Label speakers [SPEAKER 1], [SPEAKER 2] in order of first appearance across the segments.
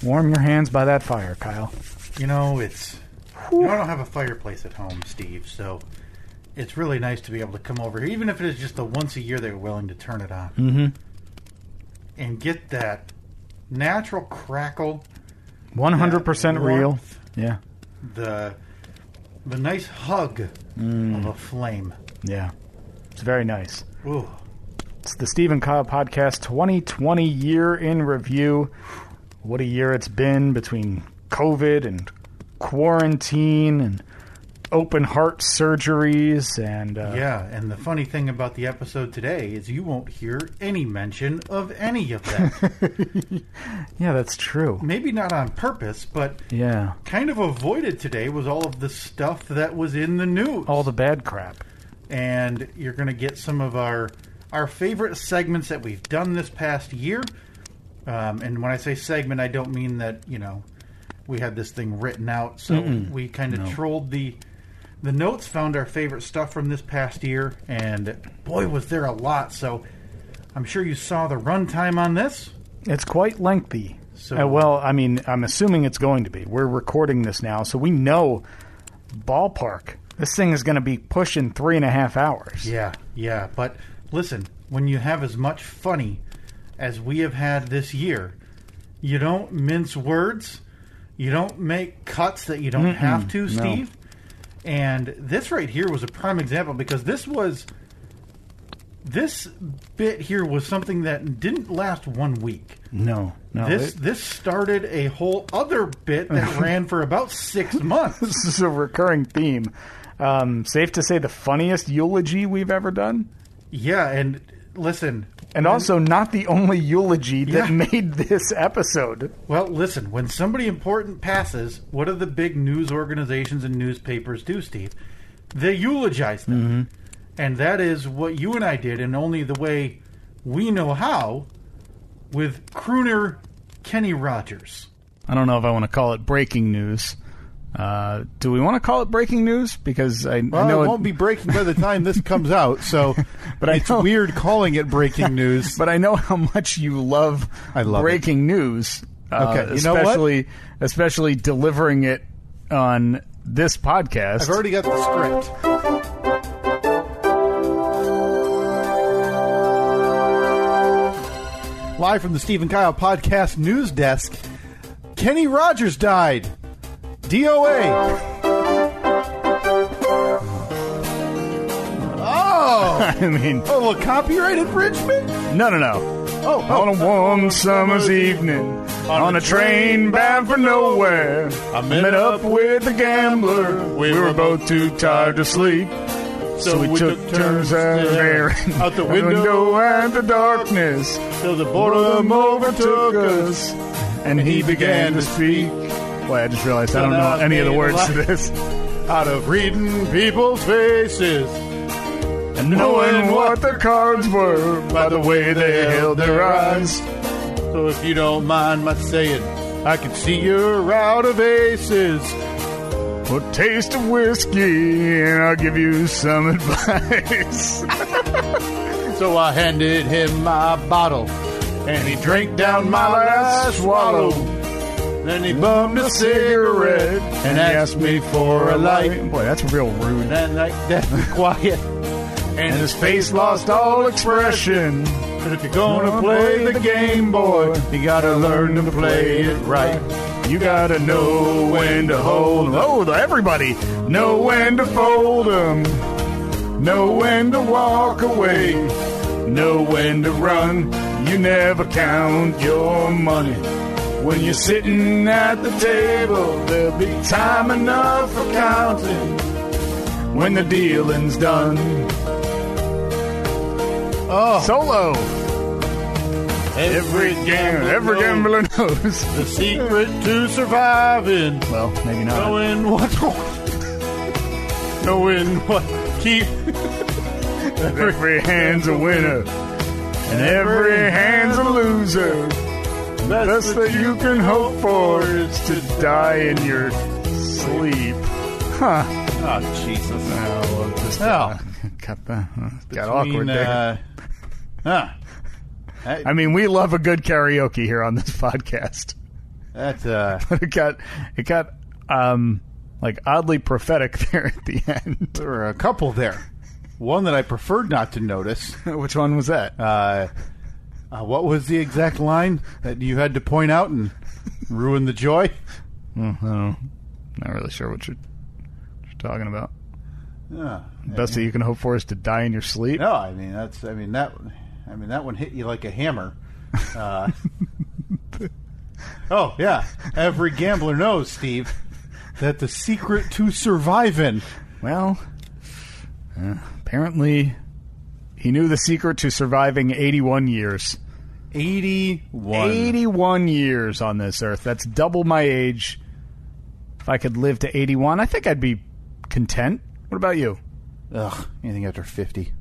[SPEAKER 1] Warm your hands by that fire, Kyle.
[SPEAKER 2] You know, I don't have a fireplace at home, Steve, so it's really nice to be able to come over here, even if it is just the once a year they're willing to turn it on.
[SPEAKER 1] Mm-hmm.
[SPEAKER 2] And get that natural crackle.
[SPEAKER 1] 100% real. Yeah.
[SPEAKER 2] The nice hug of a flame.
[SPEAKER 1] Yeah. It's very nice.
[SPEAKER 2] Ooh.
[SPEAKER 1] It's the Steve and Kyle Podcast 2020 year in review. What a year it's been between COVID and quarantine and open heart surgeries and
[SPEAKER 2] and the funny thing about the episode today is you won't hear any mention of any of that.
[SPEAKER 1] Yeah, that's true.
[SPEAKER 2] Maybe not on purpose, but kind of avoided today was all of the stuff that was in the news.
[SPEAKER 1] All the bad crap.
[SPEAKER 2] And you're going to get some of our favorite segments that we've done this past year. And when I say segment, I don't mean that, we had this thing written out. So we kind of trolled the notes, found our favorite stuff from this past year, and boy, was there a lot. So I'm sure you saw the runtime on this.
[SPEAKER 1] It's quite lengthy.
[SPEAKER 2] So,
[SPEAKER 1] I'm assuming it's going to be. We're recording this now, so we know ballpark. This thing is going to be pushing 3.5 hours.
[SPEAKER 2] Yeah. But listen, when you have as much funny as we have had this year, you don't mince words. You don't make cuts that you don't have to, Steve.
[SPEAKER 1] No.
[SPEAKER 2] And this right here was a prime example because this bit here was something that didn't last 1 week.
[SPEAKER 1] No.
[SPEAKER 2] This started a whole other bit that ran for about 6 months.
[SPEAKER 1] This is a recurring theme. Safe to say the funniest eulogy we've ever done?
[SPEAKER 2] Yeah, and listen...
[SPEAKER 1] And also not the only eulogy that made this episode.
[SPEAKER 2] Well, listen, when somebody important passes, what do the big news organizations and newspapers do, Steve? They eulogize them. Mm-hmm. And that is what you and I did, and only the way we know how, with crooner Kenny Rogers.
[SPEAKER 1] I don't know if I want to call it breaking news. Do we want to call it breaking news? Because I know
[SPEAKER 3] it won't be breaking by the time this comes out. So,
[SPEAKER 1] but
[SPEAKER 3] it's weird calling it breaking news.
[SPEAKER 1] But I know how much you love breaking news.
[SPEAKER 3] Okay, you know what?
[SPEAKER 1] Especially delivering it on this podcast.
[SPEAKER 3] I've already got the script. Live from the Steve and Kyle Podcast news desk, Kenny Rogers died. DOA. Oh!
[SPEAKER 1] I mean...
[SPEAKER 3] Oh, a copyright infringement?
[SPEAKER 1] No.
[SPEAKER 3] Oh.
[SPEAKER 1] On a warm summer's evening, on a train bound for nowhere, I met up with a gambler. We were both too tired to sleep. So we took turns staring out the window at the darkness till the boredom overtook us, and he began to speak. Boy, I just realized I don't know any of the words to this.
[SPEAKER 3] Out of reading people's faces
[SPEAKER 1] and knowing what their cards were by the way they held their eyes.
[SPEAKER 3] So if you don't mind my saying, I can see you're out of aces.
[SPEAKER 1] Well, taste of whiskey and I'll give you some advice.
[SPEAKER 3] So I handed him my bottle and he drank down my last swallow. Then he bummed a cigarette and asked me for a light.
[SPEAKER 1] Boy, that's real rude.
[SPEAKER 3] And I got quiet.
[SPEAKER 1] And his face lost all expression.
[SPEAKER 3] But if you're gonna play the game, boy, you gotta learn to play it right.
[SPEAKER 1] You gotta know when to hold 'em. Oh, everybody! Know when to fold 'em. Know when to walk away. Know when to run. You never count your money. When you're sitting at the table, there'll be time enough for counting when the dealing's done.
[SPEAKER 3] Oh.
[SPEAKER 1] Solo. Every gambler knows
[SPEAKER 3] the secret to surviving.
[SPEAKER 1] Well, maybe not.
[SPEAKER 3] Knowing what keep.
[SPEAKER 1] Every hand's a winner, and every hand's a loser. Best that you can hope for is to die in your sleep. Huh.
[SPEAKER 3] Oh, Jesus.
[SPEAKER 1] Well, just got awkward there. I mean, we love a good karaoke here on this podcast.
[SPEAKER 3] That's
[SPEAKER 1] But it got like oddly prophetic there at the end.
[SPEAKER 3] there were a couple there. One that I preferred not to notice.
[SPEAKER 1] Which one was that?
[SPEAKER 3] What was the exact line that you had to point out and ruin the joy?
[SPEAKER 1] Oh, not really sure what you're talking about.
[SPEAKER 3] Yeah.
[SPEAKER 1] Best that you can hope for is to die in your sleep.
[SPEAKER 3] No, I mean that one hit you like a hammer. Oh yeah, every gambler knows, Steve, that the secret to surviving.
[SPEAKER 1] Well, apparently he knew the secret to surviving 81 years.
[SPEAKER 3] 81.
[SPEAKER 1] 81 years on this earth. That's double my age. If I could live to 81, I think I'd be content. What about you?
[SPEAKER 3] Ugh, anything after 50.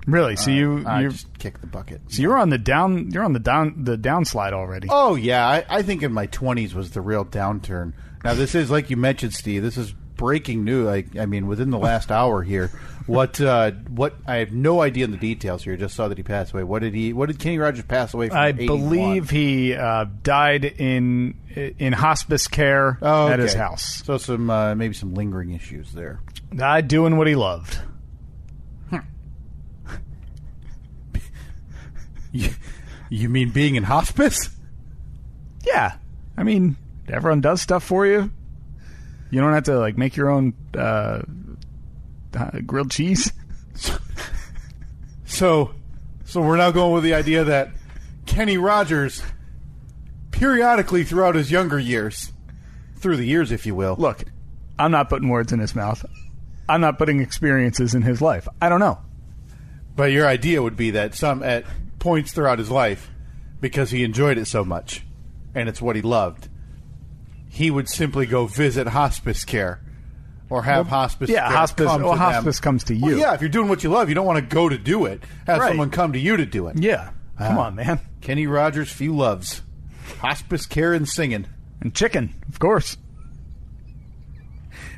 [SPEAKER 1] Really? So you
[SPEAKER 3] just kick the bucket.
[SPEAKER 1] So you're on the downslide already.
[SPEAKER 3] Oh yeah, I think in my 20s was the real downturn. Now this is, like you mentioned, Steve. This is breaking news. I mean, within the last hour here. What I have no idea in the details here. Just saw that he passed away. What did Kenny Rogers pass away from?
[SPEAKER 1] I
[SPEAKER 3] 81?
[SPEAKER 1] believe he died in hospice care at his house.
[SPEAKER 3] So some maybe some lingering issues there.
[SPEAKER 1] Died doing what he loved.
[SPEAKER 3] You mean being in hospice?
[SPEAKER 1] Yeah. I mean, everyone does stuff for you. You don't have to like make your own grilled cheese.
[SPEAKER 3] So we're now going with the idea that Kenny Rogers periodically throughout his younger years, through the years, if you will.
[SPEAKER 1] Look, I'm not putting words in his mouth. I'm not putting experiences in his life. I don't know.
[SPEAKER 3] But your idea would be that some at points throughout his life, because he enjoyed it so much, and it's what he loved, he would simply go visit hospice care, or have hospice.
[SPEAKER 1] Yeah,
[SPEAKER 3] care
[SPEAKER 1] hospice.
[SPEAKER 3] come to
[SPEAKER 1] Well, hospice
[SPEAKER 3] them.
[SPEAKER 1] comes to you.
[SPEAKER 3] Well, yeah, if you're doing what you love, you don't want to go to do it. Have
[SPEAKER 1] Right.
[SPEAKER 3] someone come to you to do it.
[SPEAKER 1] Yeah. Come on, man.
[SPEAKER 3] Kenny Rogers, few loves, hospice care and singing.
[SPEAKER 1] And chicken, of course.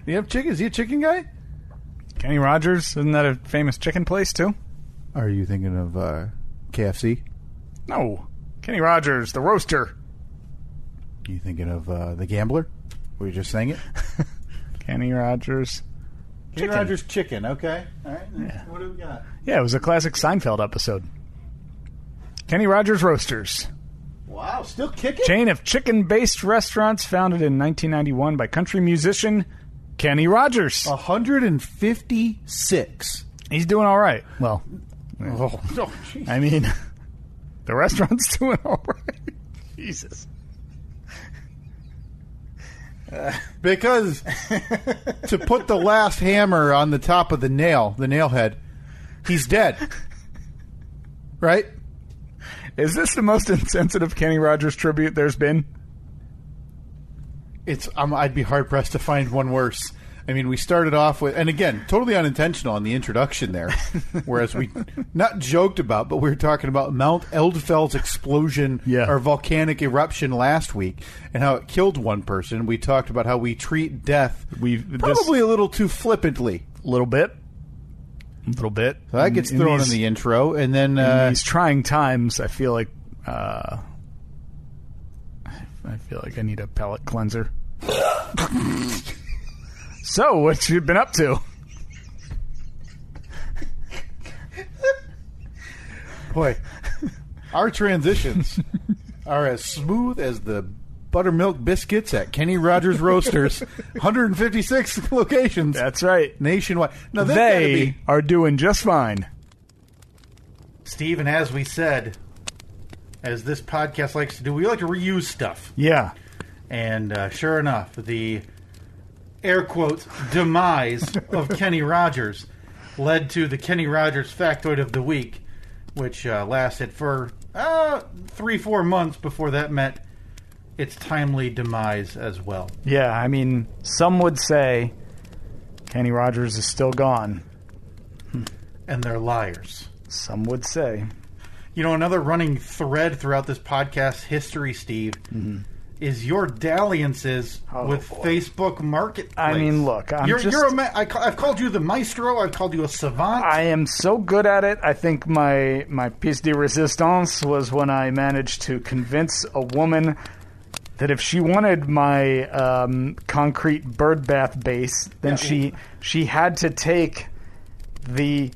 [SPEAKER 3] Do you have chicken? Is he a chicken guy?
[SPEAKER 1] Kenny Rogers, isn't that a famous chicken place too?
[SPEAKER 3] Are you thinking of KFC?
[SPEAKER 1] No. Kenny Rogers, the roaster.
[SPEAKER 3] Are you thinking of The Gambler? Were you just saying it?
[SPEAKER 1] Kenny Rogers.
[SPEAKER 3] Kenny
[SPEAKER 1] Chicken.
[SPEAKER 3] Rogers chicken, okay. All right.
[SPEAKER 1] Yeah.
[SPEAKER 3] What do we got?
[SPEAKER 1] Yeah, it was a classic Seinfeld episode. Kenny Rogers Roasters.
[SPEAKER 3] Wow, still kicking?
[SPEAKER 1] Chain of chicken-based restaurants founded in 1991 by country musician Kenny Rogers.
[SPEAKER 3] 156.
[SPEAKER 1] He's doing all right. Well,
[SPEAKER 3] Oh, geez.
[SPEAKER 1] I mean, the restaurant's doing all right. Jesus.
[SPEAKER 3] Because to put the last hammer on the top of the nail head, he's dead. Right?
[SPEAKER 1] Is this the most insensitive Kenny Rogers tribute there's been?
[SPEAKER 3] It's I'd be hard pressed to find one worse. I mean, we started off with, and again, totally unintentional in the introduction there, whereas we not joked about, but we were talking about Mount Eldfeld's explosion or volcanic eruption last week and how it killed one person. We talked about how we treat death probably a little too flippantly.
[SPEAKER 1] A little bit. So
[SPEAKER 3] that gets thrown in the intro, and then
[SPEAKER 1] in these trying times, I feel like I need a palate cleanser. So, what you been up to?
[SPEAKER 3] Boy, our transitions are as smooth as the buttermilk biscuits at Kenny Rogers Roasters. 156 locations.
[SPEAKER 1] That's right.
[SPEAKER 3] Nationwide. Now,
[SPEAKER 1] They are doing just fine.
[SPEAKER 2] Steve, and as we said, as this podcast likes to do, we like to reuse stuff.
[SPEAKER 1] Yeah.
[SPEAKER 2] And sure enough, the air quotes demise of Kenny Rogers led to the Kenny Rogers Factoid of the Week, which lasted for 3-4 months before that met its timely demise as well.
[SPEAKER 1] Yeah, I mean, some would say Kenny Rogers is still gone.
[SPEAKER 2] And they're liars.
[SPEAKER 1] Some would say.
[SPEAKER 2] You know, another running thread throughout this podcast history, Steve, is your dalliances with Facebook Marketplace.
[SPEAKER 1] I mean, look,
[SPEAKER 2] I've called you the maestro. I've called you a savant.
[SPEAKER 1] I am so good at it. I think my piece de resistance was when I managed to convince a woman that if she wanted my concrete bird bath base, then she had to take the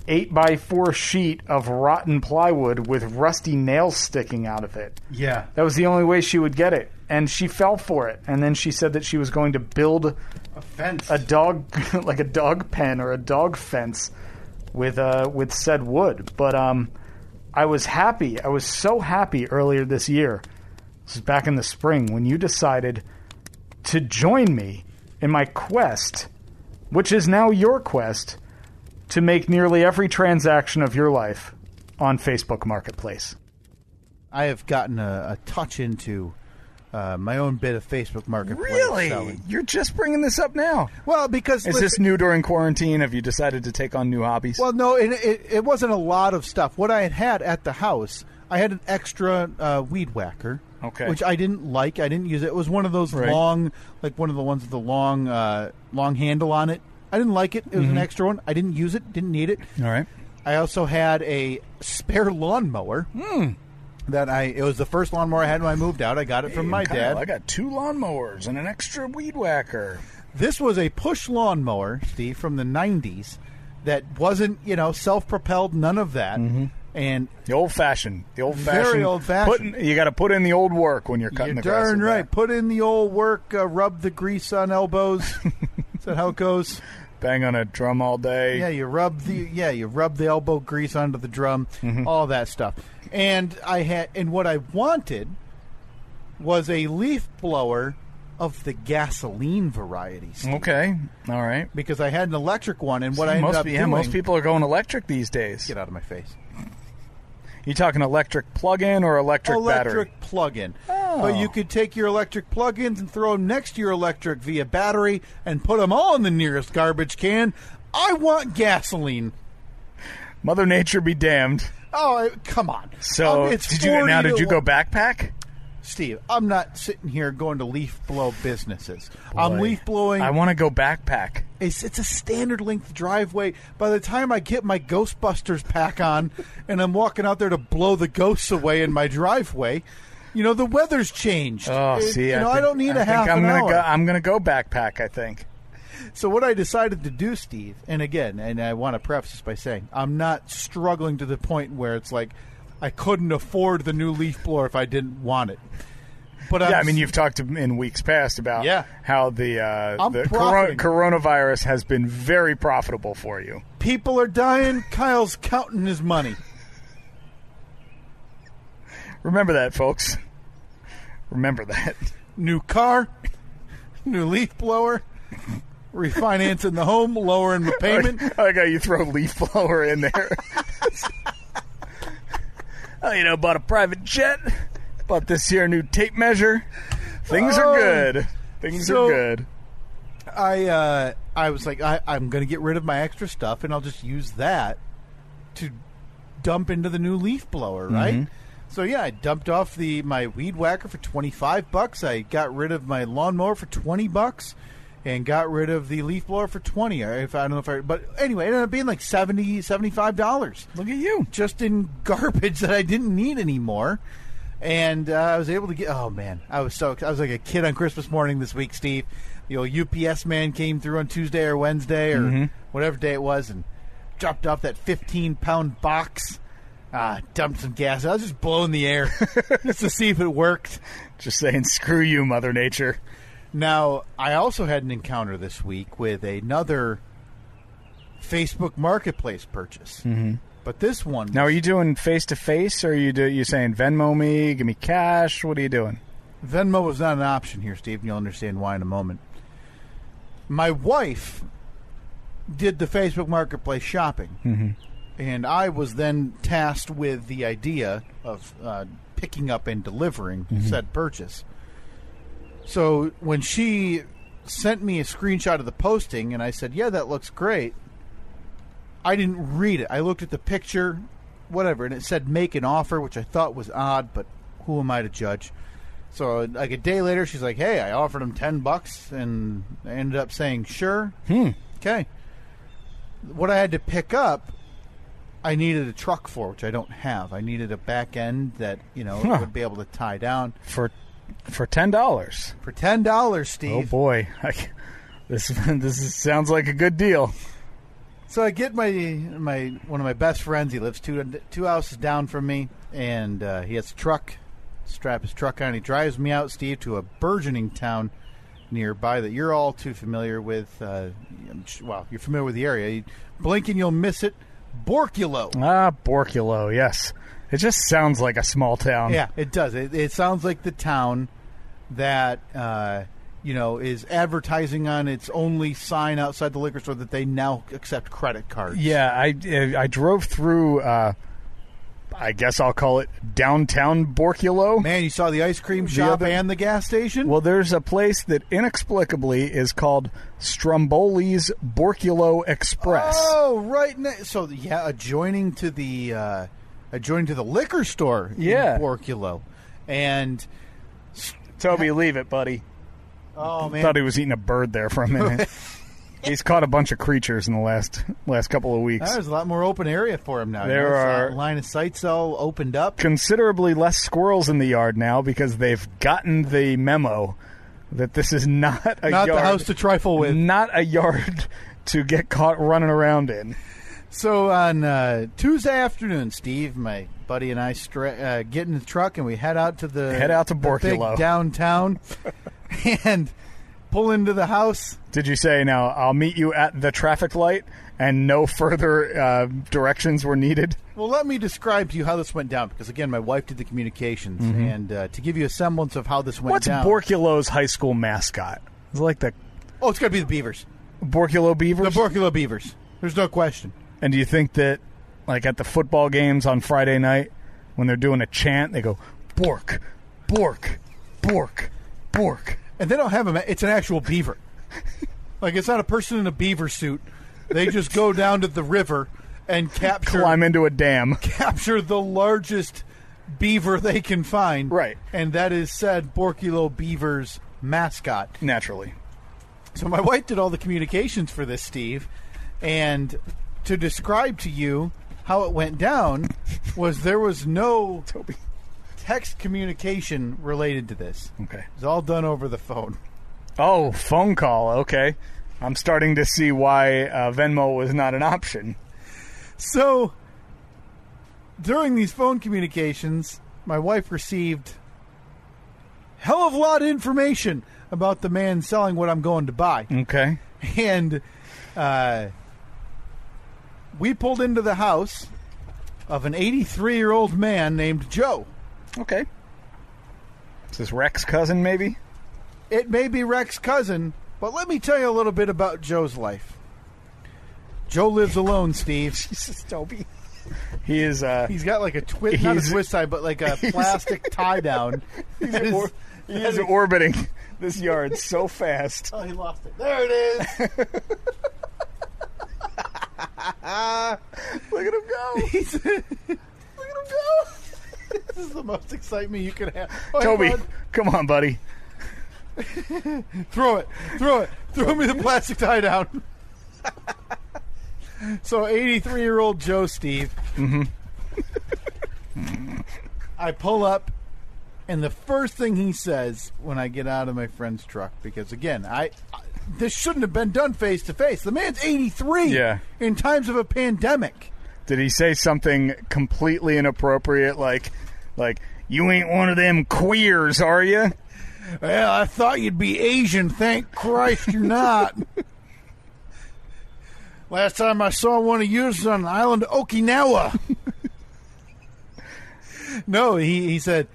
[SPEAKER 1] 8x4 sheet of rotten plywood with rusty nails sticking out of it.
[SPEAKER 2] Yeah.
[SPEAKER 1] That was the only way she would get it. And she fell for it. And then she said that she was going to build
[SPEAKER 2] a fence,
[SPEAKER 1] a dog, like a dog pen or a dog fence with said wood. But I was happy. I was so happy earlier this year. This was back in the spring when you decided to join me in my quest, which is now your quest, to make nearly every transaction of your life on Facebook Marketplace.
[SPEAKER 4] I have gotten a touch into my own bit of Facebook Marketplace.
[SPEAKER 1] Really?
[SPEAKER 4] Selling.
[SPEAKER 1] You're just bringing this up now?
[SPEAKER 4] Well, because...
[SPEAKER 1] Is this new during quarantine? Have you decided to take on new hobbies?
[SPEAKER 4] Well, no, it wasn't a lot of stuff. What I had at the house, I had an extra weed whacker.
[SPEAKER 1] Okay.
[SPEAKER 4] Which I didn't like. I didn't use it. It was one of those long, like one of the ones with the long handle on it. I didn't like it. It was an extra one. I didn't use it. Didn't need it.
[SPEAKER 1] All right.
[SPEAKER 4] I also had a spare lawnmower. It was the first lawnmower I had when I moved out. I got it from my dad.
[SPEAKER 1] I got 2 lawnmowers and an extra weed whacker.
[SPEAKER 4] This was a push lawnmower, Steve, from the 90s that wasn't, self-propelled, none of that. Mm-hmm. And
[SPEAKER 1] the old-fashioned.
[SPEAKER 4] Very old-fashioned.
[SPEAKER 1] You got to put in the old work when you're cutting the grass.
[SPEAKER 4] You're darn right. Put in the old work, rub the grease on elbows. Is that how it goes?
[SPEAKER 1] Bang on a drum all day.
[SPEAKER 4] Yeah, you rub the elbow grease onto the drum, all that stuff. And what I wanted was a leaf blower of the gasoline variety. Steve.
[SPEAKER 1] Okay, all right.
[SPEAKER 4] Because I had an electric one, and what I ended up doing...
[SPEAKER 1] most people are going electric these days.
[SPEAKER 4] Get out of my face.
[SPEAKER 1] You talking electric plug-in or electric battery?
[SPEAKER 4] Electric plug-in.
[SPEAKER 1] Oh.
[SPEAKER 4] But you could take your electric plug-ins and throw them next to your electric via battery and put them all in the nearest garbage can. I want gasoline.
[SPEAKER 1] Mother Nature be damned.
[SPEAKER 4] Oh, come on.
[SPEAKER 1] So, did you go backpack?
[SPEAKER 4] Steve, I'm not sitting here going to leaf blow businesses. Boy, I'm leaf blowing.
[SPEAKER 1] I want to go backpack.
[SPEAKER 4] It's a standard length driveway. By the time I get my Ghostbusters pack on and I'm walking out there to blow the ghosts away in my driveway, the weather's changed.
[SPEAKER 1] Oh,
[SPEAKER 4] I don't need a half an hour.
[SPEAKER 1] I'm going to go backpack, I think.
[SPEAKER 4] So what I decided to do, Steve, and I want to preface this by saying, I'm not struggling to the point where it's like I couldn't afford the new leaf blower if I didn't want it. But
[SPEAKER 1] you've talked in weeks past about how the coronavirus has been very profitable for you.
[SPEAKER 4] People are dying. Kyle's counting his money.
[SPEAKER 1] Remember that, folks. Remember that.
[SPEAKER 4] New car, new leaf blower, refinancing the home, lowering the payment.
[SPEAKER 1] I like how you throw leaf blower in there. Bought a private jet. Bought this here new tape measure. Things are good. Things are good.
[SPEAKER 4] I was like, I'm going to get rid of my extra stuff, and I'll just use that to dump into the new leaf blower, right? Mm-hmm. So, I dumped off my weed whacker for $25. I got rid of my lawnmower for $20 and got rid of the leaf blower for $20. But anyway, it ended up being like $70, $75.
[SPEAKER 1] Look at you.
[SPEAKER 4] Just in garbage that I didn't need anymore. And I was able to get... Oh, man. I was like a kid on Christmas morning this week, Steve. The old UPS man came through on Tuesday or Wednesday or whatever day it was and dropped off that 15-pound box. Dumped some gas. I was just blowing the air just to see if it worked.
[SPEAKER 1] Just saying, screw you, Mother Nature.
[SPEAKER 4] Now, I also had an encounter this week with another Facebook Marketplace purchase. Mm-hmm. But this one...
[SPEAKER 1] Now, are you doing face-to-face, or are you saying Venmo me, give me cash? What are you doing?
[SPEAKER 4] Venmo was not an option here, Steve, and you'll understand why in a moment. My wife did the Facebook Marketplace shopping, and I was then tasked with the idea of picking up and delivering said purchase. So when she sent me a screenshot of the posting, and I said, yeah, that looks great, I didn't read it. I looked at the picture, whatever, and it said make an offer, which I thought was odd, but who am I to judge? So like a day later, she's like, "Hey, I offered him $10," and I ended up saying, "Sure." Okay. What I had to pick up, I needed a truck for, which I don't have. I needed a back end that would be able to tie down
[SPEAKER 1] For $10.
[SPEAKER 4] for $10, Steve.
[SPEAKER 1] Oh boy, this sounds like a good deal.
[SPEAKER 4] So I get my one of my best friends. He lives two houses down from me, and he has a truck. Strap his truck on. He drives me out, Steve, to a burgeoning town nearby that you're all too familiar with. Well, you're familiar with the area. You blink and you'll miss it. Borculo.
[SPEAKER 1] Borculo, yes. It just sounds like a small town.
[SPEAKER 4] Yeah, it does. It sounds like the town that is advertising on its only sign outside the liquor store that they now accept credit cards.
[SPEAKER 1] Yeah, I drove through. I guess I'll call it downtown Borculo.
[SPEAKER 4] Man, you saw the ice cream shop and the gas station?
[SPEAKER 1] Well, there's a place that inexplicably is called Stromboli's Borculo Express.
[SPEAKER 4] Oh, right. So, yeah, adjoining to the liquor store in Borculo. And
[SPEAKER 1] Toby, leave it, buddy.
[SPEAKER 4] Oh, man.
[SPEAKER 1] Thought he was eating a bird there for a minute. He's caught a bunch of creatures in the last couple of weeks.
[SPEAKER 4] There's a lot more open area for him now.
[SPEAKER 1] There are
[SPEAKER 4] line of sight's all opened up.
[SPEAKER 1] Considerably less squirrels in the yard now because they've gotten the memo that this is not
[SPEAKER 4] the house to trifle with.
[SPEAKER 1] Not a yard to get caught running around in.
[SPEAKER 4] So on Tuesday afternoon, Steve, my buddy, and I get in the truck and we head out to
[SPEAKER 1] Borculo,
[SPEAKER 4] big downtown, and pull into the house.
[SPEAKER 1] Did you say, now, I'll meet you at the traffic light and no further directions were needed?
[SPEAKER 4] Well, let me describe to you how this went down, because, again, my wife did the communications, and to give you a semblance of how this went down.
[SPEAKER 1] What's Borculo's high school mascot? It's like the...
[SPEAKER 4] Oh, it's got to be the Beavers.
[SPEAKER 1] Borculo Beavers?
[SPEAKER 4] The Borculo Beavers. There's no question.
[SPEAKER 1] And do you think that, like, at the football games on Friday night, when they're doing a chant, they go, Bork, Bork, Bork, Bork.
[SPEAKER 4] And they don't have him. It's an actual beaver. Like, it's not a person in a beaver suit. They just go down to the river and
[SPEAKER 1] climb into a dam.
[SPEAKER 4] Capture the largest beaver they can find.
[SPEAKER 1] Right.
[SPEAKER 4] And that is said Borculo Beaver's mascot.
[SPEAKER 1] Naturally.
[SPEAKER 4] So my wife did all the communications for this, Steve. And to describe to you how it went down was there was no...
[SPEAKER 1] Toby.
[SPEAKER 4] Text communication related to this.
[SPEAKER 1] Okay.
[SPEAKER 4] It's all done over the phone.
[SPEAKER 1] Oh, phone call. Okay. I'm starting to see why Venmo was not an option.
[SPEAKER 4] So, during these phone communications, my wife received hell of a lot of information about the man selling what I'm going to buy.
[SPEAKER 1] Okay.
[SPEAKER 4] And we pulled into the house of an 83-year-old man named Joe.
[SPEAKER 1] Okay. Is this Rex's cousin, maybe?
[SPEAKER 4] It may be Rex's cousin, but let me tell you a little bit about Joe's life. Joe lives alone, Steve.
[SPEAKER 1] Jesus, Toby. He is,
[SPEAKER 4] He's got like a twist, not a twist tie, but like a plastic tie down.
[SPEAKER 1] He is orbiting this yard so fast.
[SPEAKER 4] Oh, he lost it. There it is.
[SPEAKER 1] Look at him go. Look at him go.
[SPEAKER 4] This is the most excitement you could have.
[SPEAKER 1] Oh, Toby, come on, buddy.
[SPEAKER 4] Throw it. Throw me the plastic tie down. So, 83-year-old Joe, Steve.
[SPEAKER 1] Mm-hmm.
[SPEAKER 4] I pull up, and the first thing he says when I get out of my friend's truck, because, again, this shouldn't have been done face-to-face. The man's 83 in times of a pandemic.
[SPEAKER 1] Did he say something completely inappropriate, like you ain't one of them queers, are you?
[SPEAKER 4] Well, I thought you'd be Asian. Thank Christ you're not. Last time I saw one of you was on the island of Okinawa. No, he said,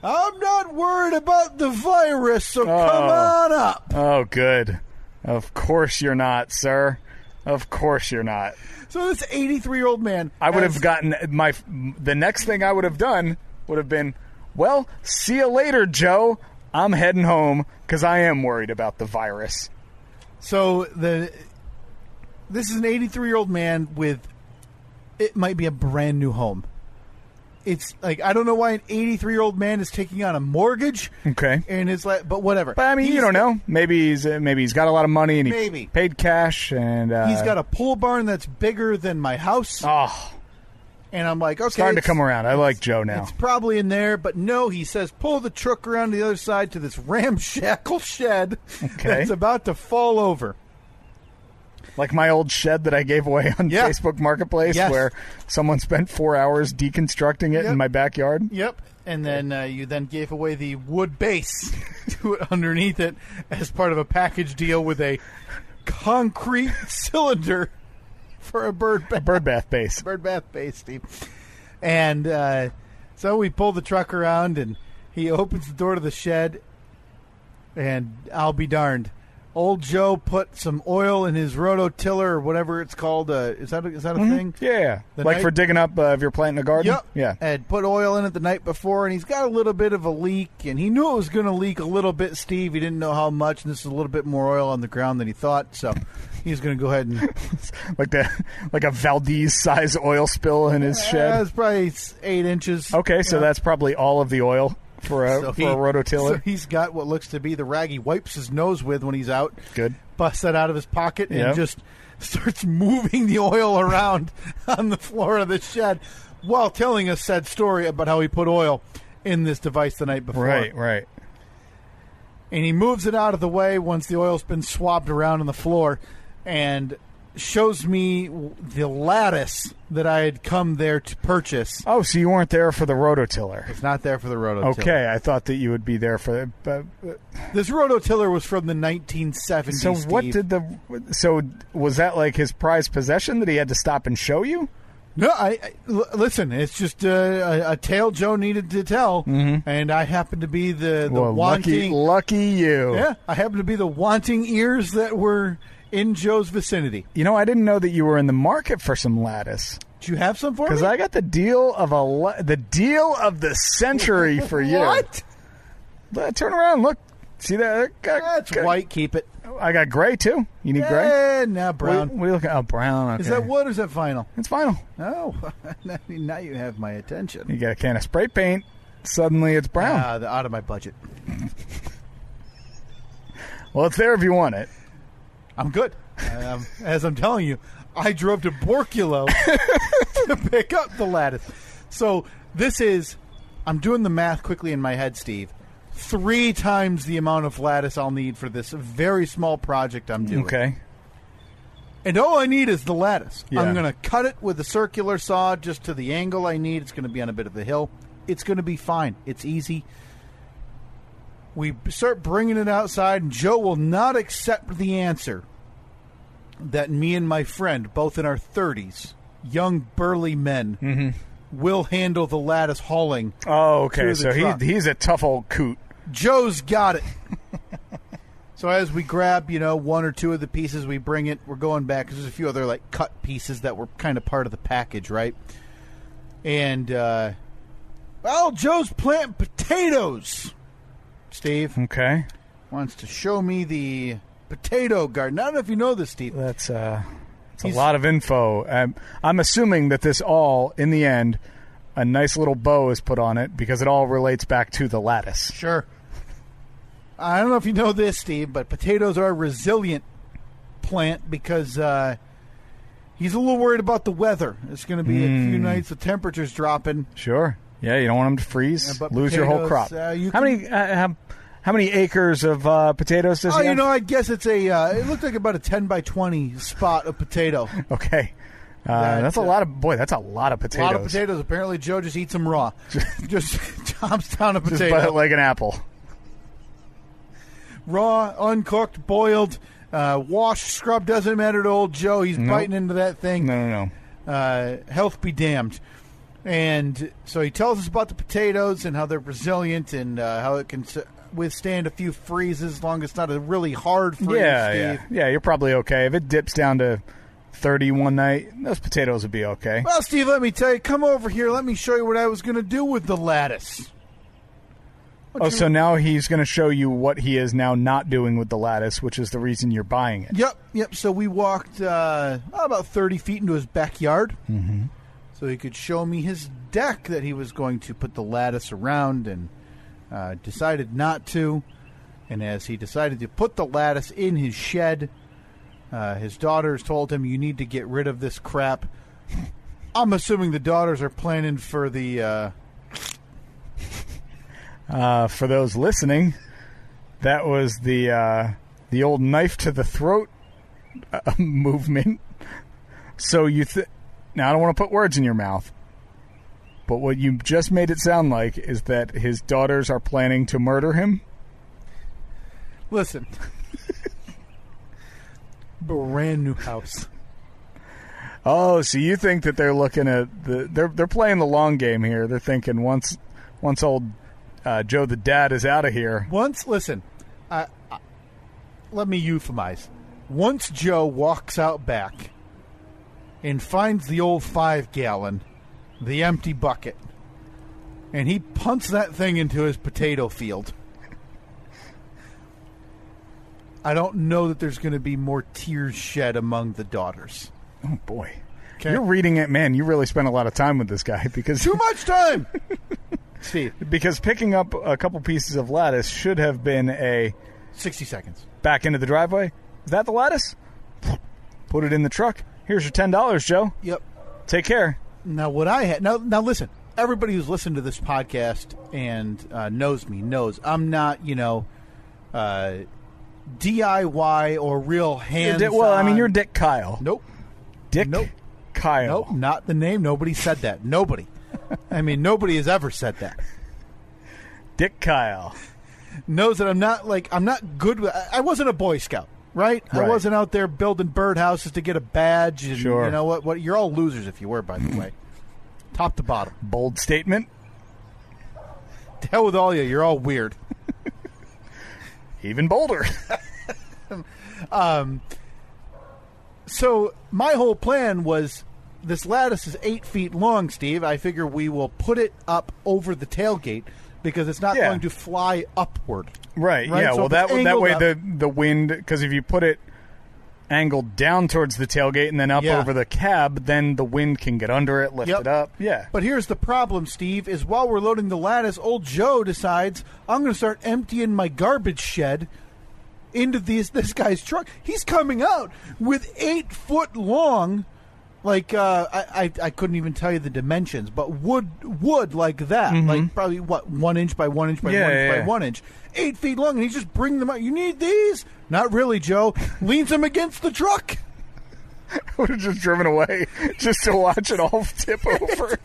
[SPEAKER 4] I'm not worried about the virus, so come on up.
[SPEAKER 1] Oh, good. Of course you're not, sir. Of course you're not.
[SPEAKER 4] So this 83-year-old man...
[SPEAKER 1] I would have gotten... The next thing I would have done would have been, well, see you later, Joe. I'm heading home because I am worried about the virus.
[SPEAKER 4] So this is an 83-year-old man with... It might be a brand new home. It's like, I don't know why an 83-year-old man is taking on a mortgage.
[SPEAKER 1] Okay.
[SPEAKER 4] And it's like, but whatever.
[SPEAKER 1] But I mean, you don't know. Maybe he's got a lot of money and he
[SPEAKER 4] Maybe.
[SPEAKER 1] paid cash, and
[SPEAKER 4] he's got a pole barn that's bigger than my house.
[SPEAKER 1] Oh,
[SPEAKER 4] And I'm like, okay,
[SPEAKER 1] starting to come around. I like Joe now.
[SPEAKER 4] It's probably in there, but no, he says pull the truck around to the other side to this ramshackle shed that's about to fall over.
[SPEAKER 1] Like my old shed that I gave away on Facebook Marketplace, where someone spent 4 hours deconstructing it in my backyard.
[SPEAKER 4] Yep. And then you then gave away the wood base to it underneath it as part of a package deal with a concrete cylinder for a bird bath.
[SPEAKER 1] Bird bath base.
[SPEAKER 4] Bird bath base, Steve. And so we pull the truck around, and he opens the door to the shed, and I'll be darned. Old Joe put some oil in his rototiller or whatever it's called. Is that a thing?
[SPEAKER 1] Yeah. Like for digging up if you're planting a garden?
[SPEAKER 4] Yep.
[SPEAKER 1] Yeah.
[SPEAKER 4] And put oil in it the night before, and he's got a little bit of a leak, and he knew it was going to leak a little bit, Steve. He didn't know how much, and this is a little bit more oil on the ground than he thought, so he's going to go ahead and...
[SPEAKER 1] like a Valdez-size oil spill in his shed?
[SPEAKER 4] It's probably 8 inches.
[SPEAKER 1] Okay, so that's probably all of the oil. For a rototiller.
[SPEAKER 4] So he's got what looks to be the rag he wipes his nose with when he's out.
[SPEAKER 1] Good.
[SPEAKER 4] Busts that out of his pocket and just starts moving the oil around on the floor of the shed while telling us said story about how he put oil in this device the night before.
[SPEAKER 1] Right.
[SPEAKER 4] And he moves it out of the way once the oil's been swabbed around on the floor and shows me the lattice that I had come there to purchase.
[SPEAKER 1] Oh, so you weren't there for the rototiller.
[SPEAKER 4] It's not there for the rototiller.
[SPEAKER 1] Okay, I thought that you would be there for
[SPEAKER 4] this rototiller was from the 1970s.
[SPEAKER 1] So what
[SPEAKER 4] Steve.
[SPEAKER 1] So was that like his prized possession that he had to stop and show you?
[SPEAKER 4] No, listen, it's just a tale Joe needed to tell, and I happen to be the wanting...
[SPEAKER 1] Lucky you.
[SPEAKER 4] Yeah, I happen to be the wanting ears that were in Joe's vicinity.
[SPEAKER 1] You know, I didn't know that you were in the market for some lattice.
[SPEAKER 4] Did you have some for me?
[SPEAKER 1] Because I got the deal of the century for you.
[SPEAKER 4] What?
[SPEAKER 1] Turn around, look. See that?
[SPEAKER 4] That's white. Keep it.
[SPEAKER 1] I got gray too. You need gray?
[SPEAKER 4] Now brown.
[SPEAKER 1] What are you looking at? Oh, brown. Okay.
[SPEAKER 4] Is that wood or is that vinyl?
[SPEAKER 1] It's vinyl.
[SPEAKER 4] Oh, now you have my attention.
[SPEAKER 1] You get a can of spray paint. Suddenly it's brown.
[SPEAKER 4] Out of my budget.
[SPEAKER 1] Well, it's there if you want it.
[SPEAKER 4] I'm good. As I'm telling you, I drove to Borculo to pick up the lattice. So this is, I'm doing the math quickly in my head, Steve. 3 times the amount of lattice I'll need for this very small project I'm doing.
[SPEAKER 1] Okay.
[SPEAKER 4] And all I need is the lattice.
[SPEAKER 1] Yeah.
[SPEAKER 4] I'm going to cut it with a circular saw just to the angle I need. It's going to be on a bit of a hill. It's going to be fine. It's easy. We start bringing it outside, and Joe will not accept the answer that me and my friend, both in our 30s, young burly men, will handle the lattice hauling.
[SPEAKER 1] Oh, okay. So
[SPEAKER 4] he's
[SPEAKER 1] a tough old coot.
[SPEAKER 4] Joe's got it. So as we grab, 1 or 2 of the pieces, we bring it. We're going back because there's a few other cut pieces that were kind of part of the package, right? And Joe's planting potatoes. Steve,
[SPEAKER 1] okay,
[SPEAKER 4] wants to show me the potato garden. I don't know if you know this, Steve.
[SPEAKER 1] That's a lot of info. I'm assuming that this all, in the end, a nice little bow is put on it because it all relates back to the lattice.
[SPEAKER 4] Sure. I don't know if you know this, Steve, but potatoes are a resilient plant because he's a little worried about the weather. It's going to be a few nights of temperatures dropping.
[SPEAKER 1] Sure. Yeah, you don't want them to freeze, lose your whole crop. How many acres of potatoes does he have?
[SPEAKER 4] I guess it's it looked like about a 10 by 20 spot of potato.
[SPEAKER 1] Okay. That's a lot of potatoes.
[SPEAKER 4] A lot of potatoes. Apparently, Joe just eats them raw. just chomps down a potato.
[SPEAKER 1] Just bite it like an apple.
[SPEAKER 4] Raw, uncooked, boiled, washed, scrubbed, doesn't matter to old Joe. He's biting into that thing.
[SPEAKER 1] No.
[SPEAKER 4] Health be damned. And so he tells us about the potatoes and how they're resilient and how it can withstand a few freezes as long as it's not a really hard freeze, Steve.
[SPEAKER 1] Yeah, you're probably okay. If it dips down to 30 one night, those potatoes would be okay.
[SPEAKER 4] Well, Steve, let me tell you, come over here. Let me show you what I was going to do with the lattice.
[SPEAKER 1] So now he's going to show you what he is now not doing with the lattice, which is the reason you're buying it.
[SPEAKER 4] Yep. So we walked about 30 feet into his backyard. so he could show me his deck that he was going to put the lattice around, and decided not to. And as he decided to put the lattice in his shed, his daughters told him, "You need to get rid of this crap." I'm assuming the daughters are planning for the...
[SPEAKER 1] For those listening, that was the old knife to the throat movement. So now I don't want to put words in your mouth, but what you just made it sound like is that his daughters are planning to murder him.
[SPEAKER 4] Listen. Brand new house.
[SPEAKER 1] Oh, so you think that they're looking at they're playing the long game here. They're thinking once old Joe the dad is out of here.
[SPEAKER 4] Listen, let me euphemize. Once Joe walks out back and finds the old 5-gallon, the empty bucket, and he punts that thing into his potato field, I don't know that there's going to be more tears shed among the daughters.
[SPEAKER 1] Oh, boy.
[SPEAKER 4] Okay.
[SPEAKER 1] You're reading it. Man, you really spent a lot of time with this guy. Because
[SPEAKER 4] Too much time! Steve.
[SPEAKER 1] Because picking up a couple pieces of lattice should have been a...
[SPEAKER 4] 60 seconds.
[SPEAKER 1] Back into the driveway. Is that the lattice? Put it in the truck. Here's your $10, Joe.
[SPEAKER 4] Yep.
[SPEAKER 1] Take care.
[SPEAKER 4] Now, what I had... Now, listen. Everybody who's listened to this podcast and knows me knows I'm not, DIY or real hands-on.
[SPEAKER 1] Well, I mean, you're Dick Kyle.
[SPEAKER 4] Nope.
[SPEAKER 1] Dick
[SPEAKER 4] Nope.
[SPEAKER 1] Kyle.
[SPEAKER 4] Nope, not the name. Nobody said that. Nobody. I mean, nobody has ever said that.
[SPEAKER 1] Dick Kyle.
[SPEAKER 4] Knows that I'm not good with... I wasn't a Boy Scout, right? I wasn't out there building birdhouses to get a badge. And
[SPEAKER 1] sure.
[SPEAKER 4] You know what? You're all losers if you were, by the way. Top to bottom.
[SPEAKER 1] Bold statement.
[SPEAKER 4] To hell with all you. You're all weird.
[SPEAKER 1] Even bolder.
[SPEAKER 4] So my whole plan was, this lattice is 8 feet long, Steve. I figure we will put it up over the tailgate because it's not going to fly upward.
[SPEAKER 1] Right. Yeah.
[SPEAKER 4] So
[SPEAKER 1] well, that way
[SPEAKER 4] up,
[SPEAKER 1] the wind, because if you put it angled down towards the tailgate and then up over the cab, then the wind can get under it, lift it up. Yeah.
[SPEAKER 4] But here's the problem, Steve, is while we're loading the lattice, old Joe decides, I'm going to start emptying my garbage shed into this guy's truck. He's coming out with 8 foot long, like I couldn't even tell you the dimensions, but wood like that, like probably 1 inch by 1 inch by 1 inch by 1 inch, 8 feet long, and he's just bringing them out. You need these? Not really, Joe. Leans them against the truck.
[SPEAKER 1] I would have just driven away just to watch it all tip over.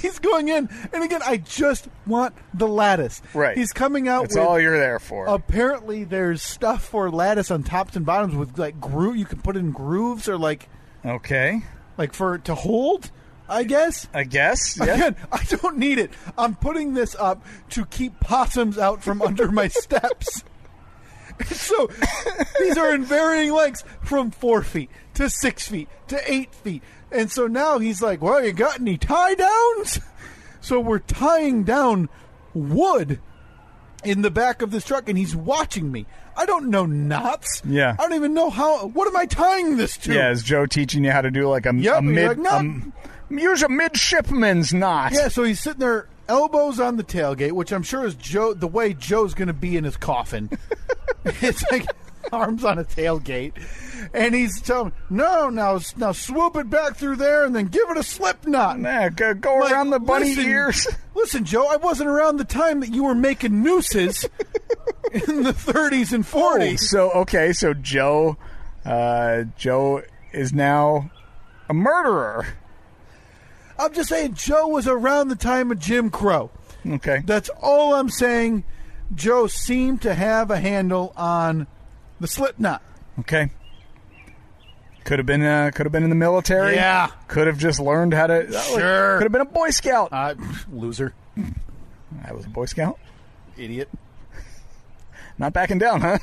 [SPEAKER 4] He's going in, and again, I just want the lattice.
[SPEAKER 1] Right.
[SPEAKER 4] He's coming out
[SPEAKER 1] That's
[SPEAKER 4] with...
[SPEAKER 1] all you're there for.
[SPEAKER 4] Apparently, there's stuff for lattice on tops and bottoms with, like, you can put in grooves or, like...
[SPEAKER 1] Okay.
[SPEAKER 4] Like, to hold, I guess?
[SPEAKER 1] Yeah.
[SPEAKER 4] Again, I don't need it. I'm putting this up to keep possums out from under my steps. So, these are in varying lengths from 4 feet to 6 feet to 8 feet. And so now he's like, well, you got any tie downs? So we're tying down wood in the back of this truck, and he's watching me. I don't know knots.
[SPEAKER 1] Yeah.
[SPEAKER 4] I don't even know what am I tying this to?
[SPEAKER 1] Yeah, is Joe teaching you how to do like a mid... use a midshipman's knot.
[SPEAKER 4] Yeah, so he's sitting there, elbows on the tailgate, which I'm sure is the way Joe's going to be in his coffin. It's like arms on a tailgate. And he's telling me, now swoop it back through there and then give it a slip knot.
[SPEAKER 1] Nah, go around the bunny ears.
[SPEAKER 4] Listen, Joe, I wasn't around the time that you were making nooses in the 30s and 40s.
[SPEAKER 1] Oh, so Joe is now a murderer.
[SPEAKER 4] I'm just saying Joe was around the time of Jim Crow.
[SPEAKER 1] Okay.
[SPEAKER 4] That's all I'm saying. Joe seemed to have a handle on the slip knot.
[SPEAKER 1] Okay. Could have been in the military.
[SPEAKER 4] Yeah.
[SPEAKER 1] Could have just learned how to.
[SPEAKER 4] Sure.
[SPEAKER 1] Could have been a Boy Scout.
[SPEAKER 4] Loser.
[SPEAKER 1] I was a Boy Scout.
[SPEAKER 4] Idiot.
[SPEAKER 1] Not backing down, huh?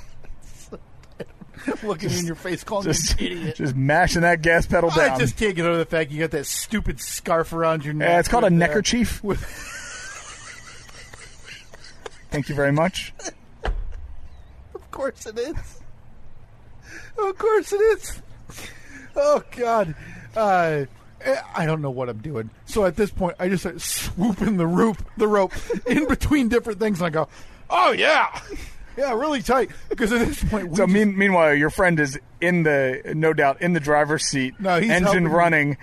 [SPEAKER 4] Looking in your face, calling you an idiot.
[SPEAKER 1] Just mashing that gas pedal down.
[SPEAKER 4] I just can't get over the fact you got that stupid scarf around your neck.
[SPEAKER 1] Yeah, it's called a neckerchief. Thank you very much.
[SPEAKER 4] Of course it is. Of course it is. Oh, God. I don't know what I'm doing. So at this point, I just start swooping the rope in between different things, and I go, "Oh yeah, yeah, really tight." Because at this point,
[SPEAKER 1] meanwhile, your friend is no doubt in the driver's seat,
[SPEAKER 4] No, he's
[SPEAKER 1] engine
[SPEAKER 4] helping me.
[SPEAKER 1] running,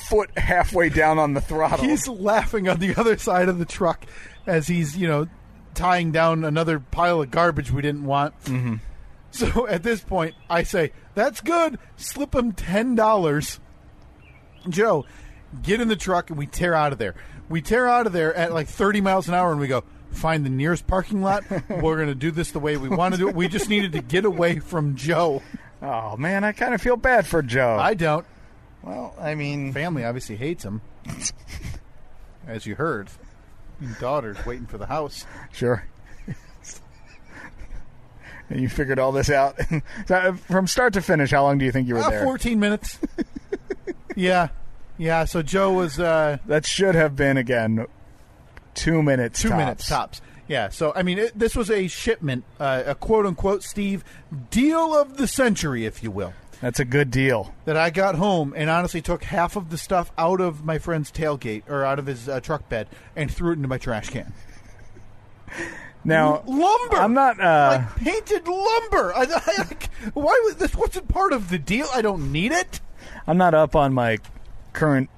[SPEAKER 1] foot halfway down on the throttle.
[SPEAKER 4] he's laughing on the other side of the truck as he's tying down another pile of garbage we didn't want. Mm-hmm. So at this point, I say, "That's good." Slip him $10. Joe, get in the truck, and we tear out of there. We tear out of there at like 30 miles an hour, and we go, find the nearest parking lot. We're going to do this the way we want to do it. We just needed to get away from Joe.
[SPEAKER 1] Oh, man, I kind of feel bad for Joe.
[SPEAKER 4] I don't.
[SPEAKER 1] Well, I mean...
[SPEAKER 4] Family obviously hates him. As you heard. And daughter's waiting for the house.
[SPEAKER 1] Sure. And you figured all this out. So, from start to finish, how long do you think you were there?
[SPEAKER 4] 14 minutes. Yeah. Yeah, so Joe was...
[SPEAKER 1] that should have been, again, 2 minutes
[SPEAKER 4] 2 minutes tops. Yeah, so, I mean, this was a shipment, a quote-unquote, Steve, deal of the century, if you will.
[SPEAKER 1] That's a good deal.
[SPEAKER 4] That I got home and honestly took half of the stuff out of my friend's tailgate, or out of his truck bed, and threw it into my trash can.
[SPEAKER 1] Now,
[SPEAKER 4] lumber.
[SPEAKER 1] I'm not
[SPEAKER 4] like painted lumber. Why was this? Wasn't part of the deal? I don't need it.
[SPEAKER 1] I'm not up on my current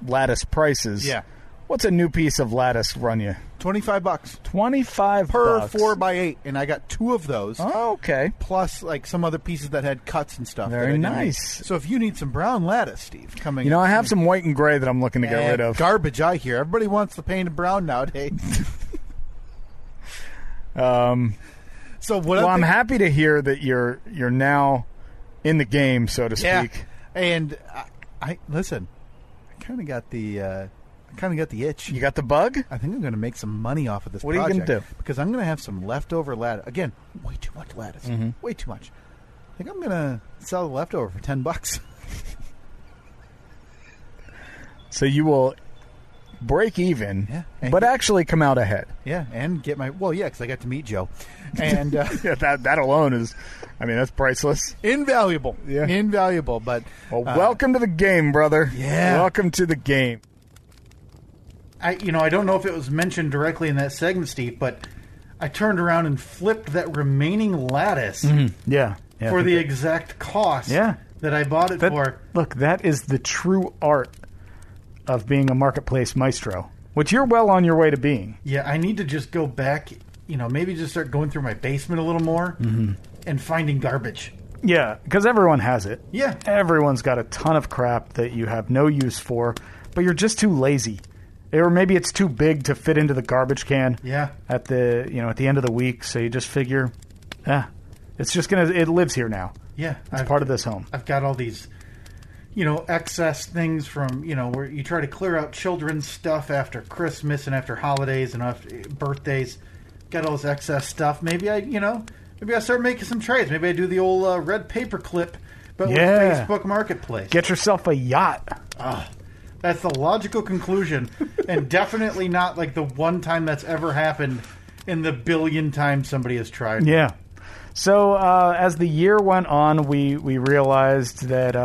[SPEAKER 1] lattice prices.
[SPEAKER 4] Yeah.
[SPEAKER 1] What's a new piece of lattice run you?
[SPEAKER 4] $25.
[SPEAKER 1] $25
[SPEAKER 4] per 4x8, and I got 2 of those.
[SPEAKER 1] Oh, okay.
[SPEAKER 4] Plus, like some other pieces that had cuts and stuff.
[SPEAKER 1] Very nice.
[SPEAKER 4] So if you need some brown lattice, Steve, coming.
[SPEAKER 1] I have some white and gray that I'm looking to get rid of.
[SPEAKER 4] Garbage, I hear. Everybody wants the painted brown nowadays. So what?
[SPEAKER 1] Well, I'm happy to hear that you're now in the game, so to speak.
[SPEAKER 4] Yeah. And I listen. I kind of got the itch.
[SPEAKER 1] You got the bug?
[SPEAKER 4] I think I'm going to make some money off of this.
[SPEAKER 1] What are you
[SPEAKER 4] project
[SPEAKER 1] going to do?
[SPEAKER 4] Because I'm going to have some leftover lattice. Again, way too much lattice.
[SPEAKER 1] Mm-hmm.
[SPEAKER 4] Way too much. I think I'm going to sell the leftover for $10.
[SPEAKER 1] So you will break even,
[SPEAKER 4] Yeah.
[SPEAKER 1] but actually come out ahead.
[SPEAKER 4] Yeah, and get my... Well, yeah, because I got to meet Joe. And
[SPEAKER 1] Yeah, that alone is... I mean, that's priceless.
[SPEAKER 4] invaluable.
[SPEAKER 1] Yeah.
[SPEAKER 4] Invaluable, but...
[SPEAKER 1] Well, welcome to the game, brother.
[SPEAKER 4] Yeah.
[SPEAKER 1] Welcome to the game.
[SPEAKER 2] I don't know if it was mentioned directly in that segment, Steve, but I turned around and flipped that remaining lattice
[SPEAKER 1] Yeah.
[SPEAKER 2] for the exact cost that I bought it for.
[SPEAKER 1] Look, that is the true art of being a marketplace maestro, which you're well on your way to being.
[SPEAKER 2] Yeah, I need to just go back, maybe just start going through my basement a little more and finding garbage.
[SPEAKER 1] Yeah, because everyone has it.
[SPEAKER 2] Yeah.
[SPEAKER 1] Everyone's got a ton of crap that you have no use for, but you're just too lazy. Or maybe it's too big to fit into the garbage can at the end of the week, so you just figure, it's just it lives here now.
[SPEAKER 2] Yeah.
[SPEAKER 1] It's part of this home.
[SPEAKER 2] I've got all these, excess things from, where you try to clear out children's stuff after Christmas and after holidays and after birthdays. Got all this excess stuff. Maybe I start making some trades. Maybe I do the old red paper clip, but with Facebook Marketplace.
[SPEAKER 1] Get yourself a yacht.
[SPEAKER 2] That's the logical conclusion, and definitely not like the one time that's ever happened in the billion times somebody has tried.
[SPEAKER 1] Yeah. So as the year went on, we realized that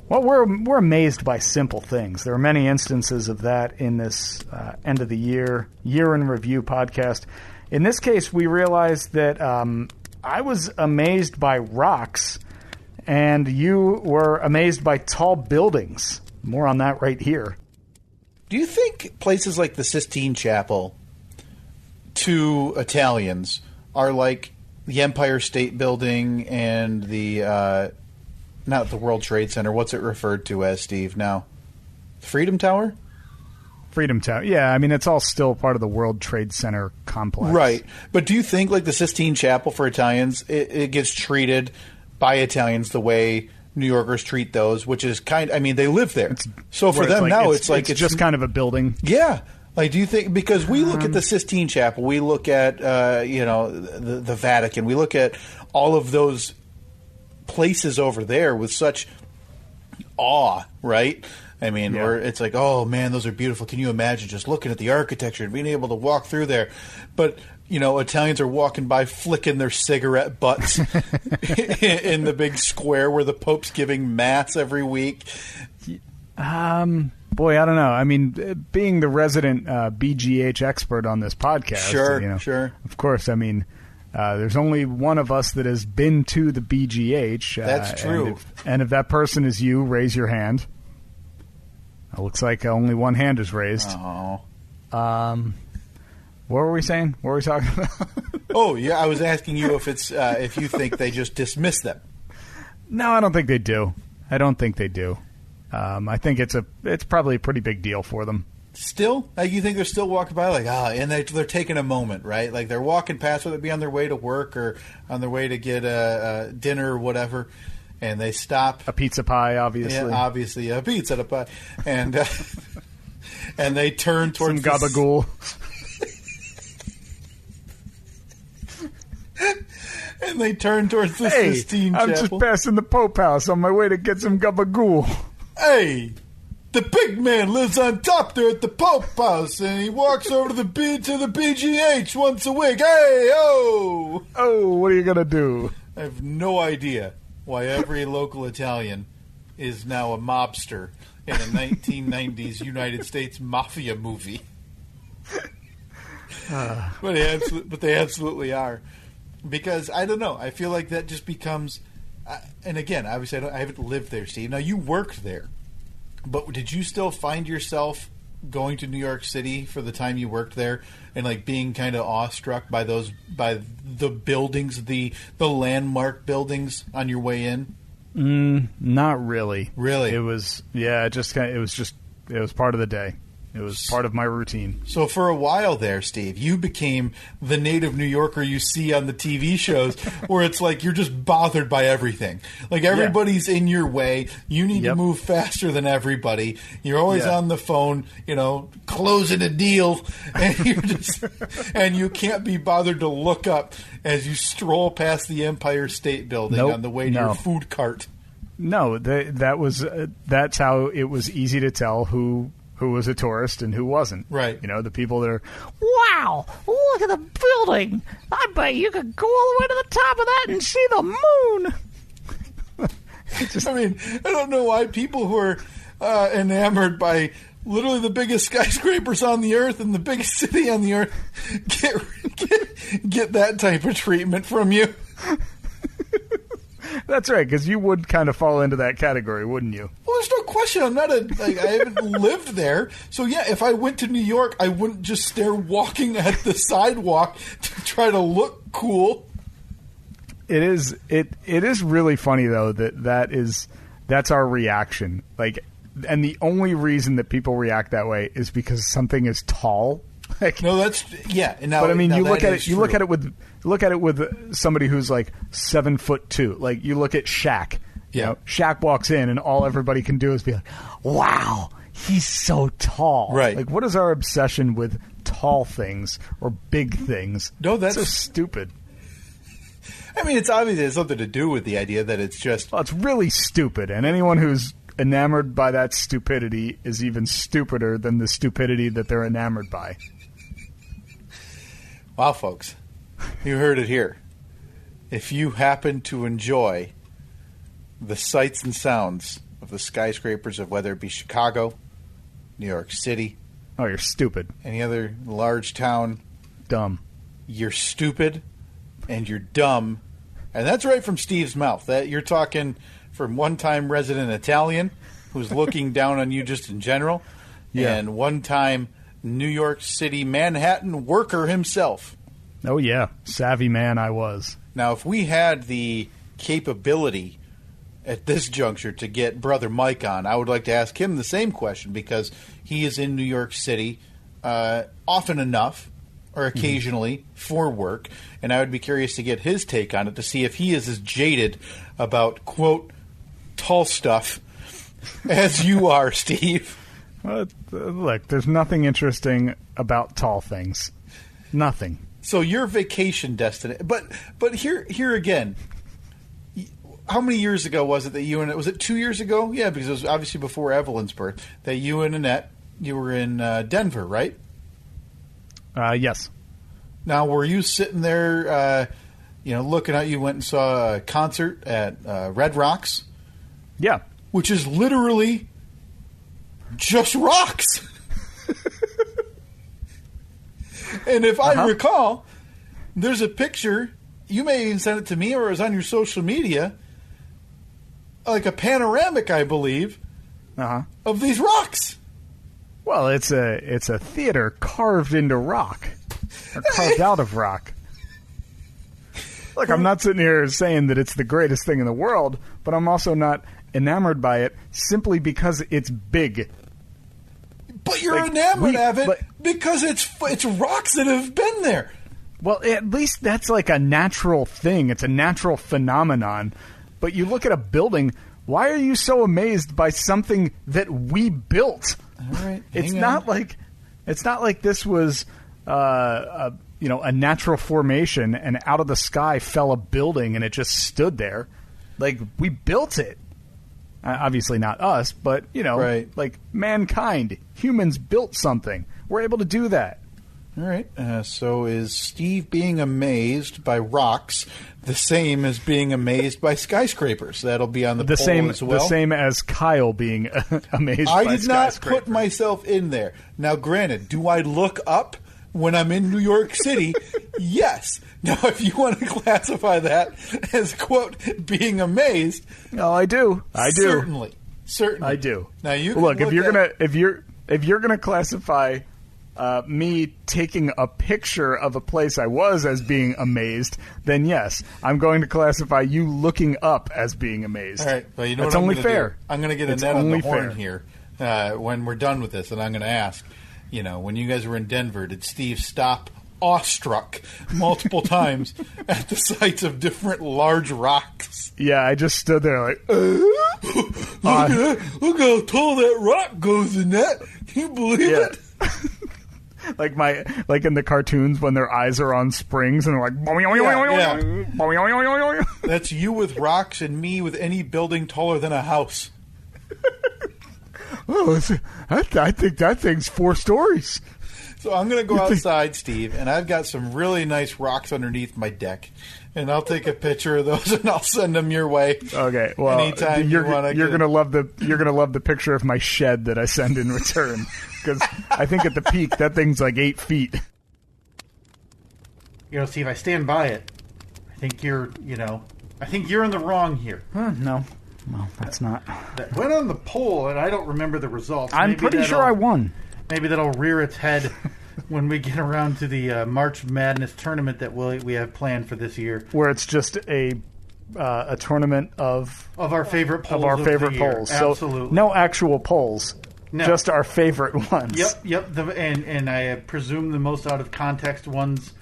[SPEAKER 1] we're amazed by simple things. There are many instances of that in this end of the year in review podcast. In this case, we realized that I was amazed by rocks, and you were amazed by tall buildings. More on that right here.
[SPEAKER 5] Do you think places like the Sistine Chapel to Italians are like the Empire State Building and the not the World Trade Center? What's it referred to as, Steve, now? Freedom Tower?
[SPEAKER 1] Freedom Tower. Yeah, I mean, it's all still part of the World Trade Center complex.
[SPEAKER 5] Right. But do you think like the Sistine Chapel for Italians, it gets treated by Italians the way New Yorkers treat those, which is they live there. So for them now, it's
[SPEAKER 1] just kind of a building.
[SPEAKER 5] Yeah. Like, do you think, because we look at the Sistine Chapel, we look at, the Vatican, we look at all of those places over there with such awe, right? I mean, where it's like, oh man, those are beautiful. Can you imagine just looking at the architecture and being able to walk through there? But, Italians are walking by flicking their cigarette butts in the big square where the Pope's giving mass every week.
[SPEAKER 1] Boy, I don't know. I mean, being the resident BGH expert on this podcast,
[SPEAKER 5] Sure.
[SPEAKER 1] Of course, I mean, there's only one of us that has been to the BGH.
[SPEAKER 5] That's true.
[SPEAKER 1] And if that person is you, raise your hand. It looks like only one hand is raised.
[SPEAKER 5] Oh.
[SPEAKER 1] What were we saying? What were we talking about?
[SPEAKER 5] Oh, yeah, I was asking you if you think they just dismiss them.
[SPEAKER 1] No, I don't think they do. I don't think they do. I think it's probably a pretty big deal for them.
[SPEAKER 5] Still? Like, you think they're still walking by and they're taking a moment, right? Like, they're walking past, whether it be on their way to work or on their way to get dinner or whatever, and they stop.
[SPEAKER 1] A pizza pie, obviously.
[SPEAKER 5] Yeah, obviously, a pizza and a pie. And, and they turn towards
[SPEAKER 1] some gabagool.
[SPEAKER 5] And they turn towards the Sistine Chapel.
[SPEAKER 1] I'm just passing the Pope House on my way to get some gabagool.
[SPEAKER 5] Hey, the big man lives on top there at the Pope House, and he walks over to the BGH once a week. Hey, oh!
[SPEAKER 1] Oh, what are you going to do?
[SPEAKER 5] I have no idea why every local Italian is now a mobster in a 1990s United States mafia movie. But they absolutely are. Because, I don't know, I feel like that just becomes... and again, obviously I haven't lived there, Steve. Now, you worked there. But did you still find yourself going to New York City for the time you worked there and, like, being kind of awestruck by the buildings, the landmark buildings on your way in?
[SPEAKER 1] Not really.
[SPEAKER 5] Really?
[SPEAKER 1] It was, it was part of the day. It was part of my routine.
[SPEAKER 5] So for a while there, Steve, you became the native New Yorker you see on the TV shows where it's like you're just bothered by everything. Like everybody's in your way. You need to move faster than everybody. You're always on the phone, closing a deal. And you're just and you can't be bothered to look up as you stroll past the Empire State Building on the way to your food cart.
[SPEAKER 1] No, that's how it was easy to tell who was a tourist and who wasn't.
[SPEAKER 5] Right.
[SPEAKER 1] The people that are,
[SPEAKER 6] wow, look at the building. I bet you could go all the way to the top of that and see the moon.
[SPEAKER 5] I mean, I don't know why people who are enamored by literally the biggest skyscrapers on the earth and the biggest city on the earth get that type of treatment from you.
[SPEAKER 1] That's right, because you would kind of fall into that category, wouldn't you?
[SPEAKER 5] Well, there's no question. I haven't lived there. So, yeah, if I went to New York, I wouldn't just stare walking at the sidewalk to try to look cool.
[SPEAKER 1] It is really funny, though, that's our reaction. Like, and the only reason that people react that way is because something is tall. Like,
[SPEAKER 5] no, that's Now,
[SPEAKER 1] but I mean, you look at it.
[SPEAKER 5] True.
[SPEAKER 1] You look at it with somebody who's like 7'2". Like you look at Shaq. Shaq walks in, and all everybody can do is be like, "Wow, he's so tall."
[SPEAKER 5] Right.
[SPEAKER 1] Like, what is our obsession with tall things or big things?
[SPEAKER 5] No, that's
[SPEAKER 1] so stupid.
[SPEAKER 5] I mean, it's obvious it has something to do with the idea that it's just.
[SPEAKER 1] Well, it's really stupid, and anyone who's enamored by that stupidity is even stupider than the stupidity that they're enamored by.
[SPEAKER 5] Wow, folks. You heard it here. If you happen to enjoy the sights and sounds of the skyscrapers of whether it be Chicago, New York City...
[SPEAKER 1] Oh, you're stupid.
[SPEAKER 5] Any other large town...
[SPEAKER 1] Dumb.
[SPEAKER 5] You're stupid, and you're dumb. And that's right from Steve's mouth. That you're talking from one-time resident Italian who's looking down on you just in general, and one-time New York City, Manhattan worker himself.
[SPEAKER 1] Oh, yeah. Savvy man I was.
[SPEAKER 5] Now, if we had the capability at this juncture to get Brother Mike on, I would like to ask him the same question because he is in New York City often enough or occasionally for work, and I would be curious to get his take on it to see if he is as jaded about, quote, tall stuff as you are, Steve.
[SPEAKER 1] Look, there's nothing interesting about tall things. Nothing.
[SPEAKER 5] So your vacation destination, but here again, how many years ago was it that you and was it 2 years ago? Yeah, because it was obviously before Evelyn's birth that you and Annette you were in Denver, right?
[SPEAKER 1] Yes.
[SPEAKER 5] Now, were you sitting there, looking out? You went and saw a concert at Red Rocks.
[SPEAKER 1] Yeah.
[SPEAKER 5] Which is literally just rocks. And if I recall, there's a picture, you may even send it to me or it was on your social media, like a panoramic, I believe, of these rocks.
[SPEAKER 1] Well, it's a theater carved into rock, or carved out of rock. Look, I'm not sitting here saying that it's the greatest thing in the world, but I'm also not enamored by it simply because it's big.
[SPEAKER 5] But you're enamored of it because it's rocks that have been there.
[SPEAKER 1] Well, at least that's like a natural thing. It's a natural phenomenon. But you look at a building, why are you so amazed by something that we built?
[SPEAKER 5] All right,
[SPEAKER 1] it's not like this was a natural formation and out of the sky fell a building and it just stood there. Like, we built it. Obviously not us, but, like mankind, humans built something. We're able to do that.
[SPEAKER 5] All right. So is Steve being amazed by rocks the same as being amazed by skyscrapers? That'll be on the poll as well.
[SPEAKER 1] The same as Kyle being amazed by skyscrapers.
[SPEAKER 5] I did not put myself in there. Now, granted, do I look up when I'm in New York City? Yes. Now, if you want to classify that as, quote, being amazed.
[SPEAKER 1] Oh, I do.
[SPEAKER 5] Certainly. I do. Now, you can
[SPEAKER 1] look, if you're gonna classify me taking a picture of a place I was as being amazed, then yes, I'm going to classify you looking up as being amazed.
[SPEAKER 5] All right. Well, you know
[SPEAKER 1] That's
[SPEAKER 5] what
[SPEAKER 1] only
[SPEAKER 5] I'm gonna
[SPEAKER 1] fair.
[SPEAKER 5] Do? I'm going to get a net on the horn here when we're done with this, and I'm going to ask, when you guys were in Denver, did Steve stop awestruck multiple times at the sights of different large rocks?
[SPEAKER 1] Yeah, I just stood there like,
[SPEAKER 5] look how tall that rock goes in that. Can you believe it?
[SPEAKER 1] like in the cartoons when their eyes are on springs and they're like,
[SPEAKER 5] yeah. That's you with rocks and me with any building taller than a house.
[SPEAKER 1] Oh, I think that thing's 4 stories.
[SPEAKER 5] So I'm going to go outside, Steve, and I've got some really nice rocks underneath my deck, and I'll take a picture of those and I'll send them your way.
[SPEAKER 1] Okay, well,
[SPEAKER 5] anytime
[SPEAKER 1] you're going to love the picture of my shed that I send in return, because I think at the peak that thing's like 8 feet.
[SPEAKER 2] Steve, I stand by it. I think you're in the wrong here.
[SPEAKER 1] No. Well, that's not.
[SPEAKER 2] That went on the poll, and I don't remember the results.
[SPEAKER 1] I'm pretty sure I won.
[SPEAKER 2] Maybe that'll rear its head when we get around to the March Madness tournament that we have planned for this year,
[SPEAKER 1] where it's just a tournament of
[SPEAKER 2] our favorite polls.
[SPEAKER 1] So
[SPEAKER 2] absolutely,
[SPEAKER 1] no actual polls, just our favorite ones.
[SPEAKER 2] Yep. And I presume the most out of context ones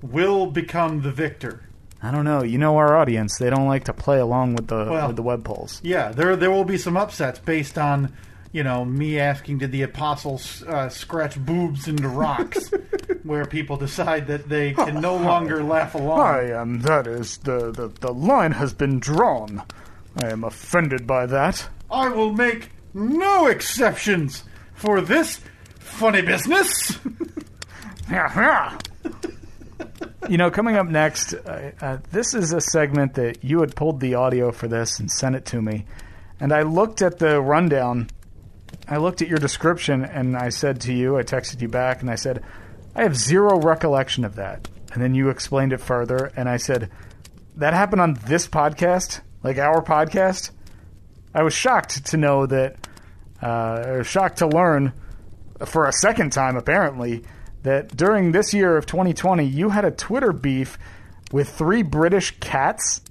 [SPEAKER 2] will become the victor.
[SPEAKER 1] I don't know. Our audience; they don't like to play along with the web polls.
[SPEAKER 2] Yeah, there will be some upsets based on me asking, did the apostles scratch boobs into rocks, where people decide that they can no longer laugh along.
[SPEAKER 1] That is the line has been drawn. I am offended by that.
[SPEAKER 2] I will make no exceptions for this funny business.
[SPEAKER 1] Coming up next, this is a segment that you had pulled the audio for this and sent it to me. And I looked at the rundown. I looked at your description and I said to you, I texted you back and I said, I have zero recollection of that. And then you explained it further and I said, that happened on this podcast? Like our podcast? I was shocked to know that, shocked to learn for a second time apparently, that during this year of 2020, you had a Twitter beef with 3 British cats.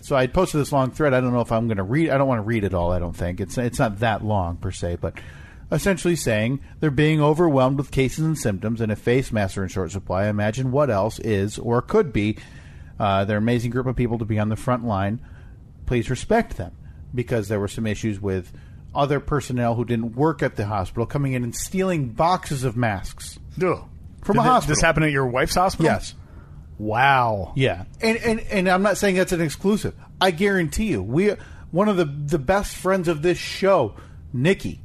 [SPEAKER 4] So I posted this long thread. I don't know if I'm going to read. I don't want to read it all. I don't think it's not that long per se, but essentially saying they're being overwhelmed with cases and symptoms, and if face masks are in short supply, imagine what else is or could be. They're an amazing group of people to be on the front line. Please respect them, because there were some issues with other personnel who didn't work at the hospital coming in and stealing boxes of masks from a hospital.
[SPEAKER 1] This happened at your wife's hospital?
[SPEAKER 4] Yes.
[SPEAKER 1] Wow.
[SPEAKER 4] Yeah. And I'm not saying that's an exclusive. I guarantee you, one of the best friends of this show, Nikki,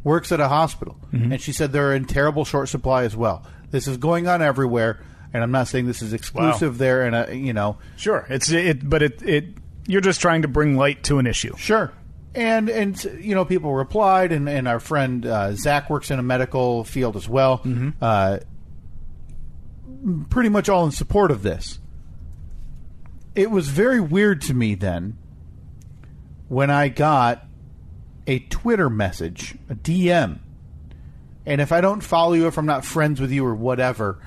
[SPEAKER 4] works at a hospital. And she said they're in terrible short supply as well. This is going on everywhere, and I'm not saying this is exclusive there. And
[SPEAKER 1] Sure. But you're just trying to bring light to an issue.
[SPEAKER 4] Sure. And you know, people replied, and our friend Zach works in a medical field as well. Pretty much all in support of this. It was very weird to me then when I got a Twitter message, a DM. And if I don't follow you, if I'm not friends with you or whatever,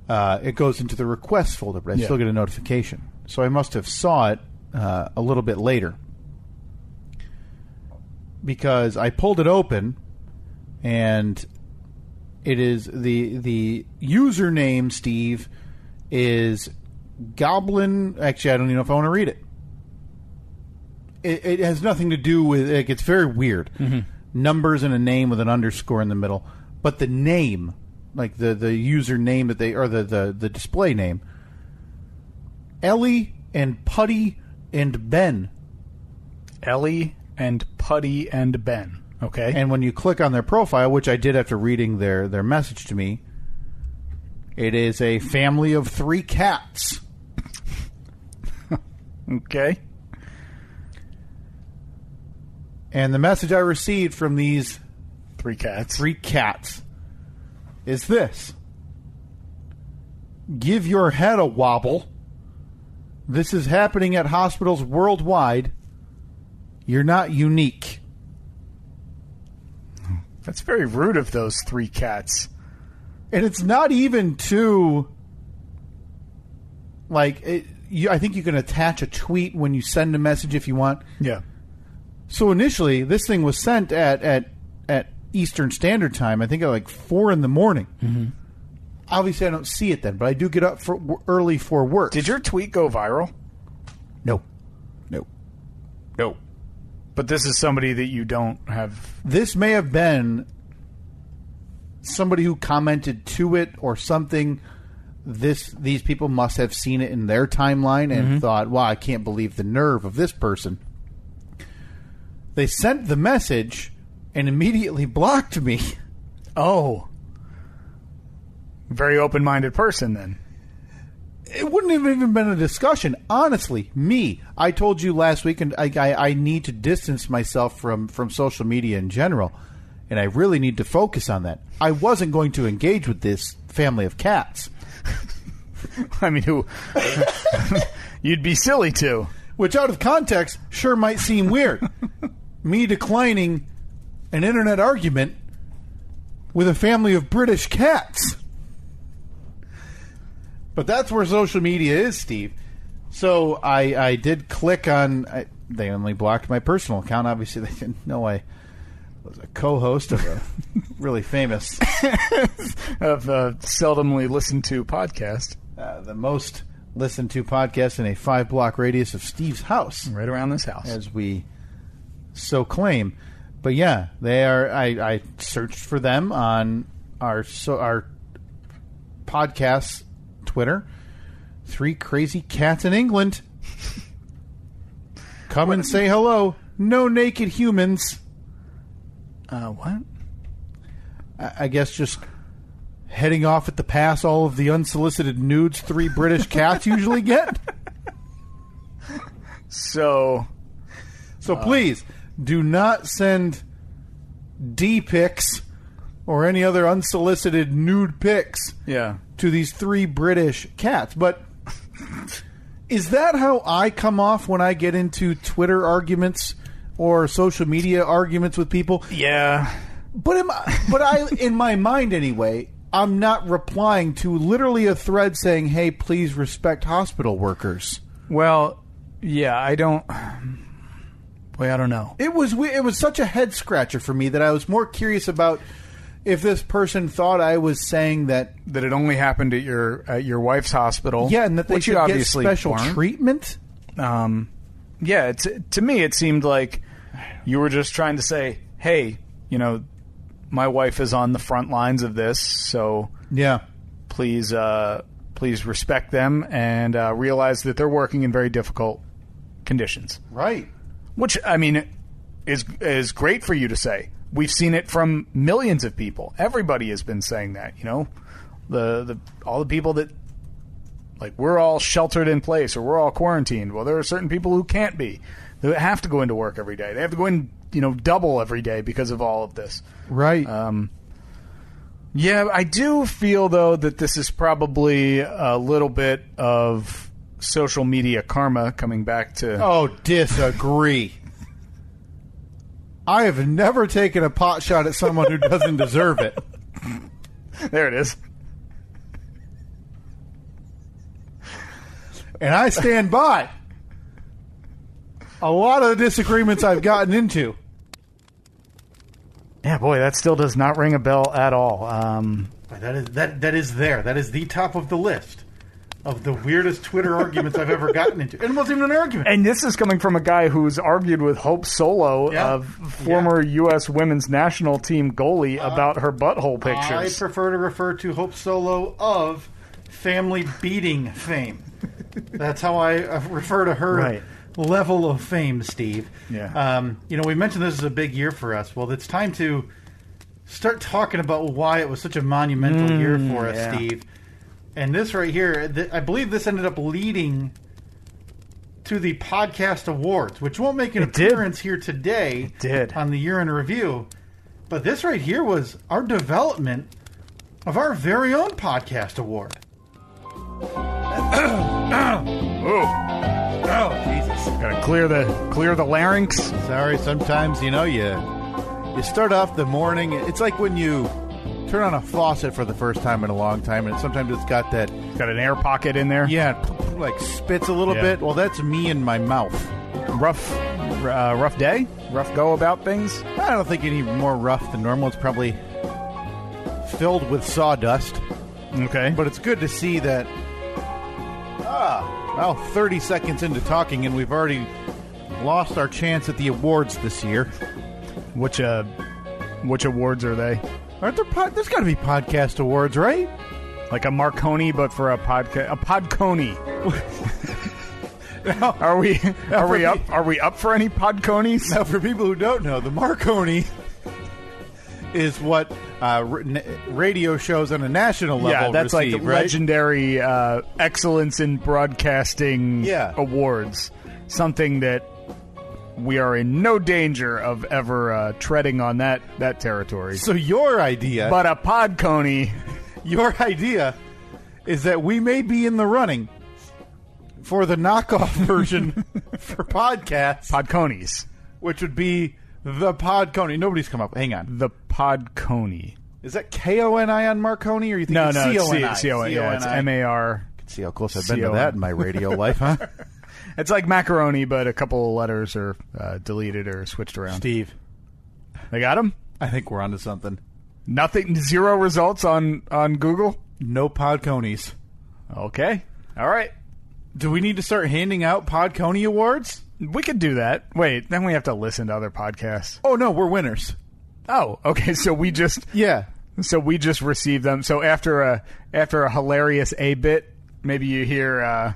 [SPEAKER 4] it goes into the request folder, but I still get a notification. So I must have saw it a little bit later. Because I pulled it open, and it is the username, Steve, is Goblin. Actually, I don't even know if I want to read it. It has nothing to do with. It's very weird. Numbers and a name with an underscore in the middle, but the name, like the username that they or the display name, Ellie and Putty and Ben.
[SPEAKER 1] Ellie and Putty and Ben. Okay.
[SPEAKER 4] And when you click on their profile, which I did after reading their message to me, it is a family of 3 cats.
[SPEAKER 1] Okay.
[SPEAKER 4] And the message I received from these
[SPEAKER 1] 3 cats.
[SPEAKER 4] 3 cats is this. Give your head a wobble. This is happening at hospitals worldwide. You're not unique.
[SPEAKER 1] That's very rude of those 3 cats.
[SPEAKER 4] And it's not even too... Like, I think you can attach a tweet when you send a message if you want.
[SPEAKER 1] Yeah.
[SPEAKER 4] So initially, this thing was sent at Eastern Standard Time, I think at like 4 in the morning. Obviously, I don't see it then, but I do get up early for work.
[SPEAKER 1] Did your tweet go viral?
[SPEAKER 4] No.
[SPEAKER 1] But this is somebody that you don't have...
[SPEAKER 4] This may have been somebody who commented to it or something. These people must have seen it in their timeline and thought, wow, I can't believe the nerve of this person. They sent the message and immediately blocked me.
[SPEAKER 1] Oh. Very open-minded person, then.
[SPEAKER 4] It wouldn't have even been a discussion. Honestly, I told you last week, and I need to distance myself from social media in general, and I really need to focus on that. I wasn't going to engage with this family of cats.
[SPEAKER 1] I mean, you'd be silly to.
[SPEAKER 4] Which, out of context, sure might seem weird. Me declining an internet argument with a family of British cats. But that's where social media is, Steve. So I did click on... they only blocked my personal account. Obviously, they didn't know I was a co-host of a really famous...
[SPEAKER 1] of a seldomly listened to podcast.
[SPEAKER 4] The most listened to podcast in a 5-block radius of Steve's house.
[SPEAKER 1] Right around this house.
[SPEAKER 4] As we so claim. But yeah, they are... I searched for them on our podcast... Twitter. 3 crazy cats in England. Come and say hello. No naked humans.
[SPEAKER 1] What?
[SPEAKER 4] I guess just heading off at the pass all of the unsolicited nudes 3 British cats usually get.
[SPEAKER 1] So
[SPEAKER 4] please, do not send D-pics or any other unsolicited nude pics.
[SPEAKER 1] Yeah.
[SPEAKER 4] To these 3 British cats. But is that how I come off when I get into Twitter arguments or social media arguments with people?
[SPEAKER 1] Yeah.
[SPEAKER 4] But I in my mind anyway, I'm not replying to literally a thread saying, hey, please respect hospital workers.
[SPEAKER 1] Well, yeah, I don't... Boy, I don't know.
[SPEAKER 4] It was such a head scratcher for me that I was more curious about if this person thought I was saying that
[SPEAKER 1] it only happened at your wife's hospital.
[SPEAKER 4] Yeah, and that they should get special treatment.
[SPEAKER 1] Yeah, to me it seemed like you were just trying to say, hey, my wife is on the front lines of this, so
[SPEAKER 4] yeah,
[SPEAKER 1] please respect them and realize that they're working in very difficult conditions.
[SPEAKER 4] Right.
[SPEAKER 1] Which, I mean, is great for you to say. We've seen it from millions of people. Everybody has been saying that, all the people that, like, we're all sheltered in place or we're all quarantined. Well, there are certain people who can't be. They have to go into work every day. They have to go in, double every day because of all of this.
[SPEAKER 4] Right.
[SPEAKER 1] Yeah, I do feel, though, that this is probably a little bit of social media karma coming back to...
[SPEAKER 4] Oh, disagree. I have never taken a pot shot at someone who doesn't deserve it.
[SPEAKER 1] There it is.
[SPEAKER 4] And I stand by a lot of the disagreements I've gotten into.
[SPEAKER 1] Yeah, boy, that still does not ring a bell at all.
[SPEAKER 2] That is there. That is the top of the list of the weirdest Twitter arguments I've ever gotten into. And it wasn't even an argument.
[SPEAKER 1] And this is coming from a guy who's argued with Hope Solo,
[SPEAKER 2] Yeah.
[SPEAKER 1] former U.S. women's national team goalie, about her butthole
[SPEAKER 2] I
[SPEAKER 1] pictures.
[SPEAKER 2] prefer to refer to Hope Solo of family beating fame. That's how I refer to her
[SPEAKER 1] Right.
[SPEAKER 2] level of fame, Steve.
[SPEAKER 1] Yeah.
[SPEAKER 2] We mentioned this is a big year for us. Well, it's time to start talking about why it was such a monumental year for us,
[SPEAKER 1] yeah.
[SPEAKER 2] Steve. And this right here, I believe this ended up leading to the Podcast Awards, which won't make an appearance here today
[SPEAKER 1] It did.
[SPEAKER 2] on the Year in Review. But this right here was our development of our very own Podcast Award.
[SPEAKER 4] Oh, Jesus.
[SPEAKER 1] Gotta clear the larynx.
[SPEAKER 4] Sorry, sometimes, you start off the morning. It's like when you turn on a faucet for the first time in a long time, and sometimes it's got that,
[SPEAKER 1] Got an air pocket in there.
[SPEAKER 4] yeah, like spits a little
[SPEAKER 1] Yeah.
[SPEAKER 4] bit. Well, that's me in my mouth.
[SPEAKER 1] Rough day. Rough go about things.
[SPEAKER 4] I don't think any more rough than normal. It's probably filled with sawdust.
[SPEAKER 1] Okay.
[SPEAKER 4] But it's good to see that, 30 seconds into talking, and we've already lost our chance at the awards this year.
[SPEAKER 1] Which awards are they?
[SPEAKER 4] Aren't there there's got to be podcast awards, right?
[SPEAKER 1] Like a Marconi, but for a podcast. A Podconi. Are we up for any Podconis?
[SPEAKER 4] Now, for people who don't know, the Marconi is what radio shows on a national level
[SPEAKER 1] Yeah, that's
[SPEAKER 4] receive,
[SPEAKER 1] like the
[SPEAKER 4] right?
[SPEAKER 1] legendary excellence in broadcasting awards. Something that we are in no danger of ever treading on that territory.
[SPEAKER 4] So your idea,
[SPEAKER 1] But a Podconi,
[SPEAKER 4] your idea is that we may be in the running for the knockoff version for podcasts,
[SPEAKER 1] Podconis.
[SPEAKER 4] which would be the Podconi. Nobody's come up. Hang on.
[SPEAKER 1] The Podconi.
[SPEAKER 4] Is that K-O-N-I on Marconi, or you think
[SPEAKER 1] No,
[SPEAKER 4] it's
[SPEAKER 1] no,
[SPEAKER 4] C-O-N-I?
[SPEAKER 1] it's C-O-N-I. Yeah, it's M-A-R.
[SPEAKER 4] See how close I've been to
[SPEAKER 1] C-O-N.
[SPEAKER 4] that in my radio life, huh?
[SPEAKER 1] It's like macaroni, but a couple of letters are deleted or switched around.
[SPEAKER 4] Steve,
[SPEAKER 1] They got them?
[SPEAKER 4] I think we're onto something.
[SPEAKER 1] Nothing, zero results on Google?
[SPEAKER 4] No Podconis.
[SPEAKER 1] Okay. All right.
[SPEAKER 4] Do we need to start handing out Podconi awards?
[SPEAKER 1] We could do that. Wait, then we have to listen to other podcasts.
[SPEAKER 4] Oh, no, we're winners.
[SPEAKER 1] Oh, okay. So we just receive them. So after a hilarious A bit, maybe you hear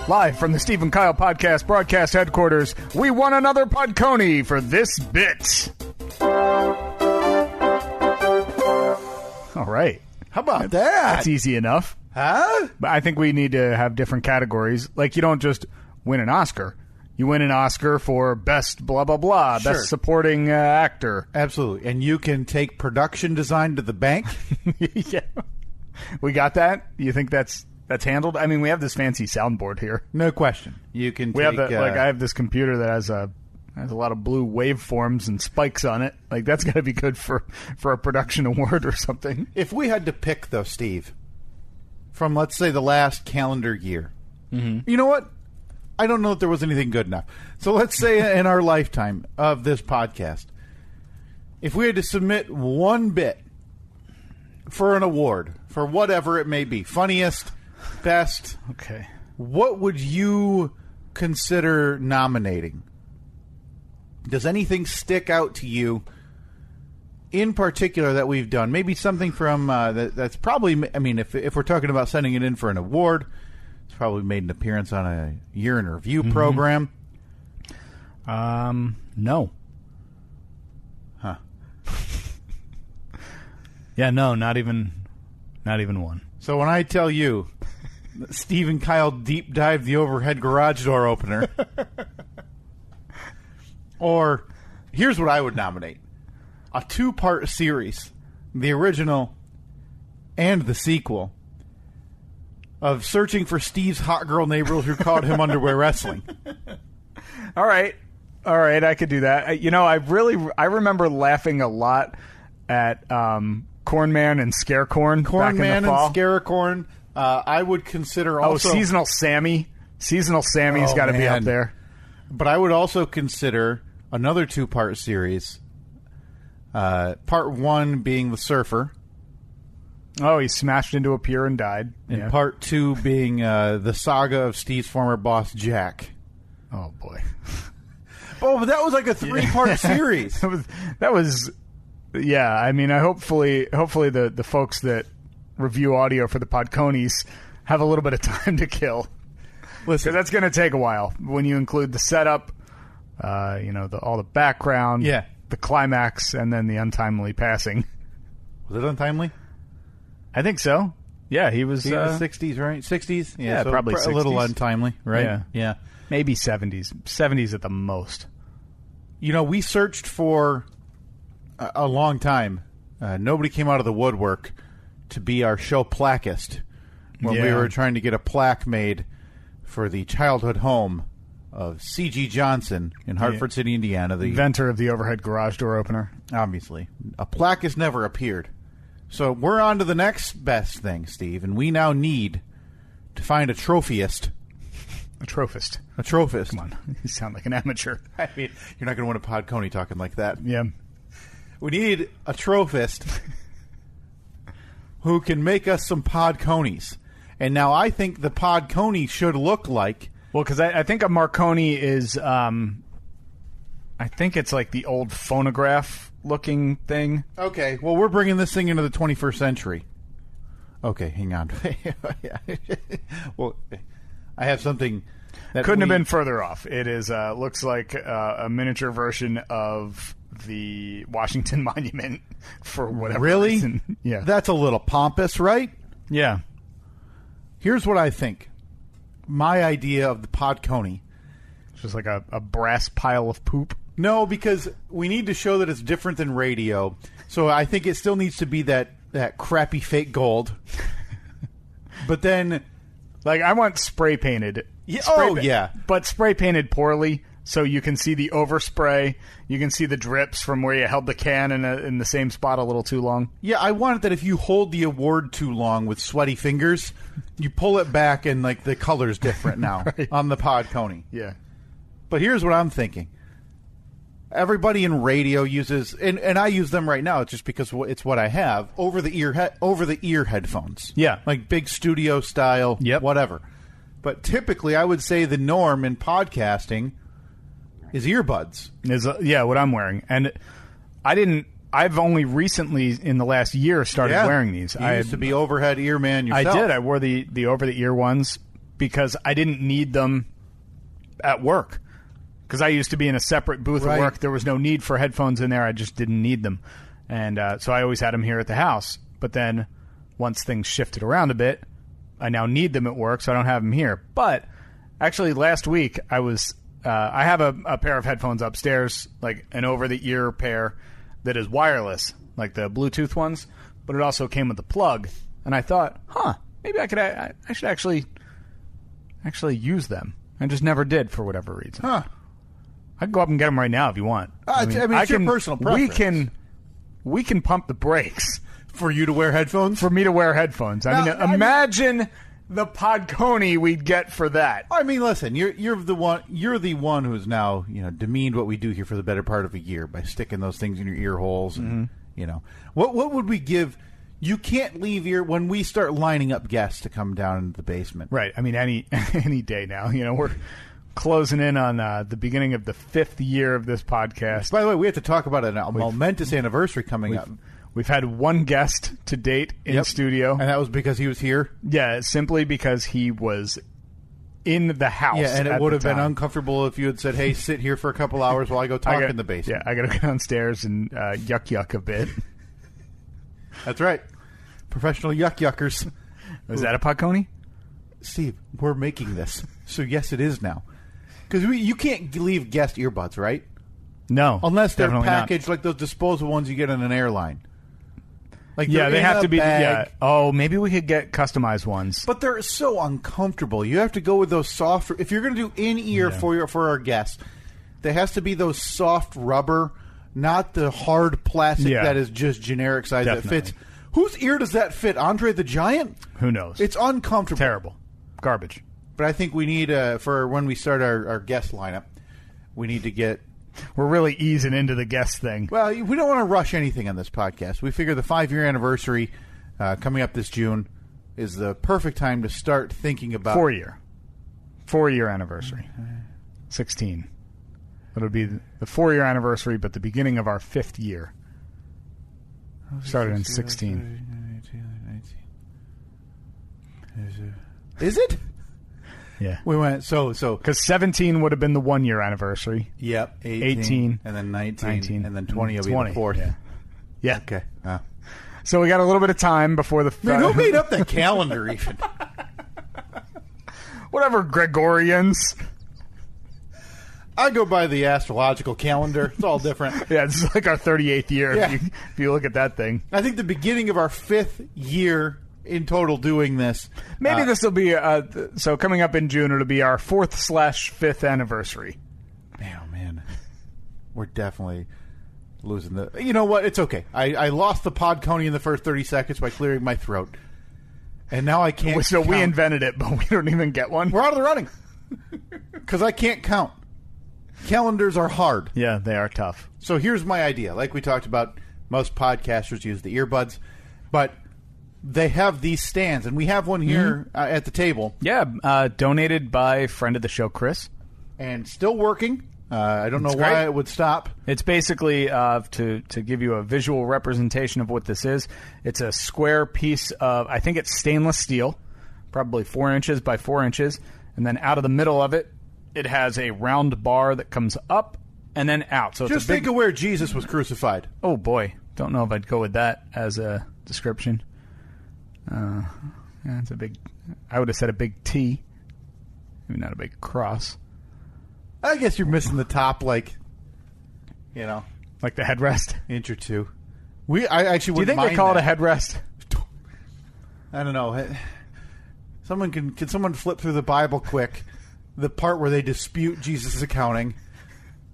[SPEAKER 1] live from the Steve and Kyle Podcast broadcast headquarters, we won another Podconi for this bit. All right.
[SPEAKER 4] How about that?
[SPEAKER 1] That's easy enough.
[SPEAKER 4] Huh?
[SPEAKER 1] But I think we need to have different categories. Like, you don't just win an Oscar. You win an Oscar for best blah, blah, blah,
[SPEAKER 4] Sure.
[SPEAKER 1] best supporting actor.
[SPEAKER 4] Absolutely. And you can take production design to the bank.
[SPEAKER 1] Yeah. We got that? You think that's handled? I mean, we have this fancy soundboard here.
[SPEAKER 4] No question. You can
[SPEAKER 1] We
[SPEAKER 4] take...
[SPEAKER 1] have I have this computer that has a lot of blue waveforms and spikes on it. Like, that's got to be good for a production award or something.
[SPEAKER 4] If we had to pick, though, Steve, from, let's say, the last calendar year, you know what? I don't know if there was anything good enough. So let's say in our lifetime of this podcast, if we had to submit one bit for an award, for whatever it may be, funniest, best,
[SPEAKER 1] Okay.
[SPEAKER 4] what would you consider nominating? Does anything stick out to you in particular that we've done? Maybe something from that's probably, I mean, if we're talking about sending it in for an award, it's probably made an appearance on a year in review program.
[SPEAKER 1] No.
[SPEAKER 4] Huh.
[SPEAKER 1] Yeah, no, not even one.
[SPEAKER 4] So when I tell you that Steve and Kyle deep dived the overhead garage door opener, or here's what I would nominate: a 2-part series, the original and the sequel, of searching for Steve's hot girl neighbors who called him underwear wrestling.
[SPEAKER 1] All right, I could do that. I remember laughing a lot at Corn Man and Scare Corn back in the fall.
[SPEAKER 4] And Scare-Corn. I would consider also
[SPEAKER 1] Seasonal Sammy. Seasonal Sammy's got to be up there.
[SPEAKER 4] But I would also consider another 2-part series. Part 1 being the surfer.
[SPEAKER 1] Oh, he smashed into a pier and died.
[SPEAKER 4] And part 2 being the saga of Steve's former boss, Jack.
[SPEAKER 1] Oh, boy.
[SPEAKER 4] Oh, but that was like a 3-part series.
[SPEAKER 1] That was, yeah. I mean, hopefully the folks that review audio for the Podconies have a little bit of time to kill. Listen, that's going to take a while when you include the setup, all the background, the climax, and then the untimely passing.
[SPEAKER 4] Was it untimely?
[SPEAKER 1] I think so. Yeah, he was
[SPEAKER 4] in the 60s, right? 60s?
[SPEAKER 1] Yeah,
[SPEAKER 4] so
[SPEAKER 1] probably 60s.
[SPEAKER 4] A little untimely, right?
[SPEAKER 1] Yeah. Maybe 70s. 70s at the most.
[SPEAKER 4] We searched for a long time. Nobody came out of the woodwork to be our show plaquist when we were trying to get a plaque made for the childhood home of C.G. Johnson in Hartford City, Indiana. The
[SPEAKER 1] inventor of the overhead garage door opener.
[SPEAKER 4] Obviously. A plaque has never appeared. So we're on to the next best thing, Steve, and we now need to find a trophyist.
[SPEAKER 1] A trophist.
[SPEAKER 4] A trophist.
[SPEAKER 1] Come on. You sound like an amateur.
[SPEAKER 4] I mean, you're not going to win a Podcony talking like that.
[SPEAKER 1] Yeah.
[SPEAKER 4] We need a trophist who can make us some Podconies. And now I think the Podcony should look like...
[SPEAKER 1] Well, because I think a Marconi is... I think it's like the old phonograph-looking thing.
[SPEAKER 4] Okay, well, we're bringing this thing into the 21st century. Okay, hang on. Well, I have something that
[SPEAKER 1] couldn't have been further off. It is looks like a miniature version of the Washington Monument for whatever reason. Yeah,
[SPEAKER 4] that's a little pompous, right?
[SPEAKER 1] Yeah.
[SPEAKER 4] Here's what I think. My idea of the Podcony.
[SPEAKER 1] It's just like a brass pile of poop.
[SPEAKER 4] No, because we need to show that it's different than radio. So I think it still needs to be that crappy fake gold. But then...
[SPEAKER 1] Like, I want spray painted.
[SPEAKER 4] Yeah,
[SPEAKER 1] But spray painted poorly, so you can see the overspray. You can see the drips from where you held the can in the same spot a little too long.
[SPEAKER 4] Yeah, I want it that if you hold the award too long with sweaty fingers, you pull it back and, like, the color's different now on the Podcony.
[SPEAKER 1] Yeah.
[SPEAKER 4] But here's what I'm thinking. Everybody in radio uses, and I use them right now just because it's what I have, over the ear headphones.
[SPEAKER 1] Yeah.
[SPEAKER 4] Like big studio style, whatever. But typically I would say the norm in podcasting is earbuds.
[SPEAKER 1] What I'm wearing. And I've only recently in the last year started wearing these.
[SPEAKER 4] You used to be overhead ear man yourself.
[SPEAKER 1] I did. I wore the over the ear ones because I didn't need them at work. Because I used to be in a separate booth at work. There was no need for headphones in there. I just didn't need them. And so I always had them here at the house. But then once things shifted around a bit, I now need them at work, so I don't have them here. But actually last week I have a pair of headphones upstairs, like an over-the-ear pair that is wireless, like the Bluetooth ones. But it also came with the plug. And I thought, maybe I should actually use them. I just never did for whatever reason. I can go up and get them right now if you want.
[SPEAKER 4] It's your personal preference.
[SPEAKER 1] We can pump the brakes
[SPEAKER 4] for you to wear headphones.
[SPEAKER 1] For me to wear headphones. Imagine the Podcony we'd get for that.
[SPEAKER 4] I mean, listen, you're the one who's now demeaned what we do here for the better part of a year by sticking those things in your ear holes. And, what would we give? You can't leave here when we start lining up guests to come down into the basement.
[SPEAKER 1] Right. I mean, any day now. We're closing in on the beginning of the 5th year of this podcast.
[SPEAKER 4] By the way, we have to talk about a momentous anniversary coming up.
[SPEAKER 1] We've had one guest to date in studio.
[SPEAKER 4] And that was because he was here?
[SPEAKER 1] Yeah, simply because he was in the house.
[SPEAKER 4] Yeah, and it would have been uncomfortable if you had said, hey, sit here for a couple hours while I go talk in the basement.
[SPEAKER 1] Yeah, I got to go downstairs and yuck a bit.
[SPEAKER 4] That's right. Professional yuckers.
[SPEAKER 1] Is that a Podconi?
[SPEAKER 4] Steve, we're making this. So, yes, it is now. Because you can't leave guest earbuds, right?
[SPEAKER 1] No.
[SPEAKER 4] Unless they're
[SPEAKER 1] definitely not.
[SPEAKER 4] packaged like those disposable ones you get on an airline. Like
[SPEAKER 1] Yeah,
[SPEAKER 4] they're
[SPEAKER 1] they
[SPEAKER 4] in
[SPEAKER 1] have
[SPEAKER 4] a
[SPEAKER 1] to be.
[SPEAKER 4] bag,
[SPEAKER 1] Yeah. Oh, maybe we could get customized ones.
[SPEAKER 4] But they're so uncomfortable. You have to go with those soft. If you're going to do in-ear for our guests, there has to be those soft rubber, not the hard plastic that is just generic size
[SPEAKER 1] Definitely.
[SPEAKER 4] that fits. Whose ear does that fit? Andre the Giant?
[SPEAKER 1] Who knows?
[SPEAKER 4] It's uncomfortable.
[SPEAKER 1] terrible. Garbage.
[SPEAKER 4] But I think we need, for when we start our guest lineup, we need to get...
[SPEAKER 1] We're really easing into the guest thing.
[SPEAKER 4] Well, we don't want to rush anything on this podcast. We figure the 5-year anniversary coming up this June is the perfect time to start thinking about...
[SPEAKER 1] 4-year anniversary. 16. It'll be the 4-year anniversary, but the beginning of our 5th year. Started in 16.
[SPEAKER 4] Is it?
[SPEAKER 1] Yeah.
[SPEAKER 4] We went so
[SPEAKER 1] Because 17 would have been the 1-year anniversary.
[SPEAKER 4] Yep,
[SPEAKER 1] 18,
[SPEAKER 4] and then 19,
[SPEAKER 1] 19,
[SPEAKER 4] and then 20 will be
[SPEAKER 1] 20,
[SPEAKER 4] the fourth.
[SPEAKER 1] yeah. Yeah.
[SPEAKER 4] Okay.
[SPEAKER 1] So we got a little bit of time before the...
[SPEAKER 4] Man, who made up that calendar even?
[SPEAKER 1] Whatever, Gregorians.
[SPEAKER 4] I go by the astrological calendar. It's all different.
[SPEAKER 1] Yeah, this is like our 38th year
[SPEAKER 4] Yeah.
[SPEAKER 1] if you look at that thing.
[SPEAKER 4] I think the beginning of our 5th year in total doing this.
[SPEAKER 1] Maybe this will be... so coming up in June, it'll be our 4th/5th anniversary.
[SPEAKER 4] Oh, man. We're definitely losing the... You know what? It's okay. I lost the Podconi in the first 30 seconds by clearing my throat. And now I can't
[SPEAKER 1] So we
[SPEAKER 4] count.
[SPEAKER 1] invented it, but we don't even get one.
[SPEAKER 4] We're out of the running. Because I can't count. Calendars are hard.
[SPEAKER 1] Yeah, they are tough.
[SPEAKER 4] So here's my idea. Like we talked about, most podcasters use the earbuds, but they have these stands, and we have one here at the table,
[SPEAKER 1] Yeah, donated by friend of the show, Chris.
[SPEAKER 4] and still working. I don't know
[SPEAKER 1] It's
[SPEAKER 4] why
[SPEAKER 1] great.
[SPEAKER 4] it would stop.
[SPEAKER 1] It's basically, to give you a visual representation of what this is, it's a square piece of, I think it's stainless steel, probably 4 inches by 4 inches, and then out of the middle of it, it has a round bar that comes up and then out. So it's
[SPEAKER 4] Just
[SPEAKER 1] a big,
[SPEAKER 4] think of where Jesus was crucified.
[SPEAKER 1] oh boy, don't know if I'd go with that as a description. Yeah, it's a big, I would have said a big T, maybe not a big cross.
[SPEAKER 4] I guess you're missing the top, like,
[SPEAKER 1] Like the headrest.
[SPEAKER 4] inch or two. I actually
[SPEAKER 1] Do you
[SPEAKER 4] wouldn't
[SPEAKER 1] think they
[SPEAKER 4] mind
[SPEAKER 1] call
[SPEAKER 4] that.
[SPEAKER 1] it a headrest?
[SPEAKER 4] I don't know. Someone can someone flip through the Bible quick, the part where they dispute Jesus' accounting,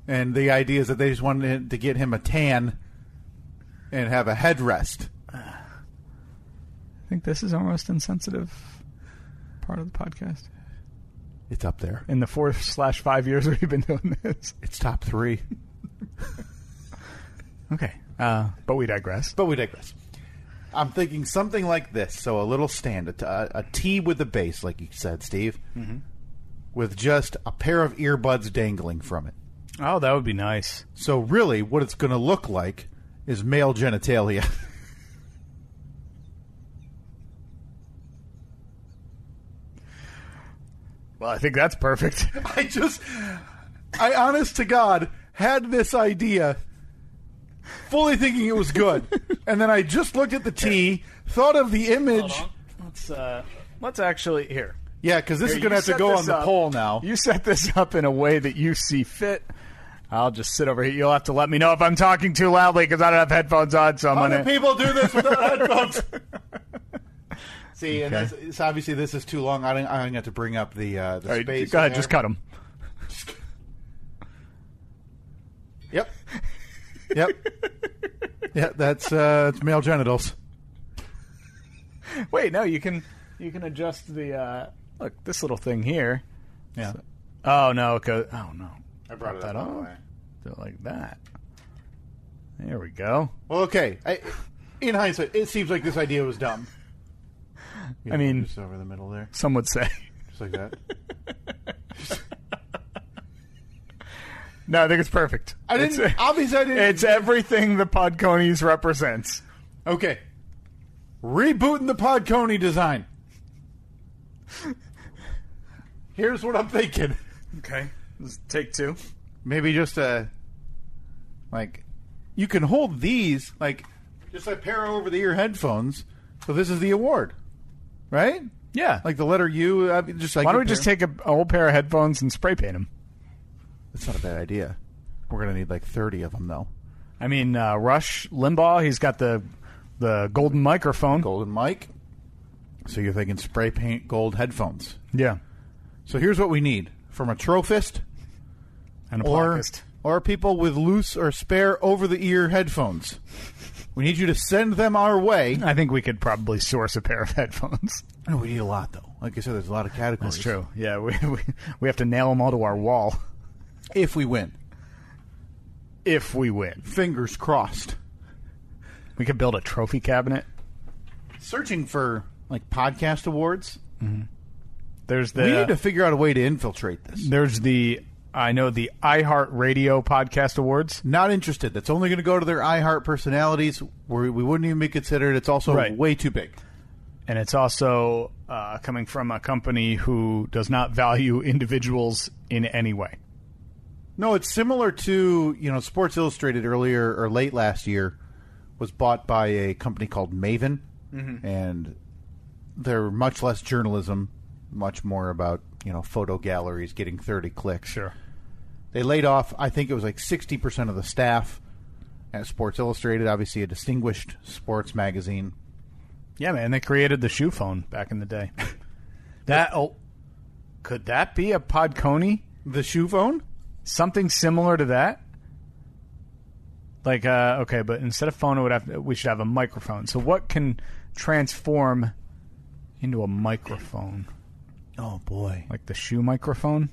[SPEAKER 4] and the idea is that they just wanted to get him a tan and have a headrest.
[SPEAKER 1] I think this is our most insensitive part of the podcast.
[SPEAKER 4] It's up there.
[SPEAKER 1] In the 4/5 years we've been doing this.
[SPEAKER 4] It's top 3.
[SPEAKER 1] Okay. But we digress.
[SPEAKER 4] But we digress. I'm thinking something like this. So a little stand, a T with the base, like you said, Steve, with just a pair of earbuds dangling from it.
[SPEAKER 1] Oh, that would be nice.
[SPEAKER 4] So really, what it's going to look like is male genitalia.
[SPEAKER 1] Well, I think that's perfect.
[SPEAKER 4] I honest to God, had this idea fully thinking it was good. And then I just looked at the T, thought of the image.
[SPEAKER 1] Let's actually, here.
[SPEAKER 4] Yeah, because this is
[SPEAKER 1] You
[SPEAKER 4] going to have to
[SPEAKER 1] set
[SPEAKER 4] go
[SPEAKER 1] this
[SPEAKER 4] on the
[SPEAKER 1] up.
[SPEAKER 4] poll now.
[SPEAKER 1] You set this up in a way that you see fit. I'll just sit over here. You'll have to let me know if I'm talking too loudly because I don't have headphones on, so I'm
[SPEAKER 4] How
[SPEAKER 1] going
[SPEAKER 4] do
[SPEAKER 1] to...
[SPEAKER 4] people do this without headphones? See, and it's obviously this is too long. I'm going to have to bring up the space.
[SPEAKER 1] Go ahead,
[SPEAKER 4] there.
[SPEAKER 1] just cut them.
[SPEAKER 4] Yep. Yeah, that's it's male genitals.
[SPEAKER 1] Wait, no, you can adjust the... look, this little thing here.
[SPEAKER 4] Yeah.
[SPEAKER 1] Oh, no, it goes... Oh, no.
[SPEAKER 4] I brought it
[SPEAKER 1] that
[SPEAKER 4] up.
[SPEAKER 1] on. Do it like that. There we go.
[SPEAKER 4] Well, okay. In hindsight, it seems like this idea was dumb.
[SPEAKER 1] I mean,
[SPEAKER 4] just over the middle there,
[SPEAKER 1] some would say.
[SPEAKER 4] just like that.
[SPEAKER 1] No, I think it's perfect.
[SPEAKER 4] Obviously, I didn't.
[SPEAKER 1] It's everything the Podconies represents.
[SPEAKER 4] Okay. Rebooting the Podconi design. Here's what I'm thinking.
[SPEAKER 1] Okay. Let's take 2.
[SPEAKER 4] Maybe just you can hold these, just a pair of over-the-ear headphones. So this is the award. right?
[SPEAKER 1] Yeah.
[SPEAKER 4] Like the letter U. Just like
[SPEAKER 1] Why don't we just take an old pair of headphones and spray paint them?
[SPEAKER 4] That's not a bad idea. We're gonna need like 30 of them though.
[SPEAKER 1] I mean, Rush Limbaugh, he's got the golden microphone.
[SPEAKER 4] Golden mic. So you're thinking spray paint gold headphones.
[SPEAKER 1] Yeah.
[SPEAKER 4] So here's what we need from a trophist
[SPEAKER 1] And a plaquist.
[SPEAKER 4] or people with loose or spare over-the-ear headphones. We need you to send them our way.
[SPEAKER 1] I think we could probably source a pair of headphones.
[SPEAKER 4] No, we need a lot, though. Like I said, there's a lot of categories.
[SPEAKER 1] That's true. Yeah, we have to nail them all to our wall.
[SPEAKER 4] If we win.
[SPEAKER 1] If we win.
[SPEAKER 4] Fingers crossed.
[SPEAKER 1] We could build a trophy cabinet.
[SPEAKER 4] Searching for, like, podcast awards.
[SPEAKER 1] Mm-hmm. We
[SPEAKER 4] We need to figure out a way to infiltrate this.
[SPEAKER 1] There's the iHeartRadio Podcast Awards.
[SPEAKER 4] Not interested. That's only going to go to their iHeart personalities. We wouldn't even be considered. It's also way too big.
[SPEAKER 1] And it's also coming from a company who does not value individuals in any way.
[SPEAKER 4] No, it's similar to, Sports Illustrated earlier or late last year was bought by a company called Maven. Mm-hmm. And they're much less journalism, much more about, photo galleries getting 30 clicks.
[SPEAKER 1] Sure.
[SPEAKER 4] They laid off, I think it was like 60% of the staff at Sports Illustrated, obviously a distinguished sports magazine.
[SPEAKER 1] Yeah, man, they created the shoe phone back in the day. Could that be a Podconi?
[SPEAKER 4] The shoe phone?
[SPEAKER 1] Something similar to that? Like, okay, but instead of phone, we should have a microphone. So what can transform into a microphone?
[SPEAKER 4] Oh, boy.
[SPEAKER 1] Like the shoe microphone?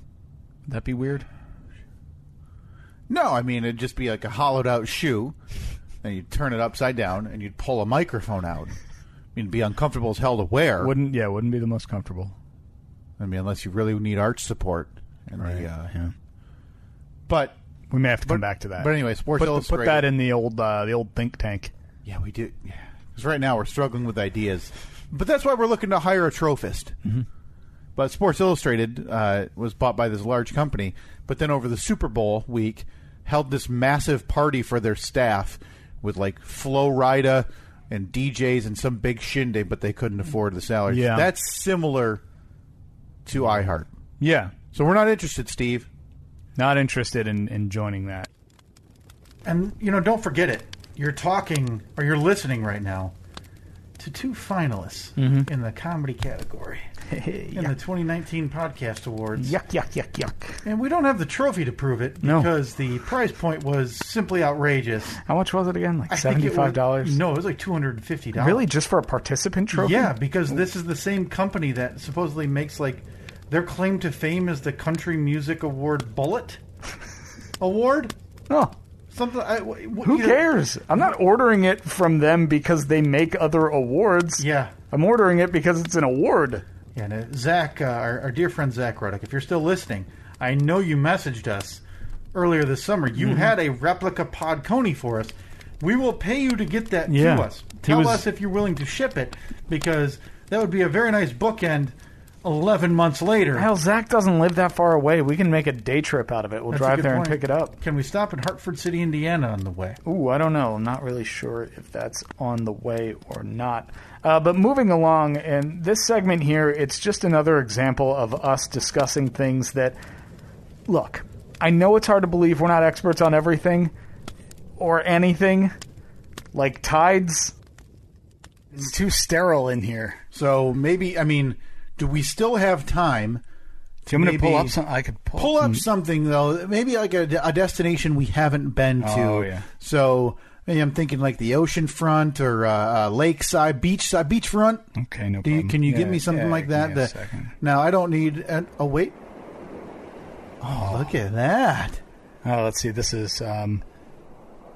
[SPEAKER 1] Would that be weird?
[SPEAKER 4] No, I mean, it'd just be like a hollowed-out shoe, and you'd turn it upside down, and you'd pull a microphone out. I mean, it'd be uncomfortable as hell to wear.
[SPEAKER 1] Wouldn't be the most comfortable.
[SPEAKER 4] I mean, unless you really need arch support. And
[SPEAKER 1] yeah.
[SPEAKER 4] But
[SPEAKER 1] we may have to come back to that.
[SPEAKER 4] But anyway, Sports Illustrated.
[SPEAKER 1] Put that in the old think tank.
[SPEAKER 4] Yeah, we do. Yeah, because right now we're struggling with ideas. But that's why we're looking to hire a trophist.
[SPEAKER 1] Mm-hmm.
[SPEAKER 4] But Sports Illustrated was bought by this large company. But then over the Super Bowl week, held this massive party for their staff with like Flo Rida and DJs and some big shindig, but they couldn't afford the salaries.
[SPEAKER 1] Yeah.
[SPEAKER 4] That's similar to iHeart.
[SPEAKER 1] Yeah.
[SPEAKER 4] So we're not interested, Steve.
[SPEAKER 1] Not interested in joining that.
[SPEAKER 2] And, don't forget it. You're talking, or you're listening right now to two finalists in the comedy category in the 2019 Podcast Awards.
[SPEAKER 1] Yuck.
[SPEAKER 2] And we don't have the trophy to prove it because the price point was simply outrageous.
[SPEAKER 1] How much was it again? Like $75?
[SPEAKER 2] No, it was like $250.
[SPEAKER 1] Really? Just for a participant trophy?
[SPEAKER 2] Yeah, because this is the same company that supposedly makes, like, their claim to fame is the Country Music Award Bullet Award.
[SPEAKER 1] Oh.
[SPEAKER 2] Something.
[SPEAKER 1] Who cares? I'm not ordering it from them because they make other awards.
[SPEAKER 2] Yeah.
[SPEAKER 1] I'm ordering it because it's an award.
[SPEAKER 2] Yeah, and Zach, our dear friend Zach Ruddick, if you're still listening, I know you messaged us earlier this summer. You had a replica Podconi for us. We will pay you to get that to us. Tell us if you're willing to ship it, because that would be a very nice bookend 11 months later.
[SPEAKER 1] Hell, Zach doesn't live that far away. We can make a day trip out of it. We'll drive there and pick it up.
[SPEAKER 2] Can we stop in Hartford City, Indiana on the way?
[SPEAKER 1] Ooh, I don't know. I'm not really sure if that's on the way or not. But moving along, and this segment here, it's just another example of us discussing things that, look, I know it's hard to believe we're not experts on everything or anything. Like tides. It's too sterile in here.
[SPEAKER 4] So maybe, do we still have time?
[SPEAKER 1] Do you want me to pull up something? I could
[SPEAKER 4] pull up something, though. Maybe like a destination we haven't been to.
[SPEAKER 1] Oh, yeah.
[SPEAKER 4] So maybe I'm thinking like the ocean front or lakeside, beachfront.
[SPEAKER 1] Okay, no problem.
[SPEAKER 4] Can you give me something like that?
[SPEAKER 1] Give me a second.
[SPEAKER 4] Now, I don't need... oh, wait. Oh, look at that.
[SPEAKER 1] Oh, let's see. This is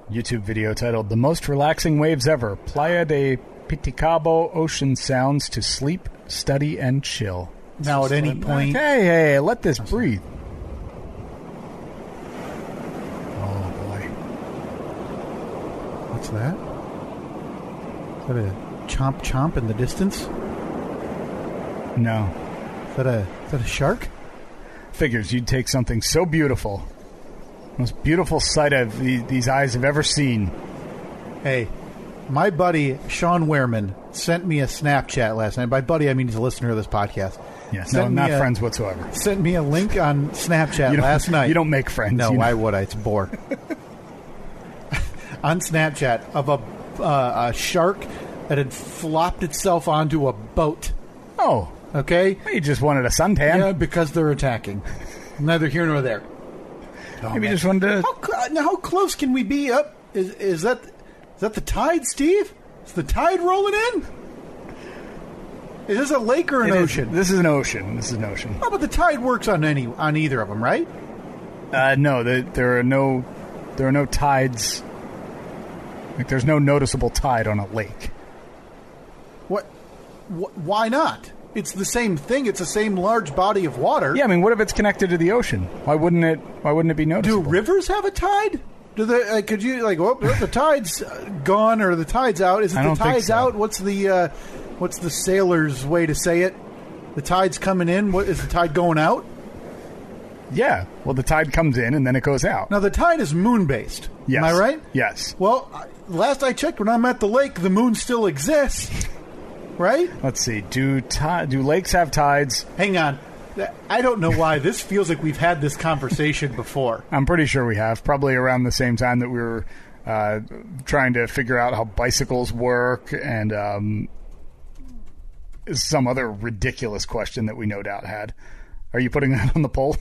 [SPEAKER 1] YouTube video titled, "The Most Relaxing Waves Ever. Playa de Piticabo Ocean Sounds to Sleep, Study, and Chill."
[SPEAKER 4] Now, at any point...
[SPEAKER 1] Hey, let this breathe. Oh, boy.
[SPEAKER 4] What's that? Is that a chomp in the distance?
[SPEAKER 1] No.
[SPEAKER 4] Is that a shark?
[SPEAKER 1] Figures you'd take something so beautiful. Most beautiful sight these eyes have ever seen.
[SPEAKER 4] Hey, My buddy Sean Wehrman sent me a Snapchat last night. By buddy, I mean he's a listener of this podcast.
[SPEAKER 1] Yes, no, not friends whatsoever.
[SPEAKER 4] Sent me a link on Snapchat last night.
[SPEAKER 1] You don't make friends.
[SPEAKER 4] No, why would I? It's a bore. On Snapchat of a shark that had flopped itself onto a boat.
[SPEAKER 1] Oh.
[SPEAKER 4] Okay?
[SPEAKER 1] You just wanted a suntan.
[SPEAKER 4] Yeah, because they're attacking. Neither here nor there.
[SPEAKER 1] Maybe you just wanted to...
[SPEAKER 4] How close can we be up? Is that the tide, Steve? Is the tide rolling in? Is this a lake or an ocean?
[SPEAKER 1] This is an ocean.
[SPEAKER 4] Oh, but the tide works on either of them, right?
[SPEAKER 1] No, there are no tides. Like, there's no noticeable tide on a lake.
[SPEAKER 4] What? Why not? It's the same thing. It's the same large body of water.
[SPEAKER 1] Yeah, I mean, what if it's connected to the ocean? Why wouldn't it be noticeable?
[SPEAKER 4] Do rivers have a tide? Do they? Could you the tide's gone or the tide's out? Is it the tide's out? What's the sailor's way to say it? The tide's coming in. What is the tide going out?
[SPEAKER 1] Yeah. Well, the tide comes in and then it goes out.
[SPEAKER 4] Now the tide is moon based.
[SPEAKER 1] Yes.
[SPEAKER 4] Am I right?
[SPEAKER 1] Yes.
[SPEAKER 4] Well, last I checked, when I'm at the lake, the moon still exists. Right?
[SPEAKER 1] Let's see. Do lakes have tides?
[SPEAKER 4] Hang on. I don't know why. This feels like we've had this conversation before.
[SPEAKER 1] I'm pretty sure we have. Probably around the same time that we were trying to figure out how bicycles work and some other ridiculous question that we no doubt had. Are you putting that on the poll?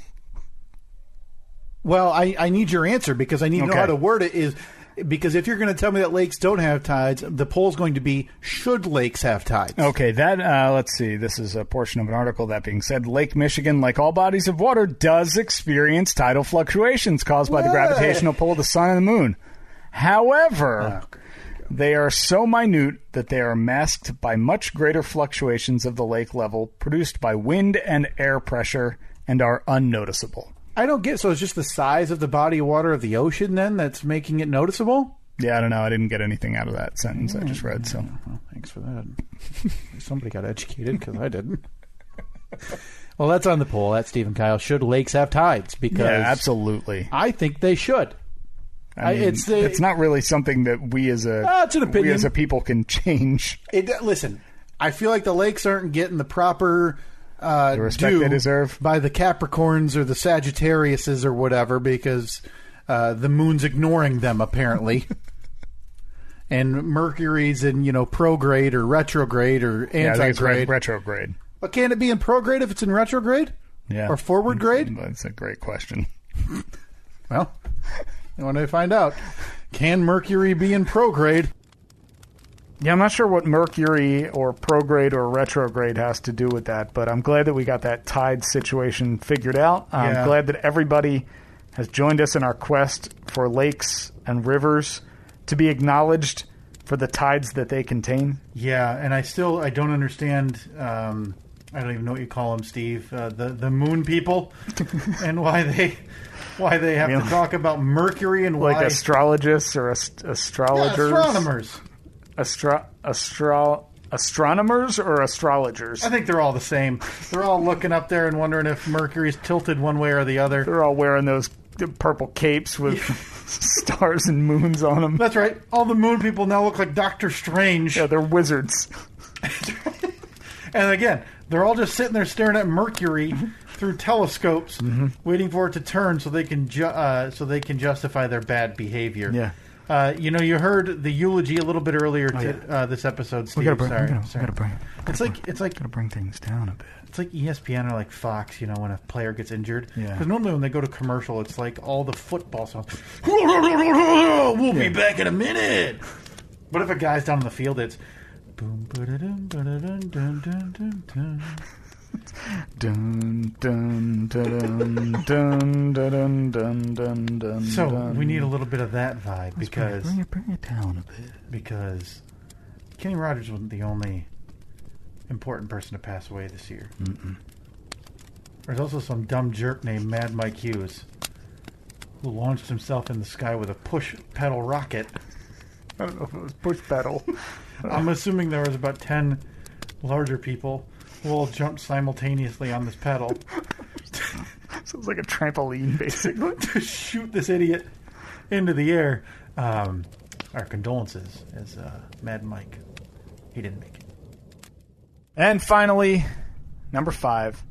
[SPEAKER 4] Well, I need your answer because I need to know how to word it. Because if you're going to tell me that lakes don't have tides, the poll's going to be, should lakes have tides?
[SPEAKER 1] Okay, let's see. This is a portion of an article. That being said, Lake Michigan, like all bodies of water, does experience tidal fluctuations caused by the gravitational pull of the sun and the moon. However, they are so minute that they are masked by much greater fluctuations of the lake level produced by wind and air pressure and are unnoticeable.
[SPEAKER 4] I don't get. So it's just the size of the body of water of the ocean then that's making it noticeable?
[SPEAKER 1] Yeah, I don't know. I didn't get anything out of that sentence I just read. So,
[SPEAKER 4] well, thanks for that. Somebody got educated because I didn't. Well, that's on the poll. That's Steve and Kyle. Should lakes have tides? Because
[SPEAKER 1] yeah, absolutely.
[SPEAKER 4] I think they should.
[SPEAKER 1] I mean, it's not really something that we as
[SPEAKER 4] it's an opinion.
[SPEAKER 1] We as a people can change.
[SPEAKER 4] Listen, I feel like the lakes aren't getting the proper
[SPEAKER 1] the respect they deserve
[SPEAKER 4] by the Capricorns or the Sagittariuses or whatever, because the moon's ignoring them apparently, and Mercury's in prograde or retrograde or antigrade.
[SPEAKER 1] Yeah, I think it's retrograde.
[SPEAKER 4] But can it be in prograde if it's in retrograde?
[SPEAKER 1] Yeah,
[SPEAKER 4] or forward grade?
[SPEAKER 1] That's a great question.
[SPEAKER 4] Well, I want to find out. Can Mercury be in prograde?
[SPEAKER 1] Yeah, I'm not sure what Mercury or prograde or retrograde has to do with that, but I'm glad that we got that tide situation figured out. I'm glad that everybody has joined us in our quest for lakes and rivers to be acknowledged for the tides that they contain.
[SPEAKER 2] Yeah, and I don't understand. I don't even know what you call them, Steve. The moon people, and why they have to talk about Mercury and
[SPEAKER 1] like
[SPEAKER 2] why
[SPEAKER 1] astrologists or astrologers,
[SPEAKER 2] astronomers.
[SPEAKER 1] Astronomers or astrologers?
[SPEAKER 2] I think they're all the same. They're all looking up there and wondering if Mercury's tilted one way or the other.
[SPEAKER 1] They're all wearing those purple capes with stars and moons on them.
[SPEAKER 2] That's right. All the moon people now look like Doctor Strange.
[SPEAKER 1] Yeah, they're wizards.
[SPEAKER 2] And again, they're all just sitting there staring at Mercury through telescopes, waiting for it to turn so they can justify their bad behavior.
[SPEAKER 1] Yeah.
[SPEAKER 2] You heard the eulogy a little bit earlier this episode, Steve.
[SPEAKER 1] We gotta bring things down a bit.
[SPEAKER 2] It's like ESPN or like Fox, when a player gets injured.
[SPEAKER 1] Yeah.
[SPEAKER 2] Because normally when they go to commercial, it's like all the football songs. We'll be back in a minute. But if a guy's down on the field, it's boom, ba-da-dum, ba-da-dum, dun, dun, dun, dun.
[SPEAKER 1] Dun, dun, dun, dun, dun, dun, dun, dun, dun,
[SPEAKER 2] So
[SPEAKER 1] dun.
[SPEAKER 2] we need a little bit of that vibe because
[SPEAKER 1] bring it down a bit.
[SPEAKER 2] Because Kenny Rogers wasn't the only important person to pass away this year. There's also some dumb jerk named Mad Mike Hughes who launched himself in the sky with a push pedal rocket.
[SPEAKER 1] I don't know if it was push pedal.
[SPEAKER 2] I'm assuming there was about 10 larger people who all jumped simultaneously on this pedal
[SPEAKER 1] Sounds like a trampoline, basically.
[SPEAKER 2] to shoot this idiot into the air. I our condolences as Mad Mike. He didn't make it.
[SPEAKER 1] And finally, number 5,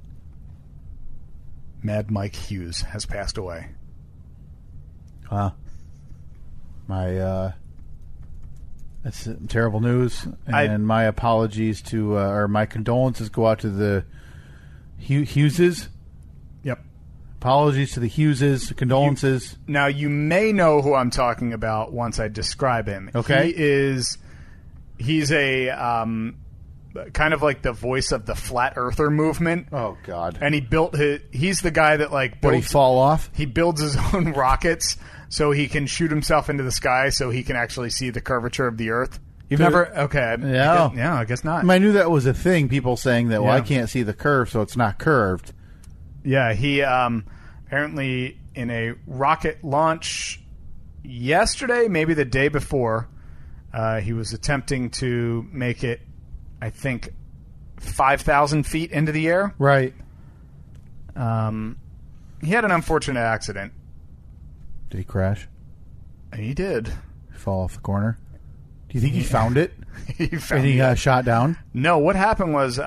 [SPEAKER 1] Mad Mike Hughes has passed away.
[SPEAKER 4] That's terrible news, and my apologies to, or my condolences go out to the Hugheses.
[SPEAKER 1] Yep.
[SPEAKER 4] Apologies to the Hugheses. Condolences.
[SPEAKER 1] Now, you may know who I'm talking about once I describe him.
[SPEAKER 4] Okay.
[SPEAKER 1] He's a kind of like the voice of the Flat Earther movement.
[SPEAKER 4] Oh, God.
[SPEAKER 1] And he's the guy that like
[SPEAKER 4] Would he fall off?
[SPEAKER 1] He builds his own rockets so he can shoot himself into the sky so he can actually see the curvature of the Earth. You've never... Okay.
[SPEAKER 4] Yeah.
[SPEAKER 1] I guess not.
[SPEAKER 4] I mean, I knew that was a thing. People saying that, well,
[SPEAKER 1] Yeah.
[SPEAKER 4] I can't see the curve, so it's not curved.
[SPEAKER 1] Yeah, he apparently in a rocket launch yesterday, maybe the day before, he was attempting to make it, I think, 5,000 feet into the air.
[SPEAKER 4] Right.
[SPEAKER 1] He had an unfortunate accident.
[SPEAKER 4] Did he crash?
[SPEAKER 1] He did.
[SPEAKER 4] Fall off the corner? Do you think he found it?
[SPEAKER 1] He found
[SPEAKER 4] And he
[SPEAKER 1] it.
[SPEAKER 4] got shot down?
[SPEAKER 1] No, what happened was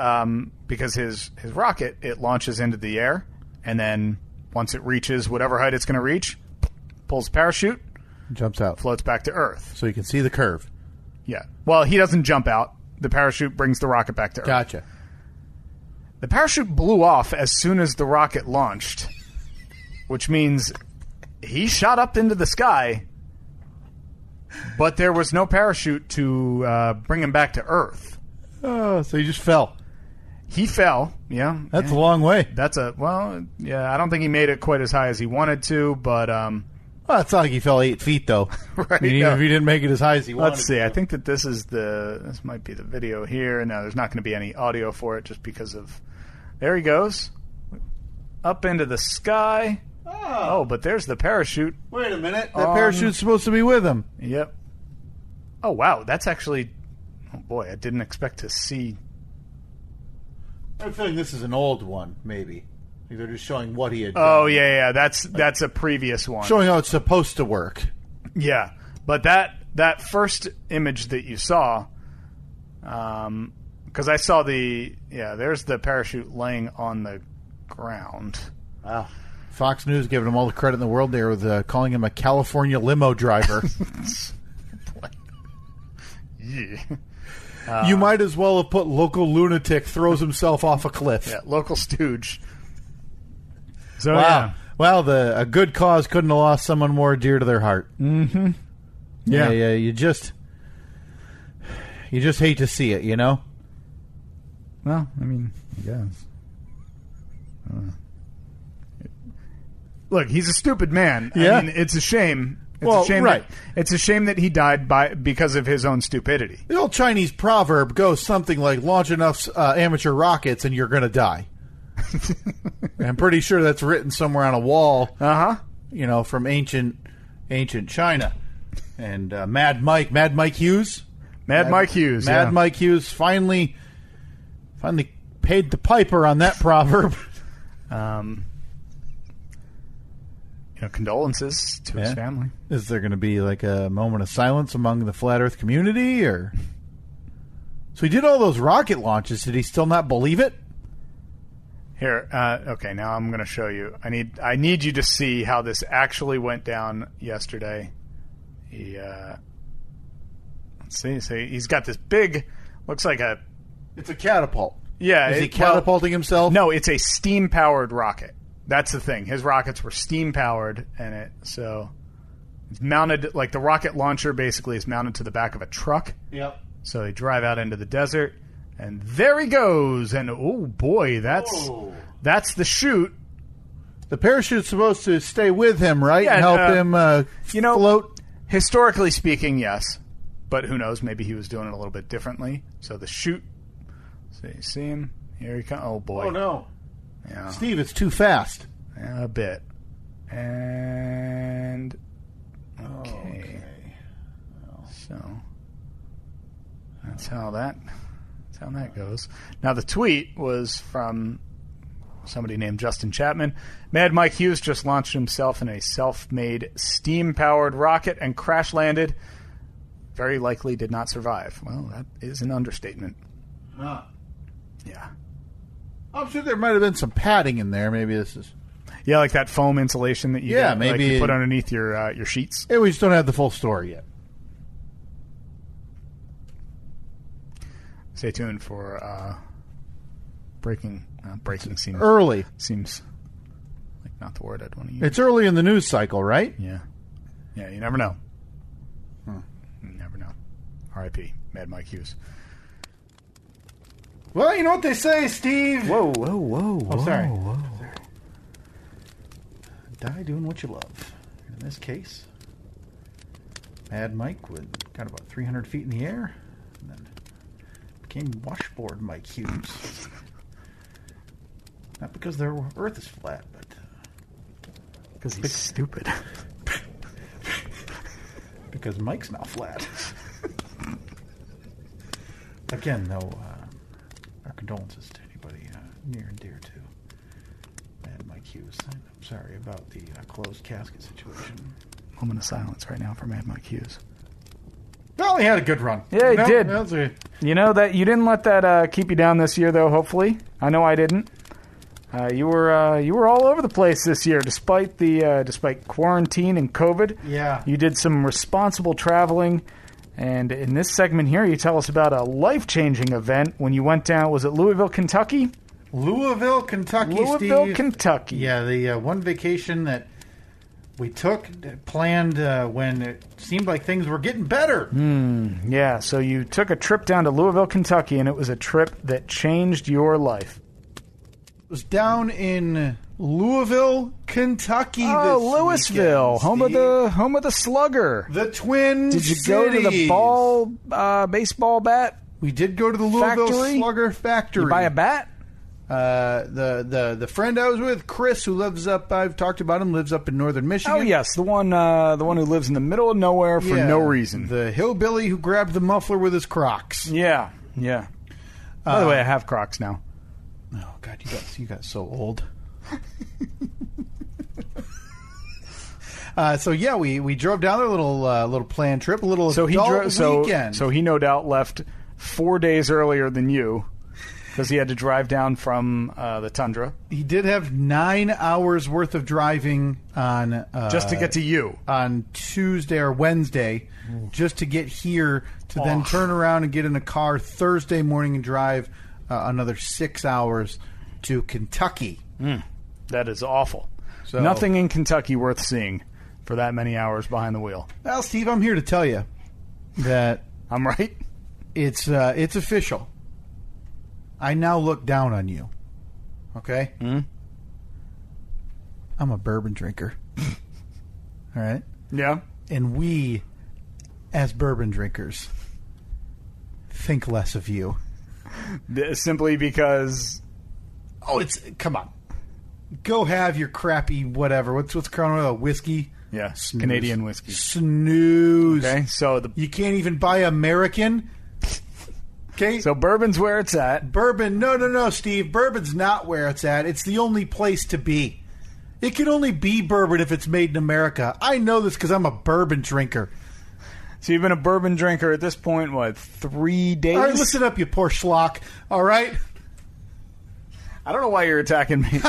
[SPEAKER 1] because his rocket, it launches into the air, and then once it reaches whatever height it's going to reach, pulls the parachute,
[SPEAKER 4] Jumps out.
[SPEAKER 1] floats back to Earth.
[SPEAKER 4] So you can see the curve.
[SPEAKER 1] Yeah. Well, he doesn't jump out. The parachute brings the rocket back to Earth.
[SPEAKER 4] Gotcha.
[SPEAKER 1] The parachute blew off as soon as the rocket launched, which means he shot up into the sky, but there was no parachute to bring him back to Earth.
[SPEAKER 4] Oh, so he just fell.
[SPEAKER 1] He fell, yeah.
[SPEAKER 4] That's a long way.
[SPEAKER 1] I don't think he made it quite as high as he wanted to, but...
[SPEAKER 4] Well, it's not like he fell 8 feet, though.
[SPEAKER 1] Right,
[SPEAKER 4] I mean, even
[SPEAKER 1] no.
[SPEAKER 4] if he didn't make it as high as he wanted.
[SPEAKER 1] Let's see. I think that this might be the video here. No, there's not going to be any audio for it just because of... There he goes. Up into the sky. Oh, but there's the parachute.
[SPEAKER 4] Wait a minute. That parachute's supposed to be with him.
[SPEAKER 1] Yep. Oh, wow. That's actually... Oh, boy. I didn't expect to see...
[SPEAKER 4] I'm feeling this is an old one, maybe. They're just showing what he had done.
[SPEAKER 1] Oh, yeah. That's a previous one.
[SPEAKER 4] Showing how it's supposed to work.
[SPEAKER 1] Yeah. But that first image that you saw... because I saw there's the parachute laying on the ground.
[SPEAKER 4] Wow. Fox News giving him all the credit in the world there with calling him a California limo driver.
[SPEAKER 1] Yeah.
[SPEAKER 4] You might as well have put local lunatic throws himself off a cliff.
[SPEAKER 1] Yeah, local stooge. So,
[SPEAKER 4] Wow.
[SPEAKER 1] yeah.
[SPEAKER 4] Well, a good cause couldn't have lost someone more dear to their heart.
[SPEAKER 1] Mm-hmm.
[SPEAKER 4] Yeah. You just hate to see it, you know?
[SPEAKER 1] Well, I mean, I guess. Look, he's a stupid man.
[SPEAKER 4] Yeah.
[SPEAKER 1] I mean, it's a shame.
[SPEAKER 4] Well,
[SPEAKER 1] a shame
[SPEAKER 4] right.
[SPEAKER 1] It's a shame that he died because of his own stupidity.
[SPEAKER 4] The old Chinese proverb goes something like, launch enough amateur rockets and you're going to die. I'm pretty sure that's written somewhere on a wall, from ancient China. And Mad Mike Hughes?
[SPEAKER 1] Mike Hughes.
[SPEAKER 4] Mad Mike Hughes finally paid the piper on that proverb.
[SPEAKER 1] Condolences to his family.
[SPEAKER 4] Is there going to be like a moment of silence among the Flat Earth community, or? So he did all those rocket launches. Did he still not believe it?
[SPEAKER 1] Here, okay. Now I'm going to show you. I need you to see how this actually went down yesterday. Let's see. So he's got this big. Looks like a.
[SPEAKER 4] It's a catapult.
[SPEAKER 1] Yeah,
[SPEAKER 4] Is he catapulting himself?
[SPEAKER 1] No, it's a steam powered rocket. That's the thing. His rockets were steam powered, and it's mounted like the rocket launcher. Basically, is mounted to the back of a truck.
[SPEAKER 4] Yep.
[SPEAKER 1] So they drive out into the desert, and there he goes. And oh boy, that's the chute.
[SPEAKER 4] The parachute's supposed to stay with him, right?
[SPEAKER 1] Yeah,
[SPEAKER 4] and help him float.
[SPEAKER 1] Historically speaking, yes, but who knows? Maybe he was doing it a little bit differently. So the chute. So you see him. Here he comes. Oh boy.
[SPEAKER 4] Oh no.
[SPEAKER 1] Yeah.
[SPEAKER 4] Steve, it's too fast.
[SPEAKER 1] A bit. And okay. So that's how that goes. Now the tweet was from somebody named Justin Chapman. Mad Mike Hughes just launched himself in a self-made steam-powered rocket and crash landed very likely did not survive. Well, that is an understatement.
[SPEAKER 4] Huh.
[SPEAKER 1] Yeah.
[SPEAKER 4] I'm sure there might have been some padding in there. Maybe this is...
[SPEAKER 1] Yeah, like that foam insulation that you
[SPEAKER 4] Yeah,
[SPEAKER 1] get,
[SPEAKER 4] maybe
[SPEAKER 1] like you put underneath your sheets.
[SPEAKER 4] Hey, we just don't have the full story yet.
[SPEAKER 1] Stay tuned for breaking. Breaking seems
[SPEAKER 4] Early.
[SPEAKER 1] Seems like not the word I'd want to use.
[SPEAKER 4] It's early in the news cycle, right?
[SPEAKER 1] Yeah. Yeah, you never know. You never know. R.I.P. Mad Mike Hughes.
[SPEAKER 2] Well, you know what they say, Steve.
[SPEAKER 1] Whoa. Oh,
[SPEAKER 2] sorry. Die doing what you love. In this case, Mad Mike got about 300 feet in the air, and then became washboard Mike Hughes. Not because the Earth is flat, but
[SPEAKER 1] because he's stupid.
[SPEAKER 2] Because Mike's not flat. Again, though, our condolences to anybody near and dear to Mad Mike Hughes. I'm sorry about the closed casket situation.
[SPEAKER 1] Moment of silence right now for Mad Mike Hughes.
[SPEAKER 2] Well, he had a good run.
[SPEAKER 1] Yeah, he did.
[SPEAKER 2] That was a-
[SPEAKER 1] You know that you didn't let that keep you down this year, though. Hopefully, I know I didn't. You were all over the place this year, despite quarantine and COVID.
[SPEAKER 2] Yeah.
[SPEAKER 1] You did some responsible traveling, and in this segment here, you tell us about a life-changing event when you went down. Was it Louisville, Kentucky?
[SPEAKER 2] Louisville, Kentucky,
[SPEAKER 1] Louisville,
[SPEAKER 2] Steve.
[SPEAKER 1] Kentucky.
[SPEAKER 2] Yeah, the one vacation that we planned when it seemed like things were getting better.
[SPEAKER 1] Yeah, so you took a trip down to Louisville, Kentucky, and it was a trip that changed your life.
[SPEAKER 4] It was down in Louisville, Kentucky.
[SPEAKER 1] Oh,
[SPEAKER 4] this
[SPEAKER 1] Louisville,
[SPEAKER 4] weekend,
[SPEAKER 1] home of the Slugger.
[SPEAKER 4] the Twin
[SPEAKER 1] Did you go to the baseball bat?
[SPEAKER 4] We did go to the Louisville
[SPEAKER 1] Factory?
[SPEAKER 4] Slugger factory.
[SPEAKER 1] You buy a bat?
[SPEAKER 4] The friend I was with, Chris, who lives up, I've talked about him, lives up in northern Michigan.
[SPEAKER 1] Oh yes, the one who lives in the middle of nowhere for
[SPEAKER 4] Yeah,
[SPEAKER 1] no reason.
[SPEAKER 4] The hillbilly who grabbed the muffler with his Crocs.
[SPEAKER 1] Yeah. By the way, I have Crocs now.
[SPEAKER 4] Oh God, you got so old. So yeah, we drove down there, a little planned trip, a little
[SPEAKER 1] So he
[SPEAKER 4] adult weekend.
[SPEAKER 1] So he no doubt left 4 days earlier than you because he had to drive down from the tundra
[SPEAKER 4] he did have 9 hours worth of driving on
[SPEAKER 1] just to get to you.
[SPEAKER 4] on Tuesday or Wednesday, just to get here to then turn around and get in a car Thursday morning and drive another 6 hours to Kentucky.
[SPEAKER 1] That is awful.
[SPEAKER 4] So-
[SPEAKER 1] Nothing in Kentucky worth seeing for that many hours behind the wheel.
[SPEAKER 4] Well, Steve, I'm here to tell you that
[SPEAKER 1] I'm right.
[SPEAKER 4] it's official. I now look down on you. Okay? I'm a bourbon drinker. All right?
[SPEAKER 1] Yeah.
[SPEAKER 4] And we, as bourbon drinkers, think less of you.
[SPEAKER 1] Simply because
[SPEAKER 4] Oh, come on. Go have your crappy whatever. What's Corona? Whiskey? Snooze.
[SPEAKER 1] Canadian whiskey.
[SPEAKER 4] Snooze.
[SPEAKER 1] Okay, so
[SPEAKER 4] You can't even buy American. Okay?
[SPEAKER 1] so bourbon's where it's at.
[SPEAKER 4] Bourbon, no, Steve. Bourbon's not where it's at. It's the only place to be. It can only be bourbon if it's made in America. I know this because I'm a bourbon drinker.
[SPEAKER 1] So you've been a bourbon drinker at this point, what, 3 days?
[SPEAKER 4] All right, listen up, you poor schlock. All right?
[SPEAKER 1] I don't know why you're attacking me.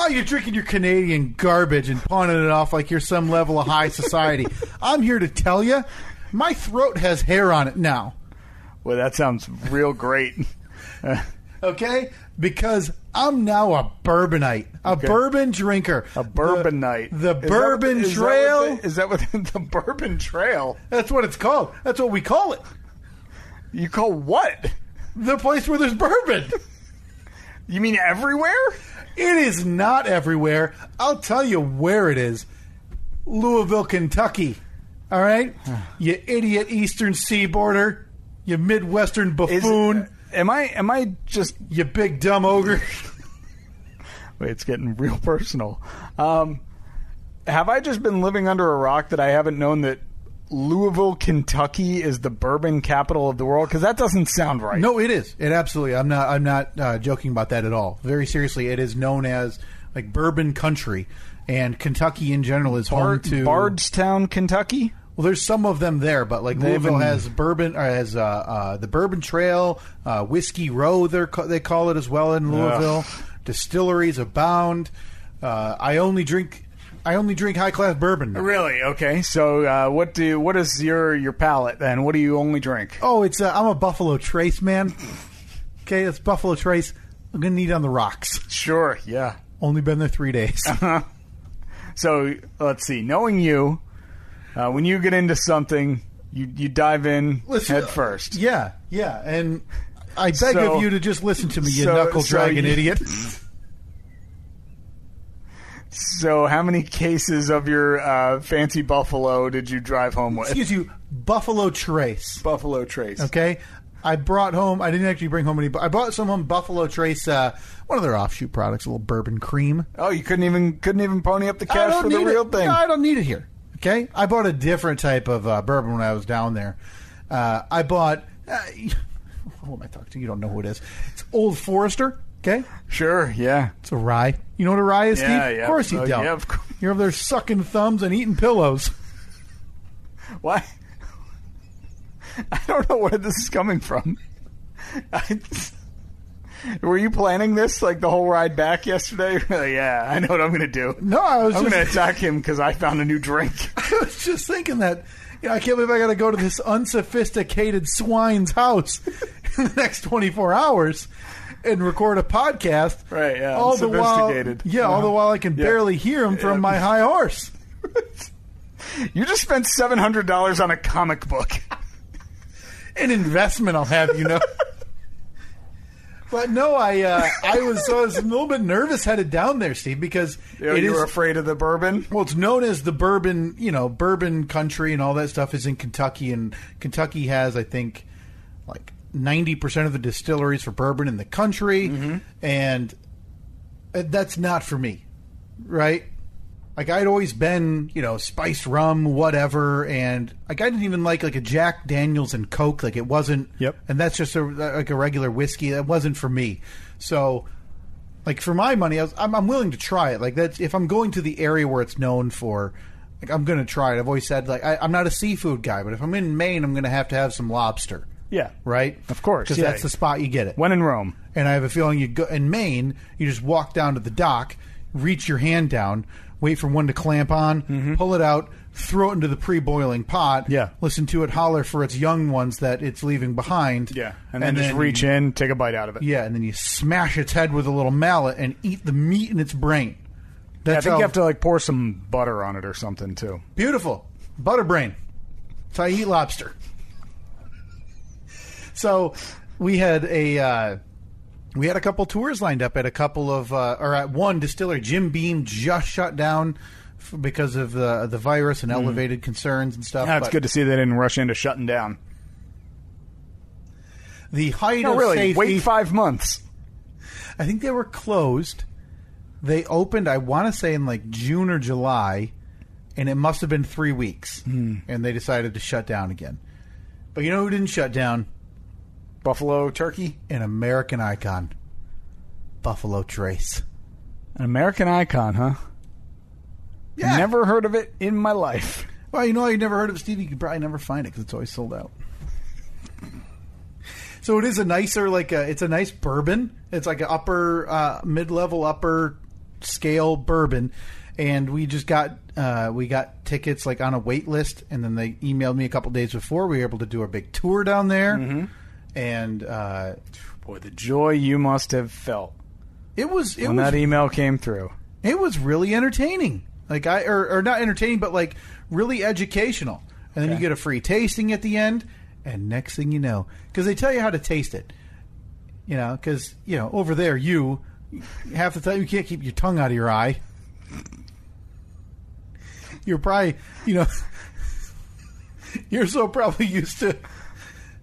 [SPEAKER 4] You're drinking your Canadian garbage and pawning it off like you're some level of high society. I'm here to tell you, my throat has hair on it now.
[SPEAKER 1] Well, that sounds real great.
[SPEAKER 4] Okay? Because I'm now a bourbonite, a bourbon drinker.
[SPEAKER 1] A bourbon night.
[SPEAKER 4] The Bourbon Trail.
[SPEAKER 1] Is that what the Bourbon Trail?
[SPEAKER 4] That's what it's called. That's what we call it.
[SPEAKER 1] You call what?
[SPEAKER 4] The place where there's bourbon.
[SPEAKER 1] You mean everywhere?
[SPEAKER 4] It is not everywhere. I'll tell you where it is. Louisville, Kentucky. All right? You idiot Eastern Seaboarder. You Midwestern buffoon.
[SPEAKER 1] Am I just...
[SPEAKER 4] You big dumb ogre.
[SPEAKER 1] Wait, it's getting real personal. Have I just been living under a rock that I haven't known that Louisville, Kentucky is the bourbon capital of the world? Because that doesn't sound right.
[SPEAKER 4] No, it is. It absolutely. I'm not joking about that at all. Very seriously, it is known as like bourbon country, and Kentucky in general is home to
[SPEAKER 1] Bardstown, Kentucky.
[SPEAKER 4] Well, there's some of them there, but like Louisville has bourbon, or has the Bourbon Trail, Whiskey Row. They call it as well in Louisville. Distilleries abound. I only drink high class bourbon now.
[SPEAKER 1] Really? Okay. So what is your palate then? What do you only drink?
[SPEAKER 4] Oh, it's I'm a Buffalo Trace man. Okay, it's Buffalo Trace. I'm gonna need it on the rocks.
[SPEAKER 1] Sure. Yeah.
[SPEAKER 4] Only been there 3 days.
[SPEAKER 1] So let's see. Knowing you, when you get into something, you dive in head first.
[SPEAKER 4] Yeah, and I beg of you to just listen to me, you knuckle-dragging idiot.
[SPEAKER 1] So how many cases of your fancy Buffalo did you drive home with?
[SPEAKER 4] Excuse you, Buffalo Trace.
[SPEAKER 1] Buffalo Trace.
[SPEAKER 4] Okay? I brought home, I didn't actually bring home any, but I bought some home Buffalo Trace, one of their offshoot products, a little bourbon cream.
[SPEAKER 1] Oh, you couldn't even pony up the cash for the real thing.
[SPEAKER 4] No, I don't need it here. Okay? I bought a different type of bourbon when I was down there. I bought, who am I talking to? You don't know who it is. It's Old Forester. Okay?
[SPEAKER 1] Sure, yeah.
[SPEAKER 4] It's a rye. You know what a rye is, Steve?
[SPEAKER 1] Yeah.
[SPEAKER 4] Of course you don't.
[SPEAKER 1] Yeah, of course.
[SPEAKER 4] You're over there sucking thumbs and eating pillows.
[SPEAKER 1] Why? I don't know where this is coming from. Were you planning this like the whole ride back yesterday? Yeah, I know what I'm going to do.
[SPEAKER 4] No, I'm
[SPEAKER 1] going to attack him because I found a new drink.
[SPEAKER 4] I was just thinking that. I can't believe I got to go to this unsophisticated swine's house in the next 24 hours and record a podcast.
[SPEAKER 1] Right, yeah.
[SPEAKER 4] All the while I can barely hear him from my high horse.
[SPEAKER 1] You just spent $700 on a comic book.
[SPEAKER 4] An investment, I'll have you know. But no, I was a little bit nervous headed down there, Steve, because
[SPEAKER 1] you were afraid of the bourbon.
[SPEAKER 4] Well, it's known as the bourbon, bourbon country, and all that stuff is in Kentucky, and Kentucky has, I think, like 90% of the distilleries for bourbon in the country, and that's not for me, right? Like, I'd always been, spiced rum, whatever, and like I didn't even like a Jack Daniels and Coke. Like, it wasn't.
[SPEAKER 1] Yep.
[SPEAKER 4] And that's just a regular whiskey. That wasn't for me. So, like, for my money, I'm willing to try it. Like, that's if I'm going to the area where it's known for. Like, I'm going to try it. I've always said, like, I'm not a seafood guy, but if I'm in Maine, I'm going to have some lobster.
[SPEAKER 1] Yeah.
[SPEAKER 4] Right?
[SPEAKER 1] Of course.
[SPEAKER 4] Because that's the spot you get it.
[SPEAKER 1] When in Rome.
[SPEAKER 4] And I have a feeling you go in Maine, you just walk down to the dock, reach your hand down, wait for one to clamp on, pull it out, throw it into the pre-boiling pot, listen to it holler for its young ones that it's leaving behind.
[SPEAKER 1] Yeah, and then just reach in, take a bite out of it.
[SPEAKER 4] Yeah, and then you smash its head with a little mallet and eat the meat in its brain.
[SPEAKER 1] I think you have to pour some butter on it or something, too.
[SPEAKER 4] Beautiful. Butter brain. That's how you eat lobster. So we had a couple tours lined up at a couple of, or at one distillery. Jim Beam just shut down because of the virus and elevated concerns and stuff.
[SPEAKER 1] It's good to see they didn't rush into shutting down.
[SPEAKER 4] The height of safety.
[SPEAKER 1] Wait 5 months.
[SPEAKER 4] I think they were closed. They opened, I want to say, in like June or July, and it must have been 3 weeks. And they decided to shut down again. But you know who didn't shut down?
[SPEAKER 1] Buffalo Turkey?
[SPEAKER 4] An American icon. Buffalo Trace.
[SPEAKER 1] An American icon, huh?
[SPEAKER 4] Yeah.
[SPEAKER 1] Never heard of it in my life.
[SPEAKER 4] Well, you know you never heard of it, Steve? You could probably never find it because it's always sold out. So it is a nicer, it's a nice bourbon. It's like an upper, mid-level, upper scale bourbon. And we just got tickets like on a wait list, and then they emailed me a couple days before. We were able to do a big tour down there. And
[SPEAKER 1] boy, the joy you must have felt when that email came through.
[SPEAKER 4] It was really entertaining, or not entertaining, but like really educational. And then you get a free tasting at the end. And next thing you know, because they tell you how to taste it, because over there half the time you can't keep your tongue out of your eye. You're probably you're so probably used to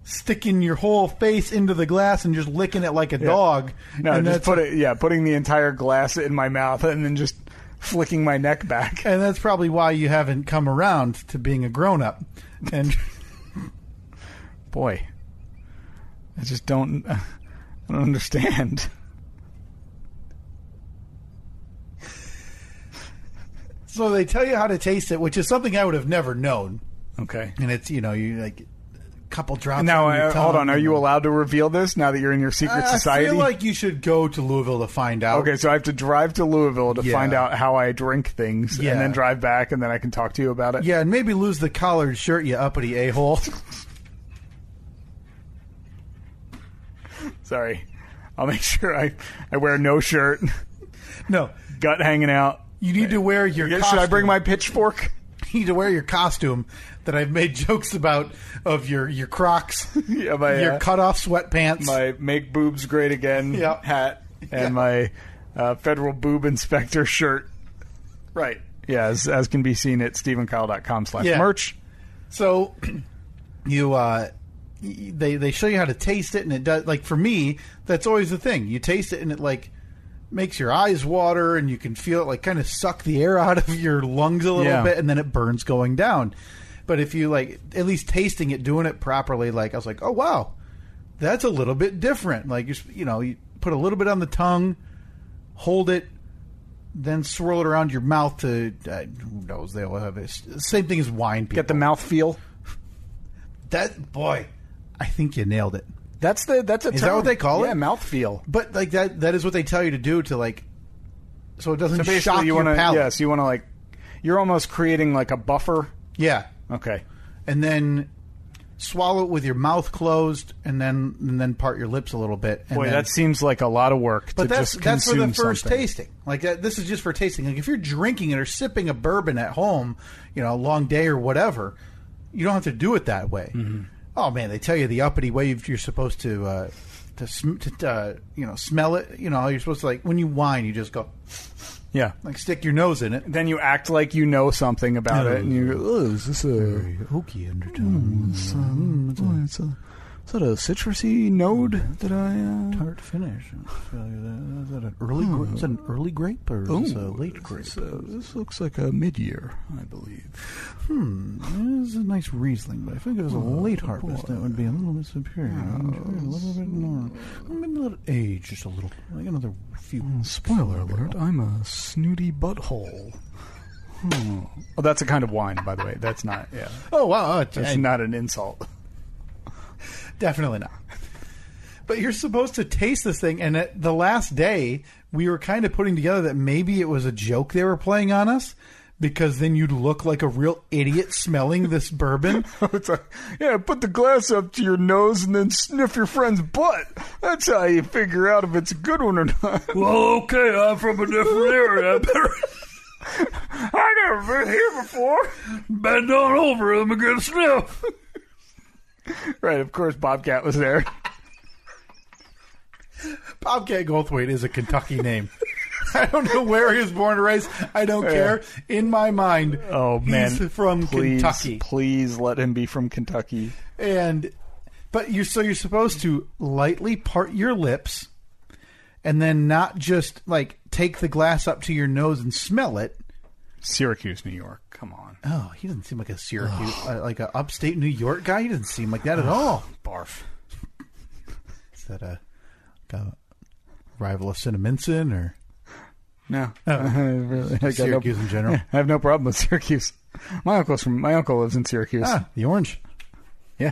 [SPEAKER 4] sticking your whole face into the glass and just licking it like a dog.
[SPEAKER 1] No,
[SPEAKER 4] and
[SPEAKER 1] just putting the entire glass in my mouth and then just flicking my neck back.
[SPEAKER 4] And that's probably why you haven't come around to being a grown-up. And
[SPEAKER 1] boy, I just don't understand.
[SPEAKER 4] So they tell you how to taste it, which is something I would have never known.
[SPEAKER 1] Okay.
[SPEAKER 2] and it's you like a couple drops.
[SPEAKER 1] Now,
[SPEAKER 2] on your tongue.
[SPEAKER 1] hold on. Are you allowed to reveal this now that you're in your secret society?
[SPEAKER 2] I feel like you should go to Louisville to find out.
[SPEAKER 1] Okay, so I have to drive to Louisville to find out how I drink things,
[SPEAKER 2] Yeah.
[SPEAKER 1] and then drive back, and then I can talk to you about it.
[SPEAKER 2] Yeah, and maybe lose the collared shirt, you uppity a-hole.
[SPEAKER 1] Sorry. I'll make sure I wear no shirt,
[SPEAKER 2] No,
[SPEAKER 1] gut hanging out.
[SPEAKER 2] you need to wear your costume.
[SPEAKER 1] Should I bring my pitchfork?
[SPEAKER 2] You need to wear your costume that I've made jokes about of your Crocs,
[SPEAKER 1] Yeah,
[SPEAKER 2] your cut-off sweatpants.
[SPEAKER 1] my Make Boobs Great Again
[SPEAKER 2] Yep.
[SPEAKER 1] hat, and my federal boob inspector shirt. Right. Yeah, as can be seen at stephenkyle.com/merch.
[SPEAKER 2] So you they show you how to taste it, and it does, like, for me, that's always the thing. You taste it and it like makes your eyes water, and you can feel it like kind of suck the air out of your lungs a little bit, and then it burns going down. But if you like at least tasting it, doing it properly, like I was like, oh wow, that's a little bit different. Like you put a little bit on the tongue, hold it, then swirl it around your mouth to who knows, they'll have it. Same thing as wine. People.
[SPEAKER 1] Get the mouth feel.
[SPEAKER 2] That boy, I think you nailed it.
[SPEAKER 1] That's a term.
[SPEAKER 2] Is that what they call it?
[SPEAKER 1] Yeah, mouth feel.
[SPEAKER 2] But like that is what they tell you to do to like, so it doesn't
[SPEAKER 1] So
[SPEAKER 2] shock
[SPEAKER 1] basically,
[SPEAKER 2] your palate.
[SPEAKER 1] yes, you want to like, you're almost creating like a buffer.
[SPEAKER 2] Yeah,
[SPEAKER 1] Okay.
[SPEAKER 2] and then swallow it with your mouth closed, and then part your lips a little bit. And
[SPEAKER 1] Boy,
[SPEAKER 2] then,
[SPEAKER 1] that seems like a lot of work
[SPEAKER 2] but
[SPEAKER 1] to
[SPEAKER 2] that's
[SPEAKER 1] just
[SPEAKER 2] for the
[SPEAKER 1] consume
[SPEAKER 2] first
[SPEAKER 1] something.
[SPEAKER 2] tasting. Like that, this is just for tasting. Like if you're drinking it or sipping a bourbon at home, a long day or whatever, you don't have to do it that way.
[SPEAKER 1] Mm-hmm.
[SPEAKER 2] Oh man, they tell you the uppity way you're supposed to smell it. You're supposed to, like, when you whine, you just go
[SPEAKER 1] Yeah.
[SPEAKER 2] like stick your nose in it.
[SPEAKER 1] Then you act like you know something about it, and you go, "Oh, is this a
[SPEAKER 2] Oaky undertone.
[SPEAKER 1] is that a citrusy node that I?"
[SPEAKER 2] Tart finish. Is that an early? Is that an early grape or is it a late grape?
[SPEAKER 1] This looks like a mid-year, I believe.
[SPEAKER 2] This is a nice Riesling, but I think if it was a late harvest, that would be a little bit superior. A little bit more. Maybe let it age just a little. Like another few.
[SPEAKER 1] Spoiler alert, I'm a snooty butthole. Oh, that's a kind of wine, by the way. That's not,
[SPEAKER 2] Oh wow!
[SPEAKER 1] that's not an insult.
[SPEAKER 2] Definitely not. But you're supposed to taste this thing, and at the last day, we were kind of putting together that maybe it was a joke they were playing on us, because then you'd look like a real idiot smelling this bourbon.
[SPEAKER 1] It's like, put the glass up to your nose and then sniff your friend's butt. That's how you figure out if it's a good one or not.
[SPEAKER 2] Well, okay, I'm from a different area.
[SPEAKER 1] I never been here before.
[SPEAKER 2] Bend on over, let me get a sniff.
[SPEAKER 1] Right, of course, Bobcat was there.
[SPEAKER 2] Bobcat Goldthwait is a Kentucky name. I don't know where he was born or raised. I don't care. In my mind,
[SPEAKER 1] Oh man,
[SPEAKER 2] he's from Kentucky.
[SPEAKER 1] Please let him be from Kentucky.
[SPEAKER 2] But you're supposed to lightly part your lips, and then not just like take the glass up to your nose and smell it.
[SPEAKER 1] Syracuse, New York. Come on.
[SPEAKER 2] Oh, he doesn't seem like a Syracuse, like a upstate New York guy. He doesn't seem like that at all.
[SPEAKER 1] Barf.
[SPEAKER 2] Is that a rival of Cinnaminson or?
[SPEAKER 1] No.
[SPEAKER 2] Oh.
[SPEAKER 1] I got
[SPEAKER 2] Syracuse in general.
[SPEAKER 1] I have no problem with Syracuse. My uncle lives in Syracuse.
[SPEAKER 2] Ah, the orange.
[SPEAKER 1] Yeah.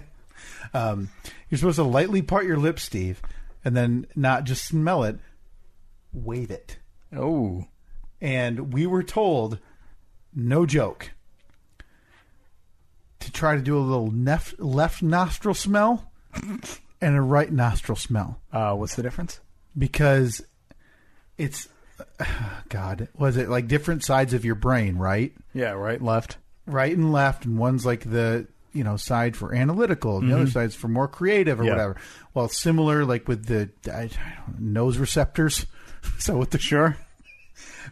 [SPEAKER 2] You're supposed to lightly part your lips, Steve, and then not just smell it, wave it.
[SPEAKER 1] Oh.
[SPEAKER 2] And we were told, no joke, to try to do a little left nostril smell and a right nostril smell.
[SPEAKER 1] What's the difference?
[SPEAKER 2] Because it's, God, was it like different sides of your brain, right?
[SPEAKER 1] Yeah, right, left.
[SPEAKER 2] Right and left, and one's like the side for analytical, and the other side's for more creative or whatever. Well, similar like with the nose receptors. So with the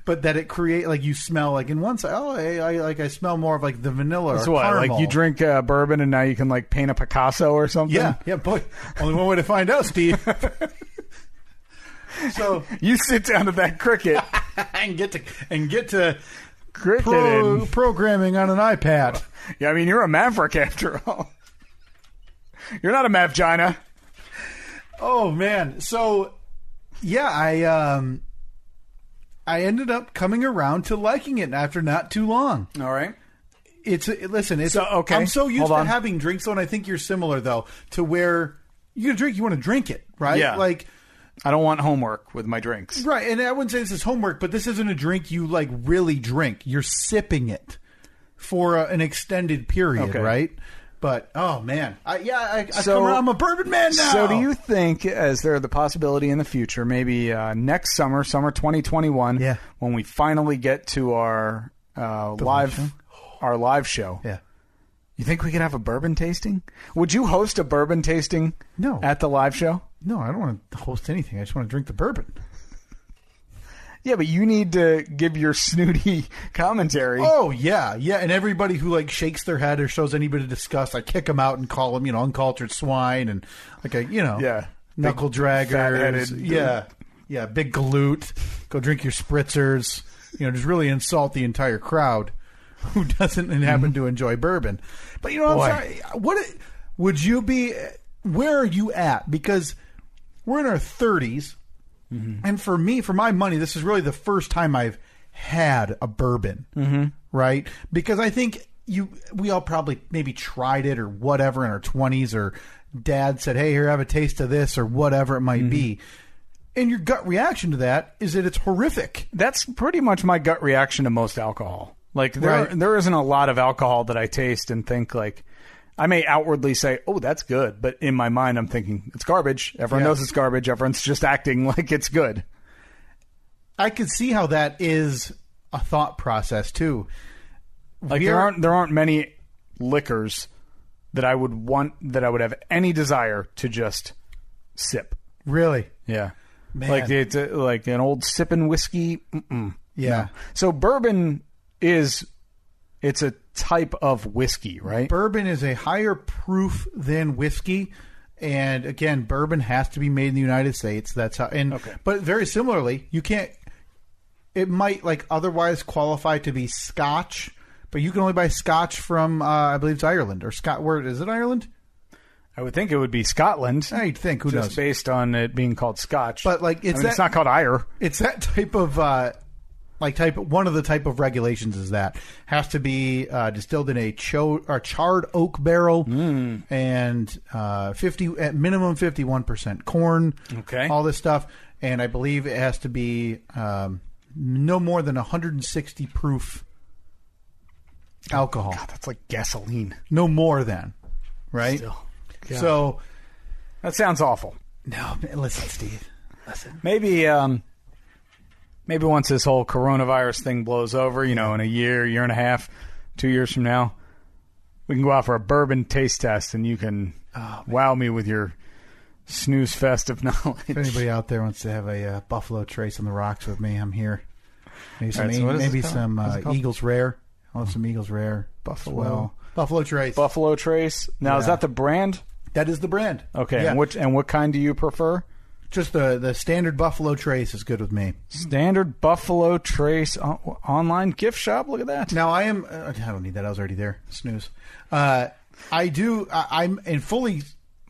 [SPEAKER 2] but that it create like you smell like in one side. Oh, I smell more of like the vanilla.
[SPEAKER 1] So
[SPEAKER 2] or
[SPEAKER 1] what?
[SPEAKER 2] caramel.
[SPEAKER 1] Like you drink bourbon and now you can like paint a Picasso or something.
[SPEAKER 2] Yeah, boy. Only one way to find out, Steve. So
[SPEAKER 1] you sit down to that cricket
[SPEAKER 2] and get to
[SPEAKER 1] cricket
[SPEAKER 2] programming on an iPad.
[SPEAKER 1] Yeah, I mean you're a maverick after all. You're not a mavgina.
[SPEAKER 2] Oh man. So yeah, I ended up coming around to liking it after not too long.
[SPEAKER 1] All right.
[SPEAKER 4] Listen.
[SPEAKER 1] So, okay,
[SPEAKER 4] I'm so used
[SPEAKER 1] hold
[SPEAKER 4] to
[SPEAKER 1] on.
[SPEAKER 4] having drinks, though, and I think you're similar though to where you get a drink, you want to drink it, right?
[SPEAKER 1] Yeah.
[SPEAKER 4] Like.
[SPEAKER 1] I don't want homework with my drinks.
[SPEAKER 4] Right, and I wouldn't say this is homework, but this isn't a drink you like really drink. You're sipping it for an extended period,
[SPEAKER 1] Okay.
[SPEAKER 4] right? But oh man,
[SPEAKER 1] So-
[SPEAKER 4] I'm a bourbon man now.
[SPEAKER 1] So do you think, is there the possibility in the future, maybe next summer 2021,
[SPEAKER 4] Yeah.
[SPEAKER 1] when we finally get to our live show,
[SPEAKER 4] Yeah.
[SPEAKER 1] you think we could have a bourbon tasting? Would you host a bourbon tasting
[SPEAKER 4] No.
[SPEAKER 1] at the live show?
[SPEAKER 4] No, I don't want to host anything. I just want to drink the bourbon.
[SPEAKER 1] Yeah, but you need to give your snooty commentary.
[SPEAKER 4] Oh yeah, and everybody who like shakes their head or shows any bit of disgust, I kick them out and call them, uncultured swine and
[SPEAKER 1] Yeah.
[SPEAKER 4] knuckle draggers.
[SPEAKER 1] fat-headed-
[SPEAKER 4] Yeah, big galoot. Go drink your spritzers. Just really insult the entire crowd who doesn't happen to enjoy bourbon. But I'm
[SPEAKER 1] Boy.
[SPEAKER 4] sorry. What would you be? Where are you at? Because we're in our 30s, and for my money, this is really the first time I've had a bourbon, right? Because I think we all probably maybe tried it or whatever in our 20s, or Dad said, "Hey, here, have a taste of this," or whatever it might be. And your gut reaction to that is that it's horrific.
[SPEAKER 1] That's pretty much my gut reaction to most alcohol. Like
[SPEAKER 4] Right.
[SPEAKER 1] there isn't a lot of alcohol that I taste and think like, I may outwardly say, "Oh, that's good," but in my mind, I'm thinking it's garbage. Everyone
[SPEAKER 4] Yeah.
[SPEAKER 1] knows it's garbage. Everyone's just acting like it's good.
[SPEAKER 4] I could see how that is a thought process too.
[SPEAKER 1] Like there aren't many liquors that I would have any desire to just sip.
[SPEAKER 4] Really.
[SPEAKER 1] Yeah,
[SPEAKER 4] Man.
[SPEAKER 1] like it's like an old sipping whiskey. Mm-mm.
[SPEAKER 4] Yeah.
[SPEAKER 1] So bourbon it's a type of whiskey, right?
[SPEAKER 4] Bourbon is a higher proof than whiskey, and again, bourbon has to be made in the United States. That's how. And
[SPEAKER 1] Okay.
[SPEAKER 4] but very similarly, you can't. It might otherwise qualify to be Scotch, but you can only buy Scotch from I believe it's Ireland or Scott. Where is it? Ireland?
[SPEAKER 1] I would think it would be Scotland.
[SPEAKER 4] I'd think. Who
[SPEAKER 1] just
[SPEAKER 4] knows?
[SPEAKER 1] based on it being called Scotch.
[SPEAKER 4] But
[SPEAKER 1] it's not called Ire.
[SPEAKER 4] It's that type of one of the type of regulations is that has to be distilled in a charred oak barrel and 50 at minimum 51% corn.
[SPEAKER 1] Okay.
[SPEAKER 4] All this stuff, and I believe it has to be no more than 160 proof alcohol.
[SPEAKER 1] God, that's like gasoline.
[SPEAKER 4] No more than, right?
[SPEAKER 1] Still. God.
[SPEAKER 4] So
[SPEAKER 1] That sounds awful.
[SPEAKER 4] no, listen, Steve. Listen.
[SPEAKER 1] Maybe once this whole coronavirus thing blows over, in a year and a half, 2 years from now, we can go out for a bourbon taste test, and you can wow me with your snooze fest of knowledge.
[SPEAKER 4] If anybody out there wants to have a Buffalo Trace on the rocks with me, I'm here. Maybe some,
[SPEAKER 1] All right, so what is
[SPEAKER 4] maybe
[SPEAKER 1] this called?
[SPEAKER 4] some
[SPEAKER 1] What's it called?
[SPEAKER 4] Eagles Rare. I'll have some Eagles Rare.
[SPEAKER 1] Buffalo.
[SPEAKER 4] as well. Buffalo Trace.
[SPEAKER 1] Buffalo Trace. Now, is
[SPEAKER 4] Yeah.
[SPEAKER 1] that the brand?
[SPEAKER 4] That is the brand.
[SPEAKER 1] Okay.
[SPEAKER 4] Yeah.
[SPEAKER 1] And what kind do you prefer?
[SPEAKER 4] Just the standard Buffalo Trace is good with me.
[SPEAKER 1] Standard Buffalo Trace online gift shop. Look at that.
[SPEAKER 4] Now I am. I don't need that. I was already there. Snooze. I do. I'm in full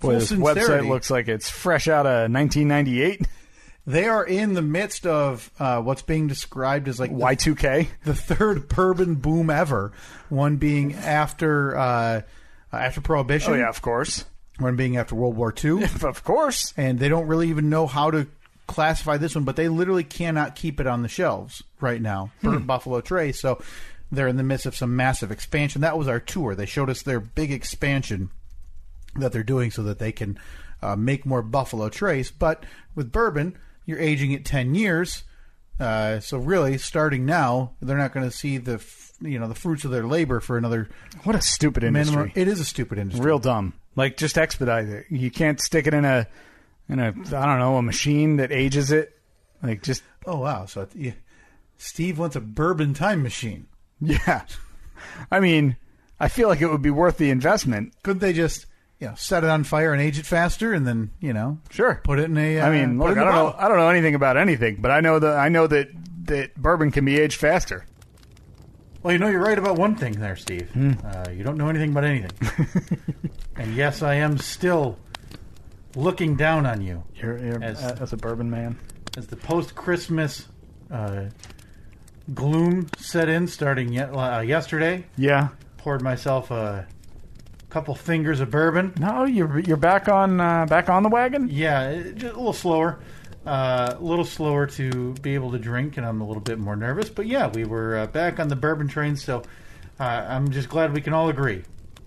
[SPEAKER 1] Boy, this
[SPEAKER 4] sincerity.
[SPEAKER 1] website looks like it's fresh out of 1998.
[SPEAKER 4] They are in the midst of what's being described as like
[SPEAKER 1] Y2K.
[SPEAKER 4] the third bourbon boom ever. One being after Prohibition.
[SPEAKER 1] Oh yeah, of course.
[SPEAKER 4] One being after World War II.
[SPEAKER 1] Of course.
[SPEAKER 4] And they don't really even know how to classify this one, but they literally cannot keep it on the shelves right now for Buffalo Trace. So they're in the midst of some massive expansion. That was our tour. They showed us their big expansion that they're doing so that they can make more Buffalo Trace. But with bourbon, you're aging it 10 years. So really, starting now, they're not going to see the fruits of their labor for another
[SPEAKER 1] What a stupid industry.
[SPEAKER 4] minimum. It is a stupid industry.
[SPEAKER 1] Real dumb. Like, just expedite it. You can't stick it in a I don't know, a machine that ages it. Like, just
[SPEAKER 4] Oh, wow. So Steve wants a bourbon time machine.
[SPEAKER 1] yeah. I mean, I feel like it would be worth the investment.
[SPEAKER 4] Couldn't they just set it on fire and age it faster, and then
[SPEAKER 1] Sure.
[SPEAKER 4] put it in a?
[SPEAKER 1] I mean,
[SPEAKER 4] put
[SPEAKER 1] look,
[SPEAKER 4] it in
[SPEAKER 1] I
[SPEAKER 4] a
[SPEAKER 1] don't know.
[SPEAKER 4] bottle?
[SPEAKER 1] I don't know anything about anything, but I know that bourbon can be aged faster.
[SPEAKER 2] Well, you're right about one thing there, Steve. You don't know anything about anything. And yes, I am still looking down on you
[SPEAKER 1] You're as a bourbon man.
[SPEAKER 2] as the post-Christmas gloom set in starting yesterday.
[SPEAKER 1] Yeah.
[SPEAKER 2] poured myself a couple fingers of bourbon.
[SPEAKER 1] No, you're back on the wagon.
[SPEAKER 2] Yeah, just a little slower. A little slower to be able to drink, and I'm a little bit more nervous. But yeah, we were back on the bourbon train, so I'm just glad we can all agree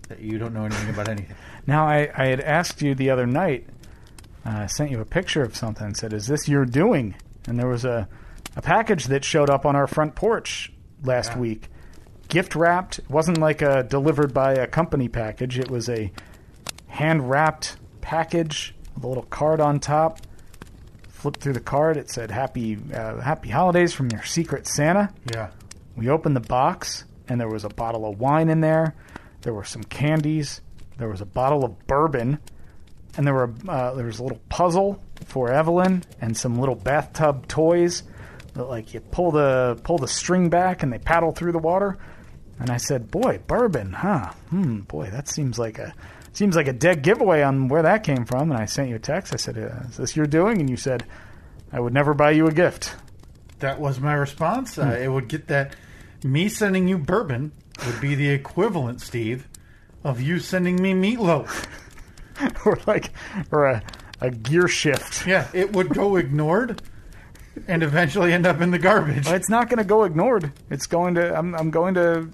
[SPEAKER 2] that you don't know anything about anything.
[SPEAKER 1] Now, I had asked you the other night, I sent you a picture of something and said, is this your doing? And there was a package that showed up on our front porch last week. Gift wrapped. It wasn't like a delivered by a company package. It was a hand wrapped package with a little card on top. Flipped through the card. It said, Happy Holidays from your Secret Santa.
[SPEAKER 2] Yeah.
[SPEAKER 1] We opened the box, and there was a bottle of wine in there. There were some candies. There was a bottle of bourbon. And there was a little puzzle for Evelyn and some little bathtub toys that, like, you pull the string back and they paddle through the water. And I said, boy, bourbon, huh? Boy, that seems like a dead giveaway on where that came from. And I sent you a text. I said, is this your doing? And you said, I would never buy you a gift.
[SPEAKER 2] That was my response. It would get that. Me sending you bourbon would be the equivalent, Steve, of you sending me meatloaf.
[SPEAKER 1] or a gear shift.
[SPEAKER 2] Yeah, it would go ignored and eventually end up in the garbage.
[SPEAKER 1] Well, it's not going to go ignored. It's going to. I'm going to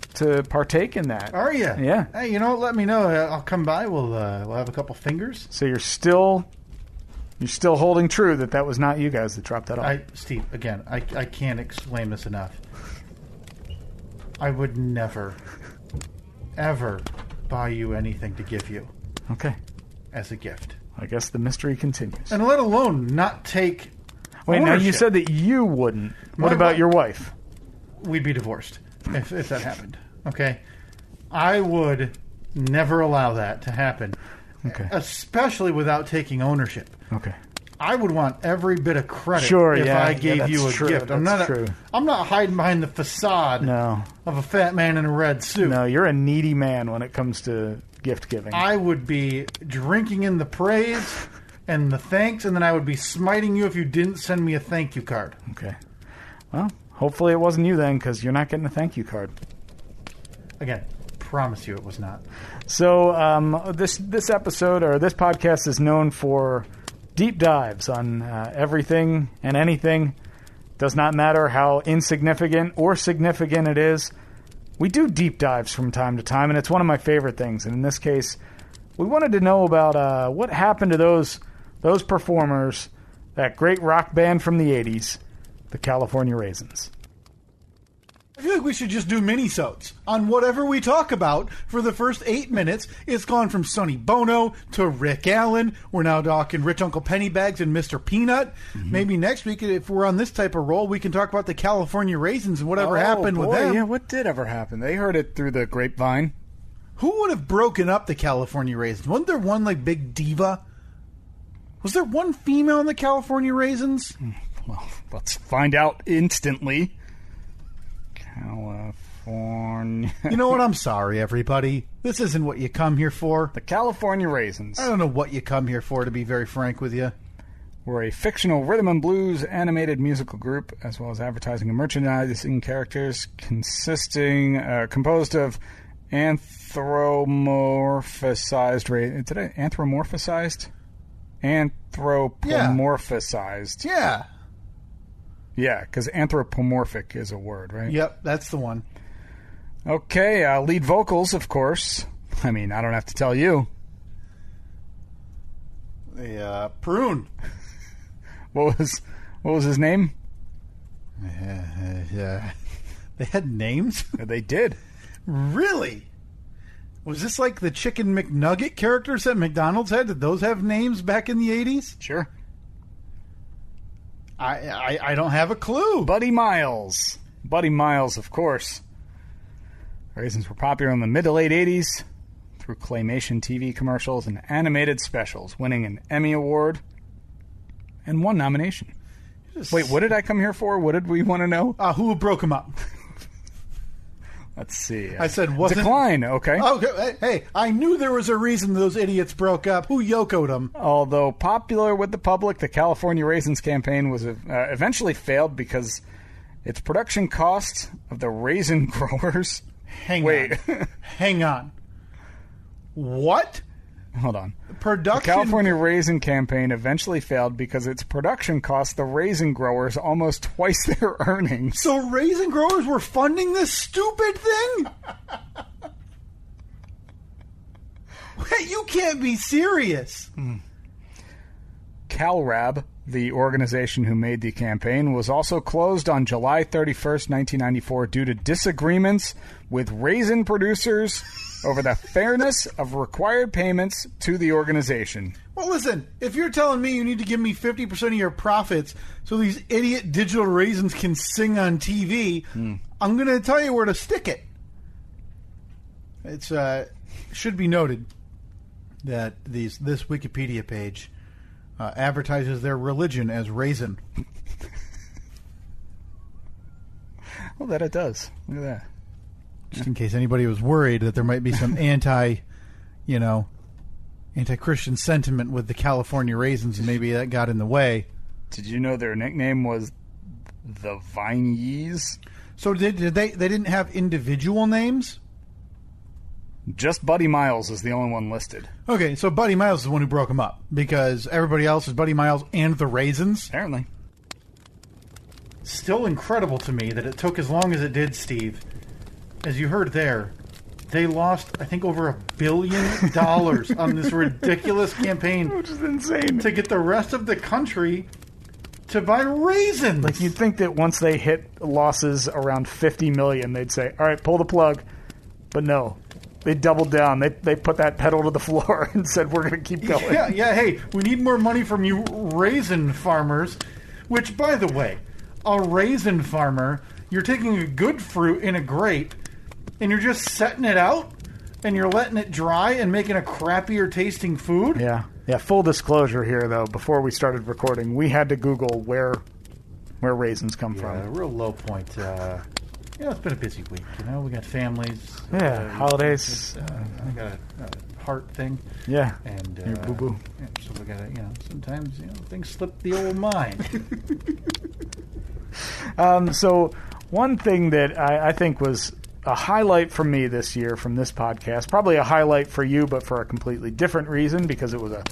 [SPEAKER 1] partake in that.
[SPEAKER 2] Are you?
[SPEAKER 1] Yeah.
[SPEAKER 2] Hey, you know what? Let me know. I'll come by. We'll have a couple fingers.
[SPEAKER 1] So you're still holding true that was not you guys that dropped that off.
[SPEAKER 2] Steve, again, I can't explain this enough. I would never, ever buy you anything to give you.
[SPEAKER 1] Okay.
[SPEAKER 2] As a gift.
[SPEAKER 1] I guess the mystery continues.
[SPEAKER 2] And let alone not take
[SPEAKER 1] Wait,
[SPEAKER 2] ownership.
[SPEAKER 1] Now you said that you wouldn't. What about your wife?
[SPEAKER 2] We'd be divorced if that happened. Okay? I would never allow that to happen.
[SPEAKER 1] Okay.
[SPEAKER 2] Especially without taking ownership.
[SPEAKER 1] Okay.
[SPEAKER 2] I would want every bit of credit if
[SPEAKER 1] yeah,
[SPEAKER 2] I gave you a
[SPEAKER 1] true.
[SPEAKER 2] gift. I'm not hiding behind the facade of a fat man in a red suit.
[SPEAKER 1] No, you're a needy man when it comes to gift giving.
[SPEAKER 2] I would be drinking in the praise and the thanks, and then I would be smiting you if you didn't send me a thank you card.
[SPEAKER 1] Okay. Well, hopefully it wasn't you then, because you're not getting a thank you card.
[SPEAKER 2] Again, promise you it was not.
[SPEAKER 1] So this episode, or this podcast, is known for deep dives on everything and anything. Does not matter how insignificant or significant it is. We do deep dives from time to time, and it's one of my favorite things. And in this case, we wanted to know about what happened to those performers, that great rock band from the 80s, the California Raisins.
[SPEAKER 4] I feel like we should just do mini-sodes on whatever we talk about for the first 8 minutes. It's gone from Sonny Bono to Rick Allen. We're now talking Rich Uncle Pennybags and Mr. Peanut. Mm-hmm. Maybe next week, if we're on this type of roll, we can talk about the California Raisins and whatever happened with them.
[SPEAKER 1] Yeah, what did ever happen? They heard it through the grapevine.
[SPEAKER 4] Who would have broken up the California Raisins? Wasn't there one, like, big diva? Was there one female in the California Raisins?
[SPEAKER 1] Well, let's find out instantly. California.
[SPEAKER 4] You know what? I'm sorry, everybody. This isn't what you come here for.
[SPEAKER 1] The California Raisins.
[SPEAKER 4] I don't know what you come here for, to be very frank with you.
[SPEAKER 1] We're a fictional rhythm and blues animated musical group, as well as advertising and merchandising characters, composed of anthropomorphized. Did I anthropomorphized? Anthropomorphized.
[SPEAKER 4] Yeah.
[SPEAKER 1] Yeah, because anthropomorphic is a word, right?
[SPEAKER 4] Yep, that's the one.
[SPEAKER 1] Okay, lead vocals, of course. I mean, I don't have to tell you.
[SPEAKER 4] The Prune.
[SPEAKER 1] What was his name?
[SPEAKER 4] Yeah. They had names?
[SPEAKER 1] They did.
[SPEAKER 4] Really? Was this like the Chicken McNugget characters that McDonald's had? Did those have names back in the 80s?
[SPEAKER 1] Sure.
[SPEAKER 4] I don't have a clue.
[SPEAKER 1] Buddy Miles. Buddy Miles, of course. Raisins were popular in the mid to late 80s through claymation TV commercials and animated specials, winning an Emmy Award and one nomination. Wait, what did I come here for? What did we want to know?
[SPEAKER 4] Who broke them up?
[SPEAKER 1] Let's see.
[SPEAKER 4] I said wasn't...
[SPEAKER 1] Decline, okay.
[SPEAKER 4] Okay. Hey, I knew there was a reason those idiots broke up. Who yokoed them?
[SPEAKER 1] Although popular with the public, the California Raisins campaign was eventually failed because its production cost of the raisin growers
[SPEAKER 2] Hang on. What?
[SPEAKER 1] Hold on.
[SPEAKER 2] Production.
[SPEAKER 1] The California Raisin Campaign eventually failed because its production cost the raisin growers almost twice their earnings.
[SPEAKER 2] So raisin growers were funding this stupid thing? Wait, you can't be serious.
[SPEAKER 1] CalRab, the organization who made the campaign, was also closed on July 31st, 1994 due to disagreements with raisin producers over the fairness of required payments to the organization.
[SPEAKER 2] Well, listen, if you're telling me you need to give me 50% of your profits so these idiot digital raisins can sing on TV, I'm going to tell you where to stick it. It's should be noted that this Wikipedia page advertises their religion as raisin.
[SPEAKER 1] Well, that it does. Look at that.
[SPEAKER 2] Just in case anybody was worried that there might be some anti-Christian sentiment with the California raisins, and maybe that got in the way.
[SPEAKER 1] Did you know their nickname was the Vineys?
[SPEAKER 2] So they didn't have individual names?
[SPEAKER 1] Just Buddy Miles is the only one listed.
[SPEAKER 2] Okay, so Buddy Miles is the one who broke them up, because everybody else is Buddy Miles and the Raisins?
[SPEAKER 1] Apparently.
[SPEAKER 2] Still incredible to me that it took as long as it did, Steve. As you heard there, they lost, I think, over $1 billion on this ridiculous campaign.
[SPEAKER 1] Which is insane.
[SPEAKER 2] To get the rest of the country to buy raisins.
[SPEAKER 1] Like, you'd think that once they hit losses around $50 million, they'd say, all right, pull the plug. But no. They doubled down. They put that pedal to the floor and said, we're going to keep going.
[SPEAKER 2] Yeah, hey, we need more money from you raisin farmers. Which, by the way, a raisin farmer, you're taking a good fruit in a grape, and you're just setting it out, and you're letting it dry and making a crappier tasting food?
[SPEAKER 1] Yeah. Full disclosure here, though, before we started recording, we had to Google where raisins come from.
[SPEAKER 2] A real low point. It's been a busy week. We got families.
[SPEAKER 1] Holidays.
[SPEAKER 2] I got a heart thing.
[SPEAKER 1] Yeah.
[SPEAKER 2] And
[SPEAKER 1] your boo-boo.
[SPEAKER 2] So we got to, sometimes, things slip the old mind.
[SPEAKER 1] So one thing that I think was a highlight for me this year from this podcast, probably a highlight for you, but for a completely different reason, because it was a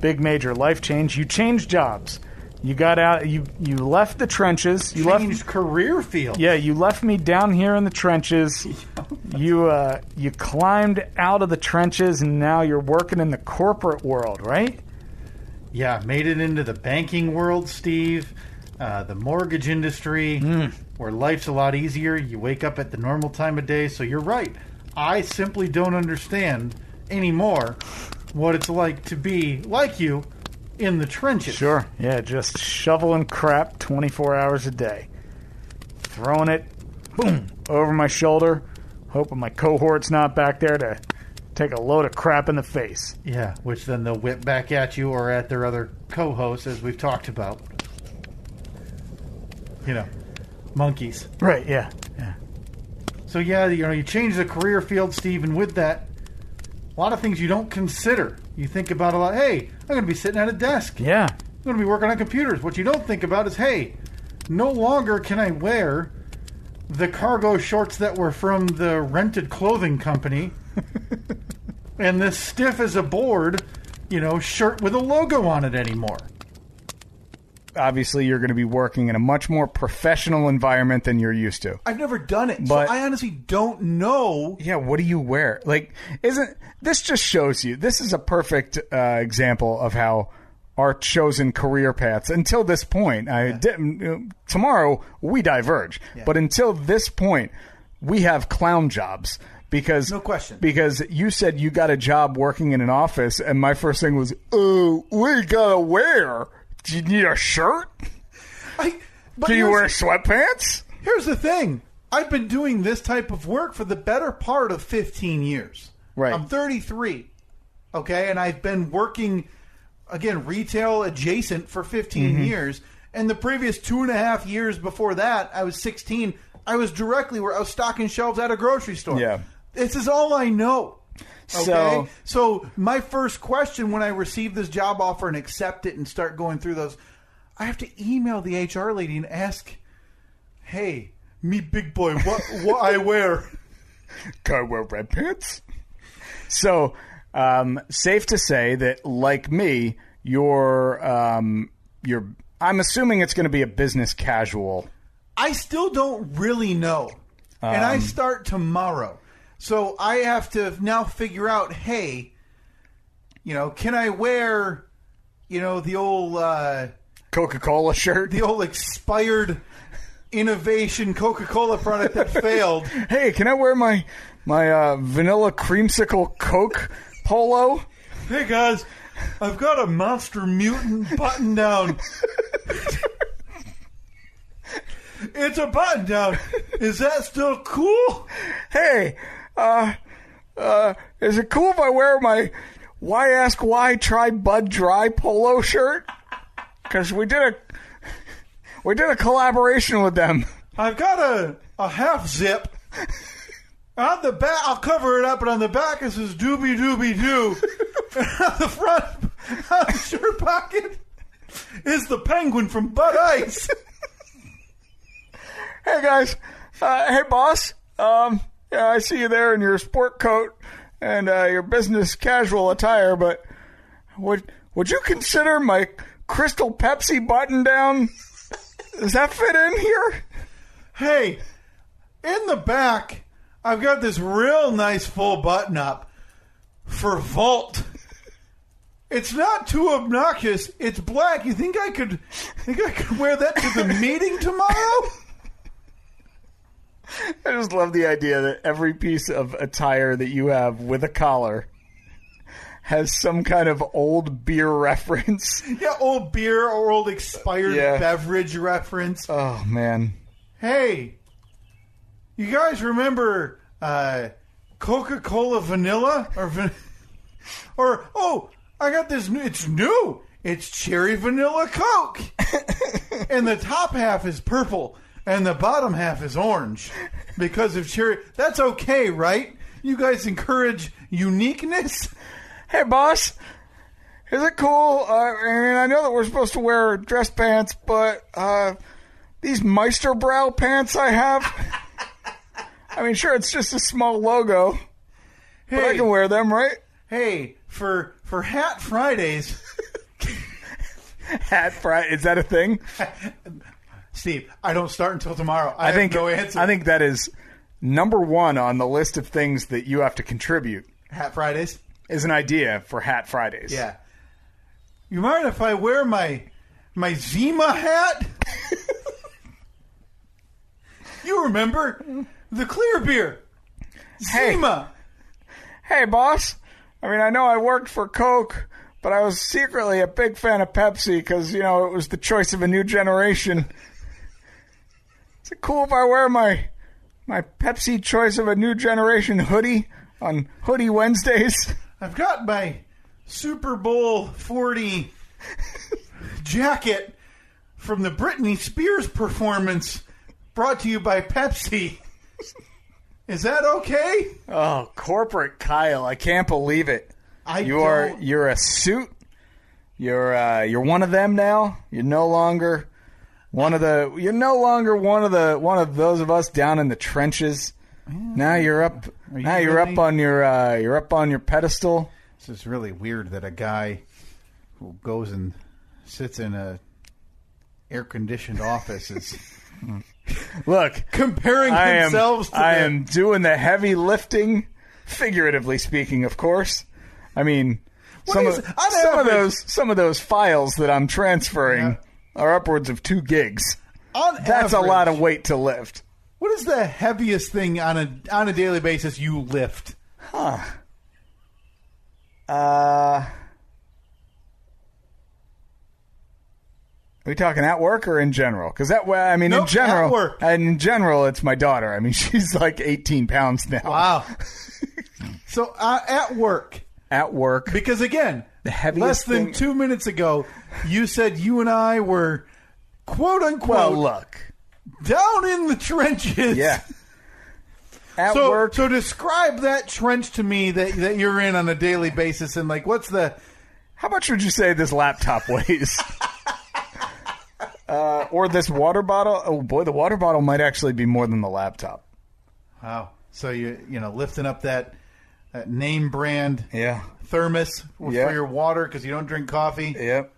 [SPEAKER 1] big major life change. You changed jobs. You got out. You left the trenches. You
[SPEAKER 2] changed career field.
[SPEAKER 1] Yeah, you left me down here in the trenches. You climbed out of the trenches, and now you're working in the corporate world, right?
[SPEAKER 2] Yeah, made it into the banking world, Steve. The mortgage industry, where life's a lot easier. You wake up at the normal time of day. So you're right. I simply don't understand anymore what it's like to be like you in the trenches.
[SPEAKER 1] Sure. Yeah, just shoveling crap 24 hours a day. Throwing it, boom, over my shoulder, hoping my cohort's not back there to take a load of crap in the face.
[SPEAKER 2] Yeah, which then they'll whip back at you or at their other co-hosts, as we've talked about. Monkeys.
[SPEAKER 1] Right, yeah.
[SPEAKER 2] So, you change the career field, Steve, and with that, a lot of things you don't consider. You think about a lot, hey, I'm going to be sitting at a desk.
[SPEAKER 1] Yeah.
[SPEAKER 2] I'm going to be working on computers. What you don't think about is, hey, no longer can I wear the cargo shorts that were from the rented clothing company and this stiff as a board, shirt with a logo on it anymore.
[SPEAKER 1] Obviously, you're going to be working in a much more professional environment than you're used to.
[SPEAKER 5] I've never done it,
[SPEAKER 1] But-
[SPEAKER 5] so I honestly don't know.
[SPEAKER 1] Yeah, what do you wear? Like, this just shows you, this is a perfect example of how our chosen career paths, until this point, tomorrow we diverge, but until this point, we have clown jobs. Because,
[SPEAKER 5] no question.
[SPEAKER 1] Because you said you got a job working in an office, and my first thing was, oh, what you gotta wear? Do you need a shirt? Do you wear sweatpants?
[SPEAKER 2] Here's the thing. I've been doing this type of work for the better part of 15 years.
[SPEAKER 1] Right.
[SPEAKER 2] I'm 33. Okay? And I've been working, again, retail adjacent for 15 years. And the previous 2.5 years before that, I was 16. I was directly where I was stocking shelves at a grocery store.
[SPEAKER 1] Yeah.
[SPEAKER 2] This is all I know. Okay?
[SPEAKER 1] So
[SPEAKER 2] my first question when I receive this job offer and accept it and start going through those, I have to email the HR lady and ask, hey, me big boy, what I wear?
[SPEAKER 1] Can I wear red pants? So, safe to say that, like me, you're. I'm assuming it's going to be a business casual.
[SPEAKER 4] I still don't really know. And I start tomorrow. So I have to now figure out, hey, can I wear, the old
[SPEAKER 1] Coca-Cola shirt?
[SPEAKER 4] The old expired innovation Coca-Cola product that failed.
[SPEAKER 1] Hey, can I wear my vanilla creamsicle Coke polo?
[SPEAKER 4] Hey, guys, I've got a Monster Mutant button down. It's a button down. Is that still cool?
[SPEAKER 1] Hey, is it cool if I wear my Why Ask Why Try Bud Dry polo shirt? Because we did a collaboration with them.
[SPEAKER 4] I've got a half zip. On the back, I'll cover it up, but on the back it says doobie doobie doo. And on the front, on the shirt pocket, is the penguin from Bud Ice.
[SPEAKER 1] Hey guys, hey boss. Yeah, I see you there in your sport coat and your business casual attire, but would you consider my Crystal Pepsi button down? Does that fit in here?
[SPEAKER 4] Hey, in the back, I've got this real nice full button up for Vault. It's not too obnoxious. It's black. You think I could wear that to the meeting tomorrow?
[SPEAKER 1] I just love the idea that every piece of attire that you have with a collar has some kind of old beer reference.
[SPEAKER 4] Yeah, old beer or old expired beverage reference.
[SPEAKER 1] Oh, man.
[SPEAKER 4] Hey, you guys remember Coca-Cola Vanilla? I got this new. It's new. It's Cherry Vanilla Coke. And the top half is purple. And the bottom half is orange because of cherry. That's okay, right? You guys encourage uniqueness?
[SPEAKER 1] Hey, boss. Is it cool? I know that we're supposed to wear dress pants, but these Meisterbrow pants I have, sure, it's just a small logo, but I can wear them, right?
[SPEAKER 4] Hey, for Hat Fridays.
[SPEAKER 1] Hat Friday? Is that a thing?
[SPEAKER 4] Steve, I don't start until tomorrow. I have no answer.
[SPEAKER 1] I think that is number one on the list of things that you have to contribute.
[SPEAKER 4] Hat Fridays?
[SPEAKER 1] Is an idea for Hat Fridays.
[SPEAKER 4] Yeah. You mind if I wear my Zima hat? You remember? The clear beer. Zima.
[SPEAKER 1] Hey, boss. I know I worked for Coke, but I was secretly a big fan of Pepsi because, it was the choice of a new generation. Is it cool if I wear my Pepsi choice of a new generation hoodie on Hoodie Wednesdays?
[SPEAKER 4] I've got my Super Bowl 40 jacket from the Britney Spears performance brought to you by Pepsi. Is that okay?
[SPEAKER 1] Oh, corporate Kyle, I can't believe it. You're a suit. You're one of them now. You're no longer one of those of us down in the trenches. Yeah. Now you're up. You're up on your pedestal.
[SPEAKER 4] This is really weird that a guy who goes and sits in a air-conditioned office is
[SPEAKER 1] look
[SPEAKER 4] comparing themselves to
[SPEAKER 1] I am doing the heavy lifting, figuratively speaking, of course. Some of those files that I'm transferring are upwards of 2 gigs. That's a lot of weight to lift.
[SPEAKER 4] What is the heaviest thing on a daily basis you lift?
[SPEAKER 1] Are we talking at work or in general? Because
[SPEAKER 4] nope,
[SPEAKER 1] in general,
[SPEAKER 4] at work.
[SPEAKER 1] In general, it's my daughter. She's like 18 pounds now.
[SPEAKER 4] Wow. So at work.
[SPEAKER 1] At work.
[SPEAKER 4] Because again,
[SPEAKER 1] the heaviest
[SPEAKER 4] less than
[SPEAKER 1] thing...
[SPEAKER 4] 2 minutes ago, you said you and I were quote unquote down in the trenches.
[SPEAKER 1] Yeah. At work.
[SPEAKER 4] So describe that trench to me that you're in on a daily basis, and what's the...
[SPEAKER 1] How much would you say this laptop weighs? Or this water bottle? Oh boy, the water bottle might actually be more than the laptop.
[SPEAKER 4] Wow. So you lifting up that name brand thermos for your water because you don't drink coffee.
[SPEAKER 1] Yep.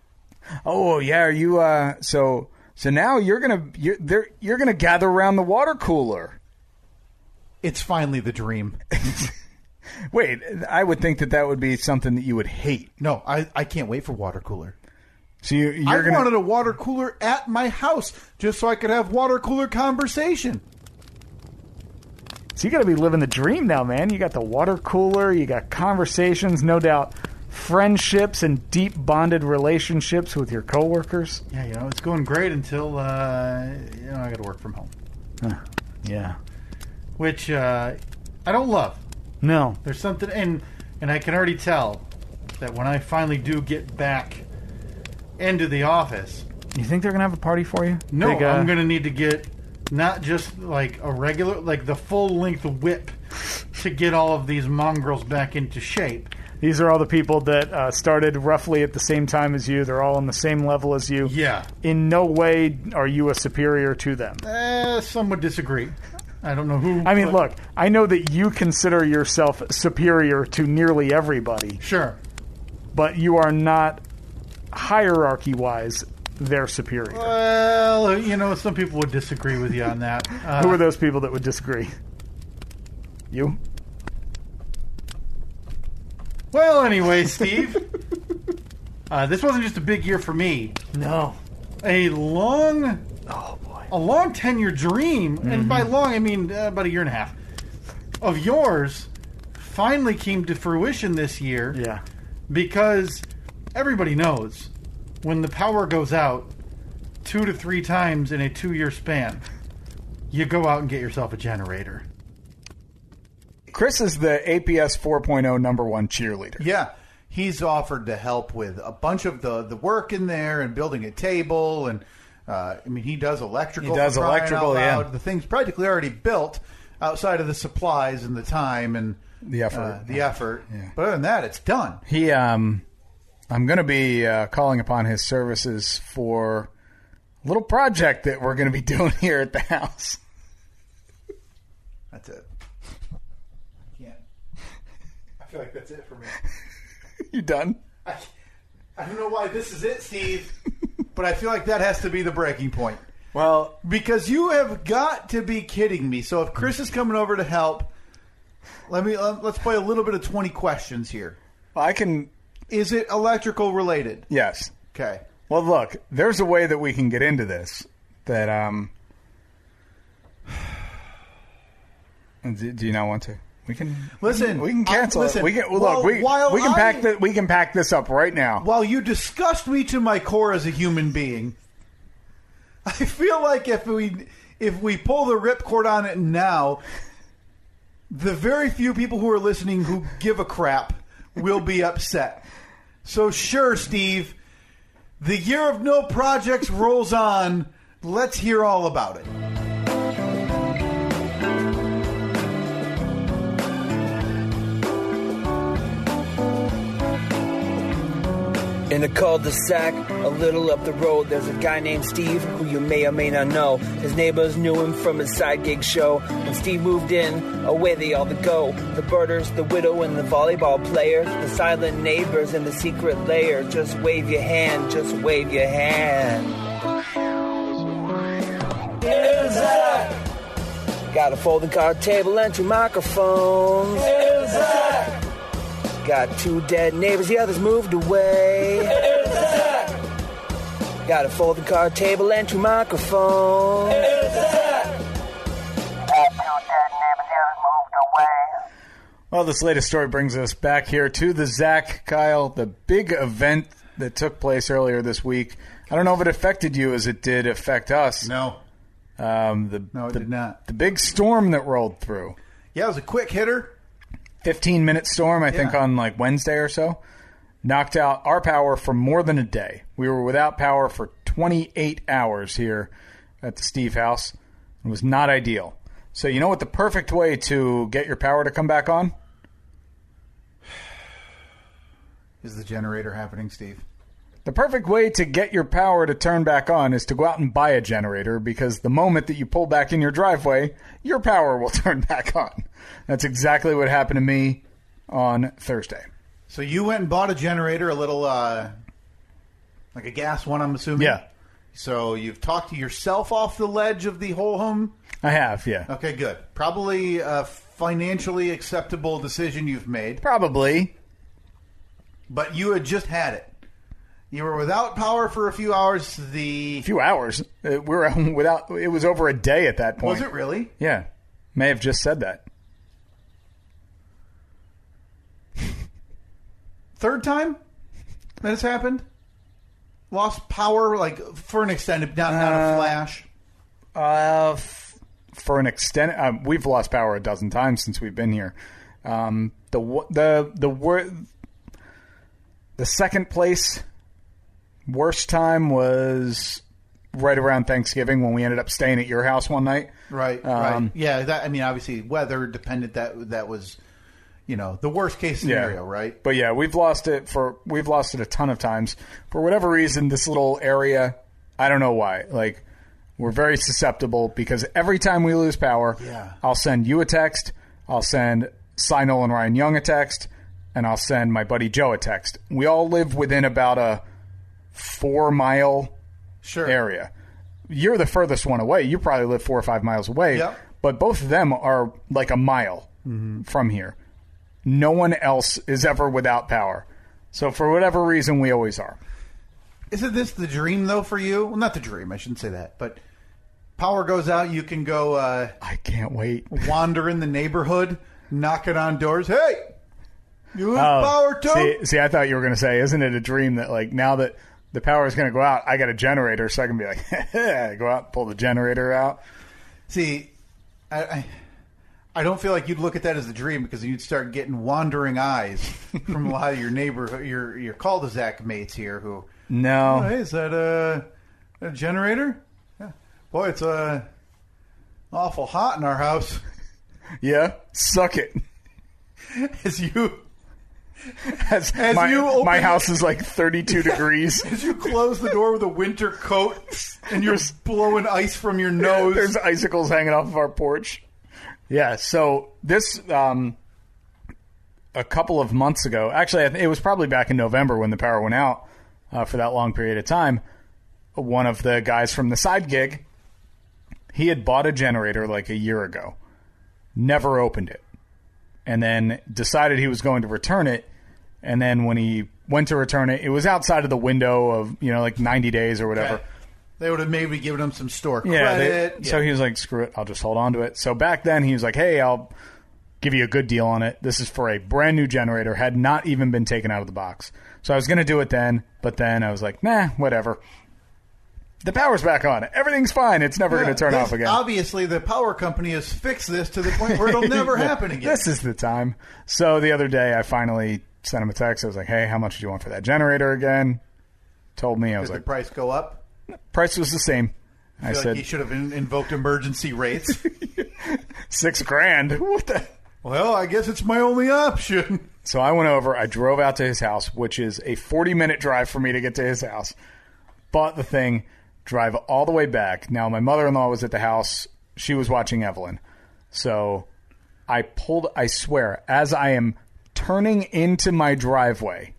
[SPEAKER 1] Oh yeah, are you? So now you're gonna gather around the water cooler.
[SPEAKER 4] It's finally the dream.
[SPEAKER 1] Wait, I would think that would be something that you would hate.
[SPEAKER 4] No, I can't wait for water cooler.
[SPEAKER 1] So
[SPEAKER 4] I wanted a water cooler at my house just so I could have water cooler conversation.
[SPEAKER 3] So you got to be living the dream now, man. You got the water cooler, you got conversations, no doubt, friendships and deep bonded relationships with your coworkers.
[SPEAKER 2] Yeah, it's going great until I got to work from home.
[SPEAKER 3] Yeah.
[SPEAKER 2] Which I don't love.
[SPEAKER 3] No.
[SPEAKER 2] There's something, and I can already tell that when I finally do get back into the office.
[SPEAKER 3] You think they're going to have a party for you?
[SPEAKER 2] No, I'm going to need to get not just like a regular, like the full length whip to get all of these mongrels back into shape.
[SPEAKER 3] These are all the people that started roughly at the same time as you. They're all on the same level as you.
[SPEAKER 2] Yeah.
[SPEAKER 3] In no way are you a superior to them.
[SPEAKER 2] Some would disagree. I don't know who.
[SPEAKER 3] I mean, look, I know that you consider yourself superior to nearly everybody.
[SPEAKER 2] Sure.
[SPEAKER 3] But you are not, hierarchy-wise, their superior.
[SPEAKER 2] Well, some people would disagree with you on that.
[SPEAKER 3] Who are those people that would disagree? You?
[SPEAKER 2] Well, anyway, Steve, this wasn't just a big year for me.
[SPEAKER 3] No.
[SPEAKER 2] A long 10-year dream, and by long I mean about a year and a half, of yours finally came to fruition this year.
[SPEAKER 3] Yeah.
[SPEAKER 2] Because everybody knows when the power goes out 2 to 3 times in a 2-year span, you go out and get yourself a generator.
[SPEAKER 1] Chris is the APS 4.0 #1 cheerleader.
[SPEAKER 4] Yeah. He's offered to help with a bunch of the work in there and building a table. And, he does electrical.
[SPEAKER 1] He does electrical, yeah.
[SPEAKER 4] The thing's practically already built outside of the supplies and the time and
[SPEAKER 1] the effort.
[SPEAKER 4] Yeah. But other than that, it's done.
[SPEAKER 1] I'm going to be calling upon his services for a little project that we're going to be doing here at the house.
[SPEAKER 4] That's it. I feel like that's it for me.
[SPEAKER 1] You done?
[SPEAKER 4] I don't know why this is it, Steve, but I feel like that has to be the breaking point.
[SPEAKER 1] Well,
[SPEAKER 4] because you have got to be kidding me. So if Chris is coming over to help, let's play a little bit of 20 questions here.
[SPEAKER 1] I can.
[SPEAKER 4] Is it electrical related?
[SPEAKER 1] Yes.
[SPEAKER 4] Okay.
[SPEAKER 1] Well, look, there's a way that we can get into this. That do you not want to? We can listen. We can cancel it. We can we can pack this up right now.
[SPEAKER 4] While you disgust me to my core as a human being, I feel like if we pull the ripcord on it now, the very few people who are listening who give a crap will be upset. So sure, Steve, the year of no projects rolls on. Let's hear all about it.
[SPEAKER 7] In a cul-de-sac, a little up the road, there's a guy named Steve who you may or may not know. His neighbors knew him from his side gig show. When Steve moved in, away they all go. The birders, the widow, and the volleyball players, the silent neighbors and the secret layer. Just wave your hand, just wave your hand. Here's Zach. Got a folding card table and 2 microphones. Here's Zach. Got 2 dead neighbors, the others moved away. Got a folding card table and 2 microphones.
[SPEAKER 1] Well, this latest story brings us back here to the Zach, Kyle, the big event that took place earlier this week. I don't know if it affected you as it did affect us.
[SPEAKER 4] No.
[SPEAKER 1] It
[SPEAKER 4] did not.
[SPEAKER 1] The big storm that rolled through.
[SPEAKER 4] Yeah, it was a quick hitter.
[SPEAKER 1] 15-minute storm, I think, on like Wednesday or so. Knocked out our power for more than a day. We were without power for 28 hours here at the Steve house. It was not ideal. So you know what the perfect way to get your power to come back on?
[SPEAKER 4] Is the generator happening, Steve?
[SPEAKER 1] The perfect way to get your power to turn back on is to go out and buy a generator, because the moment that you pull back in your driveway, your power will turn back on. That's exactly what happened to me on Thursday.
[SPEAKER 4] So you went and bought a generator, a little, like a gas one, I'm assuming?
[SPEAKER 1] Yeah.
[SPEAKER 4] So you've talked to yourself off the ledge of the whole home?
[SPEAKER 1] I have, yeah.
[SPEAKER 4] Okay, good. Probably a financially acceptable decision you've made.
[SPEAKER 1] Probably.
[SPEAKER 4] But you had just had it. You were without power for a few hours.
[SPEAKER 1] Few hours? We were without. It was over a day at that point.
[SPEAKER 4] Was it really?
[SPEAKER 1] Yeah. May have just said that.
[SPEAKER 4] Third time that has happened? Lost power, like, for an extended, not a flash?
[SPEAKER 1] For an extended... we've lost power a dozen times since we've been here. The second place worst time was right around Thanksgiving when we ended up staying at your house one night.
[SPEAKER 4] Right, right. Yeah, obviously, weather dependent, that was... the worst case scenario, right?
[SPEAKER 1] But yeah, we've lost it a ton of times. For whatever reason, this little area, I don't know why. Like, we're very susceptible because every time we lose power, I'll send you a text, I'll send Cy Nolan Ryan Young a text, and I'll send my buddy Joe a text. We all live within about a 4-mile area. You're the furthest one away. You probably live 4 or 5 miles away.
[SPEAKER 4] Yep.
[SPEAKER 1] But both of them are like a mile from here. No one else is ever without power. So for whatever reason, we always are.
[SPEAKER 4] Isn't this the dream, though, for you? Well, not the dream. I shouldn't say that. But power goes out, you can go...
[SPEAKER 1] I can't wait.
[SPEAKER 4] Wander in the neighborhood, knocking on doors. Hey! You lose power, too?
[SPEAKER 1] See, I thought you were going to say, isn't it a dream that, like, now that the power is going to go out, I got a generator, so I can be like, go out, pull the generator out.
[SPEAKER 4] See, I don't feel like you'd look at that as a dream because you'd start getting wandering eyes from a lot of your neighbor, your cul-de-sac mates here who...
[SPEAKER 1] No.
[SPEAKER 4] Oh, hey, is that a generator? Yeah. Boy, it's awful hot in our house.
[SPEAKER 1] Yeah? Suck it. My house is like 32 degrees.
[SPEAKER 4] As you close the door with a winter coat and you're blowing ice from your nose.
[SPEAKER 1] There's icicles hanging off of our porch. Yeah, so this, a couple of months ago, actually, it was probably back in November when the power went out for that long period of time. One of the guys from the side gig, he had bought a generator like a year ago, never opened it, and then decided he was going to return it. And then when he went to return it, it was outside of the window of, like 90 days or whatever.
[SPEAKER 4] Okay. They would have maybe given him some store credit.
[SPEAKER 1] So he was like, screw it, I'll just hold on to it. So back then he was like, hey, I'll give you a good deal on it. This is for a brand new generator, had not even been taken out of the box. So I was going to do it then, but then I was like, nah, whatever. The power's back on. Everything's fine. It's never going to turn off again.
[SPEAKER 4] Obviously, the power company has fixed this to the point where it'll never happen again.
[SPEAKER 1] This is the time. So the other day I finally sent him a text. I was like, hey, how much do you want for that generator again? Told me. I was
[SPEAKER 4] Did
[SPEAKER 1] like,
[SPEAKER 4] the price go up?
[SPEAKER 1] Price was the same.
[SPEAKER 4] I said like he should have invoked emergency rates.
[SPEAKER 1] $6,000. What the?
[SPEAKER 4] Well, I guess it's my only option.
[SPEAKER 1] So I went over. I drove out to his house, which is a 40-minute drive for me to get to his house. Bought the thing, drive all the way back. Now, my mother-in-law was at the house. She was watching Evelyn. So I swear, as I am turning into my driveway,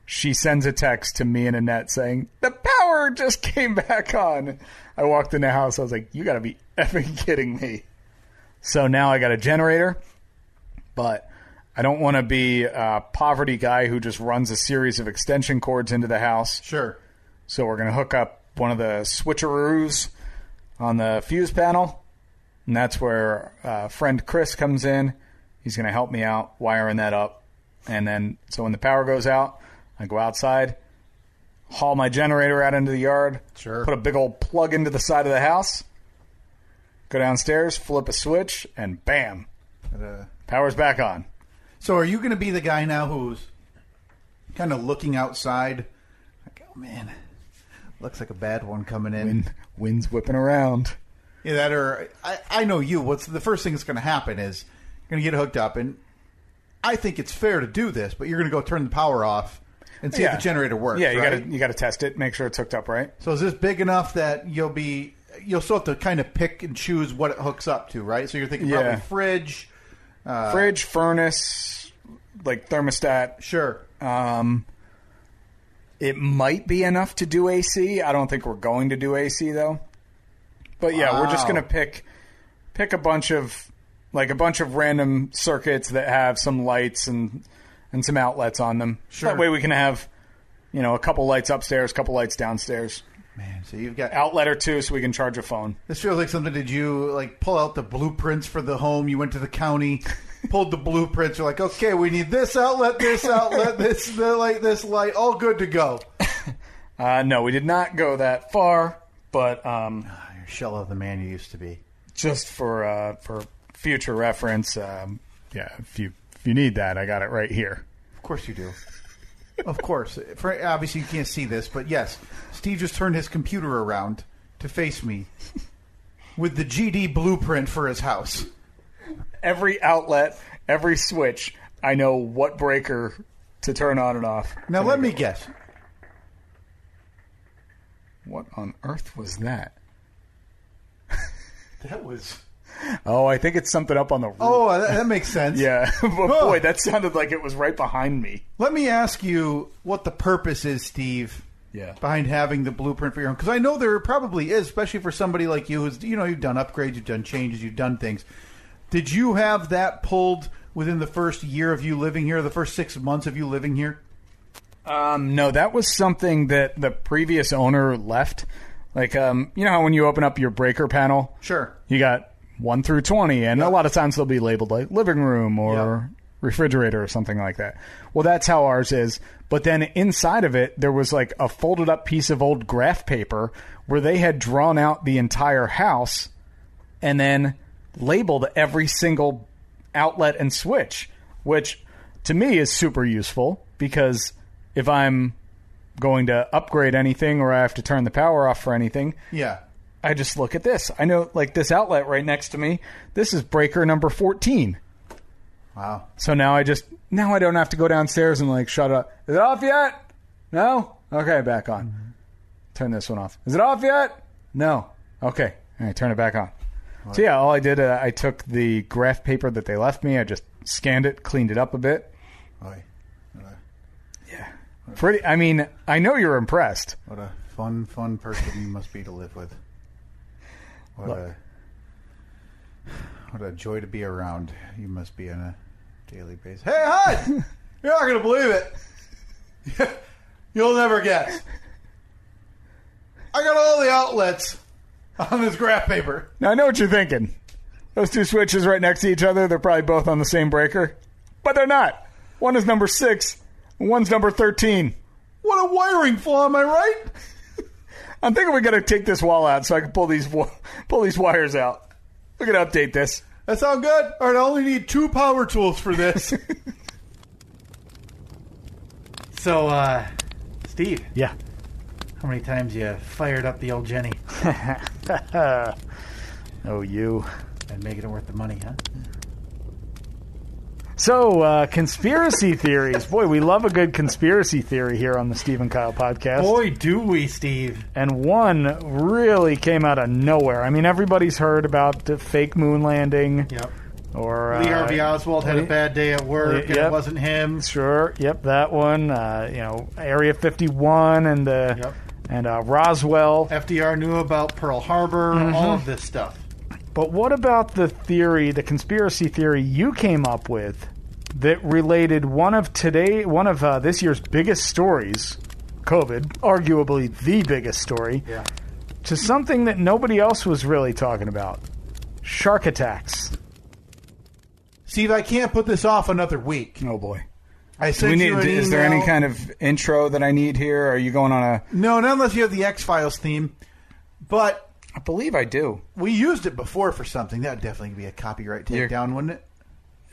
[SPEAKER 1] she sends a text to me and Annette saying, the power just came back on. I walked in the house. I was like, you got to be effing kidding me. So now I got a generator, but I don't want to be a poverty guy who just runs a series of extension cords into the house.
[SPEAKER 4] Sure.
[SPEAKER 1] So we're going to hook up one of the switcheroos on the fuse panel, and that's where friend Chris comes in. He's going to help me out wiring that up. And then, so when the power goes out, I go outside, haul my generator out into the yard,
[SPEAKER 4] sure,
[SPEAKER 1] put a big old plug into the side of the house, go downstairs, flip a switch, and bam, power's back on.
[SPEAKER 4] So are you going to be the guy now who's kind of looking outside, like, oh man, looks like a bad one coming in.
[SPEAKER 1] Wind's whipping around.
[SPEAKER 4] Yeah, that or I know you. What's the first thing that's going to happen is you're going to get hooked up, and I think it's fair to do this, but you're going to go turn the power off and see if the generator works.
[SPEAKER 1] Yeah,
[SPEAKER 4] right?
[SPEAKER 1] you got to test it, make sure it's hooked up right.
[SPEAKER 4] So is this big enough that you'll still have to kind of pick and choose what it hooks up to, right? So you're thinking probably fridge,
[SPEAKER 1] furnace, like thermostat.
[SPEAKER 4] Sure.
[SPEAKER 1] It might be enough to do AC. I don't think we're going to do AC though. But yeah, we're just going to pick a bunch of random circuits that have some lights and some outlets on them.
[SPEAKER 4] Sure.
[SPEAKER 1] That way we can have, a couple lights upstairs, a couple lights downstairs.
[SPEAKER 4] Man, so you've got
[SPEAKER 1] outlet or two so we can charge a phone.
[SPEAKER 4] This feels like something. Did you pull out the blueprints for the home? You went to the county, pulled the blueprints. You're like, okay, we need this outlet, this light, all good to go.
[SPEAKER 1] No, we did not go that far, but
[SPEAKER 4] you're a shell of the man you used to be.
[SPEAKER 1] Just for future reference, if you need that, I got it right here.
[SPEAKER 4] Of course you do. Of course. Obviously, you can't see this, but yes, Steve just turned his computer around to face me with the GD blueprint for his house.
[SPEAKER 1] Every outlet, every switch, I know what breaker to turn on and off.
[SPEAKER 4] Now, let me guess.
[SPEAKER 1] What on earth was that?
[SPEAKER 4] That was...
[SPEAKER 1] Oh, I think it's something up on the roof.
[SPEAKER 4] Oh, that makes sense.
[SPEAKER 1] Yeah. But boy, that sounded like it was right behind me.
[SPEAKER 4] Let me ask you what the purpose is, Steve, behind having the blueprint for your home. Because I know there probably is, especially for somebody like you who's, you've done upgrades, you've done changes, you've done things. Did you have that pulled within the first year of you living here, the first 6 months of you living here?
[SPEAKER 1] No, that was something that the previous owner left. Like, how when you open up your breaker panel?
[SPEAKER 4] Sure.
[SPEAKER 1] You got 1 through 20, and a lot of times they'll be labeled like living room or refrigerator or something like that. Well, that's how ours is. But then inside of it, there was like a folded up piece of old graph paper where they had drawn out the entire house and then labeled every single outlet and switch, which to me is super useful because if I'm going to upgrade anything or I have to turn the power off for anything, I just look at this. I know, like, this outlet right next to me, this is breaker number 14.
[SPEAKER 4] Wow.
[SPEAKER 1] So now I don't have to go downstairs and, like, shut up. Is it off yet? No? Okay, back on. Mm-hmm. Turn this one off. Is it off yet? No. Okay. All right, turn it back on. Right. So, yeah, all I did, I took the graph paper that they left me. I just scanned it, cleaned it up a bit. Yeah. Pretty. I mean, I know you're impressed.
[SPEAKER 4] What a fun person you must be to live with. What a joy to be around. You must be on a daily basis. Hey, hi! You're not going to believe it. You'll never guess. I got all the outlets on this graph paper.
[SPEAKER 1] Now, I know what you're thinking. Those two switches right next to each other, they're probably both on the same breaker. But they're not. One is number 6, and one's number 13.
[SPEAKER 4] What a wiring flaw, am I right?
[SPEAKER 1] I'm thinking we got to take this wall out so I can pull these wires out. We're going to update this.
[SPEAKER 4] That sound good? All right, I only need 2 power tools for this.
[SPEAKER 2] So, Steve.
[SPEAKER 1] Yeah.
[SPEAKER 2] How many times you fired up the old Jenny?
[SPEAKER 1] Oh, you.
[SPEAKER 2] And making it worth the money, huh?
[SPEAKER 1] So, conspiracy theories. Boy, we love a good conspiracy theory here on the Steve and Kyle podcast.
[SPEAKER 2] Boy, do we, Steve.
[SPEAKER 1] And one really came out of nowhere. I mean, everybody's heard about the fake moon landing.
[SPEAKER 2] Yep.
[SPEAKER 1] Or
[SPEAKER 2] Lee Harvey Oswald had a bad day at work, and it wasn't him.
[SPEAKER 1] Sure. Yep, that one. Area 51 and Roswell.
[SPEAKER 2] FDR knew about Pearl Harbor, all of this stuff.
[SPEAKER 1] But what about the theory, the conspiracy theory you came up with that related one of this year's biggest stories, COVID, arguably the biggest story, to something that nobody else was really talking about, shark attacks.
[SPEAKER 4] Steve, I can't put this off another week.
[SPEAKER 1] Oh, boy.
[SPEAKER 4] I sent you an email.
[SPEAKER 1] Is there any kind of intro that I need here? Are you going on a...
[SPEAKER 4] No, not unless you have the X-Files theme. But...
[SPEAKER 1] I believe I do.
[SPEAKER 4] We used it before for something. That would definitely be a copyright takedown, wouldn't it?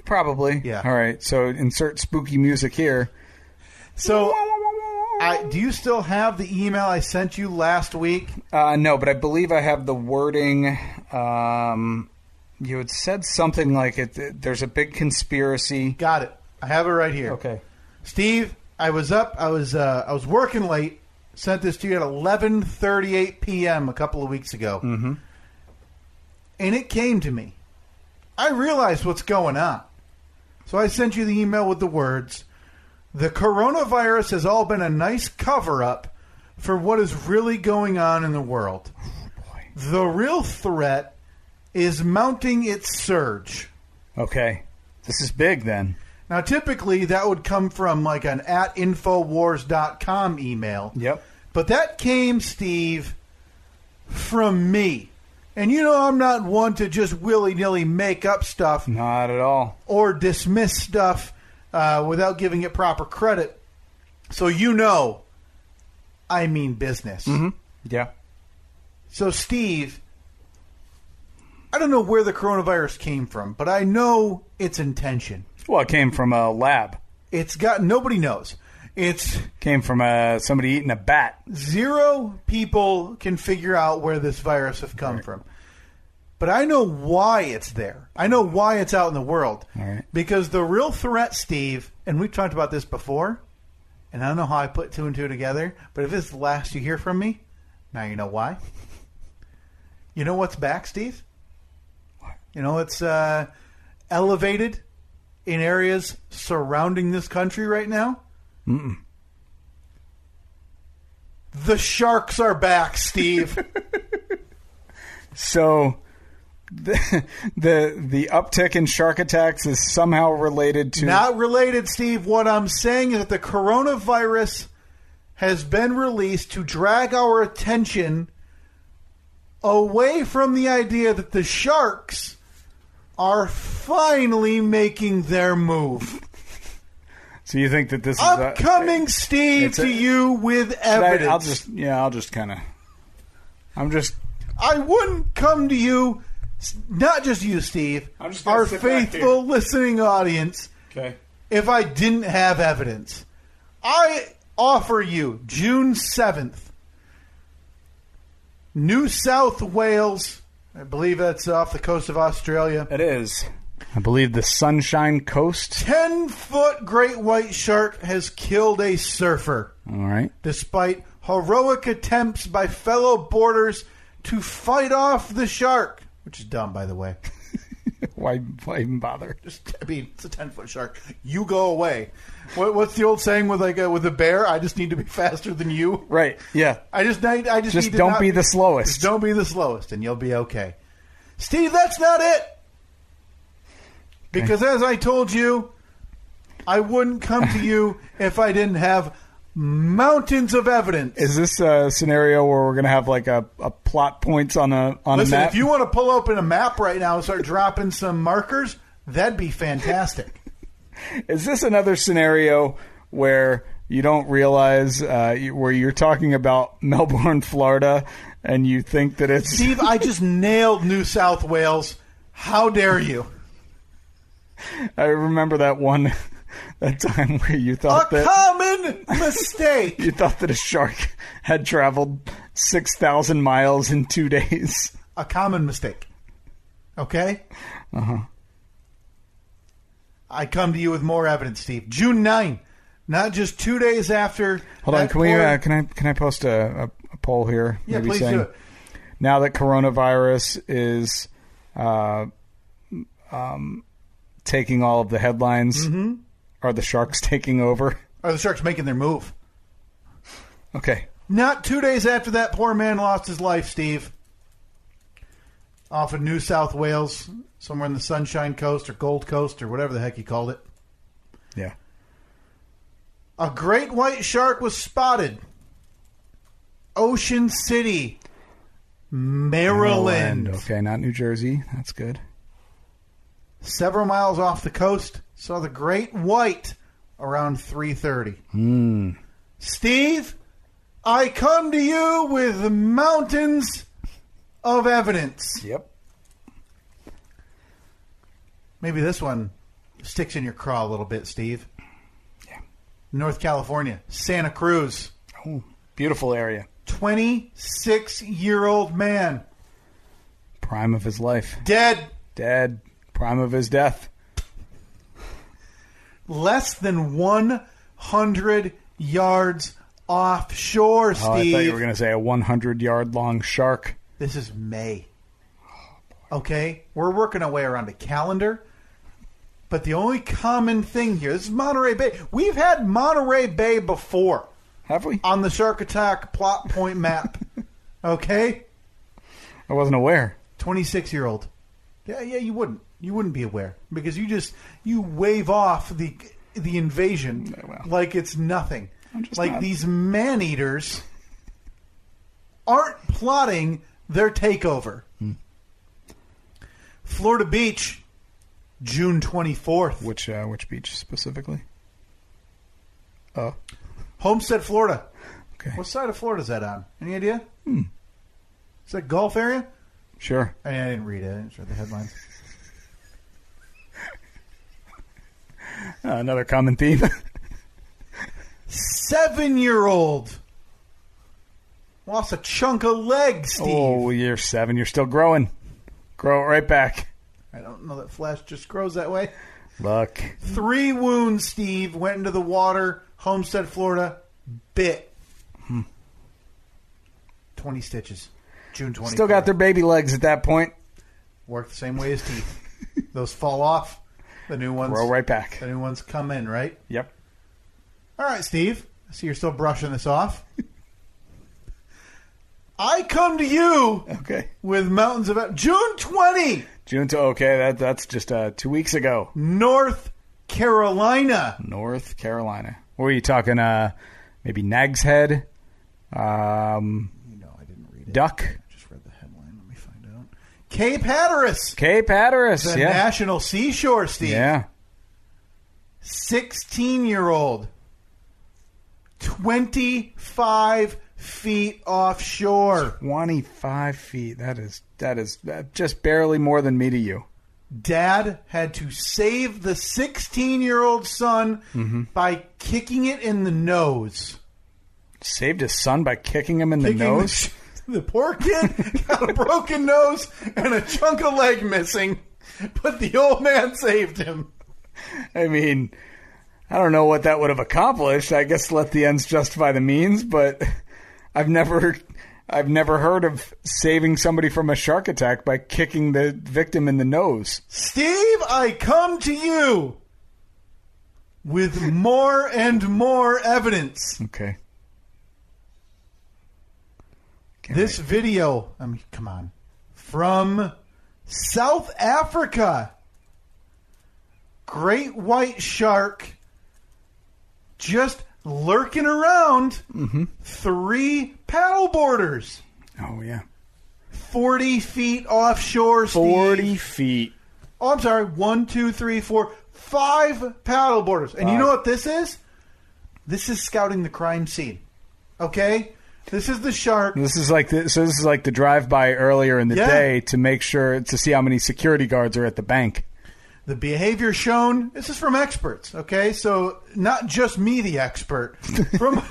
[SPEAKER 1] Probably.
[SPEAKER 4] Yeah.
[SPEAKER 1] All right. So insert spooky music here.
[SPEAKER 4] So, do you still have the email I sent you last week?
[SPEAKER 1] No, but I believe I have the wording. You had said something like there's a big conspiracy.
[SPEAKER 4] Got it. I have it right here.
[SPEAKER 1] Okay.
[SPEAKER 4] Steve, I was up. I was working late. Sent this to you at 11:38 p.m. a couple of weeks ago. Mm-hmm. And it came to me. I realized what's going on. So I sent you the email with the words, "The coronavirus has all been a nice cover-up for what is really going on in the world. The real threat is mounting its surge."
[SPEAKER 1] Okay. This is big then.
[SPEAKER 4] Now, typically, that would come from like an @Infowars.com email.
[SPEAKER 1] Yep.
[SPEAKER 4] But that came, Steve, from me. And you know I'm not one to just willy-nilly make up stuff.
[SPEAKER 1] Not at all.
[SPEAKER 4] Or dismiss stuff without giving it proper credit. So you know I mean business.
[SPEAKER 1] Mm-hmm. Yeah.
[SPEAKER 4] So, Steve, I don't know where the coronavirus came from, but I know its intention.
[SPEAKER 1] Well, it came from a lab.
[SPEAKER 4] It's got... Nobody knows. It's...
[SPEAKER 1] Came from somebody eating a bat.
[SPEAKER 4] 0 people can figure out where this virus has come from. But I know why it's there. I know why it's out in the world.
[SPEAKER 1] All right.
[SPEAKER 4] Because the real threat, Steve, and we've talked about this before, and I don't know how I put 2 and 2 together, but if it's the last you hear from me, now you know why. You know what's back, Steve?
[SPEAKER 1] What?
[SPEAKER 4] You know it's elevated in areas surrounding this country right now?
[SPEAKER 1] Mm-mm.
[SPEAKER 4] The sharks are back, Steve.
[SPEAKER 1] So the uptick in shark attacks is somehow related to...
[SPEAKER 4] Not related, Steve. What I'm saying is that the coronavirus has been released to drag our attention away from the idea that the sharks are finally making their move.
[SPEAKER 1] So you think that this is...
[SPEAKER 4] I'm coming, Steve, to you with evidence.
[SPEAKER 1] I'll just kind of...
[SPEAKER 4] I wouldn't come to you, not just you, Steve, our faithful listening audience,
[SPEAKER 1] okay,
[SPEAKER 4] if I didn't have evidence. I offer you June 7th, New South Wales, I believe that's off the coast of Australia.
[SPEAKER 1] It is. I believe the Sunshine Coast.
[SPEAKER 4] 10-foot great white shark has killed a surfer.
[SPEAKER 1] All right.
[SPEAKER 4] Despite heroic attempts by fellow boarders to fight off the shark, which is dumb, by the way.
[SPEAKER 1] Why even bother?
[SPEAKER 4] It's a 10-foot shark. You go away. What's the old saying with a bear? I just need to be faster than you.
[SPEAKER 1] Right. Yeah.
[SPEAKER 4] I just need to
[SPEAKER 1] don't be the slowest.
[SPEAKER 4] Just don't be the slowest, and you'll be okay. Steve, that's not it. Because as I told you, I wouldn't come to you if I didn't have mountains of evidence.
[SPEAKER 1] Is this a scenario where we're going to have like a plot points on a map?
[SPEAKER 4] If you want to pull open a map right now and start dropping some markers, that'd be fantastic.
[SPEAKER 1] Is this another scenario where you don't realize where you're talking about Melbourne, Florida, and you think that it's...
[SPEAKER 4] Steve, I just nailed New South Wales. How dare you?
[SPEAKER 1] I remember that time where you thought
[SPEAKER 4] a common mistake.
[SPEAKER 1] You thought that a shark had traveled 6,000 miles in 2 days.
[SPEAKER 4] A common mistake. Okay?
[SPEAKER 1] Uh-huh.
[SPEAKER 4] I come to you with more evidence, Steve. June 9, not just 2 days after.
[SPEAKER 1] Hold on, can I post a poll here?
[SPEAKER 4] Yeah, maybe please do it.
[SPEAKER 1] Now that coronavirus is taking all of the headlines, are the sharks taking over?
[SPEAKER 4] Are the sharks making their move?
[SPEAKER 1] Okay.
[SPEAKER 4] Not 2 days after that poor man lost his life, Steve. Off of New South Wales, somewhere in the Sunshine Coast or Gold Coast or whatever the heck he called it.
[SPEAKER 1] Yeah.
[SPEAKER 4] A great white shark was spotted. Ocean City, Maryland.
[SPEAKER 1] Okay, not New Jersey. That's good.
[SPEAKER 4] Several miles off the coast, saw the great white around 3:30. Steve, I come to you with mountains of evidence.
[SPEAKER 1] Yep.
[SPEAKER 4] Maybe this one sticks in your craw a little bit, Steve.
[SPEAKER 1] Yeah.
[SPEAKER 4] North California, Santa Cruz.
[SPEAKER 1] Oh, beautiful area.
[SPEAKER 4] 26-year-old man.
[SPEAKER 1] Prime of his life.
[SPEAKER 4] Dead. Prime
[SPEAKER 1] of his death.
[SPEAKER 4] Less than 1 100 yards offshore, Steve.
[SPEAKER 1] Oh, I thought you were going to say a 100-yard long shark.
[SPEAKER 4] This is May. Okay? We're working our way around a calendar. But the only common thing here, this is Monterey Bay. We've had Monterey Bay before.
[SPEAKER 1] Have we?
[SPEAKER 4] On the Shark Attack plot point map. Okay?
[SPEAKER 1] I wasn't aware.
[SPEAKER 4] 26-year-old. Yeah, you wouldn't. You wouldn't be aware. Because you wave off the invasion like it's nothing. Like
[SPEAKER 1] not.
[SPEAKER 4] These man-eaters aren't plotting their takeover. Florida Beach, June 24th.
[SPEAKER 1] Which beach specifically? Oh.
[SPEAKER 4] Homestead, Florida.
[SPEAKER 1] Okay.
[SPEAKER 4] What side of Florida is that on? Any idea? Is that Gulf area?
[SPEAKER 1] Sure.
[SPEAKER 4] I didn't read it. I didn't read the headlines.
[SPEAKER 1] Another common theme.
[SPEAKER 4] 7-year-old lost a chunk of leg, Steve.
[SPEAKER 1] Oh, you're 7. You're still growing. Grow it right back.
[SPEAKER 4] I don't know that flesh just grows that way.
[SPEAKER 1] Look.
[SPEAKER 4] 3 wounds, Steve. Went into the water. Homestead, Florida. Bit. 20 stitches. June 24th.
[SPEAKER 1] Still got their baby legs at that point.
[SPEAKER 4] Work the same way as teeth. Those fall off. The new ones
[SPEAKER 1] Grow right back.
[SPEAKER 4] The new ones come in, right?
[SPEAKER 1] Yep.
[SPEAKER 4] All right, Steve. I see you're still brushing this off. I come to you with Mountains of June 20.
[SPEAKER 1] Okay, that's just 2 weeks ago.
[SPEAKER 4] North Carolina.
[SPEAKER 1] North Carolina. What were you talking? Maybe Nag's Head.
[SPEAKER 4] I didn't read it.
[SPEAKER 1] Duck.
[SPEAKER 4] I just read the headline. Let me find out. Cape Hatteras.
[SPEAKER 1] Cape Hatteras.
[SPEAKER 4] The National Seashore, Steve.
[SPEAKER 1] Yeah.
[SPEAKER 4] 16-year-old. 25 feet offshore.
[SPEAKER 1] 25 feet. That is just barely more than me to you.
[SPEAKER 4] Dad had to save the 16-year-old son by kicking it in the nose.
[SPEAKER 1] Saved his son by kicking him in the nose?
[SPEAKER 4] The poor kid got a broken nose and a chunk of leg missing, but the old man saved him.
[SPEAKER 1] I mean, I don't know what that would have accomplished. I guess let the ends justify the means, but I've never heard of saving somebody from a shark attack by kicking the victim in the nose.
[SPEAKER 4] Steve, I come to you with more and more evidence.
[SPEAKER 1] Okay.
[SPEAKER 4] This video, come on, from South Africa. Great white shark just lurking around. 3 paddle boarders.
[SPEAKER 1] Oh, yeah.
[SPEAKER 4] 40 feet offshore, Steve.
[SPEAKER 1] 40 feet.
[SPEAKER 4] Oh, I'm sorry. 1, 2, 3, 4, 5 paddle boarders. And you know what this is? This is scouting the crime scene. Okay? This is the shark.
[SPEAKER 1] This is like the drive-by earlier in the day to make sure to see how many security guards are at the bank.
[SPEAKER 4] The behavior shown. This is from experts. Okay, so not just me, the expert. From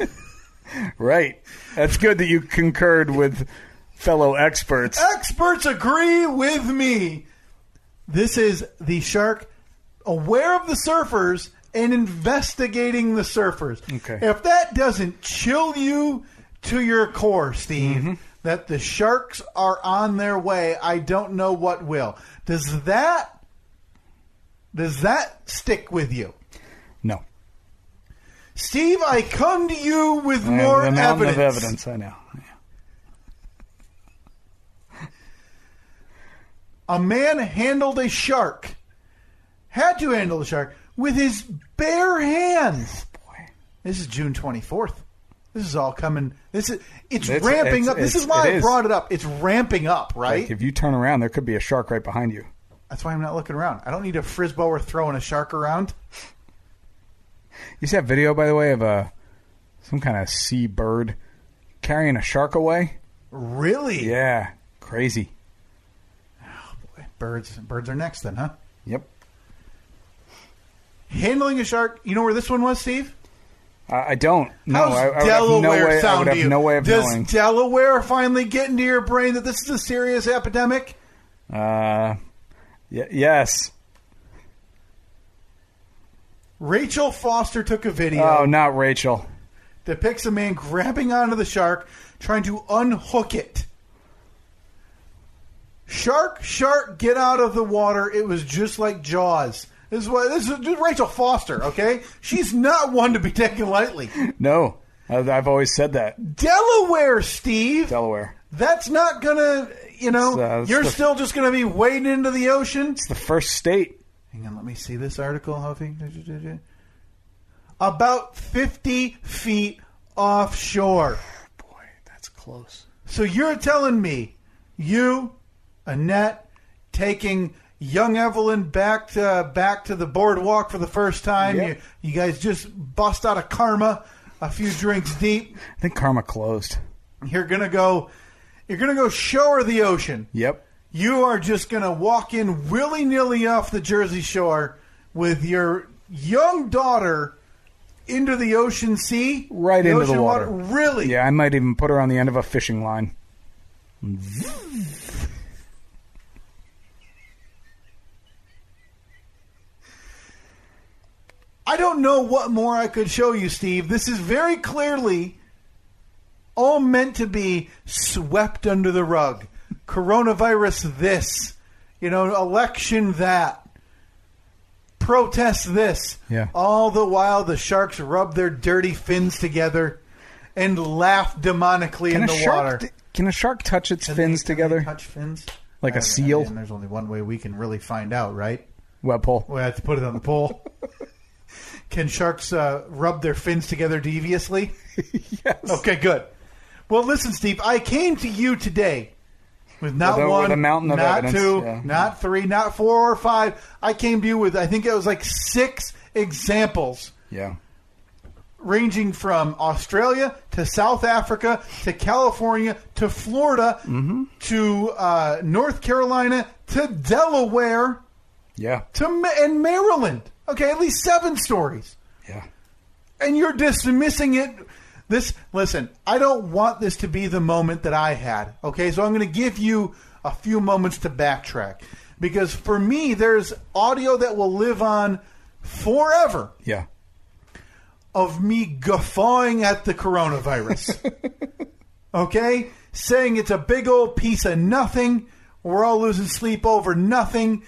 [SPEAKER 1] right. That's good that you concurred with fellow experts.
[SPEAKER 4] Experts agree with me. This is the shark aware of the surfers and investigating the surfers.
[SPEAKER 1] Okay.
[SPEAKER 4] If that doesn't chill you to your core, Steve, that the sharks are on their way, I don't know what will. Does that stick with you?
[SPEAKER 1] No.
[SPEAKER 4] Steve, I come to you with more
[SPEAKER 1] the mountain
[SPEAKER 4] evidence.
[SPEAKER 1] of evidence, I know. Yeah.
[SPEAKER 4] A man handled a shark. Had to handle the shark with his bare hands.
[SPEAKER 1] Oh, boy.
[SPEAKER 4] This is June 24th. This is all coming. It's ramping up. This is why I brought it up. It's ramping up, right?
[SPEAKER 1] Like if you turn around, there could be a shark right behind you.
[SPEAKER 4] That's why I'm not looking around. I don't need a frisboer throwing a shark around.
[SPEAKER 1] You see that video, by the way, of some kind of sea bird carrying a shark away?
[SPEAKER 4] Really?
[SPEAKER 1] Yeah. Crazy.
[SPEAKER 4] Oh, boy. Birds are next then, huh?
[SPEAKER 1] Yep.
[SPEAKER 4] Handling a shark. You know where this one was, Steve?
[SPEAKER 1] I don't. No,
[SPEAKER 4] How's Delaware sound to you?
[SPEAKER 1] No way of knowing.
[SPEAKER 4] Does Delaware finally get into your brain that this is a serious epidemic?
[SPEAKER 1] Yes.
[SPEAKER 2] Rachel Foster took a video.
[SPEAKER 1] Oh, not Rachel.
[SPEAKER 2] Depicts a man grabbing onto the shark, trying to unhook it. Shark, get out of the water. It was just like Jaws. This is Rachel Foster, okay? She's not one to be taken lightly.
[SPEAKER 1] No, I've always said that.
[SPEAKER 2] Delaware, Steve.
[SPEAKER 1] Delaware.
[SPEAKER 2] That's not going to, you're still just going to be wading into the ocean.
[SPEAKER 1] It's the first state.
[SPEAKER 2] Hang on, let me see this article, Huffy. About 50 feet offshore.
[SPEAKER 1] Boy, that's close.
[SPEAKER 2] So you're telling me you, Annette, taking young Evelyn back to the boardwalk for the first time.
[SPEAKER 1] Yep.
[SPEAKER 2] You guys just bust out of Karma a few drinks deep.
[SPEAKER 1] I think Karma closed.
[SPEAKER 2] You're gonna go show her the ocean.
[SPEAKER 1] Yep.
[SPEAKER 2] You are just gonna walk in willy-nilly off the Jersey Shore with your young daughter into the ocean sea.
[SPEAKER 1] Right into the water.
[SPEAKER 2] Really?
[SPEAKER 1] Yeah, I might even put her on the end of a fishing line.
[SPEAKER 2] I don't know what more I could show you, Steve. This is very clearly all meant to be swept under the rug. Coronavirus this. Election that. Protest this.
[SPEAKER 1] Yeah.
[SPEAKER 2] All the while the sharks rub their dirty fins together and laugh demonically in the water.
[SPEAKER 1] Can a shark touch its fins together?
[SPEAKER 2] Touch fins?
[SPEAKER 1] Like a seal?
[SPEAKER 2] There's only one way we can really find out, right?
[SPEAKER 1] Web pole.
[SPEAKER 2] We have to put it on the pole. Can sharks rub their fins together deviously?
[SPEAKER 1] Yes.
[SPEAKER 2] Okay, good. Well, listen, Steve, I came to you today with not one,
[SPEAKER 1] with a mountain of
[SPEAKER 2] not
[SPEAKER 1] evidence.
[SPEAKER 2] two, not three, not 4 or 5. I came to you with, I think it was like 6 examples.
[SPEAKER 1] Yeah.
[SPEAKER 2] Ranging from Australia to South Africa to California to Florida to North Carolina to Delaware
[SPEAKER 1] Yeah.
[SPEAKER 2] and Maryland. Okay, at least 7 stories.
[SPEAKER 1] Yeah.
[SPEAKER 2] And you're dismissing it. Listen, I don't want this to be the moment that I had. Okay, so I'm going to give you a few moments to backtrack. Because for me, there's audio that will live on forever.
[SPEAKER 1] Yeah.
[SPEAKER 2] Of me guffawing at the coronavirus. Okay? Saying it's a big old piece of nothing. We're all losing sleep over nothing.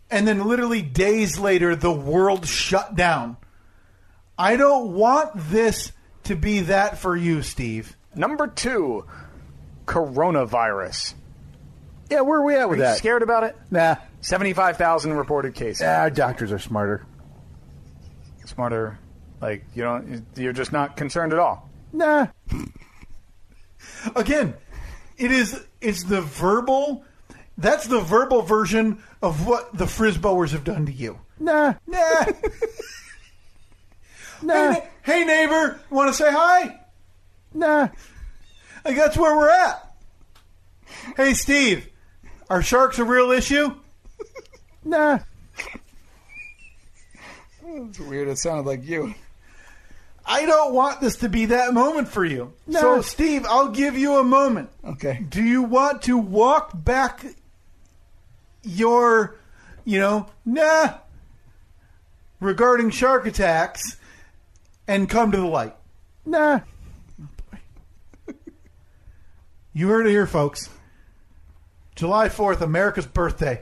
[SPEAKER 2] And then literally days later, the world shut down. I don't want this to be that for you, Steve.
[SPEAKER 1] Number 2, coronavirus.
[SPEAKER 5] Yeah, where are we at with
[SPEAKER 1] Are you
[SPEAKER 5] that?
[SPEAKER 1] scared about it?
[SPEAKER 5] Nah.
[SPEAKER 1] 75,000 reported cases.
[SPEAKER 5] Our doctors are smarter.
[SPEAKER 1] Smarter. Like, you're just not concerned at all.
[SPEAKER 5] Nah.
[SPEAKER 2] Again, it's the verbal. That's the verbal version of what the Frisboers have done to you.
[SPEAKER 5] Nah.
[SPEAKER 2] Nah.
[SPEAKER 5] Nah.
[SPEAKER 2] Hey, neighbor, want to say hi?
[SPEAKER 5] Nah.
[SPEAKER 2] Like, that's where we're at. Hey, Steve, are sharks a real issue?
[SPEAKER 5] Nah.
[SPEAKER 1] It's weird. It sounded like you.
[SPEAKER 2] I don't want this to be that moment for you.
[SPEAKER 5] No.
[SPEAKER 2] So, Steve, I'll give you a moment.
[SPEAKER 1] Okay.
[SPEAKER 2] Do you want to walk back your, regarding shark attacks and come to the light?
[SPEAKER 5] Nah.
[SPEAKER 2] You heard it here, folks. July 4th, America's birthday.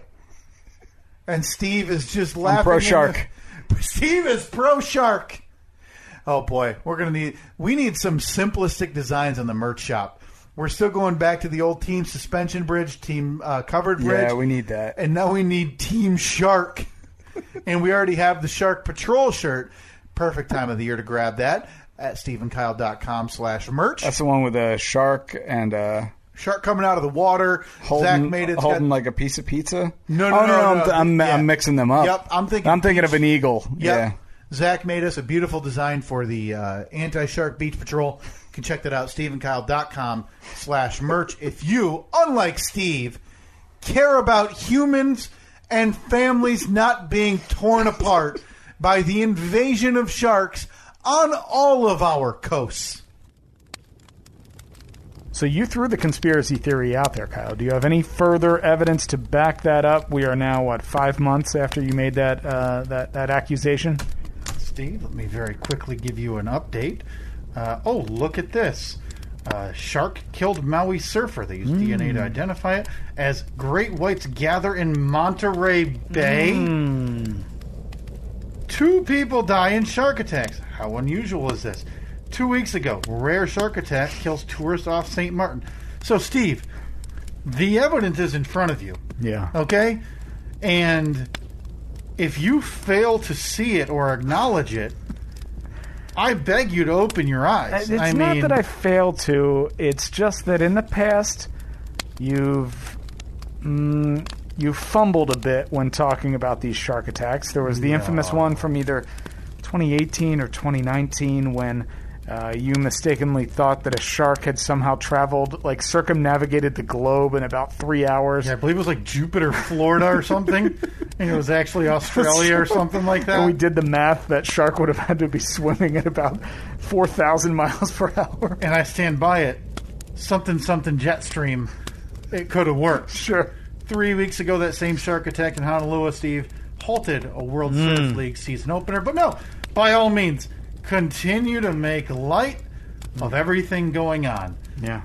[SPEAKER 2] And Steve is just laughing.
[SPEAKER 1] I'm pro-shark.
[SPEAKER 2] Steve is pro-shark. Oh, boy. We need some simplistic designs on the merch shop. We're still going back to the old Team Suspension Bridge, Team Covered Bridge.
[SPEAKER 1] Yeah, we need that.
[SPEAKER 2] And now we need Team Shark. And we already have the Shark Patrol shirt. Perfect time of the year to grab that at StephenKyle.com/merch.
[SPEAKER 1] That's the one with a shark and
[SPEAKER 2] Shark coming out of the water. Zach made it.
[SPEAKER 1] Holding like a piece of pizza?
[SPEAKER 2] No.
[SPEAKER 1] I'm mixing them up.
[SPEAKER 2] Yep, I'm thinking
[SPEAKER 1] of an eagle.
[SPEAKER 2] Yep.
[SPEAKER 1] Yeah.
[SPEAKER 2] Zach made us a beautiful design for the Anti-Shark Beach Patrol. You can check that out, StephenKyle.com/merch. If you, unlike Steve, care about humans and families not being torn apart by the invasion of sharks on all of our coasts.
[SPEAKER 1] So you threw the conspiracy theory out there, Kyle. Do you have any further evidence to back that up? We are now, 5 months after you made that accusation?
[SPEAKER 2] Steve. Let me very quickly give you an update. Oh, look at this. Shark killed Maui surfer. They used DNA to identify it as great whites gather in Monterey Bay. 2 people die in shark attacks. How unusual is this? 2 weeks ago, rare shark attack kills tourist off St. Martin. So, Steve, the evidence is in front of you.
[SPEAKER 1] Yeah.
[SPEAKER 2] Okay? And if you fail to see it or acknowledge it, I beg you to open your eyes.
[SPEAKER 1] It's not that I fail to. It's just that in the past, you've fumbled a bit when talking about these shark attacks. There was the infamous one from either 2018 or 2019 when you mistakenly thought that a shark had somehow traveled, like circumnavigated the globe in about 3 hours.
[SPEAKER 2] Yeah, I believe it was like Jupiter, Florida or something. And it was actually Australia or something like that.
[SPEAKER 1] And we did the math. That shark would have had to be swimming at about 4,000 miles per hour.
[SPEAKER 2] And I stand by it. Something jet stream. It could have worked.
[SPEAKER 1] Sure.
[SPEAKER 2] 3 weeks ago, that same shark attack in Honolulu, Steve, halted a World Surf League season opener. But no, by all means, continue to make light of everything going on.
[SPEAKER 1] Yeah.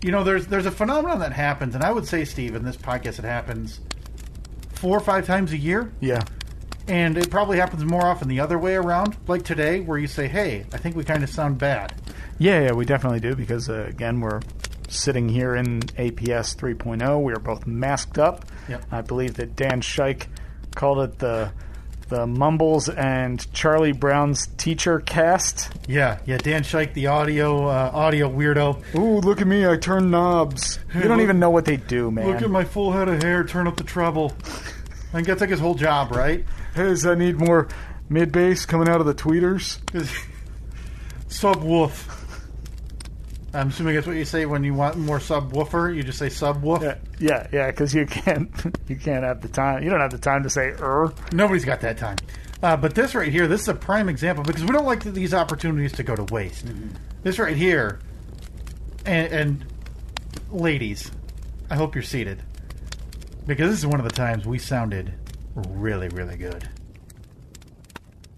[SPEAKER 2] There's a phenomenon that happens, and I would say, Steve, in this podcast, it happens 4 or 5 times a year.
[SPEAKER 1] Yeah.
[SPEAKER 2] And it probably happens more often the other way around, like today, where you say, hey, I think we kind of sound bad.
[SPEAKER 1] Yeah, we definitely do, because, again, we're sitting here in APS 3.0. We are both masked up.
[SPEAKER 2] Yep.
[SPEAKER 1] I believe that Dan Scheich called it the Mumbles and Charlie Brown's teacher cast.
[SPEAKER 2] Yeah, Dan Scheich, the audio weirdo.
[SPEAKER 1] Ooh, look at me, I turn knobs.
[SPEAKER 2] Hey,
[SPEAKER 1] you don't even know what they do, man.
[SPEAKER 2] Look at my full head of hair, turn up the treble. I think that's like his whole job, right?
[SPEAKER 1] Hey, does that need more mid-bass coming out of the tweeters?
[SPEAKER 2] Subwoof. I'm assuming that's what you say when you want more subwoofer. You just say subwoof.
[SPEAKER 1] Yeah, because you can't have the time. You don't have the time to say
[SPEAKER 2] Nobody's got that time. But this right here, this is a prime example because we don't like these opportunities to go to waste. Mm-hmm. This right here, and ladies, I hope you're seated because this is one of the times we sounded really, really good.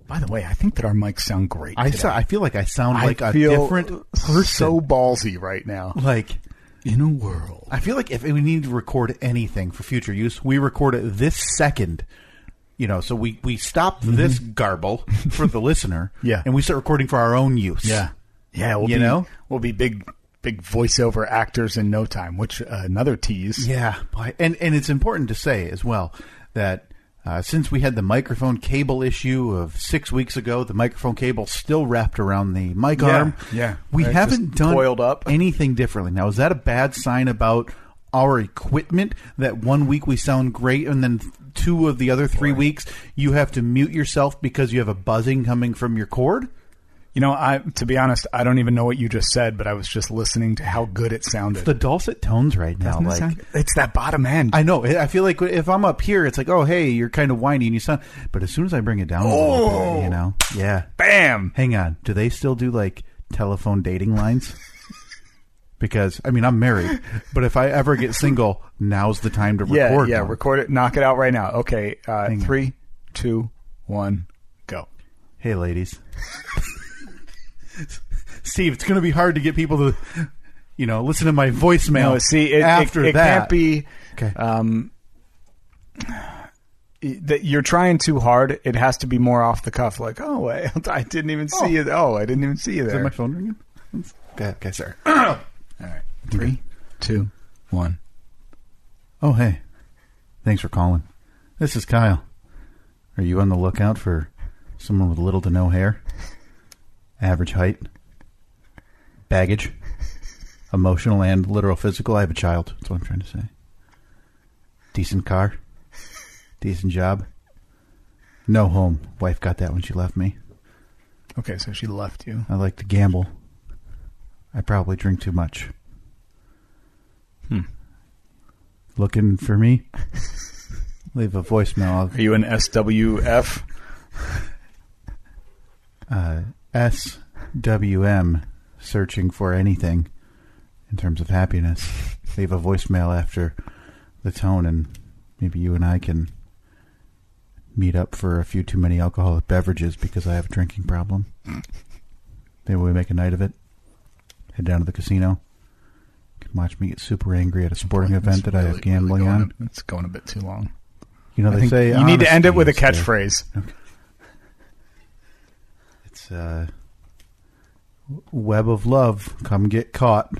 [SPEAKER 1] By the way, I think that our mics sound great today.
[SPEAKER 4] I feel like I sound like a different person.
[SPEAKER 1] So ballsy right now.
[SPEAKER 4] Like,
[SPEAKER 1] in a world.
[SPEAKER 4] I feel like if we need to record anything for future use, we record it this second. So we stop this garble for the listener.
[SPEAKER 1] Yeah.
[SPEAKER 4] And we start recording for our own use.
[SPEAKER 1] Yeah. Yeah, we'll be big voiceover actors in no time, which another tease.
[SPEAKER 4] Yeah. And it's important to say as well that since we had the microphone cable issue of 6 weeks ago, the microphone cable still wrapped around the mic arm.
[SPEAKER 1] Yeah.
[SPEAKER 4] We haven't done
[SPEAKER 1] coiled up.
[SPEAKER 4] anything differently. Now, is that a bad sign about our equipment that 1 week we sound great and then 2 of the other 3 weeks you have to mute yourself because you have a buzzing coming from your cord?
[SPEAKER 1] To be honest, I don't even know what you just said, but I was just listening to how good it sounded.
[SPEAKER 4] The dulcet tones right now.
[SPEAKER 1] It's that bottom end.
[SPEAKER 4] I know. I feel like if I'm up here, it's like, oh, hey, you're kind of whiny and you sound. But as soon as I bring it down a little bit, yeah.
[SPEAKER 1] Bam!
[SPEAKER 4] Hang on. Do they still do like telephone dating lines? Because, I'm married, but if I ever get single, now's the time to record.
[SPEAKER 1] Yeah, record it. Knock it out right now. Okay, 3,
[SPEAKER 4] on.
[SPEAKER 1] 2, 1, go.
[SPEAKER 4] Hey, ladies. Steve, it's going to be hard to get people to, listen to my voicemail.
[SPEAKER 1] No, see,
[SPEAKER 4] after
[SPEAKER 1] it
[SPEAKER 4] that.
[SPEAKER 1] Can't be.
[SPEAKER 4] Okay.
[SPEAKER 1] That you're trying too hard. It has to be more off the cuff. Like, I didn't even see you. Oh, I didn't even see you there.
[SPEAKER 4] Is that my phone ringing? Okay, sorry.
[SPEAKER 1] All right. 3, 2, 1.
[SPEAKER 4] Oh, hey. Thanks for calling. This is Kyle. Are you on the lookout for someone with little to no hair? Average height? Baggage? Emotional and literal physical? I have a child. That's what I'm trying to say. Decent car? Decent job? No home. Wife got that when she left me.
[SPEAKER 1] Okay, so she left you.
[SPEAKER 4] I like to gamble. I probably drink too much. Looking for me? Leave a voicemail.
[SPEAKER 1] Are you an SWF?
[SPEAKER 4] SWM, searching for anything in terms of happiness. Leave a voicemail after the tone, and maybe you and I can meet up for a few too many alcoholic beverages because I have a drinking problem. Maybe we make a night of it. Head down to the casino. Watch me get super angry at a sporting event that I have gambling on.
[SPEAKER 1] It's going a bit too long.
[SPEAKER 4] You know, they say
[SPEAKER 1] you need to end it with a
[SPEAKER 4] honesty is
[SPEAKER 1] catchphrase.
[SPEAKER 4] Okay. It's web of love. Come get caught.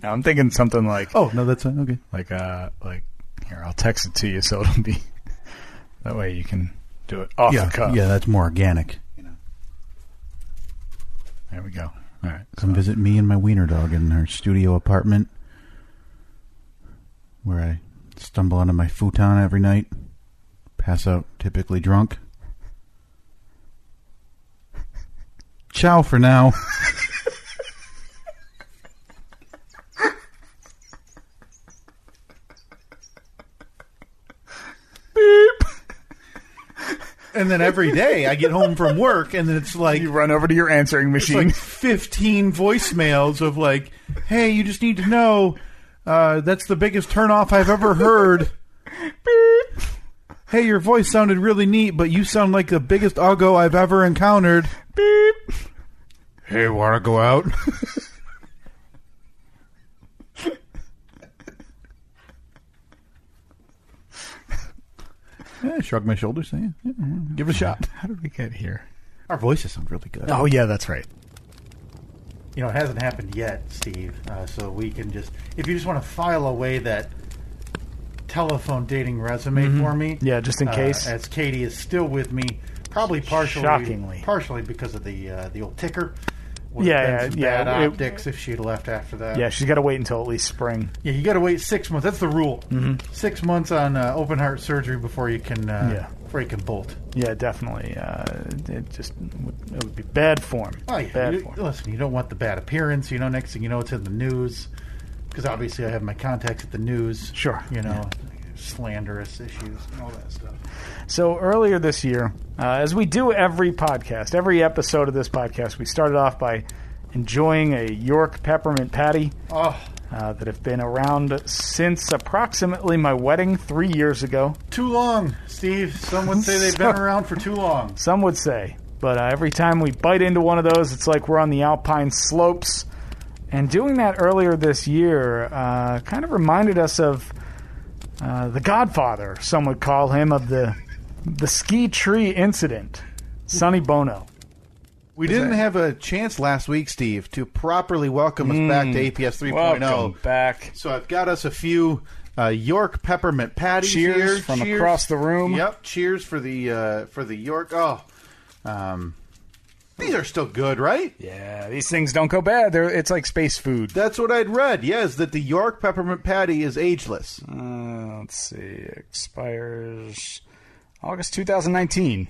[SPEAKER 1] Now I'm thinking something like,
[SPEAKER 4] Oh no, that's okay.
[SPEAKER 1] like here, I'll text it to you so it'll be that way you can do it off the cuff.
[SPEAKER 4] Yeah, that's more organic.
[SPEAKER 1] There we go. All right.
[SPEAKER 4] Come visit me and my wiener dog in our studio apartment, where I stumble onto my futon every night, pass out typically drunk. Ciao for now. And then every day I get home from work, and then it's like
[SPEAKER 1] You run over to your answering
[SPEAKER 4] it's
[SPEAKER 1] machine.
[SPEAKER 4] like 15 voicemails of like, "Hey, you just need to know that's the biggest turnoff I've ever heard." Beep. Hey, your voice sounded really neat, but you sound like the biggest uggo I've ever encountered. Beep. Hey, wanna go out? Yeah, shrug my shoulders, say, yeah, give it a shot.
[SPEAKER 1] How did we get here?
[SPEAKER 4] Our voices sound really good.
[SPEAKER 1] Oh yeah, that's right.
[SPEAKER 2] You know, it hasn't happened yet, Steve. So we can just, if you just want to file away that telephone dating resume for me.
[SPEAKER 1] Yeah, just in case.
[SPEAKER 2] As Katie is still with me, probably
[SPEAKER 1] Shockingly.
[SPEAKER 2] partially because of the old ticker. Would
[SPEAKER 1] Yeah,
[SPEAKER 2] have been
[SPEAKER 1] yeah,
[SPEAKER 2] some
[SPEAKER 1] yeah.
[SPEAKER 2] bad optics if she'd left after that.
[SPEAKER 1] Yeah, she's got to wait until at least spring.
[SPEAKER 2] Yeah, you got to wait 6 months. That's the rule. 6 months on open heart surgery before you can bolt.
[SPEAKER 1] Yeah, definitely. It would be bad form.
[SPEAKER 2] Oh yeah,
[SPEAKER 1] Bad form.
[SPEAKER 2] listen, you don't want the bad appearance. You know, next thing you know, it's in the news. Because obviously, I have my contacts at the news.
[SPEAKER 1] Sure.
[SPEAKER 2] You know, slanderous issues and all that stuff.
[SPEAKER 1] So earlier this year, as we do every podcast, every episode of this podcast, we started off by enjoying a York peppermint patty that have been around since approximately my wedding 3 years ago.
[SPEAKER 2] Too long, Steve. Some would say they've been around for too long.
[SPEAKER 1] Some would say. But every time we bite into one of those, it's like we're on the Alpine slopes. And doing that earlier this year kind of reminded us of the Godfather, some would call him, of the ski tree incident, Sonny Bono.
[SPEAKER 4] We didn't have a chance last week, Steve, to properly welcome us back to APS 3.0.
[SPEAKER 1] Welcome back.
[SPEAKER 4] So I've got us a few York peppermint patties
[SPEAKER 1] Cheers
[SPEAKER 4] here.
[SPEAKER 1] from across the room.
[SPEAKER 4] Yep, cheers for the York. These are still good, right?
[SPEAKER 1] Yeah, these things don't go bad. It's like space food.
[SPEAKER 4] That's what I'd read. Yes, that the York peppermint patty is ageless.
[SPEAKER 1] Let's see. Expires August 2019.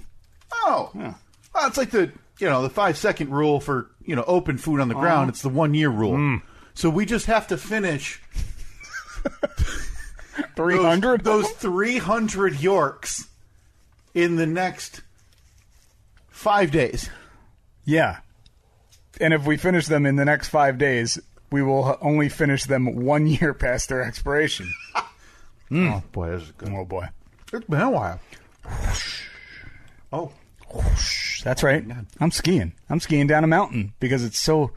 [SPEAKER 4] Oh,
[SPEAKER 1] Yeah.
[SPEAKER 4] Well, it's like the 5-second rule for open food on the ground. It's the 1 year rule. So we just have to finish
[SPEAKER 1] 300?
[SPEAKER 4] those 300 Yorks in the next 5 days.
[SPEAKER 1] Yeah. And if we finish them in the next 5 days, we will only finish them 1 year past their expiration.
[SPEAKER 4] Oh boy, this is good.
[SPEAKER 1] Oh, boy.
[SPEAKER 4] It's been a while. Oh,
[SPEAKER 1] That's right. I'm skiing. I'm skiing down a mountain because it's so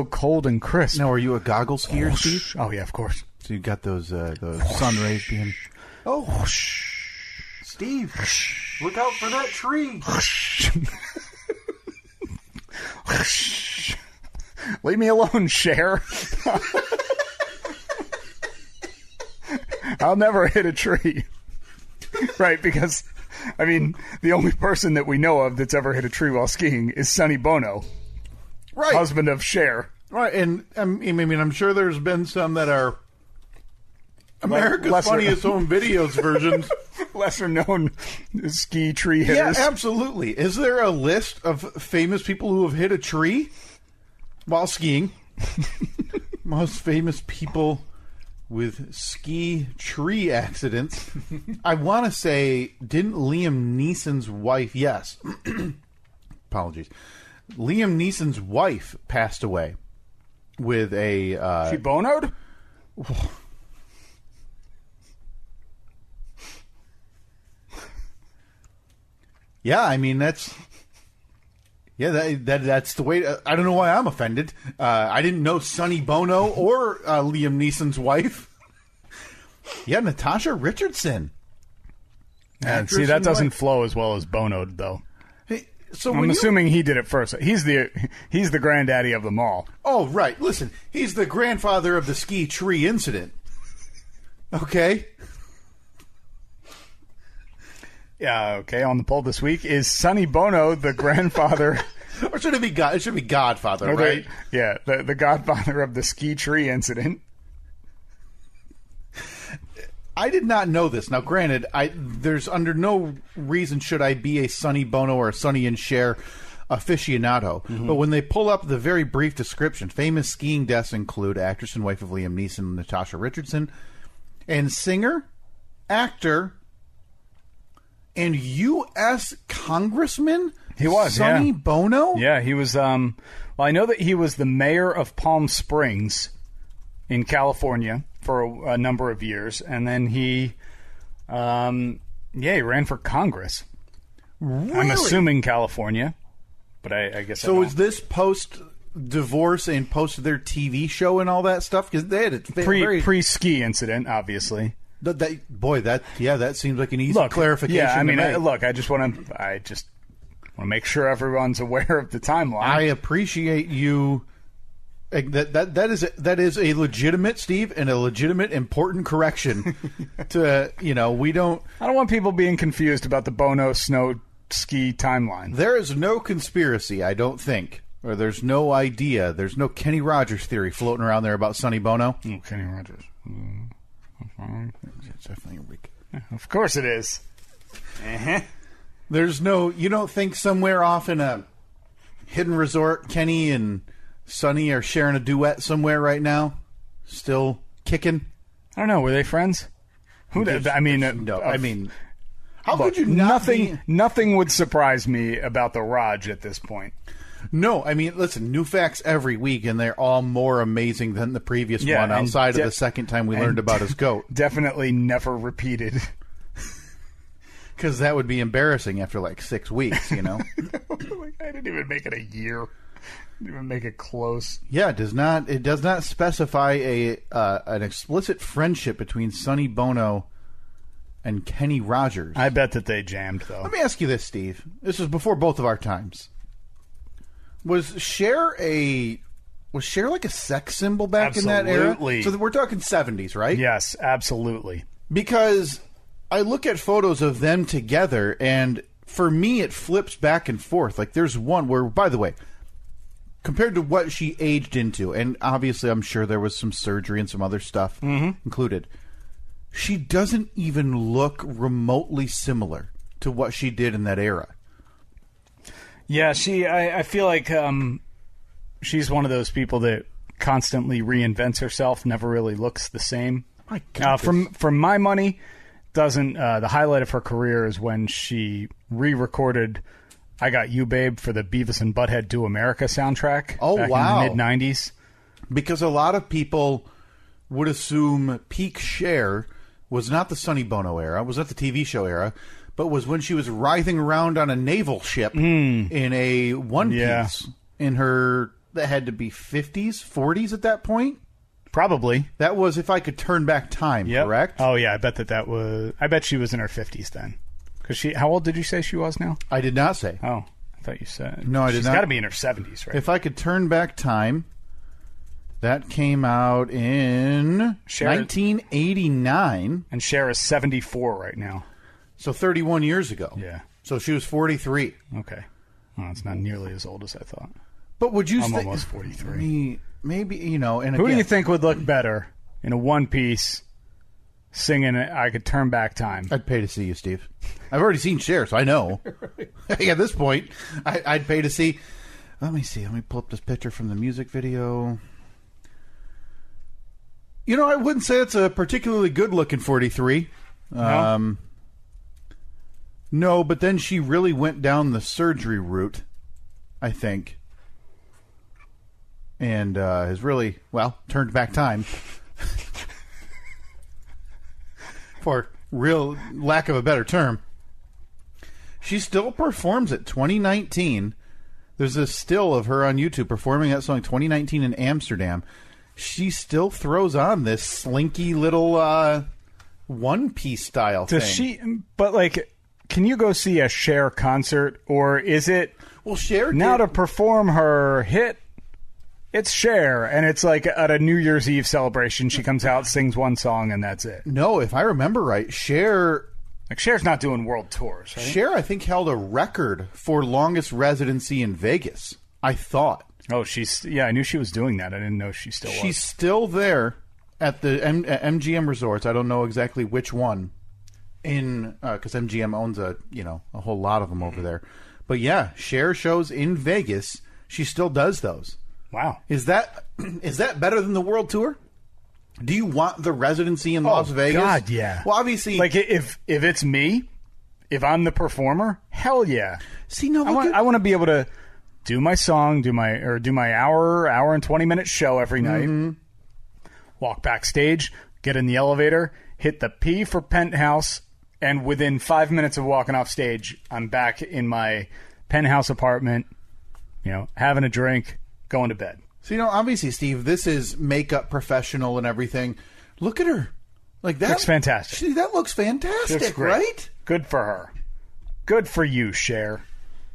[SPEAKER 1] cold and crisp.
[SPEAKER 4] now are you a goggle skier, Steve?
[SPEAKER 1] Oh, yeah, of course.
[SPEAKER 4] So you got those sun rays being. Oh, Steve, look out for that tree.
[SPEAKER 1] Leave me alone, Cher. I'll never hit a tree. Right, because, I mean, the only person that we know of that's ever hit a tree while skiing is Sonny Bono,
[SPEAKER 4] Right,
[SPEAKER 1] husband of Cher.
[SPEAKER 4] right, and I mean, I'm sure there's been some that are America's
[SPEAKER 1] lesser-
[SPEAKER 4] Funniest Home Videos versions.
[SPEAKER 1] Lesser known ski tree
[SPEAKER 4] Yeah,
[SPEAKER 1] hitters.
[SPEAKER 4] absolutely. Is there a list of famous people who have hit a tree while skiing? Most famous people with ski tree accidents. I want to say, didn't Liam Neeson's wife... Yes. Apologies. Liam Neeson's wife passed away with a...
[SPEAKER 1] She bonoed?
[SPEAKER 2] Yeah, I mean, that's the way. I don't know why I'm offended. I didn't know Sonny Bono or Liam Neeson's wife. Yeah, Natasha Richardson.
[SPEAKER 1] And see, that doesn't flow as well as Bono, though.
[SPEAKER 2] Hey, so
[SPEAKER 1] I'm assuming he did it first. He's the granddaddy of them all.
[SPEAKER 2] Oh, right. Listen, he's the grandfather of the ski tree incident. Okay.
[SPEAKER 1] Yeah, okay. On the poll this week, is Sonny Bono the grandfather?
[SPEAKER 2] Or should it be God? It should be Godfather,
[SPEAKER 1] or
[SPEAKER 2] right?
[SPEAKER 1] The godfather of the ski tree incident.
[SPEAKER 2] I did not know this. Now, granted, there's under no reason should I be a Sonny Bono or a Sonny and Cher aficionado. Mm-hmm. But when they pull up the very brief description, famous skiing deaths include actress and wife of Liam Neeson, Natasha Richardson, and singer, actor, and U.S. Congressman.
[SPEAKER 1] He was
[SPEAKER 2] Sonny Bono.
[SPEAKER 1] Yeah, he was. Well, I know that he was the mayor of Palm Springs in California for a number of years, and then he ran for Congress.
[SPEAKER 2] Really?
[SPEAKER 1] I'm assuming California, but I guess
[SPEAKER 2] so. Is this post divorce and post their TV show and all that stuff? Because they had a
[SPEAKER 1] pre ski incident, obviously.
[SPEAKER 2] That seems like an easy clarification.
[SPEAKER 1] Yeah, I mean, I just want to make sure everyone's aware of the timeline.
[SPEAKER 2] I appreciate you. That is a legitimate, Steve, and a legitimate important correction. We don't.
[SPEAKER 1] I don't want people being confused about the Bono snow ski timeline.
[SPEAKER 2] There is no conspiracy, I don't think, or there's no idea. There's no Kenny Rogers theory floating around there about Sonny Bono.
[SPEAKER 1] Oh, Kenny Rogers.
[SPEAKER 2] It's definitely a week.
[SPEAKER 1] Of course it is. Uh-huh.
[SPEAKER 2] There's no. You don't think somewhere off in a hidden resort, Kenny and Sonny are sharing a duet somewhere right now, still kicking?
[SPEAKER 1] I don't know. Were they friends? How
[SPEAKER 2] could you not?
[SPEAKER 1] Nothing would surprise me about the Raj at this point.
[SPEAKER 2] No, I mean, listen, new facts every week, and they're all more amazing than the previous one, outside of the second time we learned about his goat.
[SPEAKER 1] Definitely never repeated.
[SPEAKER 2] Because that would be embarrassing after like 6 weeks, you know?
[SPEAKER 1] I didn't even make it a year. Didn't even make it close.
[SPEAKER 2] Yeah, it does not specify an explicit friendship between Sonny Bono and Kenny Rogers.
[SPEAKER 1] I bet that they jammed, though.
[SPEAKER 2] Let me ask you this, Steve. This was before both of our times. Was Cher like a sex symbol back in that era?
[SPEAKER 1] Absolutely.
[SPEAKER 2] So we're talking 70s, right?
[SPEAKER 1] Yes, absolutely.
[SPEAKER 2] Because I look at photos of them together, and for me, it flips back and forth. Like, there's one where, by the way, compared to what she aged into, and obviously I'm sure there was some surgery and some other stuff included, she doesn't even look remotely similar to what she did in that era.
[SPEAKER 1] Yeah, I feel like she's one of those people that constantly reinvents herself, never really looks the same. From my money, doesn't the highlight of her career is when she re-recorded I Got You, Babe for the Beavis and Butthead Do America soundtrack.
[SPEAKER 2] Oh,
[SPEAKER 1] back
[SPEAKER 2] wow.
[SPEAKER 1] in the mid-90s.
[SPEAKER 2] Because a lot of people would assume peak Cher was not the Sonny Bono era, was not the TV show era, but was when she was writhing around on a naval ship in a one-piece in her, that had to be 50s, 40s at that point?
[SPEAKER 1] Probably.
[SPEAKER 2] That was If I Could Turn Back Time, correct?
[SPEAKER 1] Oh, yeah, I bet she was in her 50s then. Because how old did you say she was now?
[SPEAKER 2] I did not say.
[SPEAKER 1] Oh, I thought you said.
[SPEAKER 2] No, I did not.
[SPEAKER 1] She's got to be in her 70s, right?
[SPEAKER 2] If I Could Turn Back Time, that came out in 1989.
[SPEAKER 1] And Cher is 74 right now.
[SPEAKER 2] So 31 years ago.
[SPEAKER 1] Yeah.
[SPEAKER 2] So she was 43.
[SPEAKER 1] Okay. Well, it's not nearly as old as I thought.
[SPEAKER 2] But would you
[SPEAKER 1] I'm almost 43.
[SPEAKER 2] Maybe, and
[SPEAKER 1] who do you think would look better in a one-piece singing I Could Turn Back Time?
[SPEAKER 2] I'd pay to see you, Steve. I've already seen Cher, so I know. At this point, I'd pay to see. Let me see. Let me pull up this picture from the music video. I wouldn't say it's a particularly good-looking 43.
[SPEAKER 1] No?
[SPEAKER 2] No, but then she really went down the surgery route, I think. And has really, turned back time. For real lack of a better term.
[SPEAKER 4] She still performs it. 2019. There's a still of her on YouTube performing that song 2019 in Amsterdam. She still throws on this slinky little one-piece style
[SPEAKER 8] Does
[SPEAKER 4] thing.
[SPEAKER 8] she? But like, can you go see a Cher concert, or is it
[SPEAKER 4] Well, Cher
[SPEAKER 8] now
[SPEAKER 4] did-
[SPEAKER 8] to perform her hit? It's Cher, and it's like at a New Year's Eve celebration. She comes out, sings one song, and that's it.
[SPEAKER 4] No, if I remember right, Cher,
[SPEAKER 8] Like Cher's not doing world tours. Right?
[SPEAKER 4] I think, held a record for longest residency in Vegas. I thought.
[SPEAKER 8] Oh, I knew she was doing that. I didn't know she still
[SPEAKER 4] She's
[SPEAKER 8] was.
[SPEAKER 4] still there at the MGM resorts. I don't know exactly which one, because MGM owns a whole lot of them over there. But yeah, Cher shows in Vegas. She still does those.
[SPEAKER 8] Wow.
[SPEAKER 4] Is that better than the world tour? Do you want the residency in Las Vegas?
[SPEAKER 8] God, yeah.
[SPEAKER 4] Well, obviously,
[SPEAKER 8] Like if it's me, if I'm the performer, hell yeah.
[SPEAKER 4] see, no,
[SPEAKER 8] I want to be able to do my song, do my hour and 20-minute show every night. Walk backstage, get in the elevator, hit the P for Penthouse, and within 5 minutes of walking off stage, I'm back in my penthouse apartment, having a drink, going to bed.
[SPEAKER 4] So, obviously, Steve, this is makeup professional and everything. Look at her. Like that
[SPEAKER 8] Looks fantastic.
[SPEAKER 4] That looks fantastic,
[SPEAKER 8] Looks great.
[SPEAKER 4] right?
[SPEAKER 8] Good for her. Good for you, Cher.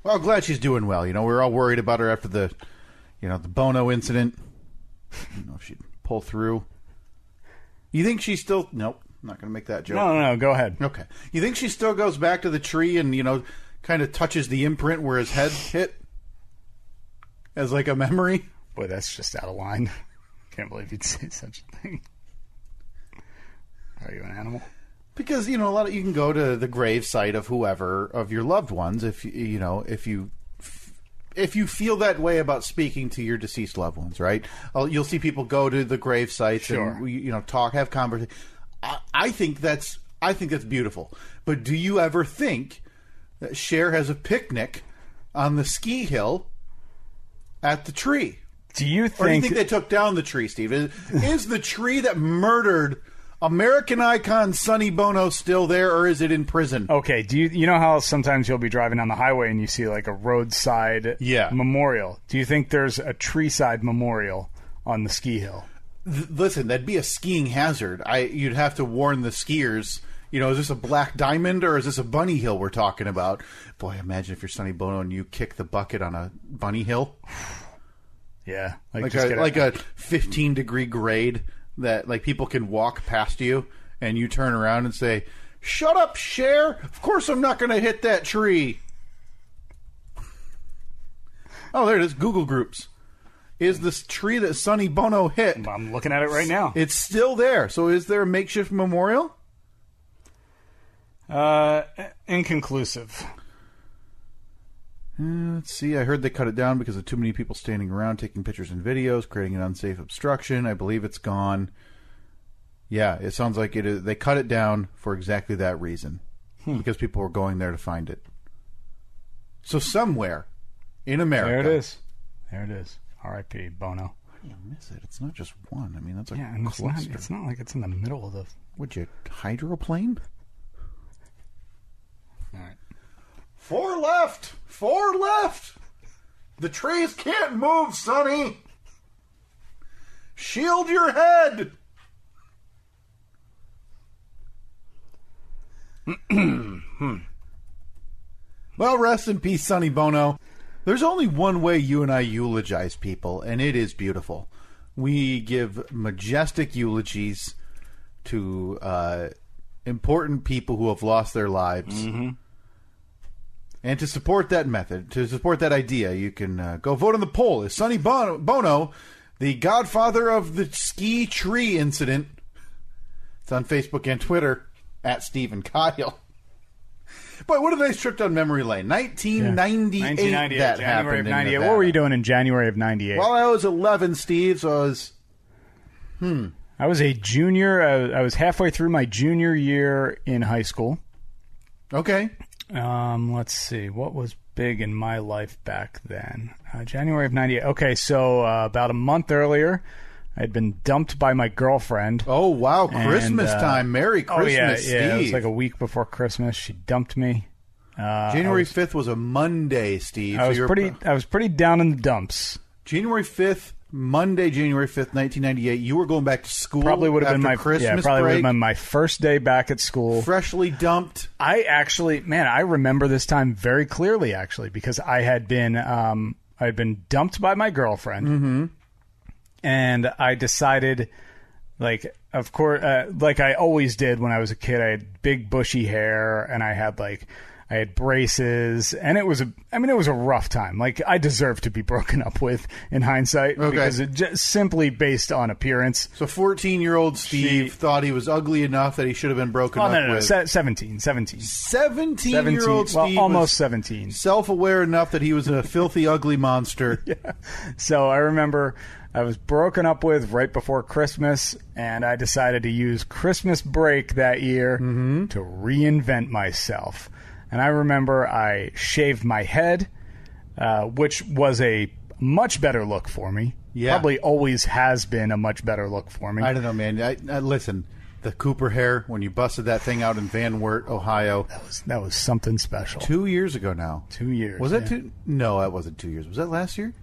[SPEAKER 4] Well, glad she's doing well. We were all worried about her after the Bono incident. I don't know if she'd pull through. You think she still... Nope, I'm not going to make that joke.
[SPEAKER 8] No, go ahead.
[SPEAKER 4] Okay. You think she still goes back to the tree and, kind of touches the imprint where his head hit? As like a memory?
[SPEAKER 8] Boy, that's just out of line. Can't believe you'd say such a thing. Are you an animal?
[SPEAKER 4] Because, a lot of you can go to the grave site of whoever, of your loved ones, if you feel that way about speaking to your deceased loved ones, right? You'll see people go to the grave sites and talk, have conversation. I think that's beautiful. But do you ever think that Cher has a picnic on the ski hill at the tree?
[SPEAKER 8] Do you think...
[SPEAKER 4] Or do you think they took down the tree, Steve? Is the tree that murdered American icon Sonny Bono still there, or is it in prison?
[SPEAKER 8] Okay, do you know how sometimes you'll be driving down the highway and you see like a roadside memorial? Do you think there's a tree-side memorial on the ski hill?
[SPEAKER 4] Listen, that'd be a skiing hazard. You'd have to warn the skiers. Is this a black diamond or is this a bunny hill we're talking about? Boy, imagine if you're Sonny Bono and you kick the bucket on a bunny hill.
[SPEAKER 8] Yeah,
[SPEAKER 4] like a 15-degree grade that like people can walk past you, and you turn around and say, "Shut up, Cher! Of course I'm not going to hit that tree." Oh, there it is. Google Groups. Is this tree that Sonny Bono hit?
[SPEAKER 8] I'm looking at it right now.
[SPEAKER 4] It's still there. So is there a makeshift memorial?
[SPEAKER 8] Inconclusive.
[SPEAKER 4] Let's see. I heard they cut it down because of too many people standing around taking pictures and videos, creating an unsafe obstruction. I believe it's gone. Yeah, it sounds like it is. They cut it down for exactly that reason, because people were going there to find it. So somewhere in America,
[SPEAKER 8] There it is. R.I.P. Bono.
[SPEAKER 4] How do you miss it? It's not just one. I mean, that's a
[SPEAKER 8] and
[SPEAKER 4] cluster.
[SPEAKER 8] it's not like it's in the middle of the...
[SPEAKER 4] Would you hydroplane?
[SPEAKER 8] All right.
[SPEAKER 4] 4 left! 4 left! The trees can't move, Sonny! Shield your head! Well, rest in peace, Sonny Bono. There's only one way you and I eulogize people, and it is beautiful. We give majestic eulogies to important people who have lost their lives. Mm-hmm. And to support that method, to support that idea, you can go vote on the poll. Is Sonny Bono the godfather of the ski tree incident? It's on Facebook and Twitter, at Stephen Kyle. Boy, what a nice trip down memory lane. 1998,
[SPEAKER 8] 1998,
[SPEAKER 4] that
[SPEAKER 8] January
[SPEAKER 4] happened
[SPEAKER 8] of
[SPEAKER 4] in
[SPEAKER 8] 98.
[SPEAKER 4] Nevada.
[SPEAKER 8] What were you doing in January of 98?
[SPEAKER 4] Well, I was 11, Steve, so I was...
[SPEAKER 8] I was a junior. I was halfway through my junior year in high school.
[SPEAKER 4] Okay.
[SPEAKER 8] Let's see. What was big in my life back then? January of 98. Okay, so about a month earlier, I'd been dumped by my girlfriend.
[SPEAKER 4] Oh, wow. Christmas time. Merry Christmas,
[SPEAKER 8] yeah,
[SPEAKER 4] Steve.
[SPEAKER 8] it was like a week before Christmas. She dumped me.
[SPEAKER 4] January 5th was a Monday, Steve.
[SPEAKER 8] I was pretty down in the dumps.
[SPEAKER 4] January 5th, Monday, January 5th, 1998. You were going back to school.
[SPEAKER 8] Probably would have been my
[SPEAKER 4] Christmas
[SPEAKER 8] probably would
[SPEAKER 4] break.
[SPEAKER 8] have been my first day back at school.
[SPEAKER 4] Freshly dumped.
[SPEAKER 8] I actually, man, I remember this time very clearly, actually, because I had been dumped by my girlfriend, and I decided, like, of course, like I always did when I was a kid. I had big bushy hair, and I had braces, and it was a rough time. Like, I deserved to be broken up with in hindsight, because it just simply based on appearance.
[SPEAKER 4] So 14-year-old Steve thought he was ugly enough that he should have been broken up with.
[SPEAKER 8] 17.
[SPEAKER 4] 17-year-old Steve
[SPEAKER 8] well, almost
[SPEAKER 4] was
[SPEAKER 8] 17.
[SPEAKER 4] self-aware enough that he was a filthy, ugly monster.
[SPEAKER 8] Yeah. So I remember I was broken up with right before Christmas, and I decided to use Christmas break that year to reinvent myself. And I remember I shaved my head, which was a much better look for me.
[SPEAKER 4] Yeah.
[SPEAKER 8] Probably always has been a much better look for me.
[SPEAKER 4] I don't know, man. I listen, the Cooper hair, when you busted that thing out in Van Wert, Ohio.
[SPEAKER 8] That was something special.
[SPEAKER 4] 2 years ago now.
[SPEAKER 8] 2 years.
[SPEAKER 4] Was
[SPEAKER 8] yeah.
[SPEAKER 4] that 2? No, that wasn't 2 years. Was that last year?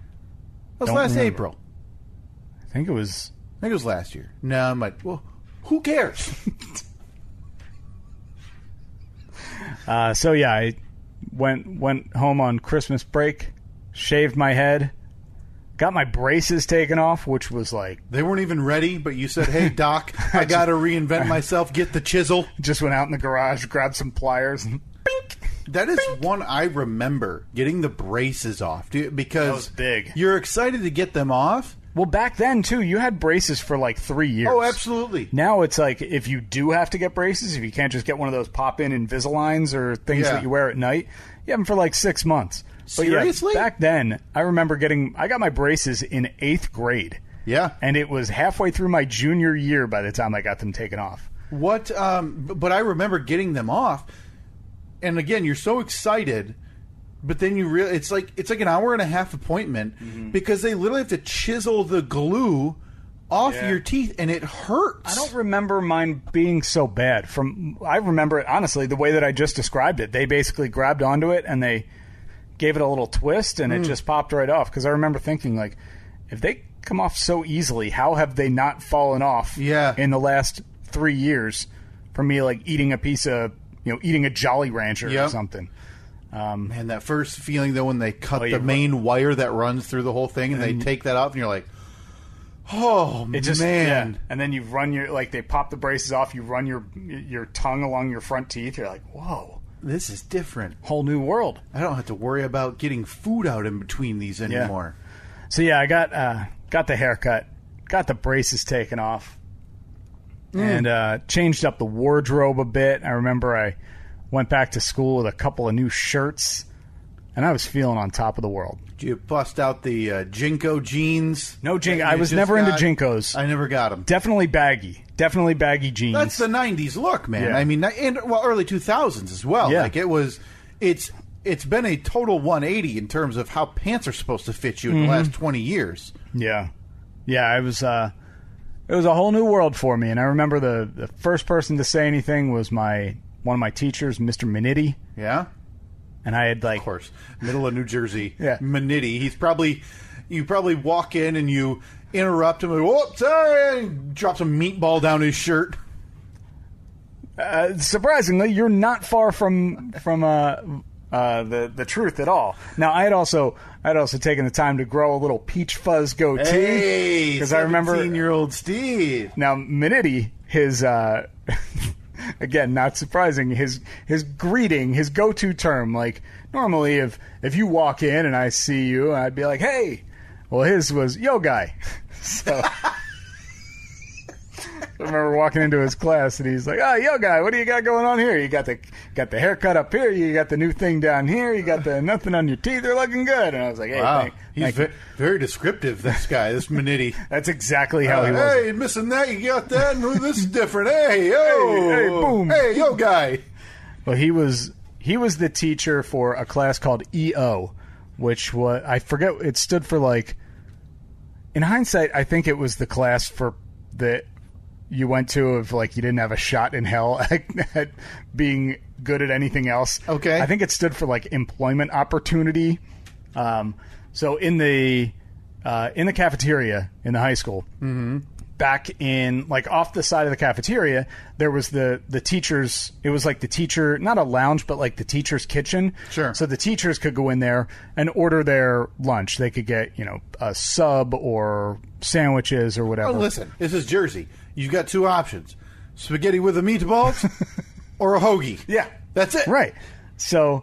[SPEAKER 4] That was
[SPEAKER 8] Don't
[SPEAKER 4] last
[SPEAKER 8] remember.
[SPEAKER 4] April.
[SPEAKER 8] I think it was...
[SPEAKER 4] I think it was last year. No, I might. Well, who cares?
[SPEAKER 8] So yeah, I went home on Christmas break, shaved my head, got my braces taken off, which was like...
[SPEAKER 4] They weren't even ready, but you said, hey, Doc, I got to reinvent myself. Get the chisel.
[SPEAKER 8] Just went out in the garage, grabbed some pliers, and bink!
[SPEAKER 4] That is one I remember, getting the braces off. Because
[SPEAKER 8] That was big.
[SPEAKER 4] You're excited to get them off.
[SPEAKER 8] Well, back then, too, you had braces for like 3 years.
[SPEAKER 4] Oh, absolutely.
[SPEAKER 8] Now it's like, if you do have to get braces, if you can't just get one of those pop-in Invisaligns or things
[SPEAKER 4] Yeah.
[SPEAKER 8] that you wear at night, you have them for like 6 months. But
[SPEAKER 4] Seriously?
[SPEAKER 8] yeah, back then, I remember I got my braces in 8th grade.
[SPEAKER 4] Yeah.
[SPEAKER 8] And it was halfway through my junior year by the time I got them taken off.
[SPEAKER 4] But I remember getting them off. And again, you're so excited, but then you really it's like an hour and a half appointment because they literally have to chisel the glue off your teeth, and it hurts.
[SPEAKER 8] I don't remember mine being so bad. I remember it, honestly, the way that I just described it. They basically grabbed onto it, and they gave it a little twist, and it just popped right off. Because I remember thinking, like, if they come off so easily, how have they not fallen off in the last 3 years from me, like, eating a Jolly Rancher or something?
[SPEAKER 4] Man, that first feeling, though, when they cut the main wire that runs through the whole thing, and they take that off, and you're like, oh, man.
[SPEAKER 8] Yeah. And then you run they pop the braces off, you run your tongue along your front teeth, you're like, whoa.
[SPEAKER 4] This is different.
[SPEAKER 8] Whole new world.
[SPEAKER 4] I don't have to worry about getting food out in between these anymore.
[SPEAKER 8] So yeah, I got the haircut, got the braces taken off, and changed up the wardrobe a bit. I remember I went back to school with a couple of new shirts, and I was feeling on top of the world.
[SPEAKER 4] Did you bust out the Jinko jeans?
[SPEAKER 8] No Jinko. I was never into Jinkos.
[SPEAKER 4] I never got them.
[SPEAKER 8] Definitely baggy jeans.
[SPEAKER 4] That's the 90s look, man.
[SPEAKER 8] Yeah.
[SPEAKER 4] I mean, and early 2000s as well.
[SPEAKER 8] Yeah.
[SPEAKER 4] Like it's been a total 180 in terms of how pants are supposed to fit you in the last 20 years.
[SPEAKER 8] Yeah. It was a whole new world for me, and I remember the first person to say anything was one of my teachers, Mr. Manitti.
[SPEAKER 4] Yeah?
[SPEAKER 8] And I had, like...
[SPEAKER 4] Of course. Middle of New Jersey.
[SPEAKER 8] Yeah.
[SPEAKER 4] Manitti. You probably walk in and you interrupt him and, whoops, sorry, and drop some meatball down his shirt.
[SPEAKER 8] Surprisingly, you're not far from the truth at all. Now, I had also taken the time to grow a little peach fuzz goatee.
[SPEAKER 4] Hey,
[SPEAKER 8] because I remember
[SPEAKER 4] 17-year-old Steve.
[SPEAKER 8] Now, Manitti, his again, not surprising, his greeting, his go-to term, like normally if you walk in and I see you, I'd be like, hey. Well, his was yo guy. So I remember walking into his class, and he's like, "Oh, yo, guy, what do you got going on here? You got the haircut up here. You got the new thing down here. You got the nothing on your teeth. They're looking good." And I was like, "Hey,
[SPEAKER 4] wow,
[SPEAKER 8] thank
[SPEAKER 4] he's very descriptive. This guy, this Manitti.
[SPEAKER 8] That's exactly how he was.
[SPEAKER 4] Hey, missing that? You got that? No, this is different. Hey, yo,
[SPEAKER 8] hey, boom.
[SPEAKER 4] Hey, yo, guy."
[SPEAKER 8] Well, he was the teacher for a class called EO, which was, I forget, it stood for, like, in hindsight, I think it was the class for that you went to if, like, you didn't have a shot in hell at being good at anything else.
[SPEAKER 4] Okay.
[SPEAKER 8] I think it stood for like employment opportunity. So in the cafeteria in the high school, back in like off the side of the cafeteria, there was the teachers. It was like the teacher, not a lounge, but like the teacher's kitchen.
[SPEAKER 4] Sure.
[SPEAKER 8] So the teachers could go in there and order their lunch. They could get, you know, a sub or sandwiches or whatever.
[SPEAKER 4] Oh, listen, this is Jersey. You've got two options: spaghetti with the meatballs or a hoagie.
[SPEAKER 8] Yeah.
[SPEAKER 4] That's it.
[SPEAKER 8] Right. So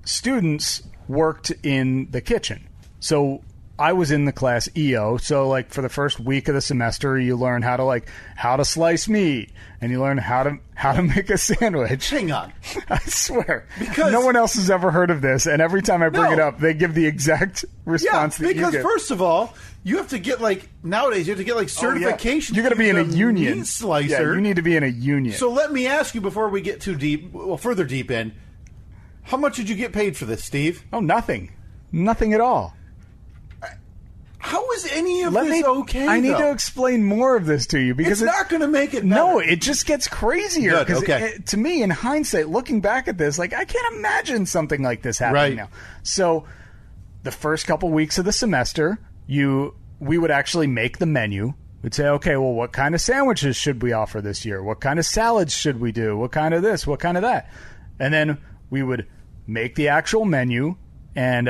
[SPEAKER 8] students worked in the kitchen. So I was in the class EO. So like for the first week of the semester, you learn how to slice meat, and you learn how to make a sandwich.
[SPEAKER 4] Hang on.
[SPEAKER 8] I swear.
[SPEAKER 4] Because
[SPEAKER 8] no one else has ever heard of this, and every time I bring
[SPEAKER 4] No.
[SPEAKER 8] it up, they give the exact response that you
[SPEAKER 4] because
[SPEAKER 8] give.
[SPEAKER 4] first of all, you have to get like nowadays you have to get like certification.
[SPEAKER 8] You got to be in a
[SPEAKER 4] be
[SPEAKER 8] union.
[SPEAKER 4] Meat slicer.
[SPEAKER 8] Yeah, you need to be in a union.
[SPEAKER 4] So let me ask you before we get too deep, further deep in, how much did you get paid for this, Steve?
[SPEAKER 8] Oh, nothing at all.
[SPEAKER 4] How is any of this okay?
[SPEAKER 8] I need
[SPEAKER 4] though?
[SPEAKER 8] to explain more of this to you because
[SPEAKER 4] It's not going to make it better.
[SPEAKER 8] No, it just gets crazier.
[SPEAKER 4] Good,
[SPEAKER 8] 'Cause
[SPEAKER 4] okay.
[SPEAKER 8] to me, in hindsight, looking back at this, like I can't imagine something like this happening
[SPEAKER 4] Right.
[SPEAKER 8] now. So, the first couple weeks of the semester, we would actually make the menu. We'd say, okay, well, what kind of sandwiches should we offer this year? What kind of salads should we do? What kind of this? What kind of that? And then we would make the actual menu and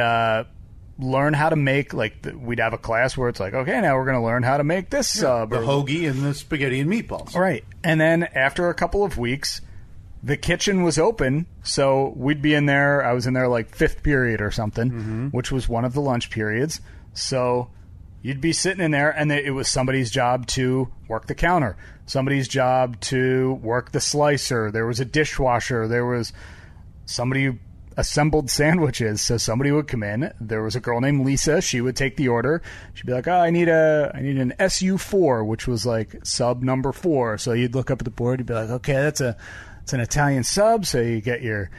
[SPEAKER 8] learn how to make, we'd have a class where it's like, okay, now we're going to learn how to make this sub.
[SPEAKER 4] the hoagie and the spaghetti and meatballs.
[SPEAKER 8] Right. And then after a couple of weeks, the kitchen was open, so we'd be in there. I was in there like fifth period or something, which was one of the lunch periods. So you'd be sitting in there, and it was somebody's job to work the counter, somebody's job to work the slicer. There was a dishwasher. There was somebody who assembled sandwiches. So somebody would come in. There was a girl named Lisa. She would take the order. She'd be like, "Oh, I need an SU4," which was like sub number 4. So you'd look up at the board. You'd be like, "Okay, it's an Italian sub." So you get your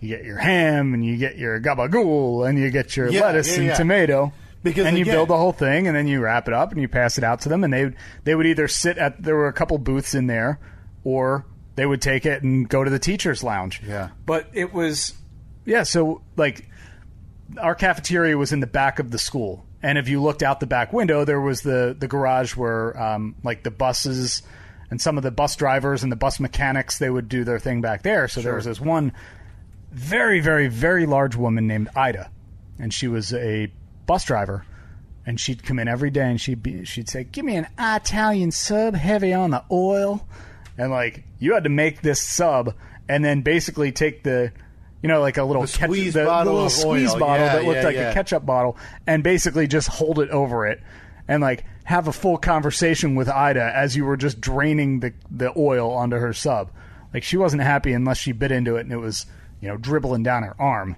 [SPEAKER 8] ham, and you get your gabagool, and you get your lettuce and tomato. And you build the whole thing, and then you wrap it up, and you pass it out to them, and they would either sit at, there were a couple booths in there, or they would take it and go to the teacher's lounge.
[SPEAKER 4] Yeah.
[SPEAKER 8] But it was, so like our cafeteria was in the back of the school, and if you looked out the back window, there was the garage where like the buses and some of the bus drivers and the bus mechanics, they would do their thing back there. So there was this one very, very, very large woman named Ida, and she was a bus driver, and she'd come in every day, and she'd say, "Give me an Italian sub, heavy on the oil," and like you had to make this sub, and then basically take the, like a little
[SPEAKER 4] squeeze
[SPEAKER 8] the
[SPEAKER 4] bottle
[SPEAKER 8] little
[SPEAKER 4] of
[SPEAKER 8] squeeze
[SPEAKER 4] oil.
[SPEAKER 8] bottle
[SPEAKER 4] Yeah,
[SPEAKER 8] that looked
[SPEAKER 4] yeah,
[SPEAKER 8] like
[SPEAKER 4] yeah.
[SPEAKER 8] a ketchup bottle, and basically just hold it over it, and like have a full conversation with Ida as you were just draining the oil onto her sub. Like she wasn't happy unless she bit into it, and it was dribbling down her arm.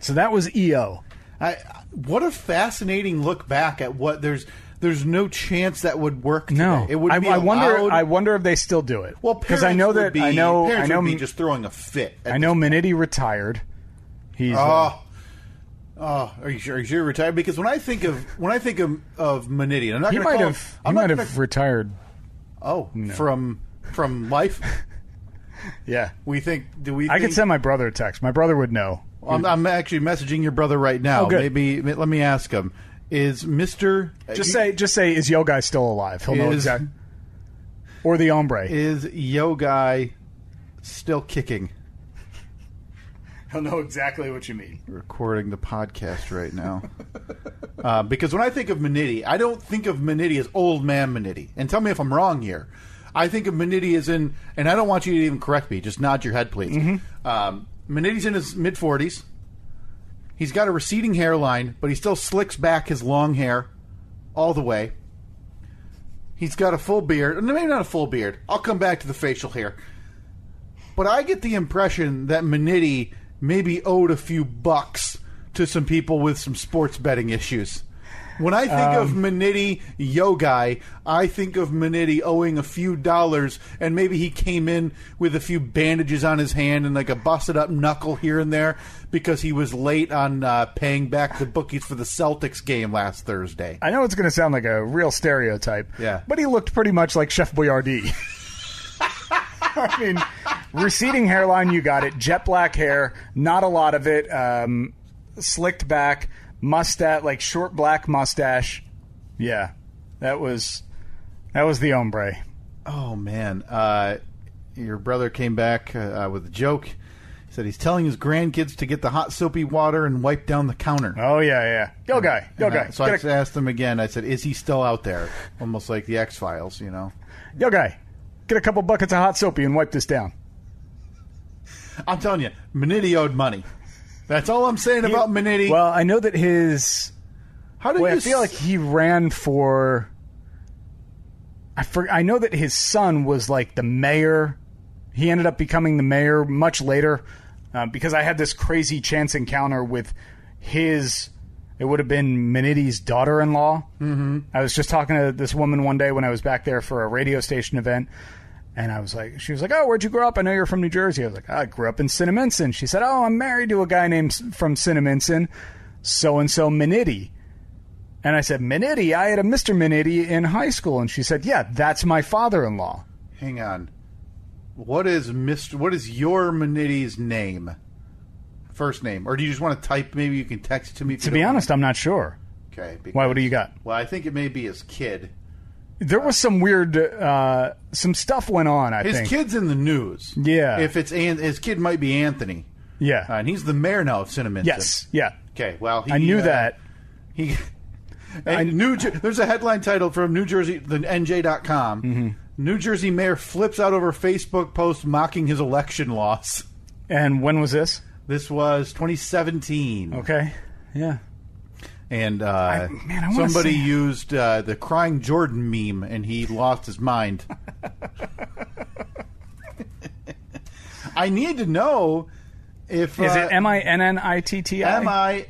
[SPEAKER 8] So that was EO.
[SPEAKER 4] What a fascinating look back at what there's no chance that would work today.
[SPEAKER 8] No,
[SPEAKER 4] It would be
[SPEAKER 8] I
[SPEAKER 4] allowed.
[SPEAKER 8] wonder if they still do it.
[SPEAKER 4] Well,
[SPEAKER 8] because I know that
[SPEAKER 4] parents would be just throwing a fit.
[SPEAKER 8] I know Minetti retired. He's
[SPEAKER 4] are you sure? Are you sure he retired? Because when I think of Minetti, I'm not
[SPEAKER 8] he
[SPEAKER 4] going to
[SPEAKER 8] might have retired.
[SPEAKER 4] Oh, no. from life.
[SPEAKER 8] Yeah,
[SPEAKER 4] I
[SPEAKER 8] could send my brother a text. My brother would know.
[SPEAKER 4] I'm actually messaging your brother right now.
[SPEAKER 8] Oh, good.
[SPEAKER 4] Maybe let me ask him. Is Mr.
[SPEAKER 8] Just say is Yo Guy still alive? He'll know exactly. Or the hombre.
[SPEAKER 4] Is Yo Guy still kicking?
[SPEAKER 8] He'll know exactly what you mean.
[SPEAKER 4] Recording the podcast right now. Because when I think of Minetti, I don't think of Minetti as old man Minetti. And tell me if I'm wrong here. I think of Minetti as in, and I don't want you to even correct me. Just nod your head, please. Minetti's in his mid-40s. He's got a receding hairline, but he still slicks back his long hair all the way. He's got a full beard. Maybe not a full beard. I'll come back to the facial hair. But I get the impression that Minetti maybe owed a few bucks to some people with some sports betting issues. When I think of Minetti Yo Guy, I think of Minetti owing a few dollars, and maybe he came in with a few bandages on his hand and like a busted up knuckle here and there because he was late on paying back the bookies for the Celtics game last Thursday.
[SPEAKER 8] I know it's going to sound like a real stereotype,
[SPEAKER 4] Yeah.
[SPEAKER 8] but he looked pretty much like Chef Boyardee. I mean, receding hairline, you got it. Jet black hair, not a lot of it. Slicked back, mustache, like short black mustache. Yeah, that was the hombre.
[SPEAKER 4] Oh man, your brother came back with a joke. He said he's telling his grandkids to get the hot soapy water and wipe down the counter.
[SPEAKER 8] Oh yeah. Yo guy.
[SPEAKER 4] So I asked him again. I said, "Is he still out there?" Almost like the X-Files, you know.
[SPEAKER 8] Yo guy, get a couple buckets of hot soapy and wipe this down.
[SPEAKER 4] I'm telling you, Minetti owed money. That's all I'm saying about Minetti.
[SPEAKER 8] Well, I know that his. I feel like he ran for. I know that his son was like the mayor. He ended up becoming the mayor much later because I had this crazy chance encounter with his. It would have been Minetti's daughter-in-law. Mm-hmm. I was just talking to this woman one day when I was back there for a radio station event. And she was like, "Oh, where'd you grow up? I know you're from New Jersey." I was like, "I grew up in Cinnaminson." She said, "Oh, I'm married to a guy named from Cinnaminson, so-and-so Minetti." And I said, "Minetti? I had a Mr. Minetti in high school." And she said, "Yeah, that's my father-in-law."
[SPEAKER 4] Hang on. What is your Minetti's name? First name. Or do you just want to type, maybe you can text it to me?
[SPEAKER 8] To be honest, I'm not sure.
[SPEAKER 4] Okay.
[SPEAKER 8] Why, what do you got?
[SPEAKER 4] Well, I think it may be his kid.
[SPEAKER 8] There was some weird, some stuff went on, I think.
[SPEAKER 4] His kid's in the news.
[SPEAKER 8] Yeah.
[SPEAKER 4] If it's his kid might be Anthony.
[SPEAKER 8] Yeah.
[SPEAKER 4] And he's the mayor now of Cinnaminson.
[SPEAKER 8] Yes. Yeah.
[SPEAKER 4] Okay. Well,
[SPEAKER 8] I knew that.
[SPEAKER 4] There's a headline title from New Jersey, the NJ.com. Mm-hmm. New Jersey mayor flips out over Facebook post mocking his election loss.
[SPEAKER 8] And when was this?
[SPEAKER 4] This was 2017.
[SPEAKER 8] Okay. Yeah.
[SPEAKER 4] And somebody used the crying Jordan meme, and he lost his mind. I need to know if...
[SPEAKER 8] Is it Minniti?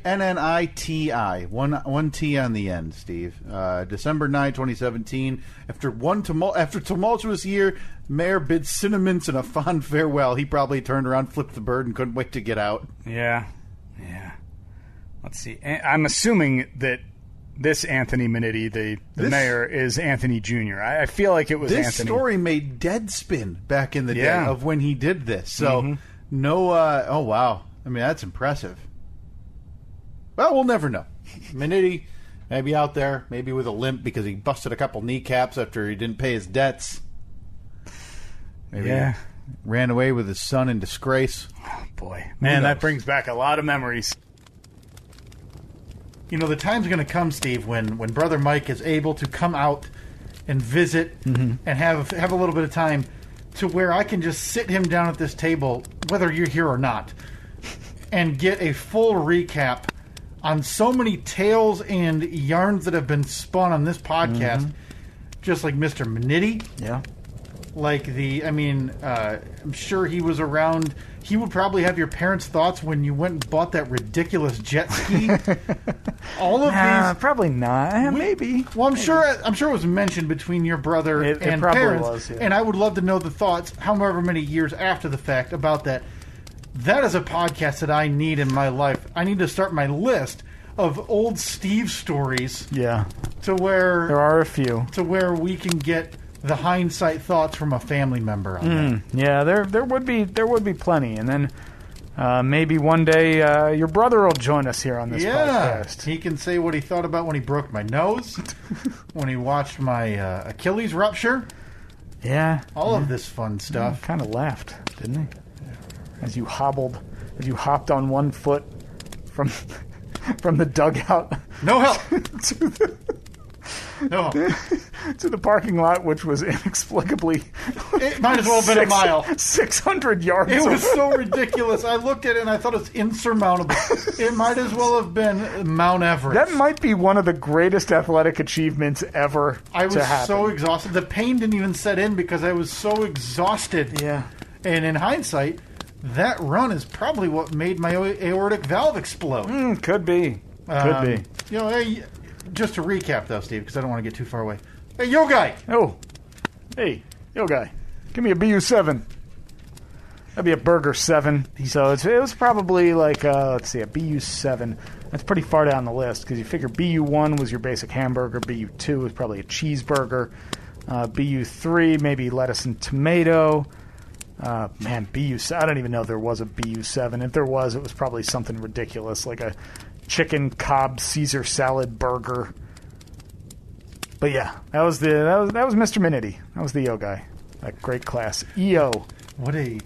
[SPEAKER 4] Minniti. One T on the end, Steve. December 9, 2017. After tumultuous year, mayor bids Cinnaminson a fond farewell. He probably turned around, flipped the bird, and couldn't wait to get out.
[SPEAKER 8] Yeah. Let's see. I'm assuming that this Anthony Minetti, the mayor, is Anthony Jr. I feel like it was Anthony.
[SPEAKER 4] This story made Deadspin back in the day of when he did this. So, oh, wow. I mean, that's impressive. Well, we'll never know. Minetti, maybe out there, maybe with a limp because he busted a couple kneecaps after he didn't pay his debts. Maybe he ran away with his son in disgrace.
[SPEAKER 8] Oh, boy. Man, that brings back a lot of memories.
[SPEAKER 2] You know, the time's going to come, Steve, when Brother Mike is able to come out and visit and have a little bit of time to where I can just sit him down at this table, whether you're here or not, and get a full recap on so many tales and yarns that have been spun on this podcast, just like Mr. Minetti.
[SPEAKER 4] Yeah.
[SPEAKER 2] Like I'm sure he was around. He would probably have your parents' thoughts when you went and bought that ridiculous jet ski. All of these,
[SPEAKER 8] probably not. Maybe.
[SPEAKER 2] Well, I'm sure it was mentioned between your brother and
[SPEAKER 8] it probably
[SPEAKER 2] parents.
[SPEAKER 8] Was, yeah.
[SPEAKER 2] And I would love to know the thoughts, however many years after the fact, about that. That is a podcast that I need in my life. I need to start my list of old Steve stories.
[SPEAKER 8] Yeah.
[SPEAKER 2] To where
[SPEAKER 8] there are a few.
[SPEAKER 2] To where we can get the hindsight thoughts from a family member on that.
[SPEAKER 8] Yeah, there would be plenty, and then maybe one day your brother will join us here on this podcast.
[SPEAKER 2] He can say what he thought about when he broke my nose, when he watched my Achilles rupture.
[SPEAKER 8] Yeah,
[SPEAKER 2] all of this fun stuff.
[SPEAKER 8] He kind of laughed, didn't he? As you hopped on one foot from the dugout.
[SPEAKER 2] No help.
[SPEAKER 8] To the parking lot, which was inexplicably...
[SPEAKER 2] It might as well have been a mile.
[SPEAKER 8] 600 yards
[SPEAKER 2] It was so ridiculous. I looked at it and I thought it was insurmountable. It might as well have been Mount Everest.
[SPEAKER 8] That might be one of the greatest athletic achievements ever
[SPEAKER 2] I was so exhausted. The pain didn't even set in because I was so exhausted.
[SPEAKER 8] Yeah.
[SPEAKER 2] And in hindsight, that run is probably what made my aortic valve explode.
[SPEAKER 8] Could be. Could be.
[SPEAKER 2] You know, just to recap, though, Steve, because I don't want to get too far away. Hey, yo, guy!
[SPEAKER 8] Oh. Hey, yo, guy. Give me a BU7. That'd be a Burger 7. So it was probably like, let's see, a BU7. That's pretty far down the list, because you figure BU1 was your basic hamburger, BU2 was probably a cheeseburger, BU3 maybe lettuce and tomato, Man, BU7. I don't even know if there was a BU7. If there was, it was probably something ridiculous, like a chicken Cobb Caesar salad burger. But yeah, that was Mr. Minetti. That was the EO guy. That great class. EO.
[SPEAKER 2] What a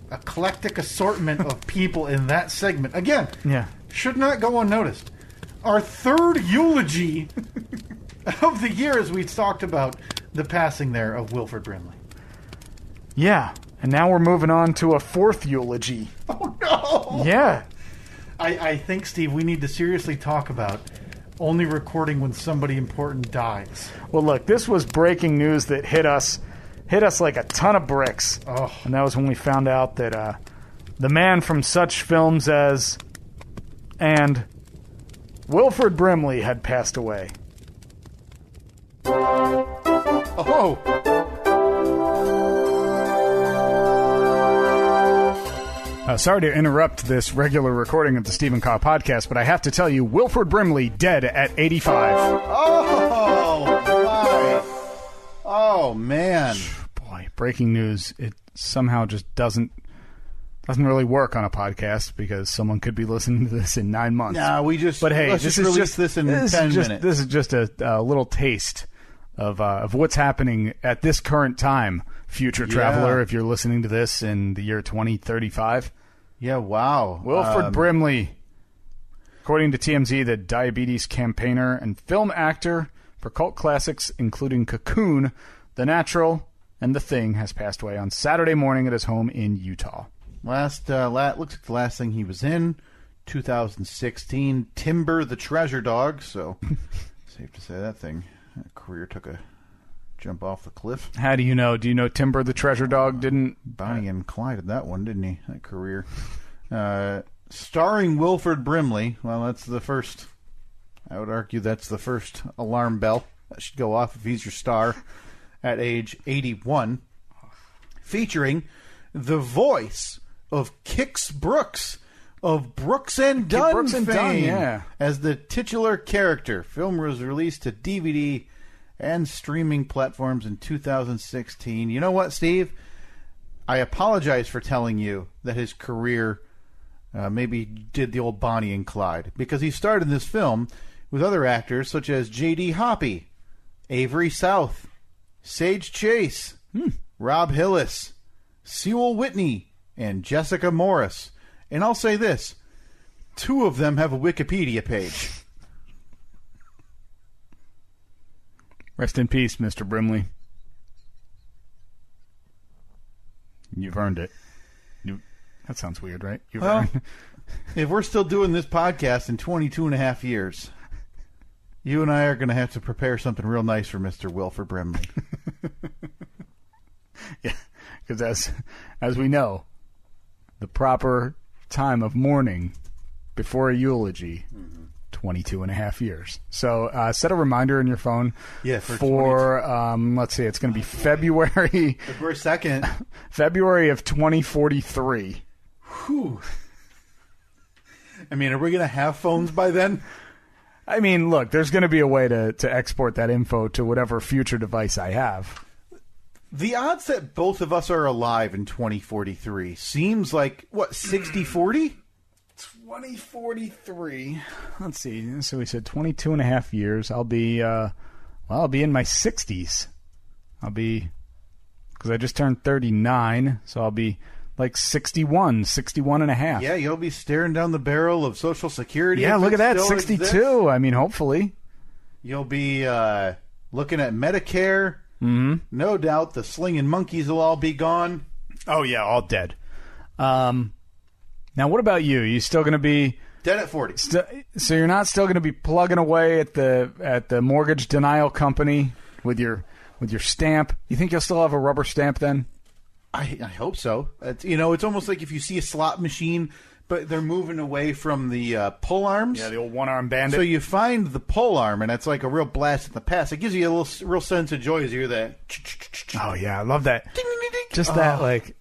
[SPEAKER 2] eclectic assortment of people in that segment. Again, should not go unnoticed. Our third eulogy of the year, as we talked about the passing there of Wilford Brimley.
[SPEAKER 8] Yeah, and now we're moving on to a fourth eulogy.
[SPEAKER 2] Oh, no!
[SPEAKER 8] Yeah.
[SPEAKER 2] I think, Steve, we need to seriously talk about only recording when somebody important dies.
[SPEAKER 8] Well, look, this was breaking news that hit us like a ton of bricks.
[SPEAKER 2] Oh.
[SPEAKER 8] And that was when we found out that the man from such films as and Wilford Brimley had passed away.
[SPEAKER 2] Oh!
[SPEAKER 8] Sorry to interrupt this regular recording of the Stephen Kaw podcast, but I have to tell you, Wilford Brimley dead at 85.
[SPEAKER 4] Oh, my. Oh, man.
[SPEAKER 8] Boy, breaking news. It somehow just doesn't really work on a podcast because someone could be listening to this in 9 months.
[SPEAKER 4] Nah,
[SPEAKER 8] But hey,
[SPEAKER 4] let's just release this in 10 minutes.
[SPEAKER 8] This is just a little taste of what's happening at this current time, future traveler, if you're listening to this in the year 2035.
[SPEAKER 4] Yeah, wow.
[SPEAKER 8] Wilford Brimley, according to TMZ, the diabetes campaigner and film actor for cult classics including Cocoon, The Natural, and The Thing, has passed away on Saturday morning at his home in Utah.
[SPEAKER 4] Looks like the last thing he was in, 2016, Timber the Treasure Dog, so safe to say that career took a jump off the cliff.
[SPEAKER 8] How do you know? Do you know Timber the Treasure Dog didn't?
[SPEAKER 4] Bonnie and Clyde did that one, didn't he? That career. Starring Wilford Brimley. Well, that's the first. I would argue that's the first alarm bell that should go off if he's your star at age 81. Featuring the voice of Kix Brooks of Brooks and Dunn
[SPEAKER 8] Brooks and
[SPEAKER 4] fame
[SPEAKER 8] Dunn, yeah.
[SPEAKER 4] as the titular character. Film was released to DVD and streaming platforms in 2016. You know what, Steve? I apologize for telling you that his career maybe did the old Bonnie and Clyde, because he starred in this film with other actors such as J.D. Hoppy, Avery South, Sage Chase, Rob Hillis, Sewell Whitney, and Jessica Morris. And I'll say this, 2 of them have a Wikipedia page.
[SPEAKER 8] Rest in peace, Mr. Brimley. You've earned it. That sounds weird, right?
[SPEAKER 4] If we're still doing this podcast in 22 and a half years, you and I are going to have to prepare something real nice for Mr. Wilford Brimley.
[SPEAKER 8] Yeah, because as we know, the proper time of mourning before a eulogy, 22 and a half years. So set a reminder in your phone for let's see, it's going to be February
[SPEAKER 4] 2nd.
[SPEAKER 8] February of 2043.
[SPEAKER 4] Whew. I mean, are we going to have phones by then?
[SPEAKER 8] I mean, look, there's going to be a way to export that info to whatever future device I have.
[SPEAKER 4] The odds that both of us are alive in 2043 seems like, what, 60-40?
[SPEAKER 8] 2043. Let's see. So we said 22 and a half years. I'll be in my 60s. Because I just turned 39, so I'll be like 61 and a half.
[SPEAKER 4] Yeah, you'll be staring down the barrel of Social Security.
[SPEAKER 8] Yeah, look at that, 62. Exists. I mean, hopefully.
[SPEAKER 4] You'll be looking at Medicare.
[SPEAKER 8] Mm-hmm.
[SPEAKER 4] No doubt the slinging monkeys will all be gone.
[SPEAKER 8] Oh, yeah, all dead. Now, what about you? You still going to be
[SPEAKER 4] dead at 40?
[SPEAKER 8] So you're not still going to be plugging away at the mortgage denial company with your stamp? You think you'll still have a rubber stamp then?
[SPEAKER 4] I hope so. It's almost like if you see a slot machine, but they're moving away from the pull arms.
[SPEAKER 8] Yeah, the old one-arm bandit.
[SPEAKER 4] So you find the pull arm, and it's like a real blast in the past. It gives you a real sense of joy as you hear that.
[SPEAKER 8] Oh yeah, I love that. Ding, ding, ding, ding. Just that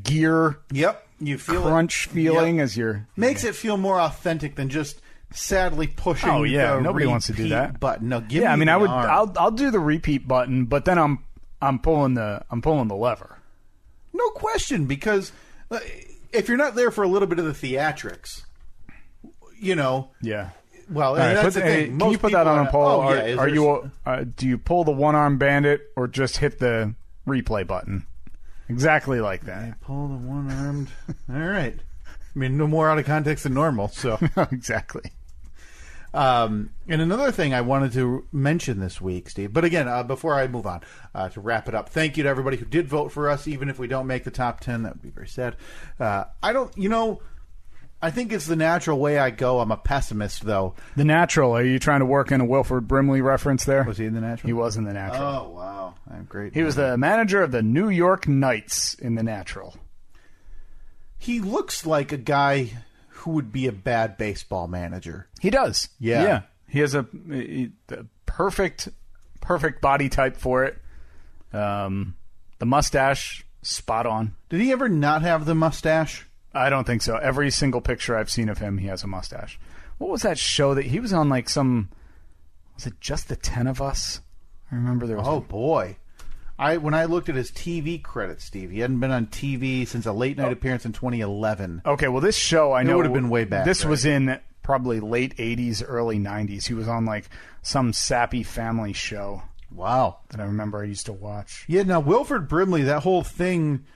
[SPEAKER 8] gear.
[SPEAKER 4] Yep, you feel
[SPEAKER 8] crunch feeling as you're
[SPEAKER 4] makes it feel more authentic than just sadly pushing.
[SPEAKER 8] Oh yeah, nobody wants to do that
[SPEAKER 4] button. No, give me
[SPEAKER 8] I mean,
[SPEAKER 4] the
[SPEAKER 8] I would.
[SPEAKER 4] arm.
[SPEAKER 8] I'll do the repeat button, but then I'm pulling the lever.
[SPEAKER 4] No question, because if you're not there for a little bit of the theatrics,
[SPEAKER 8] Yeah.
[SPEAKER 4] Well,
[SPEAKER 8] All right,
[SPEAKER 4] that's the thing.
[SPEAKER 8] can
[SPEAKER 4] Most
[SPEAKER 8] you put that
[SPEAKER 4] people
[SPEAKER 8] on a poll?
[SPEAKER 4] Oh, yeah.
[SPEAKER 8] Are you? Do you pull the one-arm bandit or just hit the replay button? Exactly like that.
[SPEAKER 4] Pull the one-armed. All right. I mean, no more out of context than normal. So
[SPEAKER 8] Exactly.
[SPEAKER 4] And another thing I wanted to mention this week, Steve, but again, before I move on, to wrap it up, thank you to everybody who did vote for us, even if we don't make the top 10. That would be very sad. I think it's the natural way I go. I'm a pessimist, though.
[SPEAKER 8] The Natural. Are you trying to work in a Wilford Brimley reference there?
[SPEAKER 4] Was he in The Natural?
[SPEAKER 8] He was in The Natural.
[SPEAKER 4] Oh, wow. I'm great.
[SPEAKER 8] He was the manager of the New York Knights in The Natural.
[SPEAKER 4] He looks like a guy who would be a bad baseball manager.
[SPEAKER 8] He does.
[SPEAKER 4] Yeah.
[SPEAKER 8] He has a perfect body type for it. The mustache, spot on.
[SPEAKER 4] Did he ever not have the mustache?
[SPEAKER 8] I don't think so. Every single picture I've seen of him, he has a mustache. What was that show that he was on? Like some, was it Just the 10 of Us? I remember there was.
[SPEAKER 4] Oh boy, when I looked at his TV credits, Steve, he hadn't been on TV since a late night appearance in 2011.
[SPEAKER 8] Okay, well this show I know
[SPEAKER 4] would have been way back.
[SPEAKER 8] This
[SPEAKER 4] right?
[SPEAKER 8] was in probably late 80s, early 90s. He was on like some sappy family show.
[SPEAKER 4] Wow,
[SPEAKER 8] that I remember I used to watch.
[SPEAKER 4] Yeah, now Wilford Brimley, that whole thing,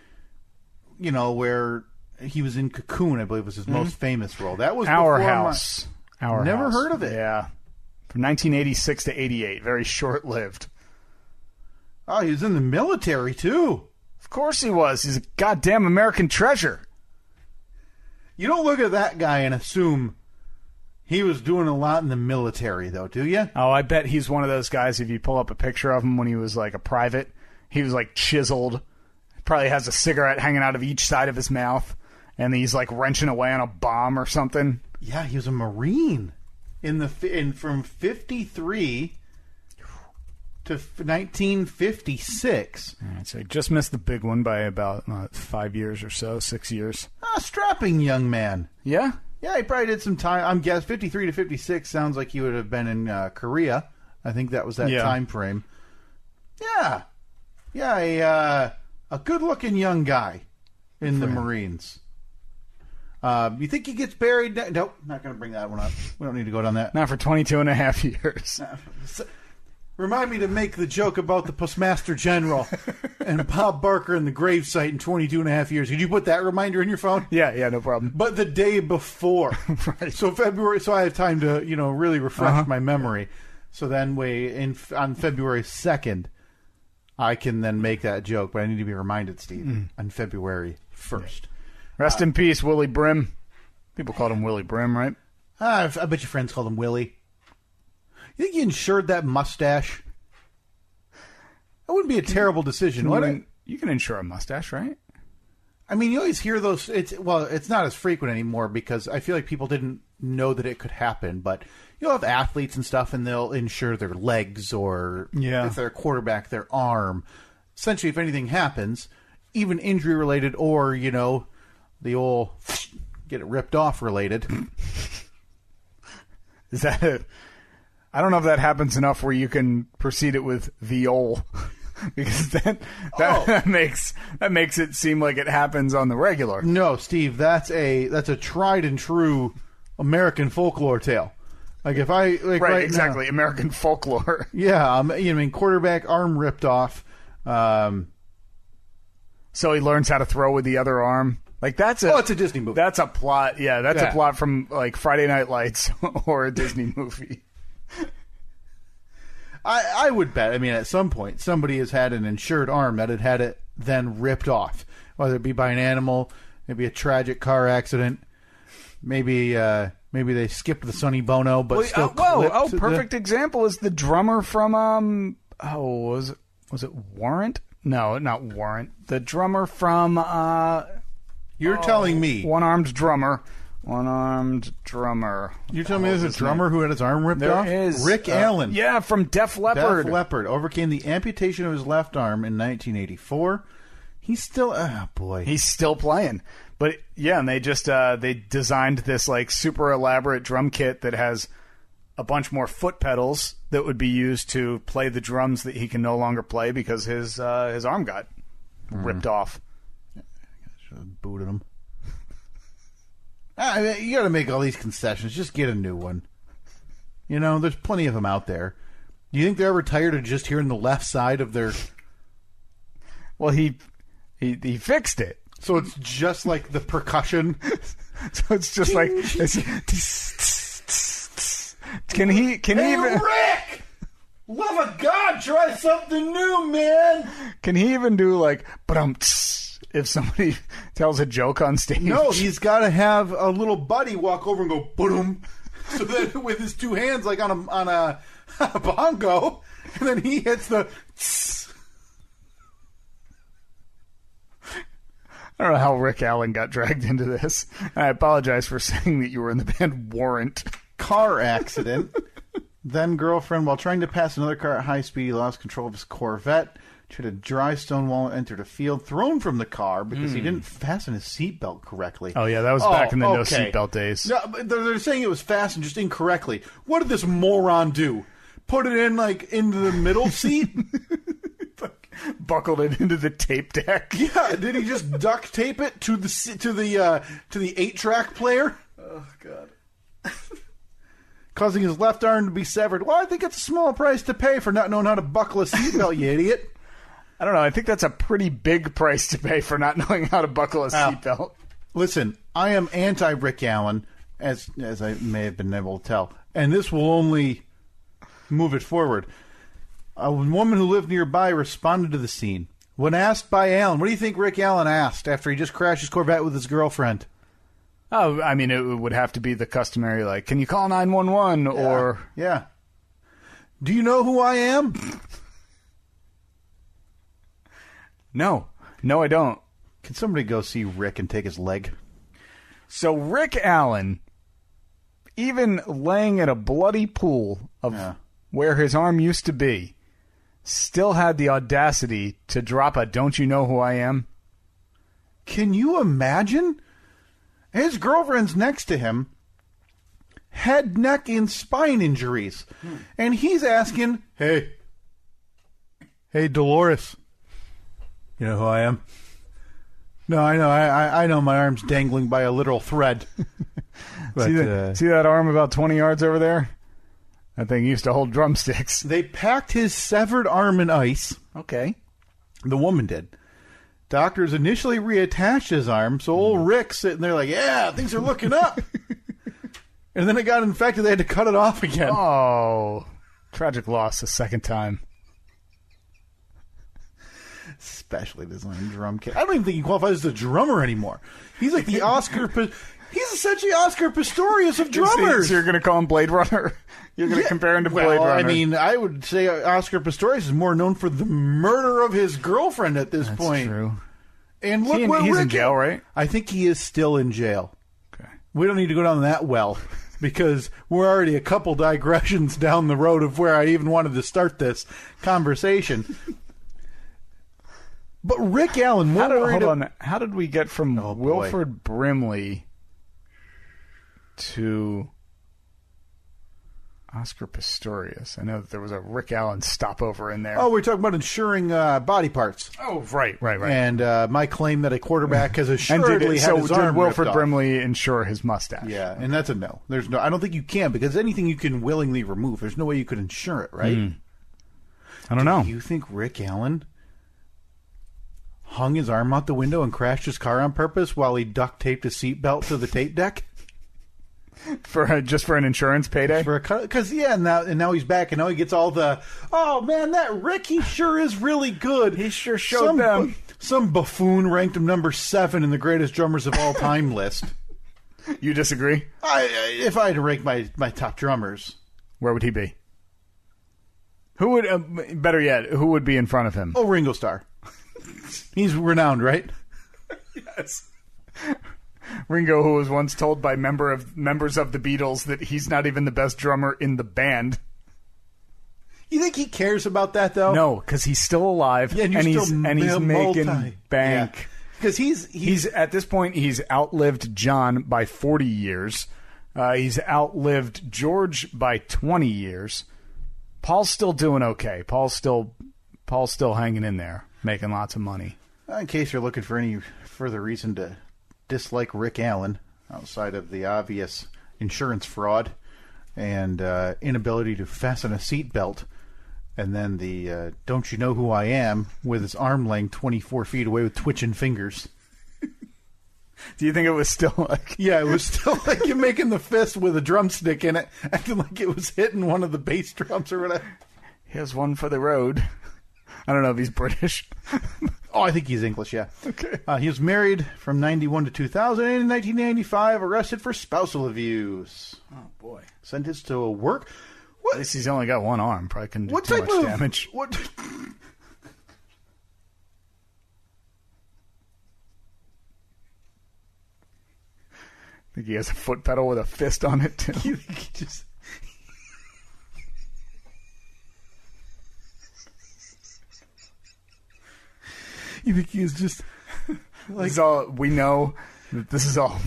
[SPEAKER 4] where he was in Cocoon, I believe was his most famous role. That was
[SPEAKER 8] Our
[SPEAKER 4] before
[SPEAKER 8] House. Our
[SPEAKER 4] Never
[SPEAKER 8] House.
[SPEAKER 4] heard of it.
[SPEAKER 8] Yeah, from 1986 to 88, very short-lived.
[SPEAKER 4] Oh, he was in the military too.
[SPEAKER 8] Of course he was. He's a goddamn American treasure.
[SPEAKER 4] You don't look at that guy and assume he was doing a lot in the military, though, do you?
[SPEAKER 8] Oh, I bet he's one of those guys, if you pull up a picture of him when he was like a private, he was like chiseled. Probably has a cigarette hanging out of each side of his mouth, and he's like wrenching away on a bomb or something.
[SPEAKER 4] Yeah, he was a Marine from 53 to 1956.
[SPEAKER 8] All right, so he just missed the big one by about 5 years or so, 6 years.
[SPEAKER 4] A strapping young man.
[SPEAKER 8] Yeah?
[SPEAKER 4] Yeah, he probably did some time. I'm guessing 53 to 56 sounds like he would have been in Korea. I think that was that time frame. Yeah. Yeah, a good-looking young guy in the Marines. You think he gets buried? Nope, not going to bring that one up. We don't need to go down that.
[SPEAKER 8] Not for 22 and a half years.
[SPEAKER 4] Remind me to make the joke about the Postmaster General and Bob Barker and the gravesite in 22 and a half years. Did you put that reminder in your phone?
[SPEAKER 8] Yeah, no problem.
[SPEAKER 4] But the day before.
[SPEAKER 8] Right.
[SPEAKER 4] So February, so I have time to, really refresh my memory. So then on February 2nd, I can then make that joke, but I need to be reminded, Steve, on February 1st.
[SPEAKER 8] Rest in peace, Willie Brim. People called him Willie Brim, right?
[SPEAKER 4] I bet your friends called him Willie. You think you insured that mustache? That wouldn't be a terrible decision, would it?
[SPEAKER 8] You can insure a mustache, right?
[SPEAKER 4] I mean, you always hear those. It's not as frequent anymore because I feel like people didn't know that it could happen. But you'll have athletes and stuff, and they'll insure their legs or if they're a quarterback, their arm. Essentially, if anything happens, even injury related or the old get it ripped off related.
[SPEAKER 8] Is that I don't know if that happens enough where you can proceed it with the old. Because that makes it seem like it happens on the regular.
[SPEAKER 4] No, Steve, that's a tried and true American folklore tale. Like if I right
[SPEAKER 8] exactly
[SPEAKER 4] now,
[SPEAKER 8] American folklore.
[SPEAKER 4] Yeah, quarterback arm ripped off.
[SPEAKER 8] So he learns how to throw with the other arm. Like it's a
[SPEAKER 4] Disney movie.
[SPEAKER 8] That's a plot. Yeah, that's a plot from like Friday Night Lights or a Disney movie.
[SPEAKER 4] I would bet. I mean, at some point, somebody has had an insured arm that had it then ripped off, whether it be by an animal, maybe a tragic car accident, maybe they skipped the Sonny Bono, but still.
[SPEAKER 8] Perfect example is the drummer from was it Warrant? No, not Warrant. The drummer from
[SPEAKER 4] You're telling me
[SPEAKER 8] one-armed drummer. One-armed drummer.
[SPEAKER 4] You're telling me there's a drummer who had his arm ripped off?
[SPEAKER 8] There is.
[SPEAKER 4] Rick Allen.
[SPEAKER 8] Yeah, from Def Leppard.
[SPEAKER 4] Def Leppard overcame the amputation of his left arm in 1984. He's still... Oh, boy.
[SPEAKER 8] He's still playing. But, yeah, and they just they designed this, like, super elaborate drum kit that has a bunch more foot pedals that would be used to play the drums that he can no longer play because his arm got ripped off.
[SPEAKER 4] booted him. I mean, you got to make all these concessions. Just get a new one. You know, there's plenty of them out there. Do you think they're ever tired of just hearing the left side of their...
[SPEAKER 8] Well, he fixed it.
[SPEAKER 4] So it's just like the percussion.
[SPEAKER 8] So it's just like... Can he even...
[SPEAKER 4] Rick! Love of God, try something new, man!
[SPEAKER 8] Can he even do like... if somebody tells a joke on stage?
[SPEAKER 4] No, he's got to have a little buddy walk over and go, boom. So then with his two hands like on a bongo, and then he hits the...
[SPEAKER 8] I don't know how Rick Allen got dragged into this. I apologize for saying that you were in the band Warrant.
[SPEAKER 4] Car accident. Then girlfriend, while trying to pass another car at high speed, he lost control of his Corvette. Tried a dry stone wall and entered a field. Thrown from the car because he didn't fasten his seatbelt correctly.
[SPEAKER 8] Oh, yeah, that was back in the no seatbelt days.
[SPEAKER 4] No, but they're saying it was fastened just incorrectly. What did this moron do? Put it in, like, into the middle seat?
[SPEAKER 8] Buckled it into the tape deck.
[SPEAKER 4] Yeah, did he just duct tape it to the 8-track player?
[SPEAKER 5] Oh, God.
[SPEAKER 4] Causing his left arm to be severed. Well, I think it's a small price to pay for not knowing how to buckle a seatbelt, you idiot.
[SPEAKER 8] I don't know. I think that's a pretty big price to pay for not knowing how to buckle a seatbelt.
[SPEAKER 4] Listen, I am anti-Rick Allen, as I may have been able to tell, and this will only move it forward. A woman who lived nearby responded to the scene. When asked by Allen, what do you think Rick Allen asked after he just crashed his Corvette with his girlfriend?
[SPEAKER 8] Oh, I mean, it would have to be the customary, like, can you call 911 or...
[SPEAKER 4] Yeah. Do you know who I am?
[SPEAKER 8] No, I don't.
[SPEAKER 4] Can somebody go see Rick and take his leg?
[SPEAKER 8] So Rick Allen, even laying at a bloody pool of where his arm used to be, still had the audacity to drop a "Don't you know who I am?"
[SPEAKER 4] Can you imagine? His girlfriend's next to him, head, neck, and spine injuries. And he's asking, Hey, Dolores, you know who I am? No, I know. I know my arm's dangling by a literal thread. But,
[SPEAKER 8] see that arm about 20 yards over there? That thing used to hold drumsticks.
[SPEAKER 4] They packed his severed arm in ice.
[SPEAKER 8] Okay.
[SPEAKER 4] The woman did. Doctors initially reattached his arm, so old Rick's sitting there like, yeah, things are looking up. And then it got infected. They had to cut it off again.
[SPEAKER 8] Oh, tragic loss a second time.
[SPEAKER 4] Specially designed drum kit. I don't even think he qualifies as a drummer anymore. He's like the Oscar... He's essentially Oscar Pistorius of drummers.
[SPEAKER 8] So you're going to call him Blade Runner? You're going to compare him to Blade Runner?
[SPEAKER 4] I mean, I would say Oscar Pistorius is more known for the murder of his girlfriend at this point.
[SPEAKER 8] That's true.
[SPEAKER 4] And look where
[SPEAKER 8] he's
[SPEAKER 4] Rick
[SPEAKER 8] in jail, right?
[SPEAKER 4] I think he is still in jail.
[SPEAKER 8] Okay.
[SPEAKER 4] We don't need to go down that well because we're already a couple digressions down the road of where I even wanted to start this conversation. But Rick Allen,
[SPEAKER 8] hold on. How did we get from Wilford Brimley to Oscar Pistorius? I know that there was a Rick Allen stopover in there.
[SPEAKER 4] Oh, we're talking about insuring body parts.
[SPEAKER 8] Oh, right.
[SPEAKER 4] And my claim that a quarterback has assuredly had his arm
[SPEAKER 8] did Wilford
[SPEAKER 4] ripped off.
[SPEAKER 8] Brimley insure his mustache?
[SPEAKER 4] Yeah, and that's a no. There's no. I don't think you can because anything you can willingly remove, there's no way you could insure it, right?
[SPEAKER 8] I don't know.
[SPEAKER 4] Do you think Rick Allen hung his arm out the window and crashed his car on purpose while he duct taped his seatbelt to the tape deck?
[SPEAKER 8] Just for an insurance payday?
[SPEAKER 4] Because now he's back and now he gets all the, oh man, that Rick, he sure is really good.
[SPEAKER 8] He sure showed them.
[SPEAKER 4] Some buffoon ranked him number 7 in the greatest drummers of all time list.
[SPEAKER 8] You disagree?
[SPEAKER 4] If I had to rank my top drummers,
[SPEAKER 8] where would he be? Who would, better yet, who would be in front of him?
[SPEAKER 4] Oh, Ringo Starr. He's renowned, right?
[SPEAKER 8] Yes. Ringo, who was once told by members of the Beatles that he's not even the best drummer in the band.
[SPEAKER 4] You think he cares about that, though?
[SPEAKER 8] No, because he's still alive, and he's making bank.
[SPEAKER 4] Because he's
[SPEAKER 8] at this point, he's outlived John by 40 years. He's outlived George by 20 years. Paul's still doing okay. Paul's still hanging in there, making lots of money.
[SPEAKER 4] In case you're looking for any further reason to dislike Rick Allen, outside of the obvious insurance fraud and inability to fasten a seatbelt, and then the "Don't you know who I am?" with his arm laying 24 feet away with twitching fingers.
[SPEAKER 8] Do you think it was still like...
[SPEAKER 4] Yeah, it was still like you're making the fist with a drumstick in it, acting like it was hitting one of the bass drums or whatever.
[SPEAKER 8] Here's one for the road. I don't know if he's British.
[SPEAKER 4] Oh, I think he's English, yeah.
[SPEAKER 8] Okay.
[SPEAKER 4] He was married from 91 to 2000, and in 1995 arrested for spousal abuse.
[SPEAKER 8] Oh, boy.
[SPEAKER 4] Sentenced to a work...
[SPEAKER 8] At least he's only got one arm. Probably couldn't do
[SPEAKER 4] What
[SPEAKER 8] too
[SPEAKER 4] type
[SPEAKER 8] much
[SPEAKER 4] of
[SPEAKER 8] damage.
[SPEAKER 4] What?
[SPEAKER 8] I think he has a foot pedal with a fist on it, too.
[SPEAKER 4] You think he just... You think he's just...
[SPEAKER 8] This is all, we know that this is all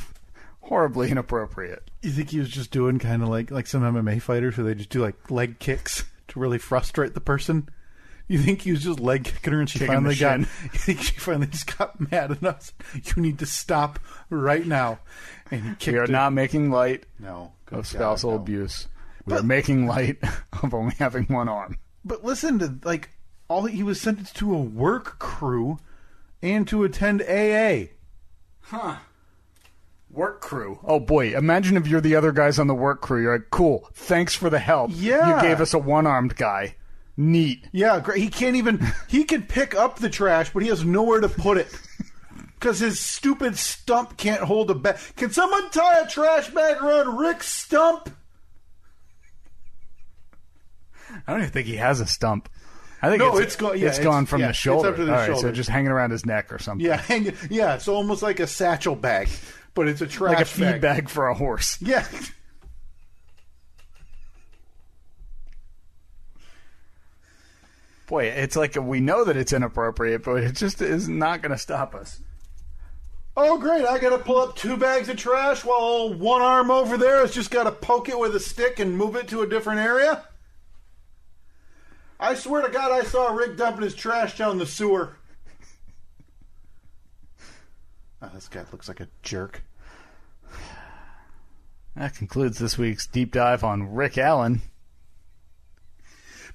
[SPEAKER 8] horribly inappropriate.
[SPEAKER 4] You think he was just doing kind of like some MMA fighters where they just do like leg kicks to really frustrate the person? You think he was just leg kicking her and she
[SPEAKER 8] Kicking
[SPEAKER 4] finally
[SPEAKER 8] the
[SPEAKER 4] got...
[SPEAKER 8] shin.
[SPEAKER 4] You think she finally just got mad enough? You need to stop right now. And he kicked
[SPEAKER 8] We are
[SPEAKER 4] her.
[SPEAKER 8] not making light
[SPEAKER 4] No.
[SPEAKER 8] of spousal
[SPEAKER 4] no.
[SPEAKER 8] abuse. We
[SPEAKER 4] But-
[SPEAKER 8] are making light of only having one arm.
[SPEAKER 4] But listen to, like, he was sentenced to a work crew and to attend AA.
[SPEAKER 8] Work crew. Oh, boy. Imagine if you're the other guys on the work crew. You're like, cool. Thanks for the help.
[SPEAKER 4] Yeah.
[SPEAKER 8] You gave us a one-armed guy. Neat.
[SPEAKER 4] Yeah, great. He can't even... He can pick up the trash, but he has nowhere to put it. Because his stupid stump can't hold a bag. Can someone tie a trash bag around Rick's stump?
[SPEAKER 8] I don't even think he has a stump. I think
[SPEAKER 4] No,
[SPEAKER 8] it's
[SPEAKER 4] gone.
[SPEAKER 8] it's gone from the
[SPEAKER 4] it's
[SPEAKER 8] shoulder.
[SPEAKER 4] up to the
[SPEAKER 8] All right,
[SPEAKER 4] shoulder.
[SPEAKER 8] so just hanging around his neck or something.
[SPEAKER 4] Yeah, yeah, it's almost like a satchel bag, but it's a trash
[SPEAKER 8] Like a feed bag for a horse.
[SPEAKER 4] Yeah.
[SPEAKER 8] Boy, it's like we know that it's inappropriate, but it just is not going to stop us.
[SPEAKER 4] Oh, great. I got to pull up 2 bags of trash while one arm over there has just got to poke it with a stick and move it to a different area? I swear to God, I saw Rick dumping his trash down the sewer. Oh, this guy looks like a jerk.
[SPEAKER 8] That concludes this week's deep dive on Rick Allen.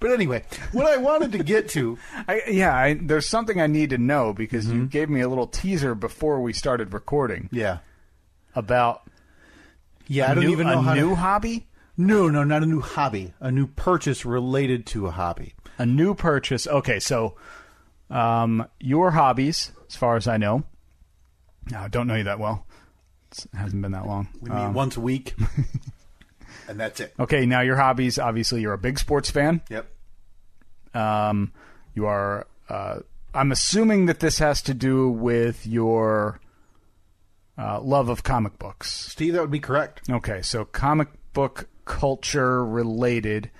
[SPEAKER 4] But anyway, what I wanted to get to...
[SPEAKER 8] There's something I need to know because you gave me a little teaser before we started recording
[SPEAKER 4] Yeah.
[SPEAKER 8] about
[SPEAKER 4] I don't even know how
[SPEAKER 8] a new
[SPEAKER 4] to...
[SPEAKER 8] hobby?
[SPEAKER 4] No, not a new hobby. A new purchase related to a hobby.
[SPEAKER 8] A new purchase. Okay, so your hobbies, as far as I know, I don't know you that well. It hasn't been that long.
[SPEAKER 4] We meet once a week, and that's it.
[SPEAKER 8] Okay, now your hobbies, obviously you're a big sports fan.
[SPEAKER 4] Yep.
[SPEAKER 8] You are, I'm assuming that this has to do with your love of comic books.
[SPEAKER 4] Steve, that would be correct.
[SPEAKER 8] Okay, so comic book culture related.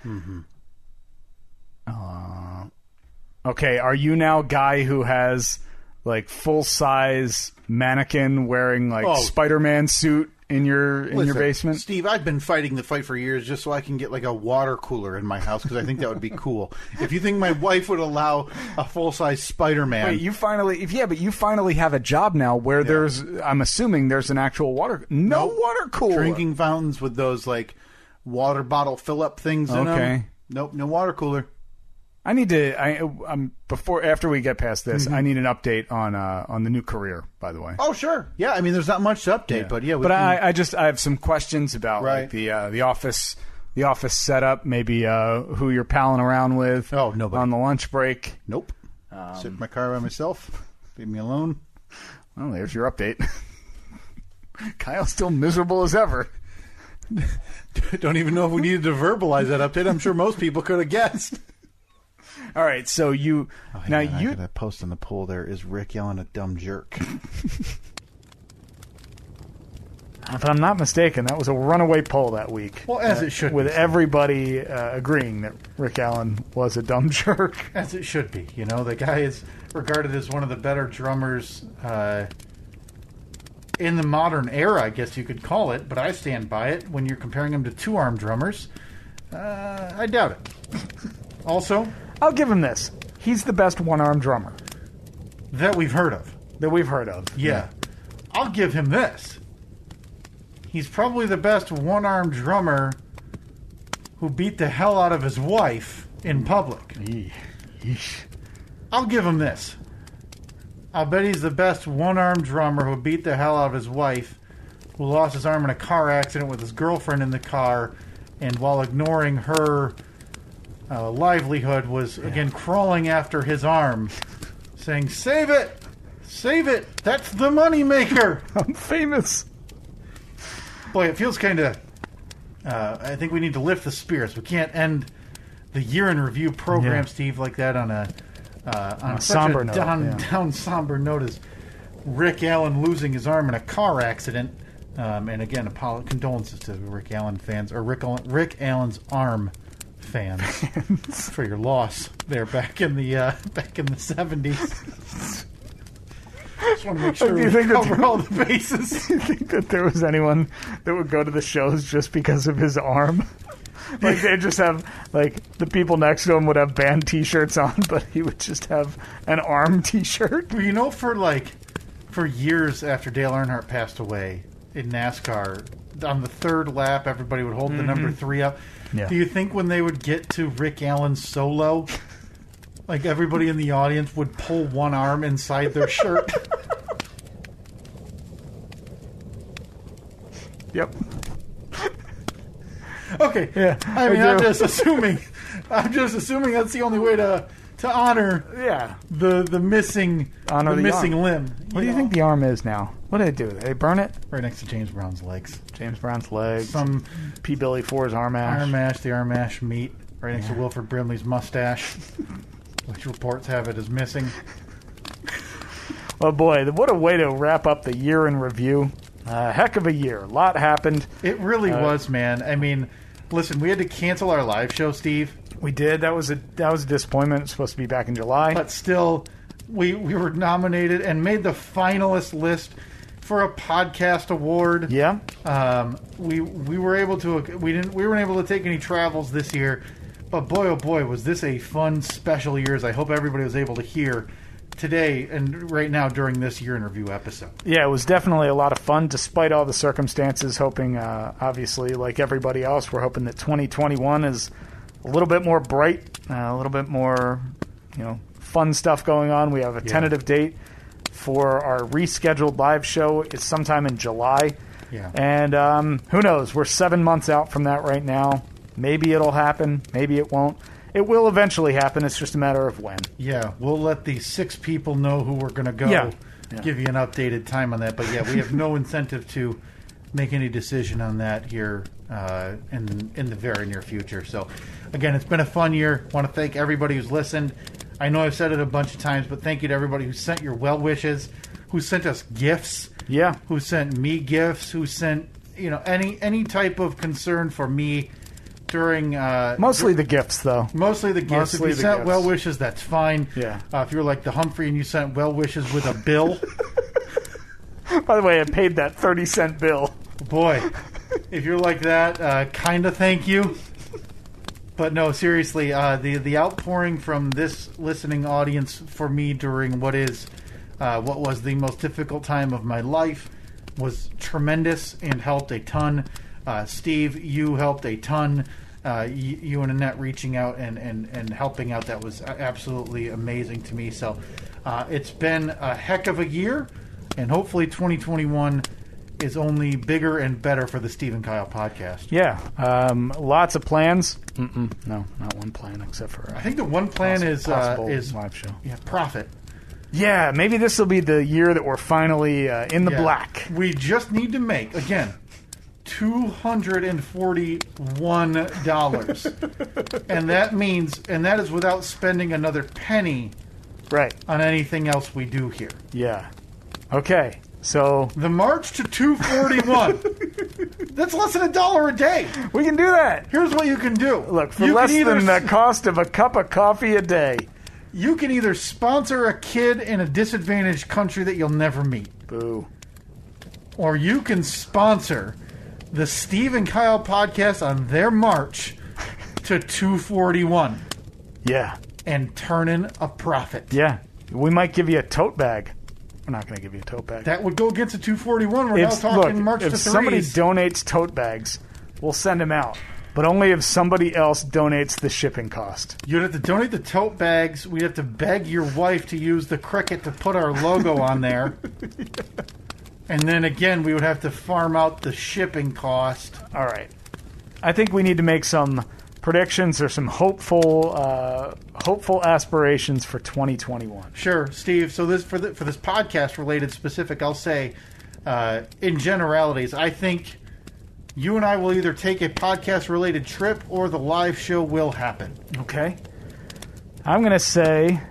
[SPEAKER 8] Okay, are you now a guy who has like full size mannequin wearing like Spider-Man suit in your basement?
[SPEAKER 4] Steve, I've been fighting the fight for years just so I can get like a water cooler in my house because I think that would be cool. If you think my wife would allow a full size Spider-Man,
[SPEAKER 8] Wait, you finally have a job now where there's, I'm assuming there's an actual water water cooler.
[SPEAKER 4] Drinking fountains with those like water bottle fill up things in them.
[SPEAKER 8] Okay.
[SPEAKER 4] Nope, no water cooler.
[SPEAKER 8] I need to. After we get past this, I need an update on the new career. By the way.
[SPEAKER 4] Oh sure, yeah. I mean, there's not much to update, but yeah.
[SPEAKER 8] I have some questions about like the office setup. Maybe who you're palling around with.
[SPEAKER 4] Oh, nobody
[SPEAKER 8] on the lunch break.
[SPEAKER 4] Nope. Sit in my car by myself. Leave me alone.
[SPEAKER 8] Well, there's your update. Kyle's still miserable as ever.
[SPEAKER 4] Don't even know if we needed to verbalize that update. I'm sure most people could have guessed.
[SPEAKER 8] All right, so you
[SPEAKER 4] I got a post on the poll there. Is Rick yelling a dumb jerk?
[SPEAKER 8] If I'm not mistaken, that was a runaway poll that week.
[SPEAKER 4] Well, as it should
[SPEAKER 8] with
[SPEAKER 4] be.
[SPEAKER 8] everybody agreeing that Rick Allen was a dumb jerk.
[SPEAKER 4] As it should be. You know, the guy is regarded as one of the better drummers in the modern era, I guess you could call it. But I stand by it. When you're comparing him to two-arm drummers, I doubt it. Also,
[SPEAKER 8] I'll give him this. He's the best one-arm drummer.
[SPEAKER 2] that we've heard of.
[SPEAKER 8] That we've heard of.
[SPEAKER 2] Yeah. I'll give him this. He's probably the best one-armed drummer who beat the hell out of his wife in public.
[SPEAKER 8] Yeesh.
[SPEAKER 2] I'll give him this. I'll bet he's the best one-armed drummer who beat the hell out of his wife, who lost his arm in a car accident with his girlfriend in the car, and while ignoring her livelihood was, again, crawling after his arm, saying, "Save it! Save it! That's the moneymaker!"
[SPEAKER 8] I'm famous.
[SPEAKER 2] Boy, it feels kind of... I think we need to lift the spirits. We can't end the year in review program, Steve, like that on a such
[SPEAKER 8] somber
[SPEAKER 2] a
[SPEAKER 8] note,
[SPEAKER 2] down somber note as Rick Allen losing his arm in a car accident. And again, condolences to Rick Allen fans, or Rick Allen's arm fans for your loss there back in the 70s. Just want to make sure we cover all the bases.
[SPEAKER 8] Do you think that there was anyone that would go to the shows just because of his arm? Like, they'd just have, like, the people next to him would have band T-shirts on, but he would just have an arm T-shirt.
[SPEAKER 2] Well, you know, for years after Dale Earnhardt passed away in NASCAR, on the third lap, everybody would hold the number 3 up.
[SPEAKER 8] Yeah.
[SPEAKER 2] Do you think when they would get to Rick Allen's solo, like, everybody in the audience would pull one arm inside their shirt?
[SPEAKER 8] Yep.
[SPEAKER 2] Okay.
[SPEAKER 8] Yeah,
[SPEAKER 2] I mean,
[SPEAKER 8] I
[SPEAKER 2] I'm
[SPEAKER 8] do.
[SPEAKER 2] just assuming that's the only way to honor the missing
[SPEAKER 8] Honor the
[SPEAKER 2] missing
[SPEAKER 8] arm.
[SPEAKER 2] limb.
[SPEAKER 8] What do you think the arm is now? What did they do? They burn it?
[SPEAKER 2] Right next to James Brown's legs.
[SPEAKER 8] James Brown's legs.
[SPEAKER 2] Some
[SPEAKER 8] P. Billy Ford's arm ash.
[SPEAKER 2] the arm ash meat right next to Wilford Brimley's mustache, which reports have it as missing.
[SPEAKER 8] Oh boy, what a way to wrap up the year in review. Heck of a year. A lot happened.
[SPEAKER 2] It really was, man. I mean, listen, we had to cancel our live show, Steve.
[SPEAKER 8] We did. That was a disappointment. It was supposed to be back in July.
[SPEAKER 2] But still, we were nominated and made the finalist list for a podcast award.
[SPEAKER 8] Yeah.
[SPEAKER 2] We were able to we weren't able to take any travels this year, but boy oh boy was this a fun special year, as I hope everybody was able to hear today and right now during this year in review episode.
[SPEAKER 8] Yeah, it was definitely a lot of fun despite all the circumstances. Hoping, obviously, like everybody else, we're hoping that 2021 is a little bit more bright, a little bit more, fun stuff going on. We have a tentative date for our rescheduled live show. It's sometime in July.
[SPEAKER 2] Yeah.
[SPEAKER 8] And who knows? We're 7 months out from that right now. Maybe it'll happen. Maybe it won't. It will eventually happen. It's just a matter of when.
[SPEAKER 2] Yeah, we'll let the 6 people know who we're going to go.
[SPEAKER 8] Yeah.
[SPEAKER 2] Give you an updated time on that. But yeah, we have no incentive to make any decision on that here in the very near future. So, again, it's been a fun year. I want to thank everybody who's listened. I know I've said it a bunch of times, but thank you to everybody who sent your well wishes, who sent us gifts, who sent me gifts, who sent any type of concern for me during
[SPEAKER 8] mostly the gifts, though.
[SPEAKER 2] Mostly the gifts.
[SPEAKER 8] Mostly
[SPEAKER 2] if you
[SPEAKER 8] the
[SPEAKER 2] sent
[SPEAKER 8] gifts.
[SPEAKER 2] well wishes, that's fine.
[SPEAKER 8] Yeah.
[SPEAKER 2] If you're like the Humphrey and you sent well wishes with a bill,
[SPEAKER 8] By the way, I paid that 30-cent bill.
[SPEAKER 2] boy, if you're like that, kind of thank you. But no, seriously, the outpouring from this listening audience for me during what was the most difficult time of my life was tremendous and helped a ton. Steve, you helped a ton. You and Annette reaching out and helping out, that was absolutely amazing to me. So it's been a heck of a year, and hopefully 2021 is only bigger and better for the Steve and Kyle podcast.
[SPEAKER 8] Yeah. Lots of plans. No, not one plan except for...
[SPEAKER 2] I think the one plan is
[SPEAKER 8] live show.
[SPEAKER 2] Yeah, profit.
[SPEAKER 8] Yeah, maybe this will be the year that we're finally in the black.
[SPEAKER 2] We just need to make, again, $241. And that is without spending another penny on anything else we do here.
[SPEAKER 8] Yeah. Okay. So
[SPEAKER 2] the march to 241. That's less than $1 a day.
[SPEAKER 8] We can do that.
[SPEAKER 2] Here's what you can do.
[SPEAKER 8] Look, for less than the cost of a cup of coffee a day.
[SPEAKER 2] You can either sponsor a kid in a disadvantaged country that you'll never meet.
[SPEAKER 8] Boo.
[SPEAKER 2] Or you can sponsor the Steve and Kyle podcast on their march to 241.
[SPEAKER 8] Yeah.
[SPEAKER 2] And turn in a profit.
[SPEAKER 8] Yeah. We might give you a tote bag. We're not going to give you a tote bag.
[SPEAKER 2] That would go against a 241. We're now talking
[SPEAKER 8] look,
[SPEAKER 2] March to
[SPEAKER 8] if
[SPEAKER 2] 3s.
[SPEAKER 8] somebody donates tote bags, we'll send them out. But only if somebody else donates the shipping cost.
[SPEAKER 2] You'd have to donate the tote bags. We'd have to beg your wife to use the Cricut to put our logo on there. And then again, we would have to farm out the shipping cost.
[SPEAKER 8] All right. I think we need to make some predictions or some hopeful aspirations for 2021.
[SPEAKER 2] Sure, Steve. So this for this podcast related specific, I'll say in generalities, I think you and I will either take a podcast related trip or the live show will happen.
[SPEAKER 8] Okay. I'm going to say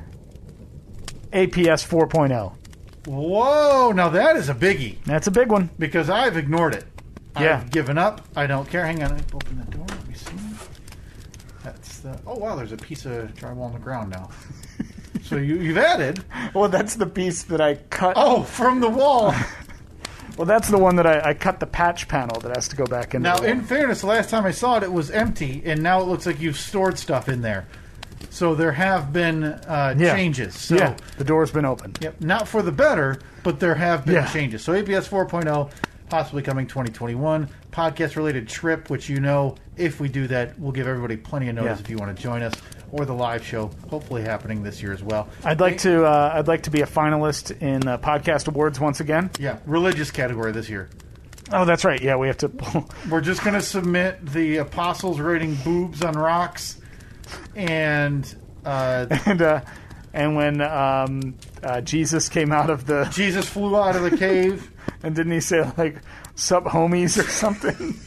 [SPEAKER 8] APS 4.0.
[SPEAKER 2] Whoa! Now that is a biggie
[SPEAKER 8] That's a big one.
[SPEAKER 2] because I've ignored it.
[SPEAKER 8] Yeah.
[SPEAKER 2] I've given up. I don't care. Hang on. Open the door. Let me see. That's the. Oh wow! There's a piece of drywall on the ground now. So you've added.
[SPEAKER 8] Well, that's the piece that I cut.
[SPEAKER 2] Oh, from the wall.
[SPEAKER 8] Well, that's the one that I cut the patch panel that has to go back in.
[SPEAKER 2] Now,
[SPEAKER 8] the wall.
[SPEAKER 2] in fairness, the last time I saw it was empty, and now it looks like you've stored stuff in there. So there have been changes. So,
[SPEAKER 8] yeah, the door's been opened.
[SPEAKER 2] Yep, not for the better, but there have been
[SPEAKER 8] Yeah.
[SPEAKER 2] changes. So APS 4.0, possibly coming 2021. Podcast-related trip, which if we do that, we'll give everybody plenty of notice
[SPEAKER 8] Yeah.
[SPEAKER 2] if you want to join us. Or the live show, hopefully happening this year as well.
[SPEAKER 8] I'd like to be a finalist in the podcast awards once again.
[SPEAKER 2] Yeah, religious category this year.
[SPEAKER 8] Oh, that's right. Yeah, we have to pull.
[SPEAKER 2] We're just going to submit the apostles rating boobs on rocks, and
[SPEAKER 8] and when Jesus came out of the
[SPEAKER 2] Jesus flew out of the cave,
[SPEAKER 8] and didn't he say like "sup homies" or something?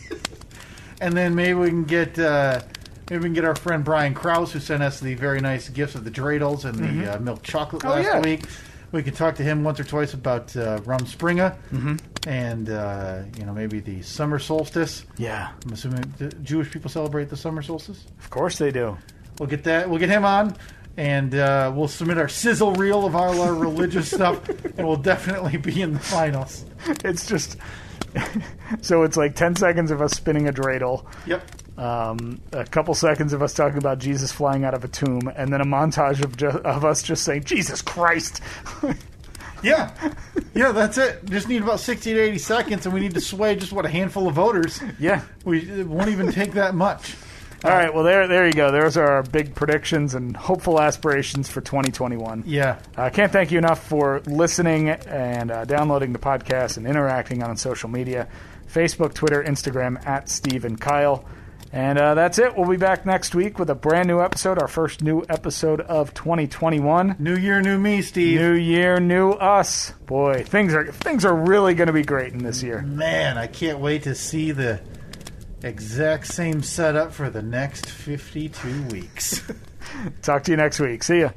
[SPEAKER 2] and then maybe we can get our friend Brian Krause, who sent us the very nice gifts of the dreidels and the milk chocolate last week. We could talk to him once or twice about Rumspringa and maybe the summer solstice.
[SPEAKER 8] Yeah,
[SPEAKER 2] I'm assuming Jewish people celebrate the summer solstice.
[SPEAKER 8] of course they do.
[SPEAKER 2] We'll get that. We'll get him on, and we'll submit our sizzle reel of all our religious stuff, and we'll definitely be in the finals.
[SPEAKER 8] It's just so it's like 10 seconds of us spinning a dreidel.
[SPEAKER 2] Yep.
[SPEAKER 8] A couple seconds of us talking about Jesus flying out of a tomb, and then a montage of us just saying, Jesus Christ.
[SPEAKER 2] Yeah, that's it. Just need about 60 to 80 seconds, and we need to sway just, a handful of voters.
[SPEAKER 8] Yeah.
[SPEAKER 2] It won't even take that much.
[SPEAKER 8] All right, well, there you go. Those are our big predictions and hopeful aspirations for 2021.
[SPEAKER 2] Yeah.
[SPEAKER 8] I can't thank you enough for listening and downloading the podcast and interacting on social media. Facebook, Twitter, Instagram, at Steve and Kyle. And that's it. We'll be back next week with a brand new episode, our first new episode of 2021.
[SPEAKER 2] New year, new me, Steve.
[SPEAKER 8] New year, new us. Boy, things are really going to be great in this year.
[SPEAKER 2] Man, I can't wait to see the exact same setup for the next 52 weeks.
[SPEAKER 8] Talk to you next week. See ya.